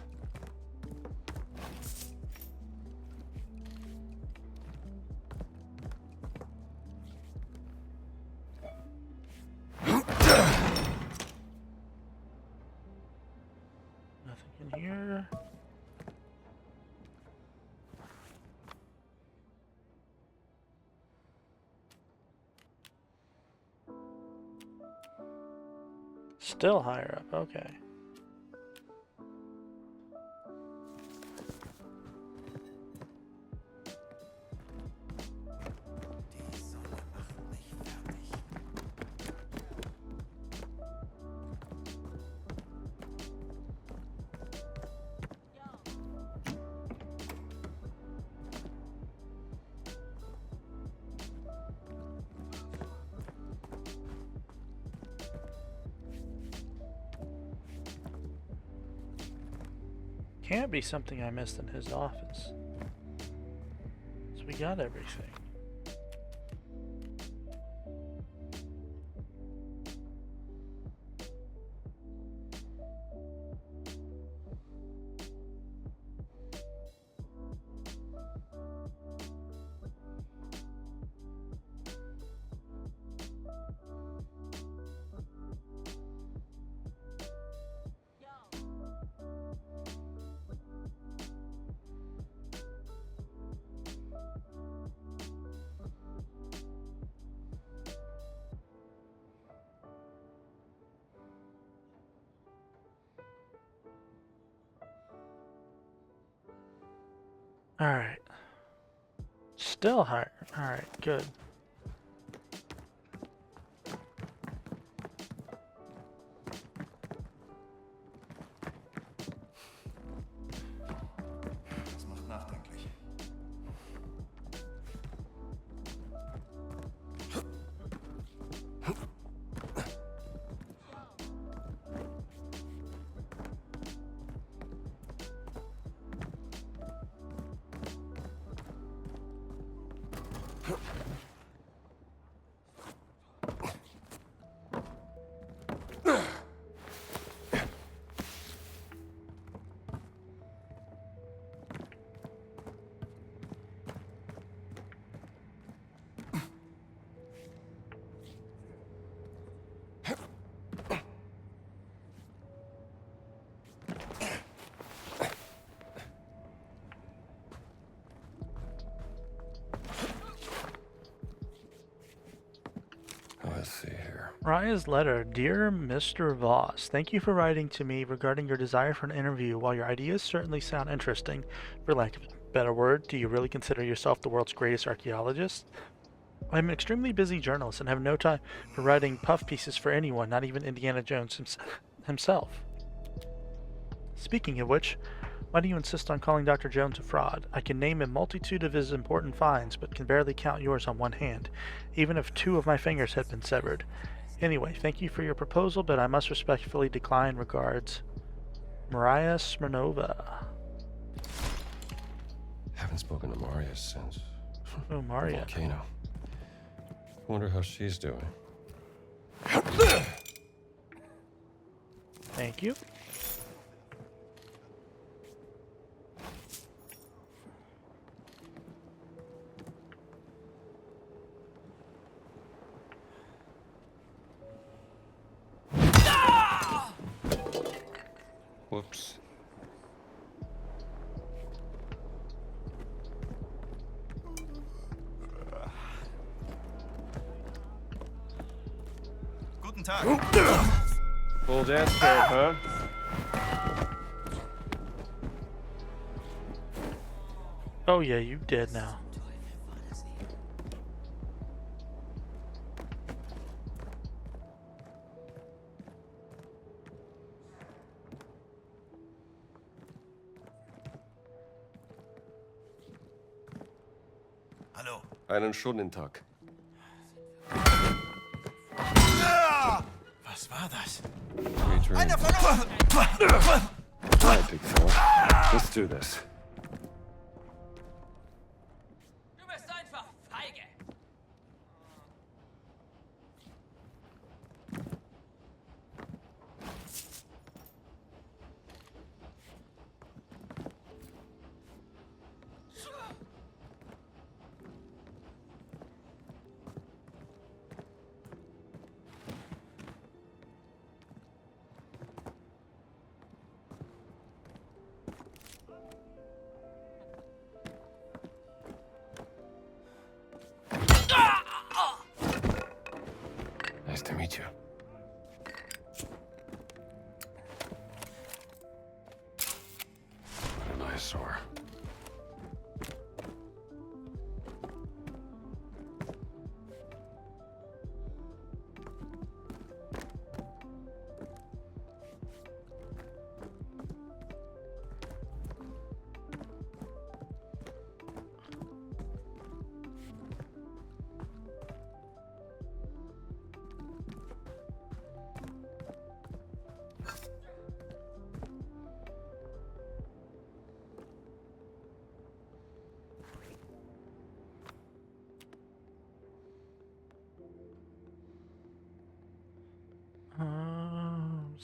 Nothing in here. Still. Still higher up, okay. Can't be something I missed in his office. So we got everything. Alright. Still higher. Alright, good. Das macht nachdenklich. Let's see here. Raya's letter. Dear Mr. Voss, thank you for writing to me regarding your desire for an interview. While your ideas certainly sound interesting, for lack of a better word, do you really consider yourself the world's greatest archaeologist? I'm an extremely busy journalist and have no time for writing puff pieces for anyone, not even Indiana Jones himself. Speaking of which, why do you insist on calling Dr. Jones a fraud? I can name a multitude of his important finds, but can barely count yours on one hand, even if 2 of my fingers had been severed. Anyway, thank you for your proposal, but I must respectfully decline. Regards, Maria Smirnova. Haven't spoken to Maria since. Oh, Maria. Volcano. Wonder how she's doing. Thank you. Whoops. Guten Tag. Full dance card, huh? Oh yeah, you dead now. Hallo. Einen schönen Tag. Was war das? Einer von uns! All right, big fella. Let's do this. Du bist einfach feige.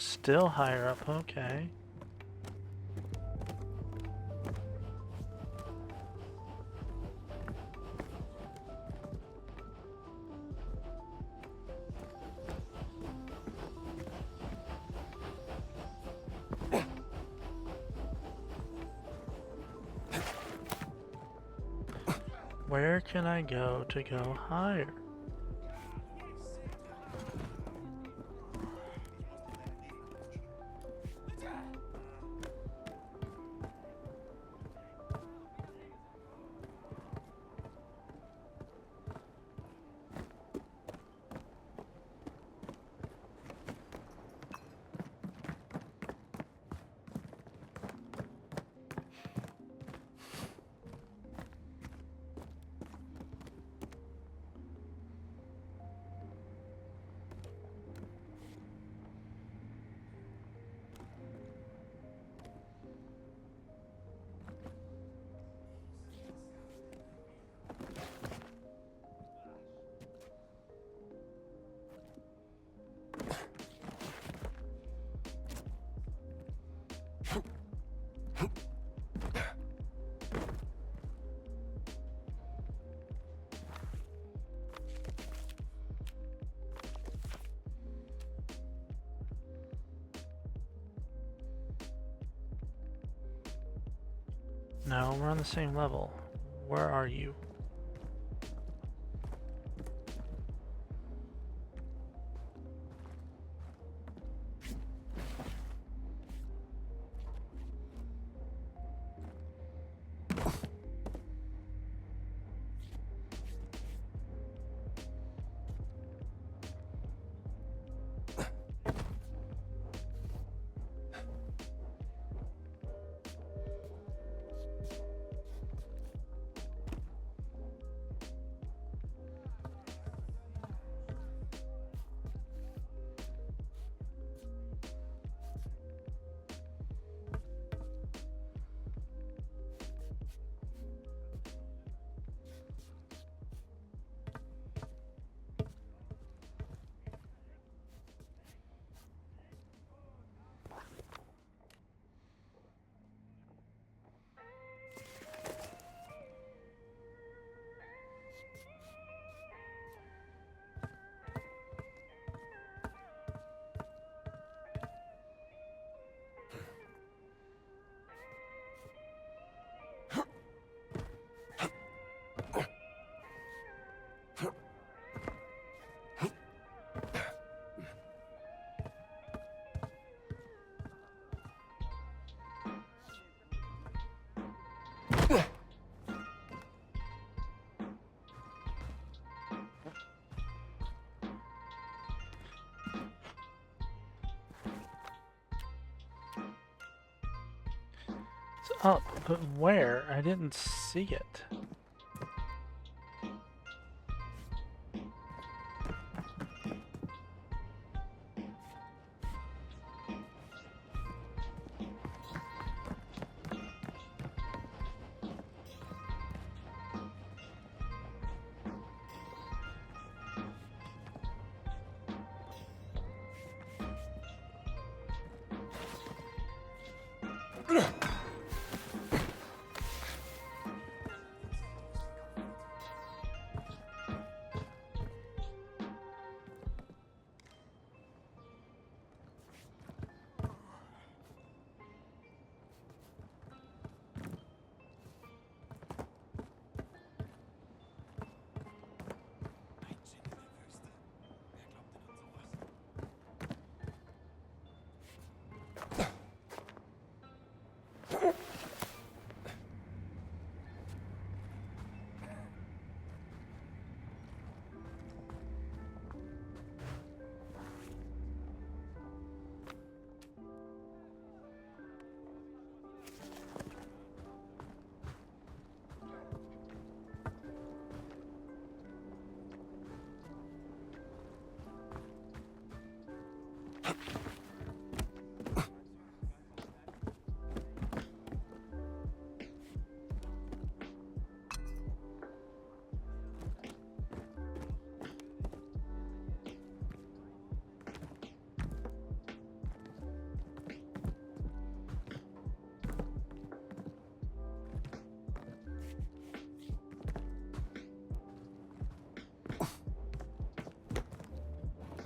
Still higher up, okay. Where can I go to go higher? No, we're on the same level. Where are you? It's up, but where? I didn't see it.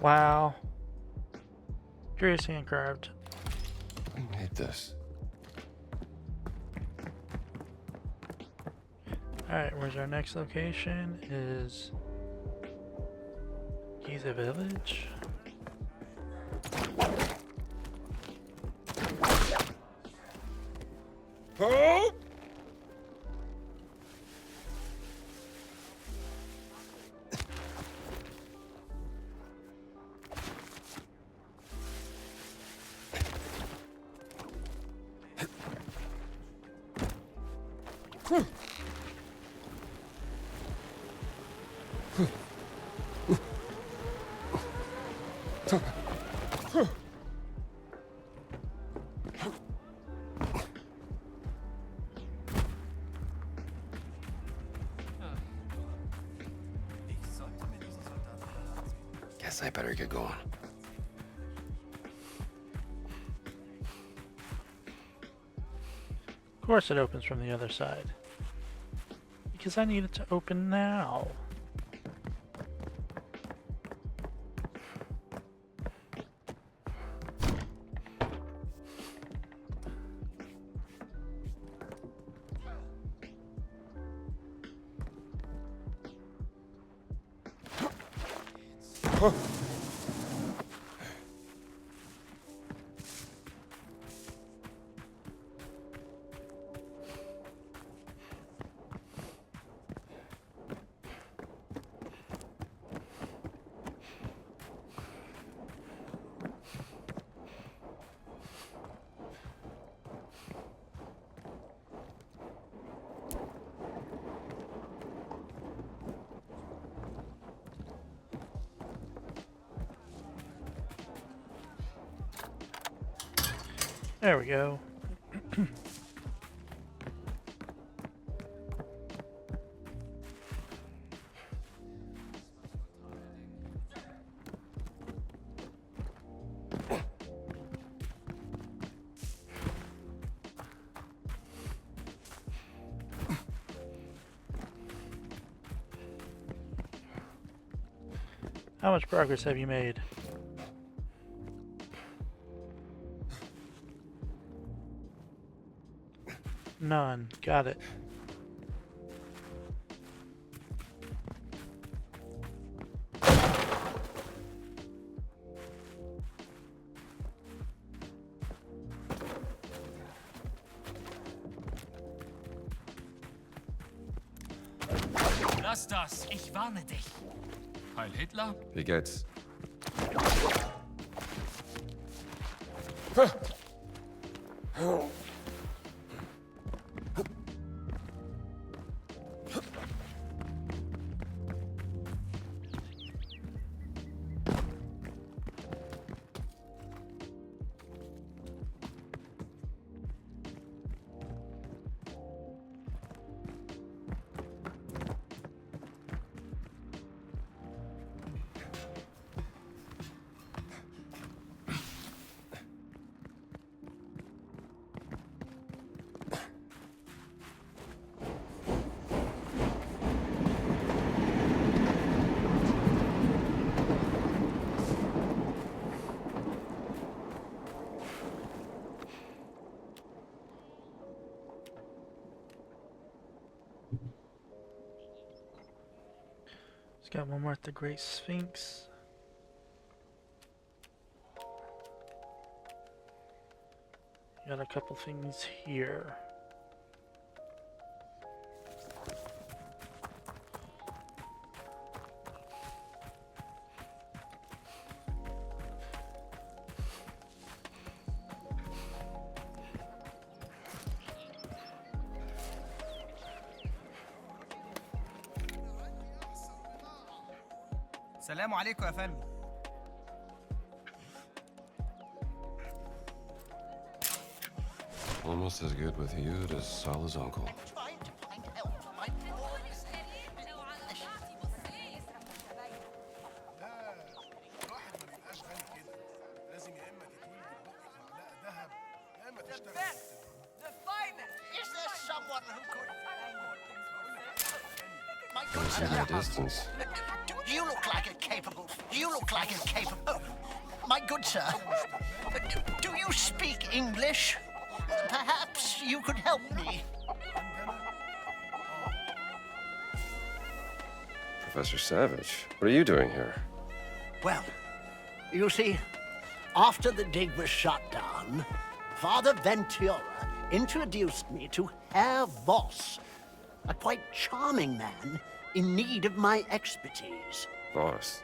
Wow. Curious hand carved. Who made this? Alright, where's our next location? Is Giza Village. Oh! Guess I better get going. Of course it opens from the other side. Because I need it to open now. There we go. How much progress have you made? None. Got it. Lass das, ich warne dich. Heil Hitler? Wie geht's? Got one more at the Great Sphinx. Got a couple things here. السلام عليكم يا فندم. Almost as good with you as Sal's uncle. Listen to the distance. You look like a capable You look like a capable... Oh, my good sir. Do you speak English? Perhaps you could help me. Professor Savage, what are you doing here? Well, you see, after the dig was shut down, Father Ventura introduced me to Herr Voss, a quite charming man in need of my expertise. Voss?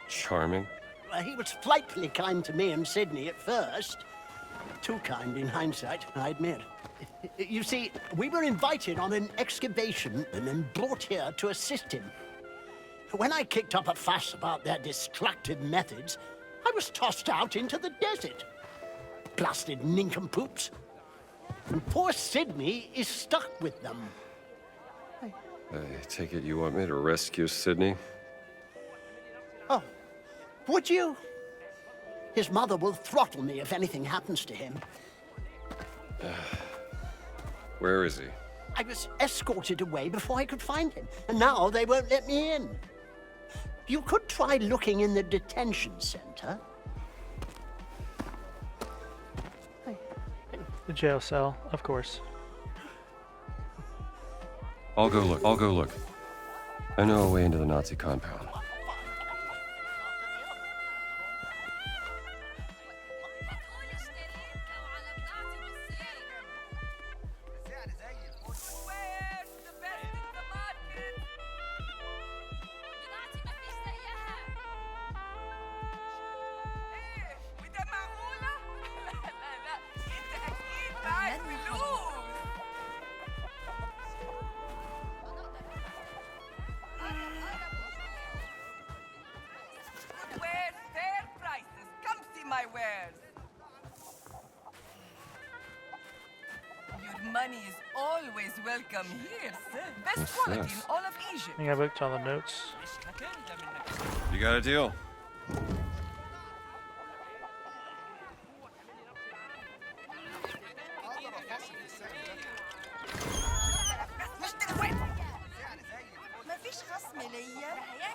Charming? He was frightfully kind to me and Sydney at first. Too kind in hindsight, I admit. You see, we were invited on an excavation and then brought here to assist him. When I kicked up a fuss about their destructive methods, I was tossed out into the desert. Blasted nincompoops. And poor Sydney is stuck with them. I take it you want me to rescue Sydney? Oh, would you? His mother will throttle me if anything happens to him. Where is he? I was escorted away before I could find him, and now they won't let me in. You could try looking in the detention center. The jail cell, of course. I'll go look. I know a way into the Nazi compound. Money is always welcome here, sir. Best quality in all of Egypt. I think I booked all the notes. You got a deal?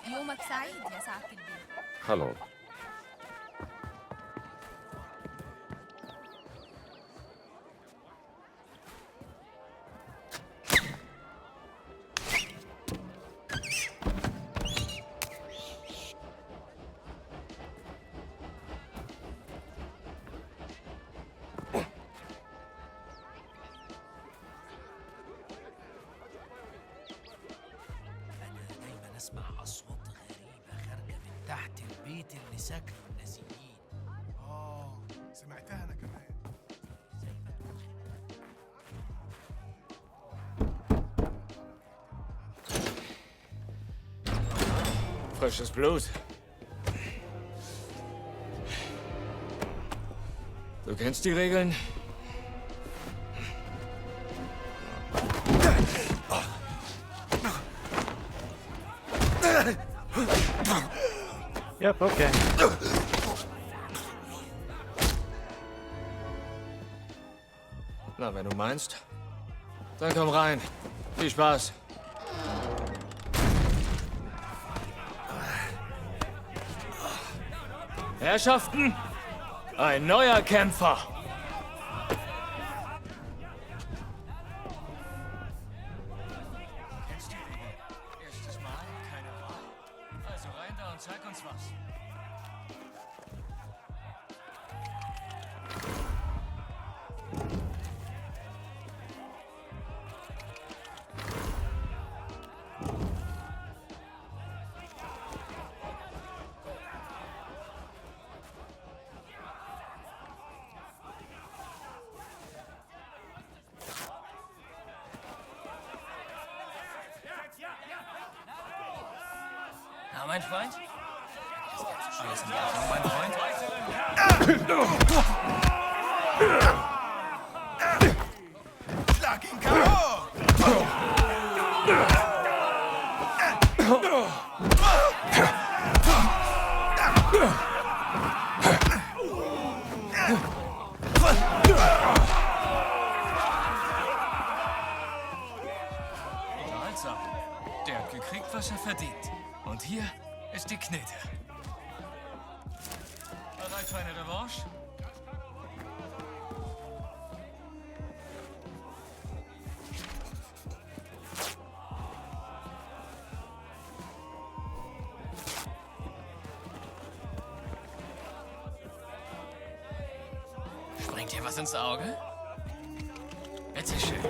يومك سعيد يا سعادة البيت. Hello. اسمع اصوات غريبه خارجه من تحت البيت اللي ساكنه النازيين. سمعتها انا كمان. Frisches Blut. Du kennst die Regeln? Yep, okay. Na, wenn du meinst, dann komm rein. Viel Spaß. Herrschaften, ein neuer Kämpfer. Erstes Mal, keine Wahl. Also rein da und zeig uns was. Na, mein Freund? Schießen wir schon, mein Freund? Schlag ihn K.O. Unterhaltsam. Der hat gekriegt, was er verdient. Und hier ist die Knete. Bereit für eine Revanche? Springt dir was ins Auge? Bitteschön.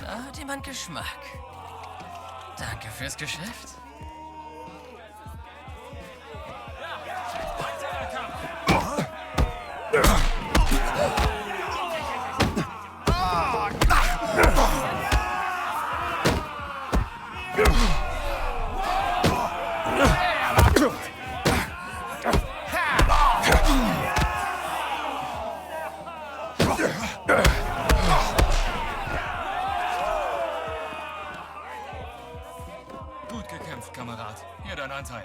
Da hat jemand Geschmack. Danke fürs Geschäft. Gut gekämpft, Kamerad. Hier dein Anteil.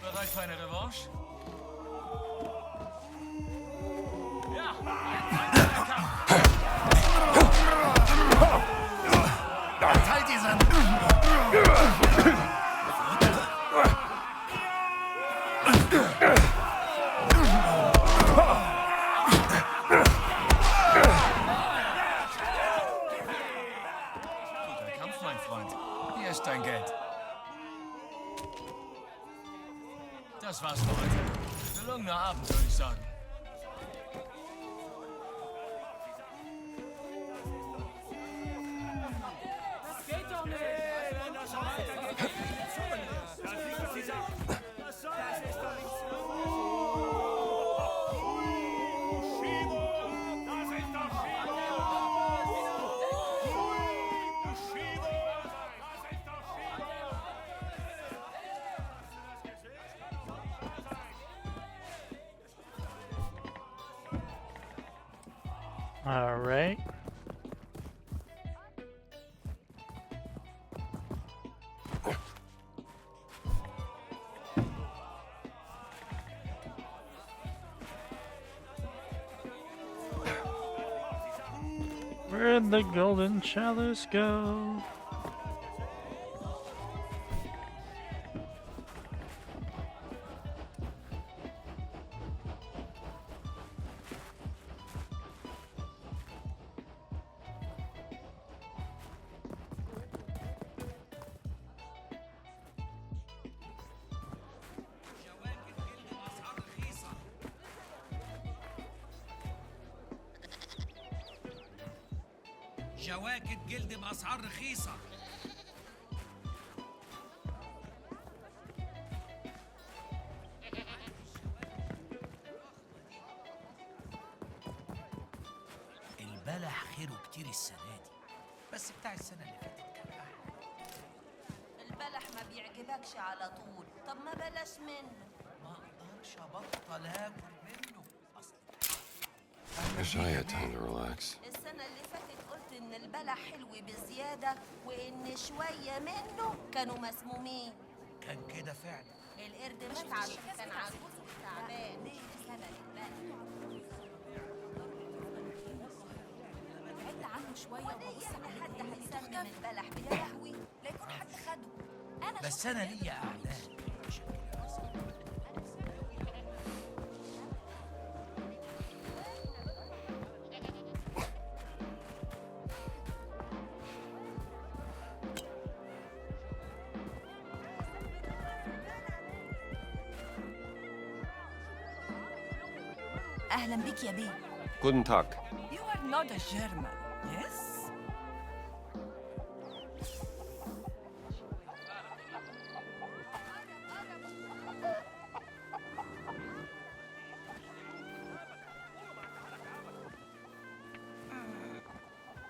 Bereit für eine Revanche? Teilt diesen! Guter Kampf, mein Freund. Hier ist dein Geld. Das war's für heute. Gelungener Abend, würde ich sagen. Das geht doch nicht! Wenn das so weitergeht, das ist die Sache. Was soll das? Ist doch nichts All right. Where'd the golden chalice go? جواكت جلد بأسعار رخيصة. البلح خيره كتير السنة دي، بس بتاع السنة اللي فاتت كان أحلى. البلح ما بيعجبكش على طول، طب ما بلاش منه. ما أقدرش أبطل آكل منه. Wish I had time to relax. السنة اللي فاتت قلت إن البلح حلو بزيادة وإن شوية منه كانوا مسمومين. كان كده فعلا. القرد مات عشان كان عجوز وتعبان. السنة اللي بعد عنه شوية وببص عليه حد هيسمم البلح يا لهوي لا يكون حد خده. أنا بس أنا ليا أعداء. أهلا بك يا بيه. Guten Tag. You are not a German, yes?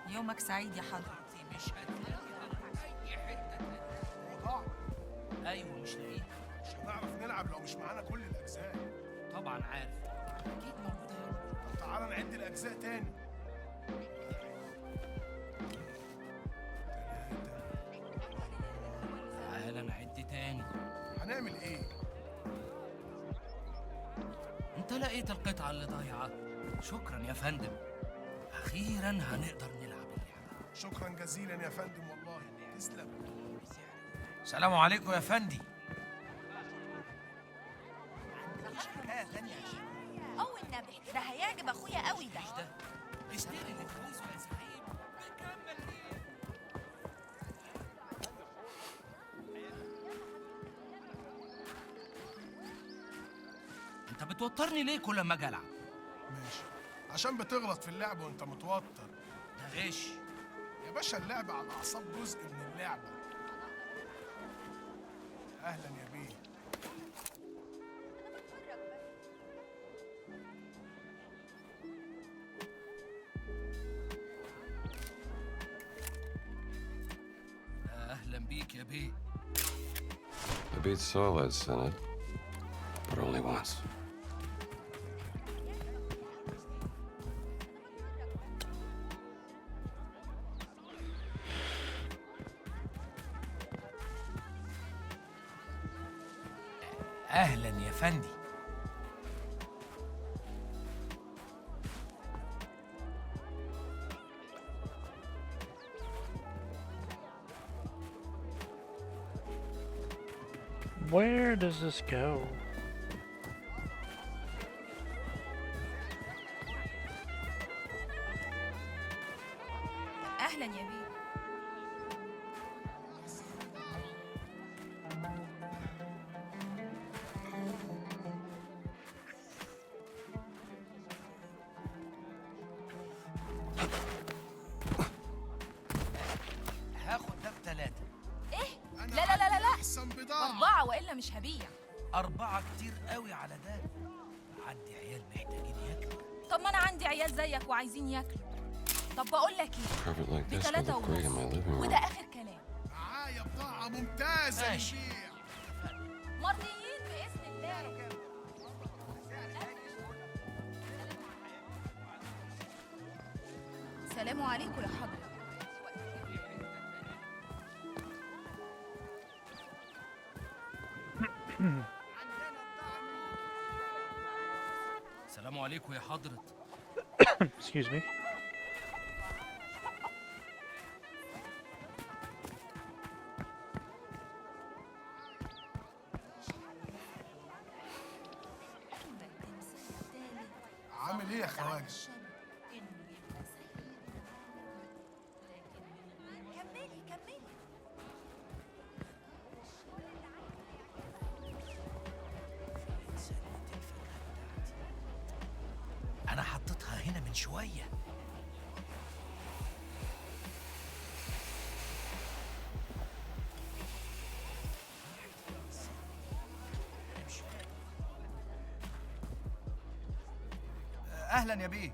يومك سعيد يا حضرتي. مش هتلاقي أي حتة تانية. أيوة مش لاقيها. مش هنعرف نلعب لو مش معانا كل الأجزاء. طبعا عارف. أكيد موجودة هنا. طب تعالى نعد الأجزاء تاني. تعالى نعد تاني. هنعمل إيه؟ أنت لقيت القطعة اللي ضايعة. شكرا يا فندم. أخيرا هنقدر نلعب اللعبة. شكرا جزيلا يا فندم والله. تسلم. سلام عليكم يا فندي. انت بتوترني ليه كل ما اجي العب؟ ماشي، عشان بتغلط في اللعب وانت متوتر. ده غش. يا باشا اللعب على الاعصاب جزء من اللعبه. اهلا يا بيه. اهلا بيك يا بيه. I beat Solid, Senate, but only once. اهلا يا فندي. Where does this go? أهلا يا بيه. هاخد ده ب3. إيه؟ لا لا لا لا لا. احسن بضاعه. 4 وإلا مش هبيع. 4 كتير قوي على ده. عندي عيال محتاجين ياكلوا. طب ما أنا عندي عيال زيك وعايزين ياكلوا. طب بقول لك إيه؟ Carpet like this would ب3 look great in my ونص. living room. وده آخر كلام. معايا بضاعه ممتازه ماشي. للبيع. مرضيين بإذن الله. سلام عليكم يا حضرة. السلام عليكم يا حضرة. Excuse me. عامل ايه يا خواجه؟ كملي كملي. انا حطيتها هنا من شويه. اهلا يا بيه.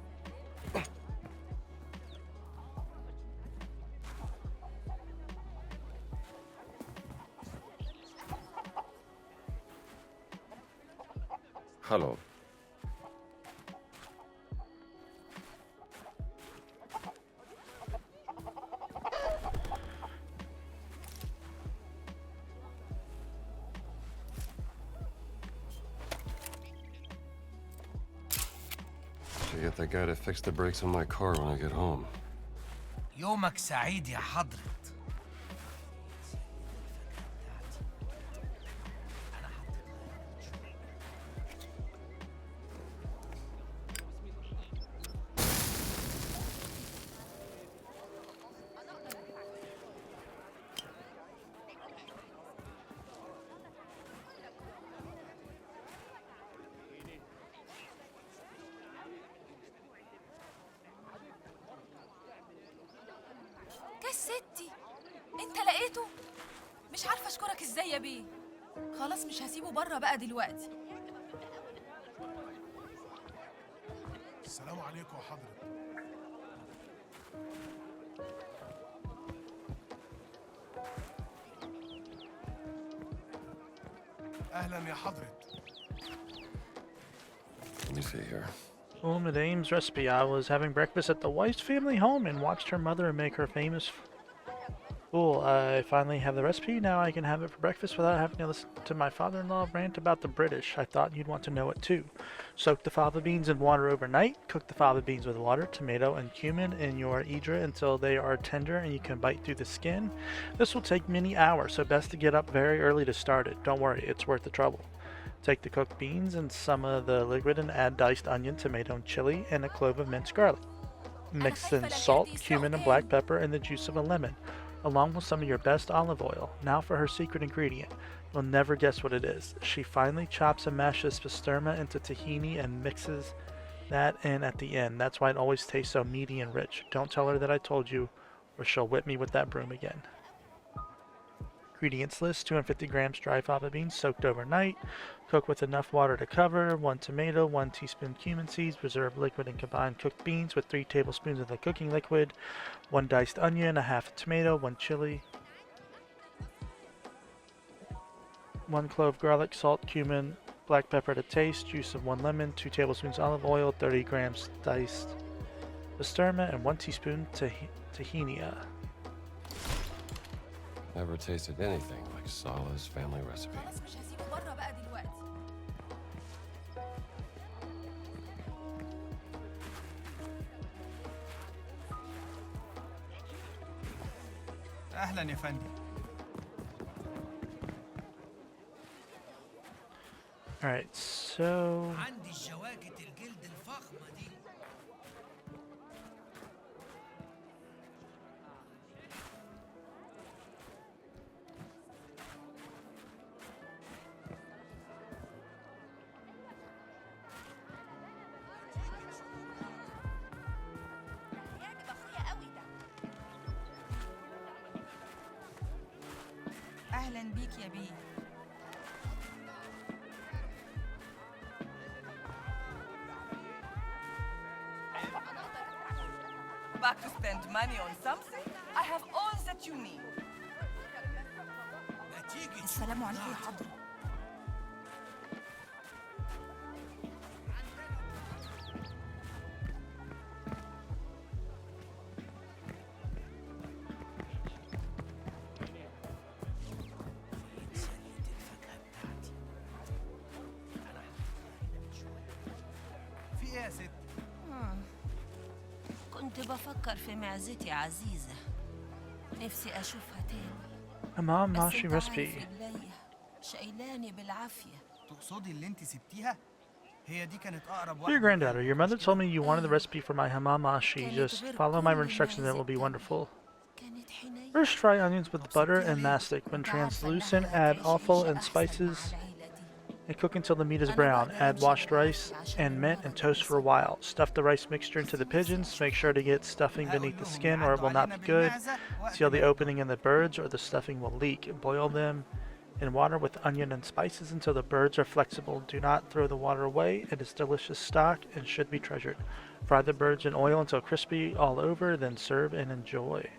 Hello. Should get that guy to fix the brakes on my car when I get home. يومك سعيد يا حضرة. كستي انت لقيته؟ مش عارفه اشكرك ازاي يا بيه. خلاص مش هسيبه بره بقى دلوقتي. السلام عليكم يا حضرة. اهلا يا حضرة. Let me see here. Oh, Madame's recipe. I was having breakfast at the Weiss family home and watched her mother make her famous. Cool. I finally have the recipe. Now I can have it for breakfast without having to listen to my father-in-law rant about the British. I thought you'd want to know it too. Soak the fava beans in water overnight. Cook the fava beans with water, tomato, and cumin in your idra until they are tender and you can bite through the skin. This will take many hours, so best to get up very early to start it. Don't worry, it's worth the trouble. Take the cooked beans and some of the liquid and add diced onion, tomato, and chili, and a clove of minced garlic. Mix in salt, cumin, and black pepper and the juice of a lemon, along with some of your best olive oil. Now for her secret ingredient. You'll never guess what it is. She finely chops and mashes pastrama into tahini and mixes that in at the end. That's why it always tastes so meaty and rich. Don't tell her that I told you, or she'll whip me with that broom again. Ingredients list: 250 grams dry fava beans soaked overnight. Cook with enough water to cover. 1 tomato, 1 teaspoon cumin seeds, reserve liquid and combine cooked beans with 3 tablespoons of the cooking liquid. 1 diced onion, a half a tomato, 1 chili, 1 clove garlic, salt, cumin, black pepper to taste, juice of 1 lemon, 2 tablespoons olive oil, 30 grams diced pastrama, and 1 teaspoon tahini. Never tasted anything like Salah's family recipe. خلاص مش هسيبه بره بقى دلوقتي. اهلا يا فندم. Alright, so... عندي الجواكت الجلد الفخمة دي. يعجب اخويا قوي ده. اهلا بيك يا بيه. Back to spend money on something? I have all that you need. السلام عليكم يا حضرة. في ايه يا ست؟ كنت بفكر في معزتي عزيزة. نفسي أشوفها تاني. Hamam بس mashi انت عارف recipe. رجليا شايلاني بالعافية. تقصدي اللي انت سبتيها؟ هي دي كانت أقرب Dear واحدة. granddaughter, your mother told me you wanted the recipe for my hamamashi. Just follow my instructions and it will be wonderful. First, fry onions with butter and mastic. When translucent, add offal and spices and cook until the meat is brown. Add washed rice and mint and toast for a while. Stuff the rice mixture into the pigeons. Make sure to get stuffing beneath the skin or it will not be good. Seal the opening in the birds or the stuffing will leak. Boil them in water with onion and spices until the birds are flexible. Do not throw the water away. It is delicious stock and should be treasured. Fry the birds in oil until crispy all over, then serve and enjoy.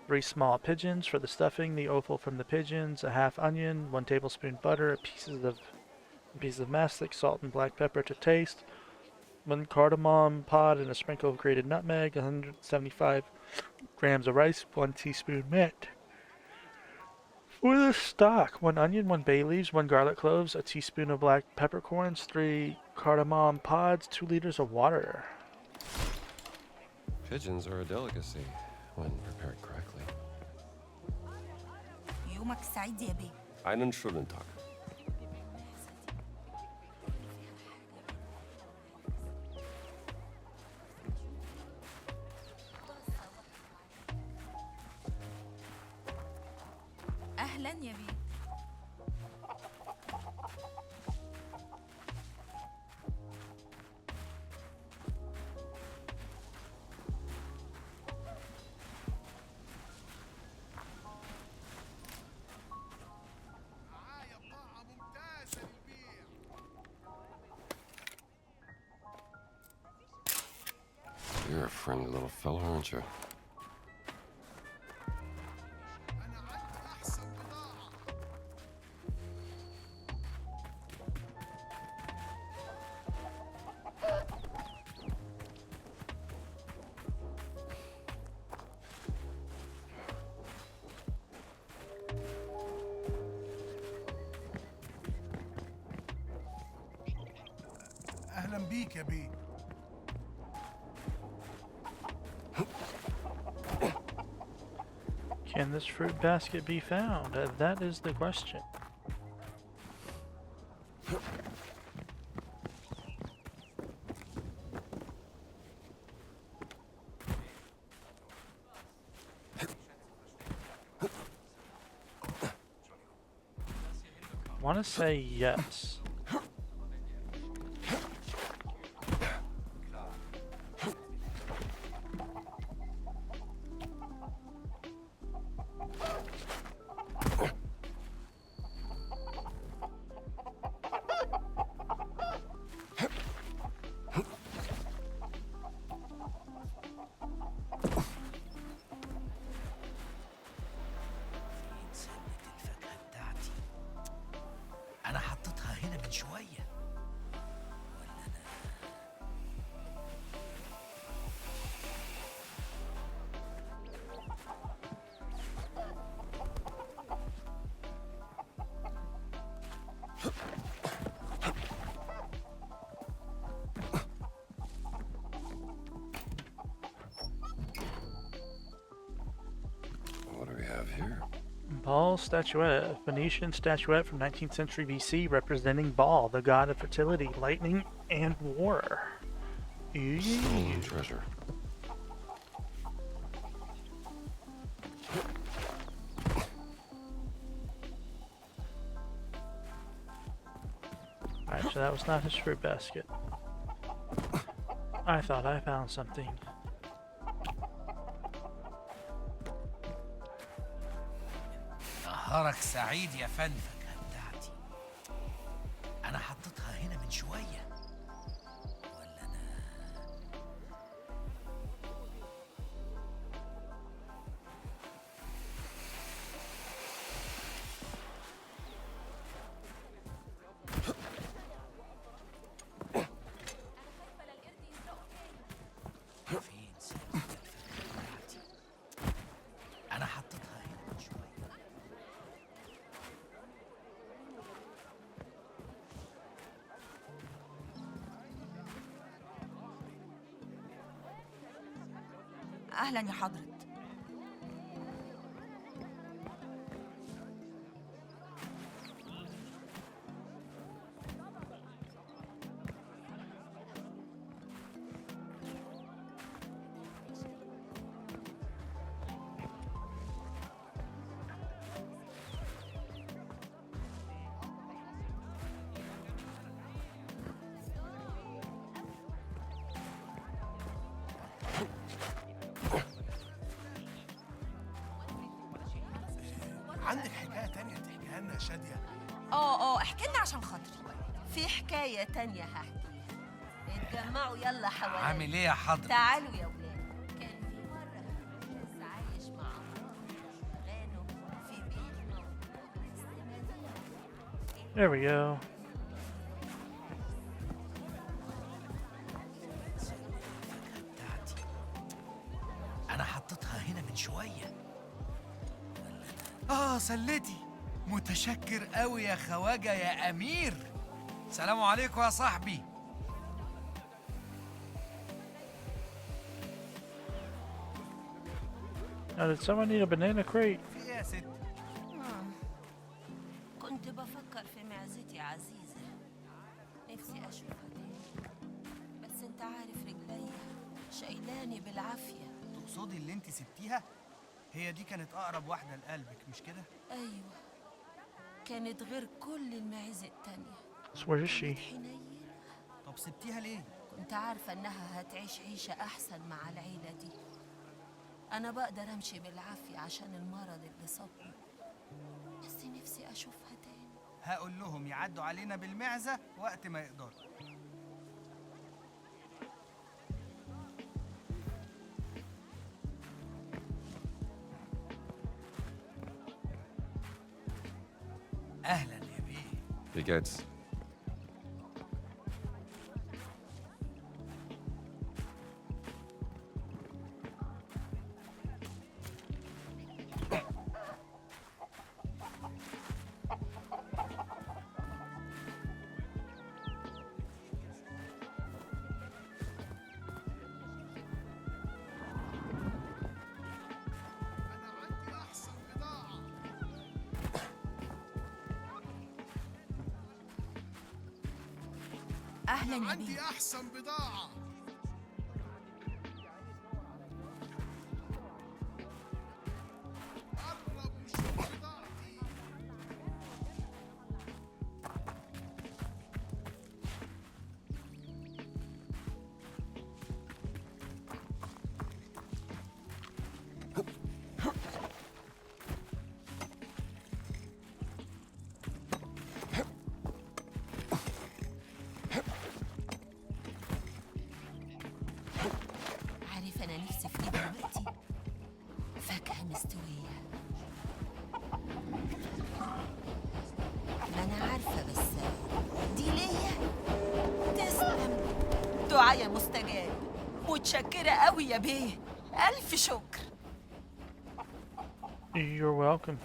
3 small pigeons for the stuffing, the offal from the pigeons, a half onion, 1 tablespoon butter, pieces of mastic, salt and black pepper to taste, 1 cardamom pod and a sprinkle of grated nutmeg, 175 grams of rice, 1 teaspoon mint. For the stock, 1 onion, 1 bay leaves, 1 garlic cloves, a teaspoon of black peppercorns, 3 cardamom pods, 2 liters of water. Pigeons are a delicacy when prepared correctly. يومك سعيد يا بيه. Einen schönen Tag. أهلا يا بيه. You're a friendly little fellow, aren't you? اهلا بيك يا بيه. Can this fruit basket be found? That is the question. want to say yes. أنا حطيتها هنا من شوية. What do we have here? Baal statuette, a Phoenician statuette from 19th century BC representing Baal, the god of fertility, lightning, and war. Stolen treasure. Alright, so that was not his fruit basket. I thought I found something. نهارك سعيد يا فندم. بتاعتي. أنا حطيتها هنا من شوية. أنا حطيتها هنا من شوية. أهلا يا حضرة. عندك حكاية تانية تحكيها لنا يا شادية؟ احكي لنا عشان خاطري. في حكاية تانية هحكيها. اتجمعوا يلا حوالي. عامل إيه يا حضرة؟ تعالوا يا ولاد. كان في مرة ناس عايش مع غانوا في بيت موجود وسط مدينة. There we go. أنا حطيتها هنا من شوية. سلتي. متشكر قوي يا خواجة يا أمير. سلام عليكم يا صاحبي. Now, did someone need a banana crate? في إيه يا ست؟ كنت بفكر في معزتي عزيزة. نفسي أشوفها تاني. بس أنت عارف رجليا شايلاني بالعافية. تقصدي اللي انت سبتيها؟ هي دي كانت أقرب واحدة لقلبك مش كده؟ أيوة. كانت غير كل المعز التانية. So where is she? طب سبتيها ليه؟ كنت عارفة إنها هتعيش عيشة أحسن مع العيلة دي. أنا بقدر أمشي بالعافية عشان المرض اللي صابني. بس نفسي أشوفها تاني. هقول لهم يعدوا علينا بالمعزة وقت ما يقدروا. أهلا يا بيه. Wie geht's? أهلا يا عندي بيه. أحسن بضاعة. قرب وشوف بضاعتي. دعاية مستجاب. متشكرة قوي يا بيه. ألف شكر. You're welcome.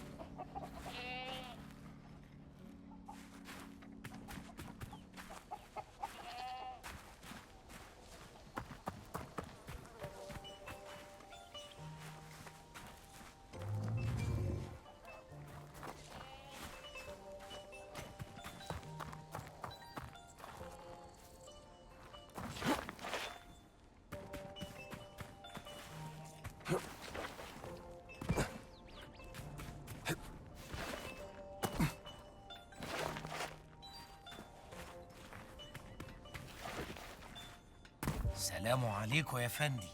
سلام عليكم يا فندي.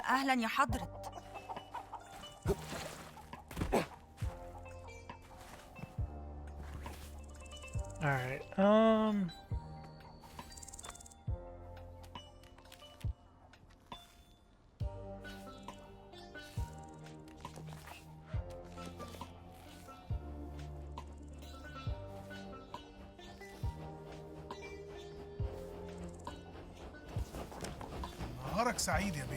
أهلا يا حضرة. Alright, نهارك سعيد يا بيه.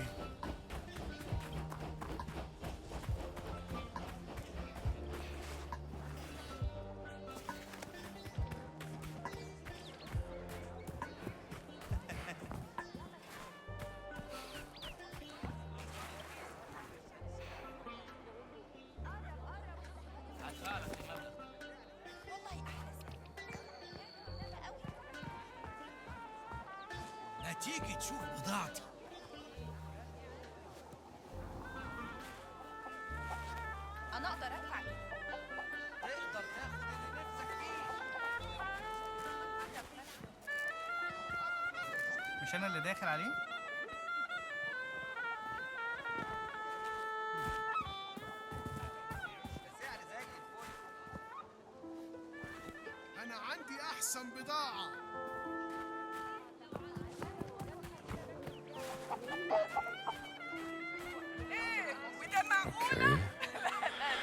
ما تيجي تشوف بضاعتي. أنا أقدر أدفع. تقدر تاخد اللي نفسك فيه. مش أنا اللي داخل عليه؟ أنا عندي أحسن بضاعة. ايه وده معقولة؟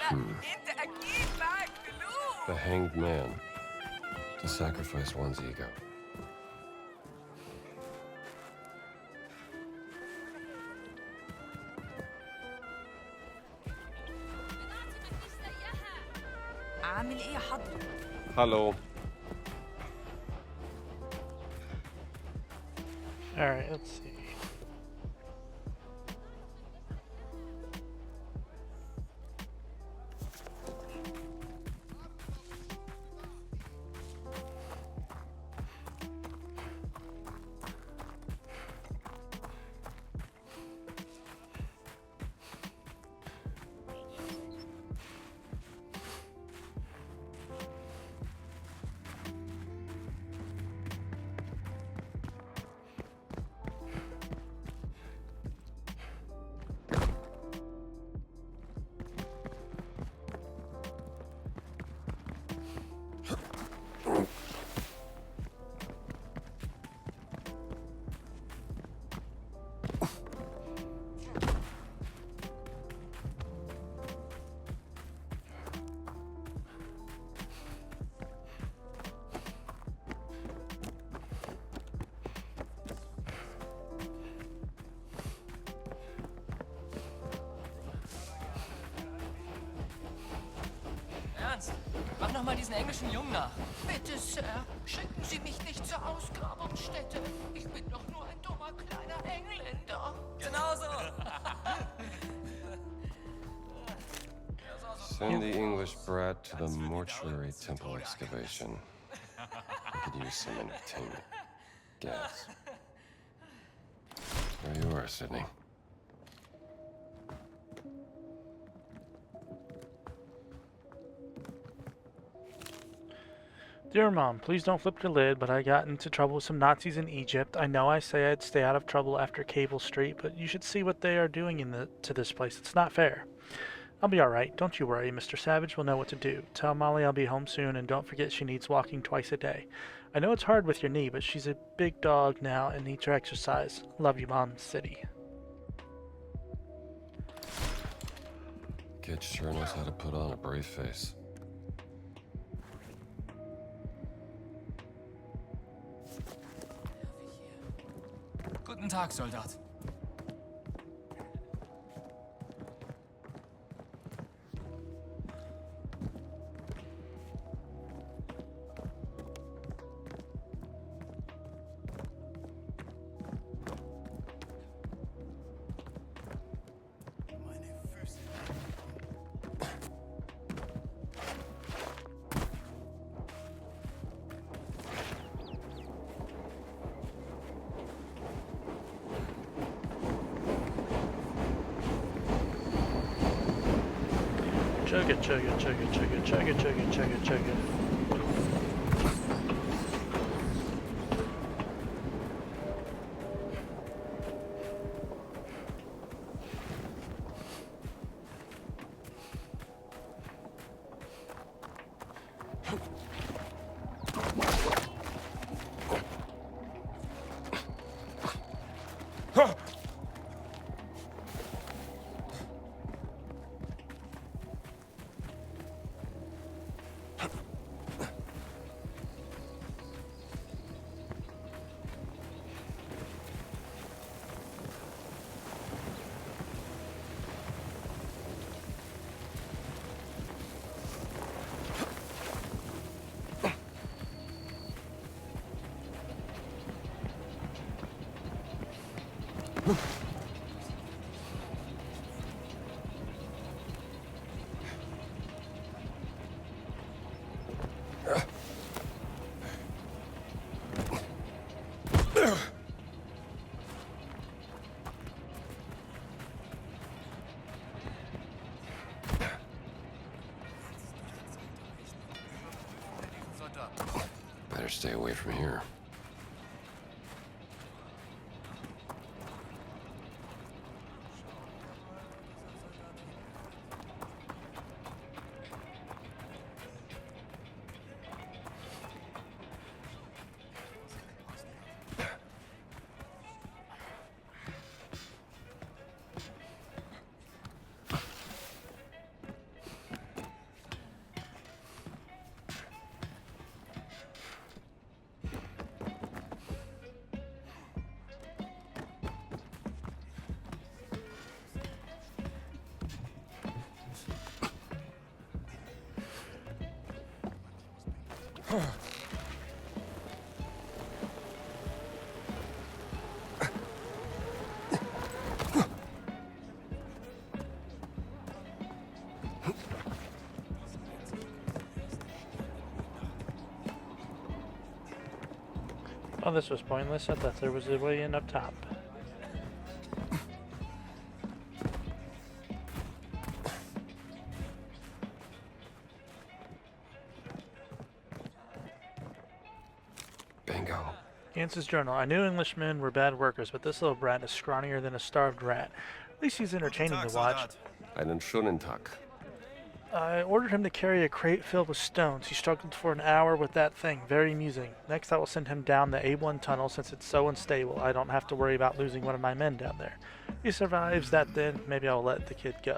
لا انت اكيد معاك فلوس. The hanged man. To sacrifice one's ego. عامل إيه يا حضرة؟ Hello. alright, let's see. Ernst, mach noch mal diesen englischen Jungen nach. Bitte, Sir, schicken Sie mich nicht zur Ausgrabungsstätte. Ich bin doch nur ein dummer kleiner Engländer. Genau so. Send the English brat to the mortuary temple excavation. I could use some entertainment. Gas. There you are, Sydney. Dear Mom, please don't flip your lid, but I got into trouble with some Nazis in Egypt. I know I say I'd stay out of trouble after Cable Street, but you should see what they are doing to this place. It's not fair. I'll be alright. Don't you worry. Mr. Savage will know what to do. Tell Molly I'll be home soon, and don't forget she needs walking twice a day. I know it's hard with your knee, but she's a big dog now and needs her exercise. Love you, Mom. City. kid sure knows how to put on a brave face. Guten Tag, Soldat. Chug it, chug it, chug it, chug it, chug it, chug it, chug it, chug it. Better stay away from here. Oh, this was pointless. I thought there was a way in up top. Bingo. Gance's journal. I knew Englishmen were bad workers, but this little brat is scrawnier than a starved rat. At least he's entertaining to watch. Einen schönen Tag. I ordered him to carry a crate filled with stones. He struggled for an hour with that thing. Very amusing. Next, I will send him down the A1 tunnel since it's so unstable. I don't have to worry about losing one of my men down there. If he survives that, then maybe I'll let the kid go.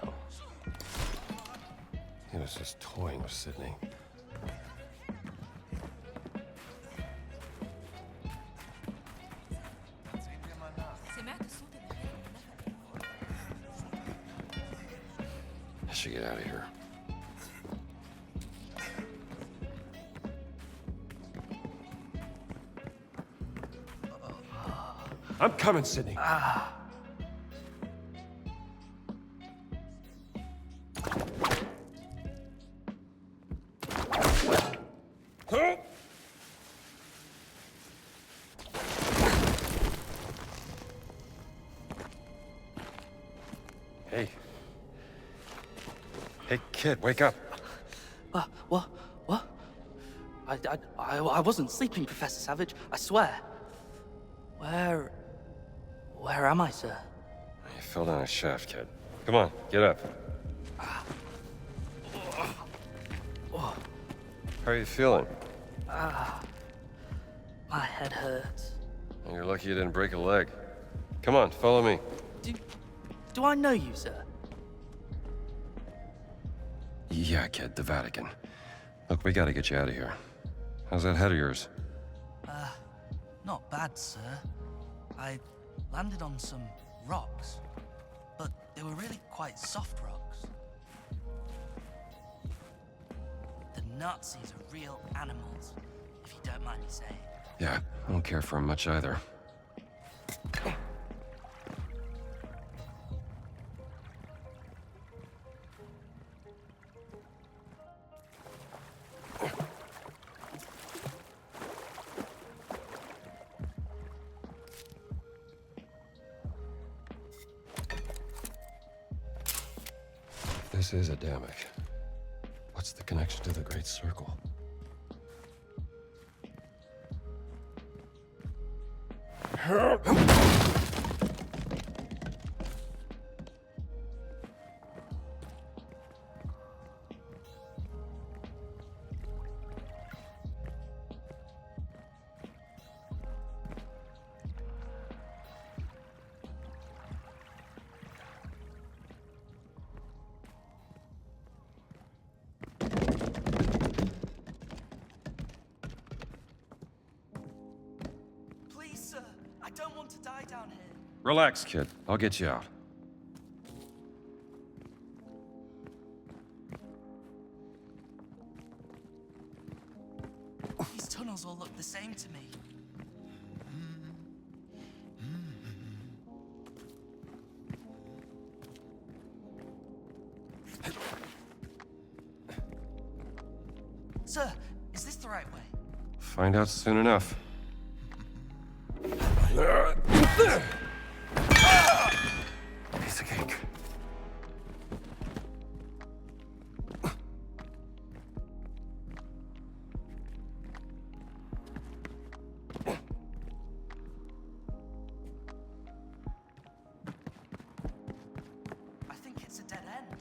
He was just toying with Sydney. I should get out of here. I'm coming, Sydney. Huh? Hey. Hey, kid, wake up. What? I wasn't sleeping, Professor Savage. I swear. Where am I, sir? You fell down a shaft, kid. Come on, get up. How are you feeling? My head hurts. You're lucky you didn't break a leg. Come on, follow me. Do I know you, sir? Yeah, kid, the Vatican. Look, we gotta get you out of here. How's that head of yours? Not bad, sir. I landed on some rocks, but they were really quite soft rocks. The Nazis are real animals, if you don't mind me saying. Yeah, I don't care for him much either. This is Adamic. What's the connection to the Great Circle? Please, sir, I don't want to die down here. Relax, kid. I'll get you out. These tunnels all look the same to me. Sir, is this the right way? Find out soon enough. Piece of cake. I think it's a dead end.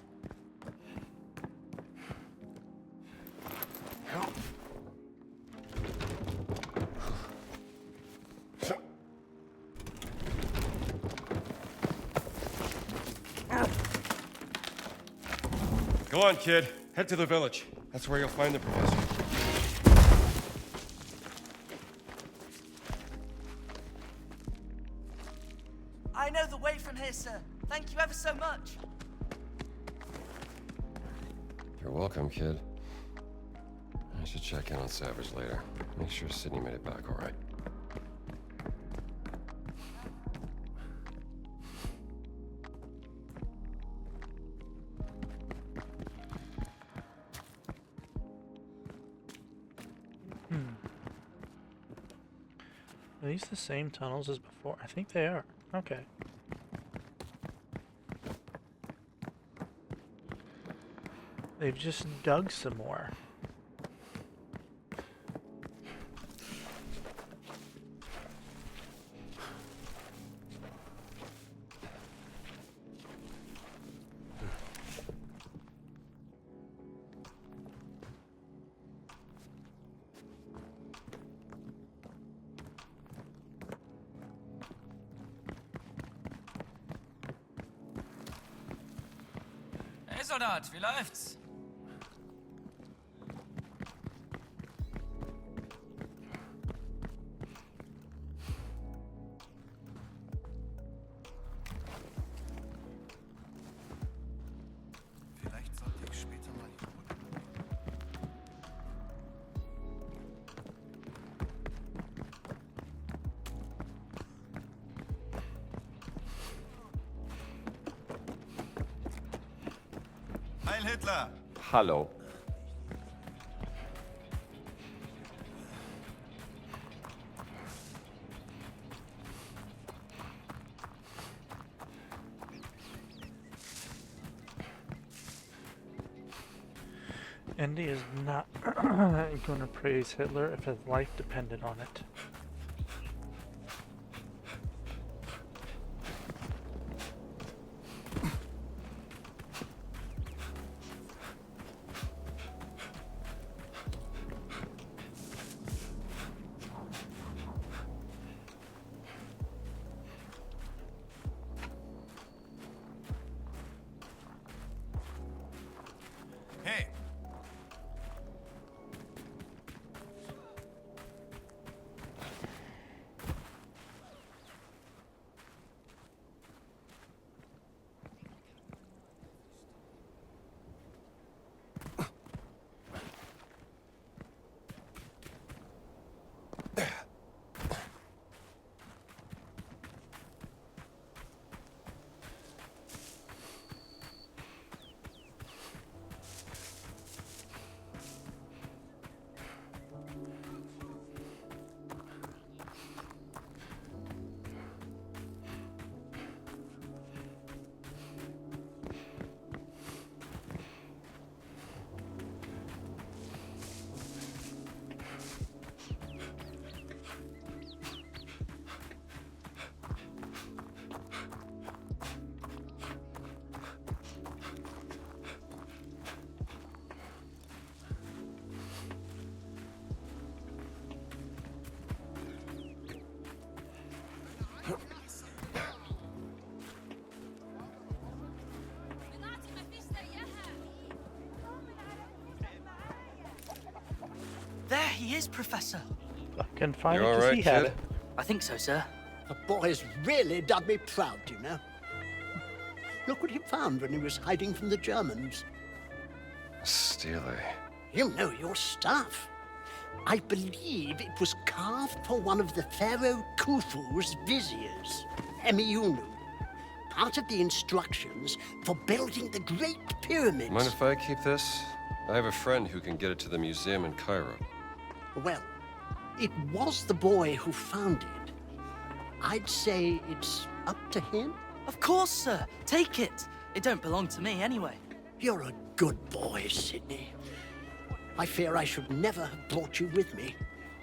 Go on, kid. Head to the village. That's where you'll find the professor. I know the way from here, sir. Thank you ever so much. You're welcome, kid. I should check in on Savage later. Make sure Sydney made it back all right. Are these the same tunnels as before? I think they are. Okay. They've just dug some more. Hey Soldat, wie läuft's? Vielleicht sollte ich später mal die Uhr. Heil Hitler! Hallo. Andy is not going to praise Hitler if his life depended on it. Hey, is, Professor. Fucking find You it all 'cause right, he had kid? it. I think so, sir. The boy's really done me proud, you know. Look what he found when he was hiding from the Germans. Steely. You know your stuff. I believe it was carved for one of the Pharaoh Khufu's viziers, Emiunu. Part of the instructions for building the Great Pyramids. Mind if I keep this? I have a friend who can get it to the museum in Cairo. Well, it was the boy who found it. I'd say it's up to him. Of course, sir. Take it. It don't belong to me anyway. You're a good boy, Sydney. I fear I should never have brought you with me.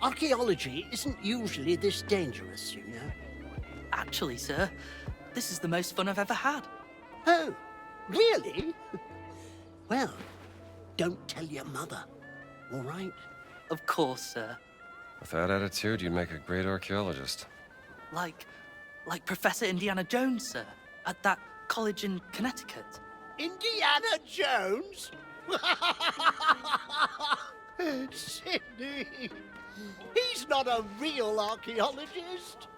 Archaeology isn't usually this dangerous, you know. Actually, sir, this is the most fun I've ever had. Oh, really? Well, don't tell your mother, all right? Of course, sir. With that attitude, you'd make a great archaeologist. Like Professor Indiana Jones, sir, at that college in Connecticut. Indiana Jones? Sydney, he's not a real archaeologist.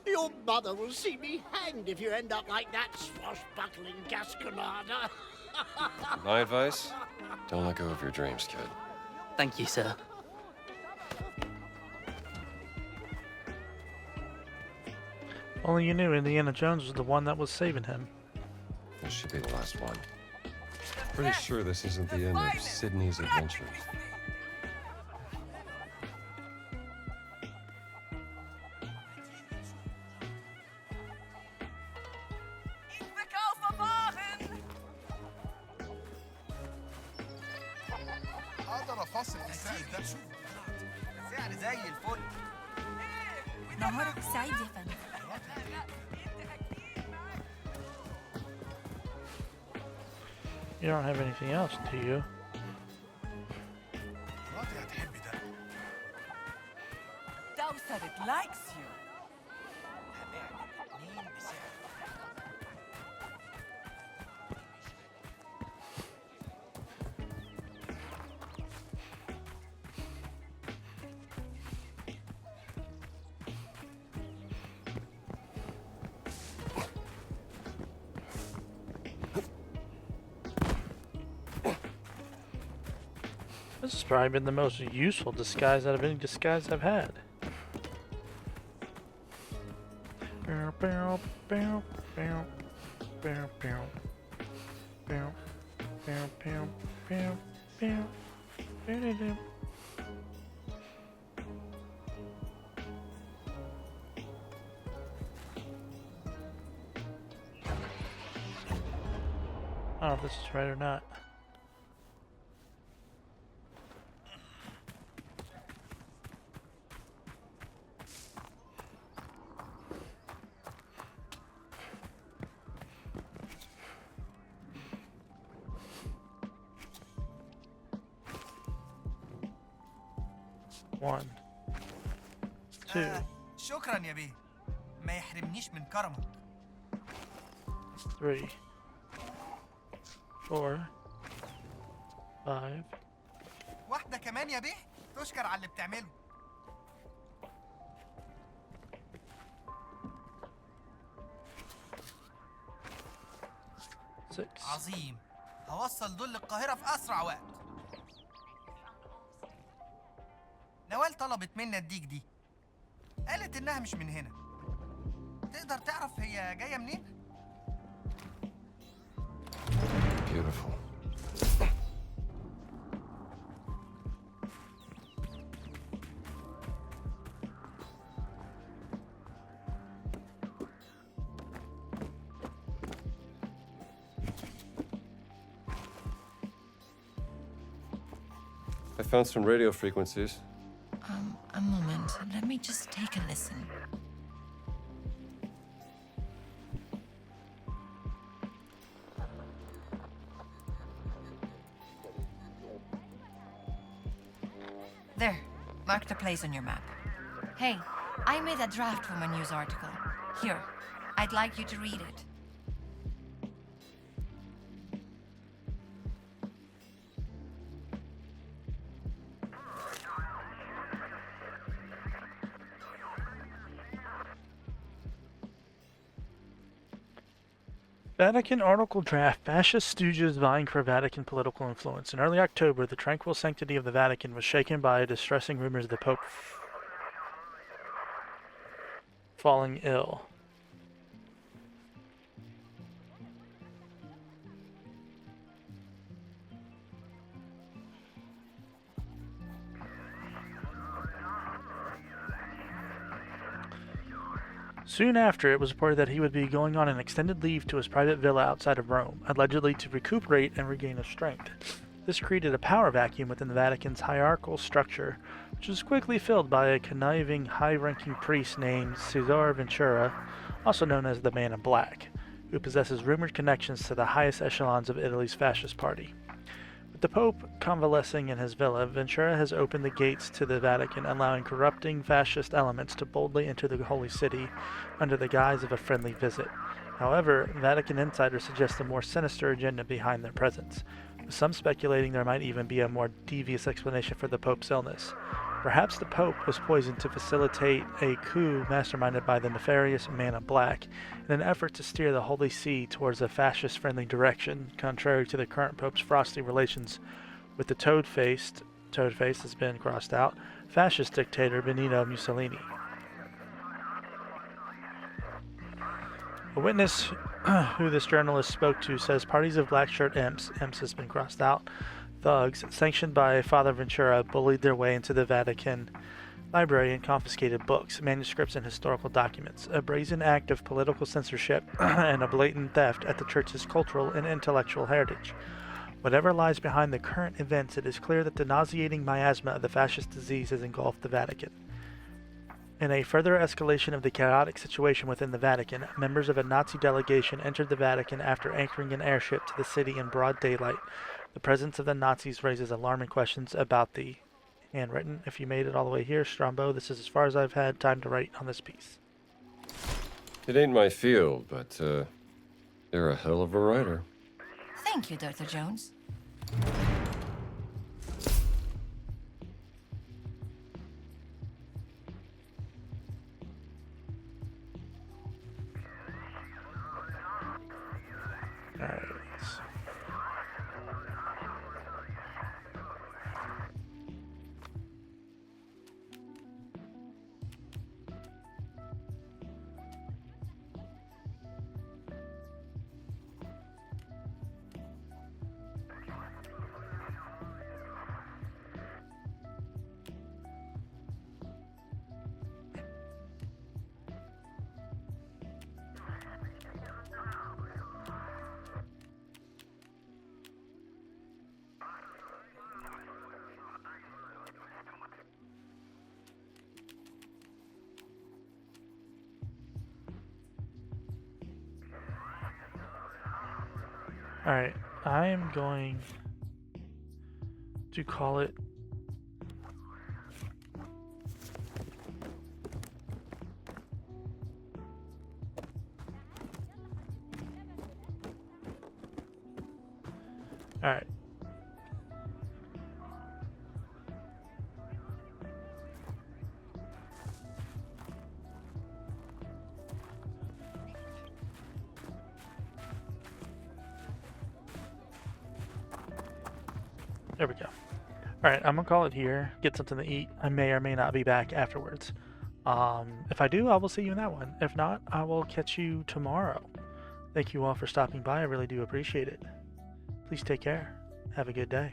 Your mother will see me hanged if you end up like that swashbuckling Gasconada. My advice? Don't let go of your dreams, kid. Thank you, sir. Only you knew Indiana Jones was the one that was saving him. This should be the last one. Pretty sure this isn't the end of Sydney's adventures. اقدر افصل السعر ده شوف سعر زي الفل. نهارك سعيد يا فندم. You don't have anything else, do you? مراتي هتحب ده. Dowser, it likes you. This has probably been the most useful disguise out of any disguise I've had. Bow, bow, bow, bow, bow, bow, bow, bow, bow, bow, bow, bow. I don't know if this is right or not. One, two, شكرا يا بيه. ما يحرمنيش من كرمك. 3, 4, 5. واحدة كمان يا بيه. تشكر على اللي بتعمله. عظيم. هوصل دول للقاهرة في أسرع وقت. نوال طلبت مني اديك دي. قالت إنها مش من هنا. تقدر تعرف هي جاية منين؟ Beautiful. I found some radio frequencies. A moment. Let me just take a listen. There. Mark the place on your map. Hey, I made a draft from a news article. Here. I'd like you to read it. Vatican article draft. Fascist stooges vying for Vatican political influence. In early October, the tranquil sanctity of the Vatican was shaken by distressing rumors of the Pope falling ill. Soon after, it was reported that he would be going on an extended leave to his private villa outside of Rome, allegedly to recuperate and regain his strength. This created a power vacuum within the Vatican's hierarchical structure, which was quickly filled by a conniving, high-ranking priest named Cesare Ventura, also known as the Man in Black, who possesses rumored connections to the highest echelons of Italy's fascist party. With the Pope convalescing in his villa, Ventura has opened the gates to the Vatican, allowing corrupting fascist elements to boldly enter the Holy City under the guise of a friendly visit. However, Vatican insiders suggest a more sinister agenda behind their presence, with some speculating there might even be a more devious explanation for the Pope's illness. Perhaps the Pope was poisoned to facilitate a coup masterminded by the nefarious Man in Black in an effort to steer the Holy See towards a fascist-friendly direction, contrary to the current Pope's frosty relations with the toad-faced has been crossed out, fascist dictator Benito Mussolini. A witness who this journalist spoke to says parties of black shirt imps has been crossed out, thugs, sanctioned by Father Ventura, bullied their way into the Vatican library and confiscated books, manuscripts, and historical documents, a brazen act of political censorship and a blatant theft at the church's cultural and intellectual heritage. Whatever lies behind the current events, it is clear that the nauseating miasma of the fascist disease has engulfed the Vatican. In a further escalation of the chaotic situation within the Vatican, members of a Nazi delegation entered the Vatican after anchoring an airship to the city in broad daylight. The presence of the Nazis raises alarming questions about the handwritten. If you made it all the way here, Strombo, this is as far as I've had time to write on this piece. It ain't my field, but you're a hell of a writer. Thank you, Dr. Jones. Alright. Alright, I am going to call it Alright. There we go. Alright, I'm gonna call it here, get something to eat. I may or may not be back afterwards. If I do, I will see you in that one. If not, I will catch you tomorrow. Thank you all for stopping by. I really do appreciate it. Please take care. Have a good day.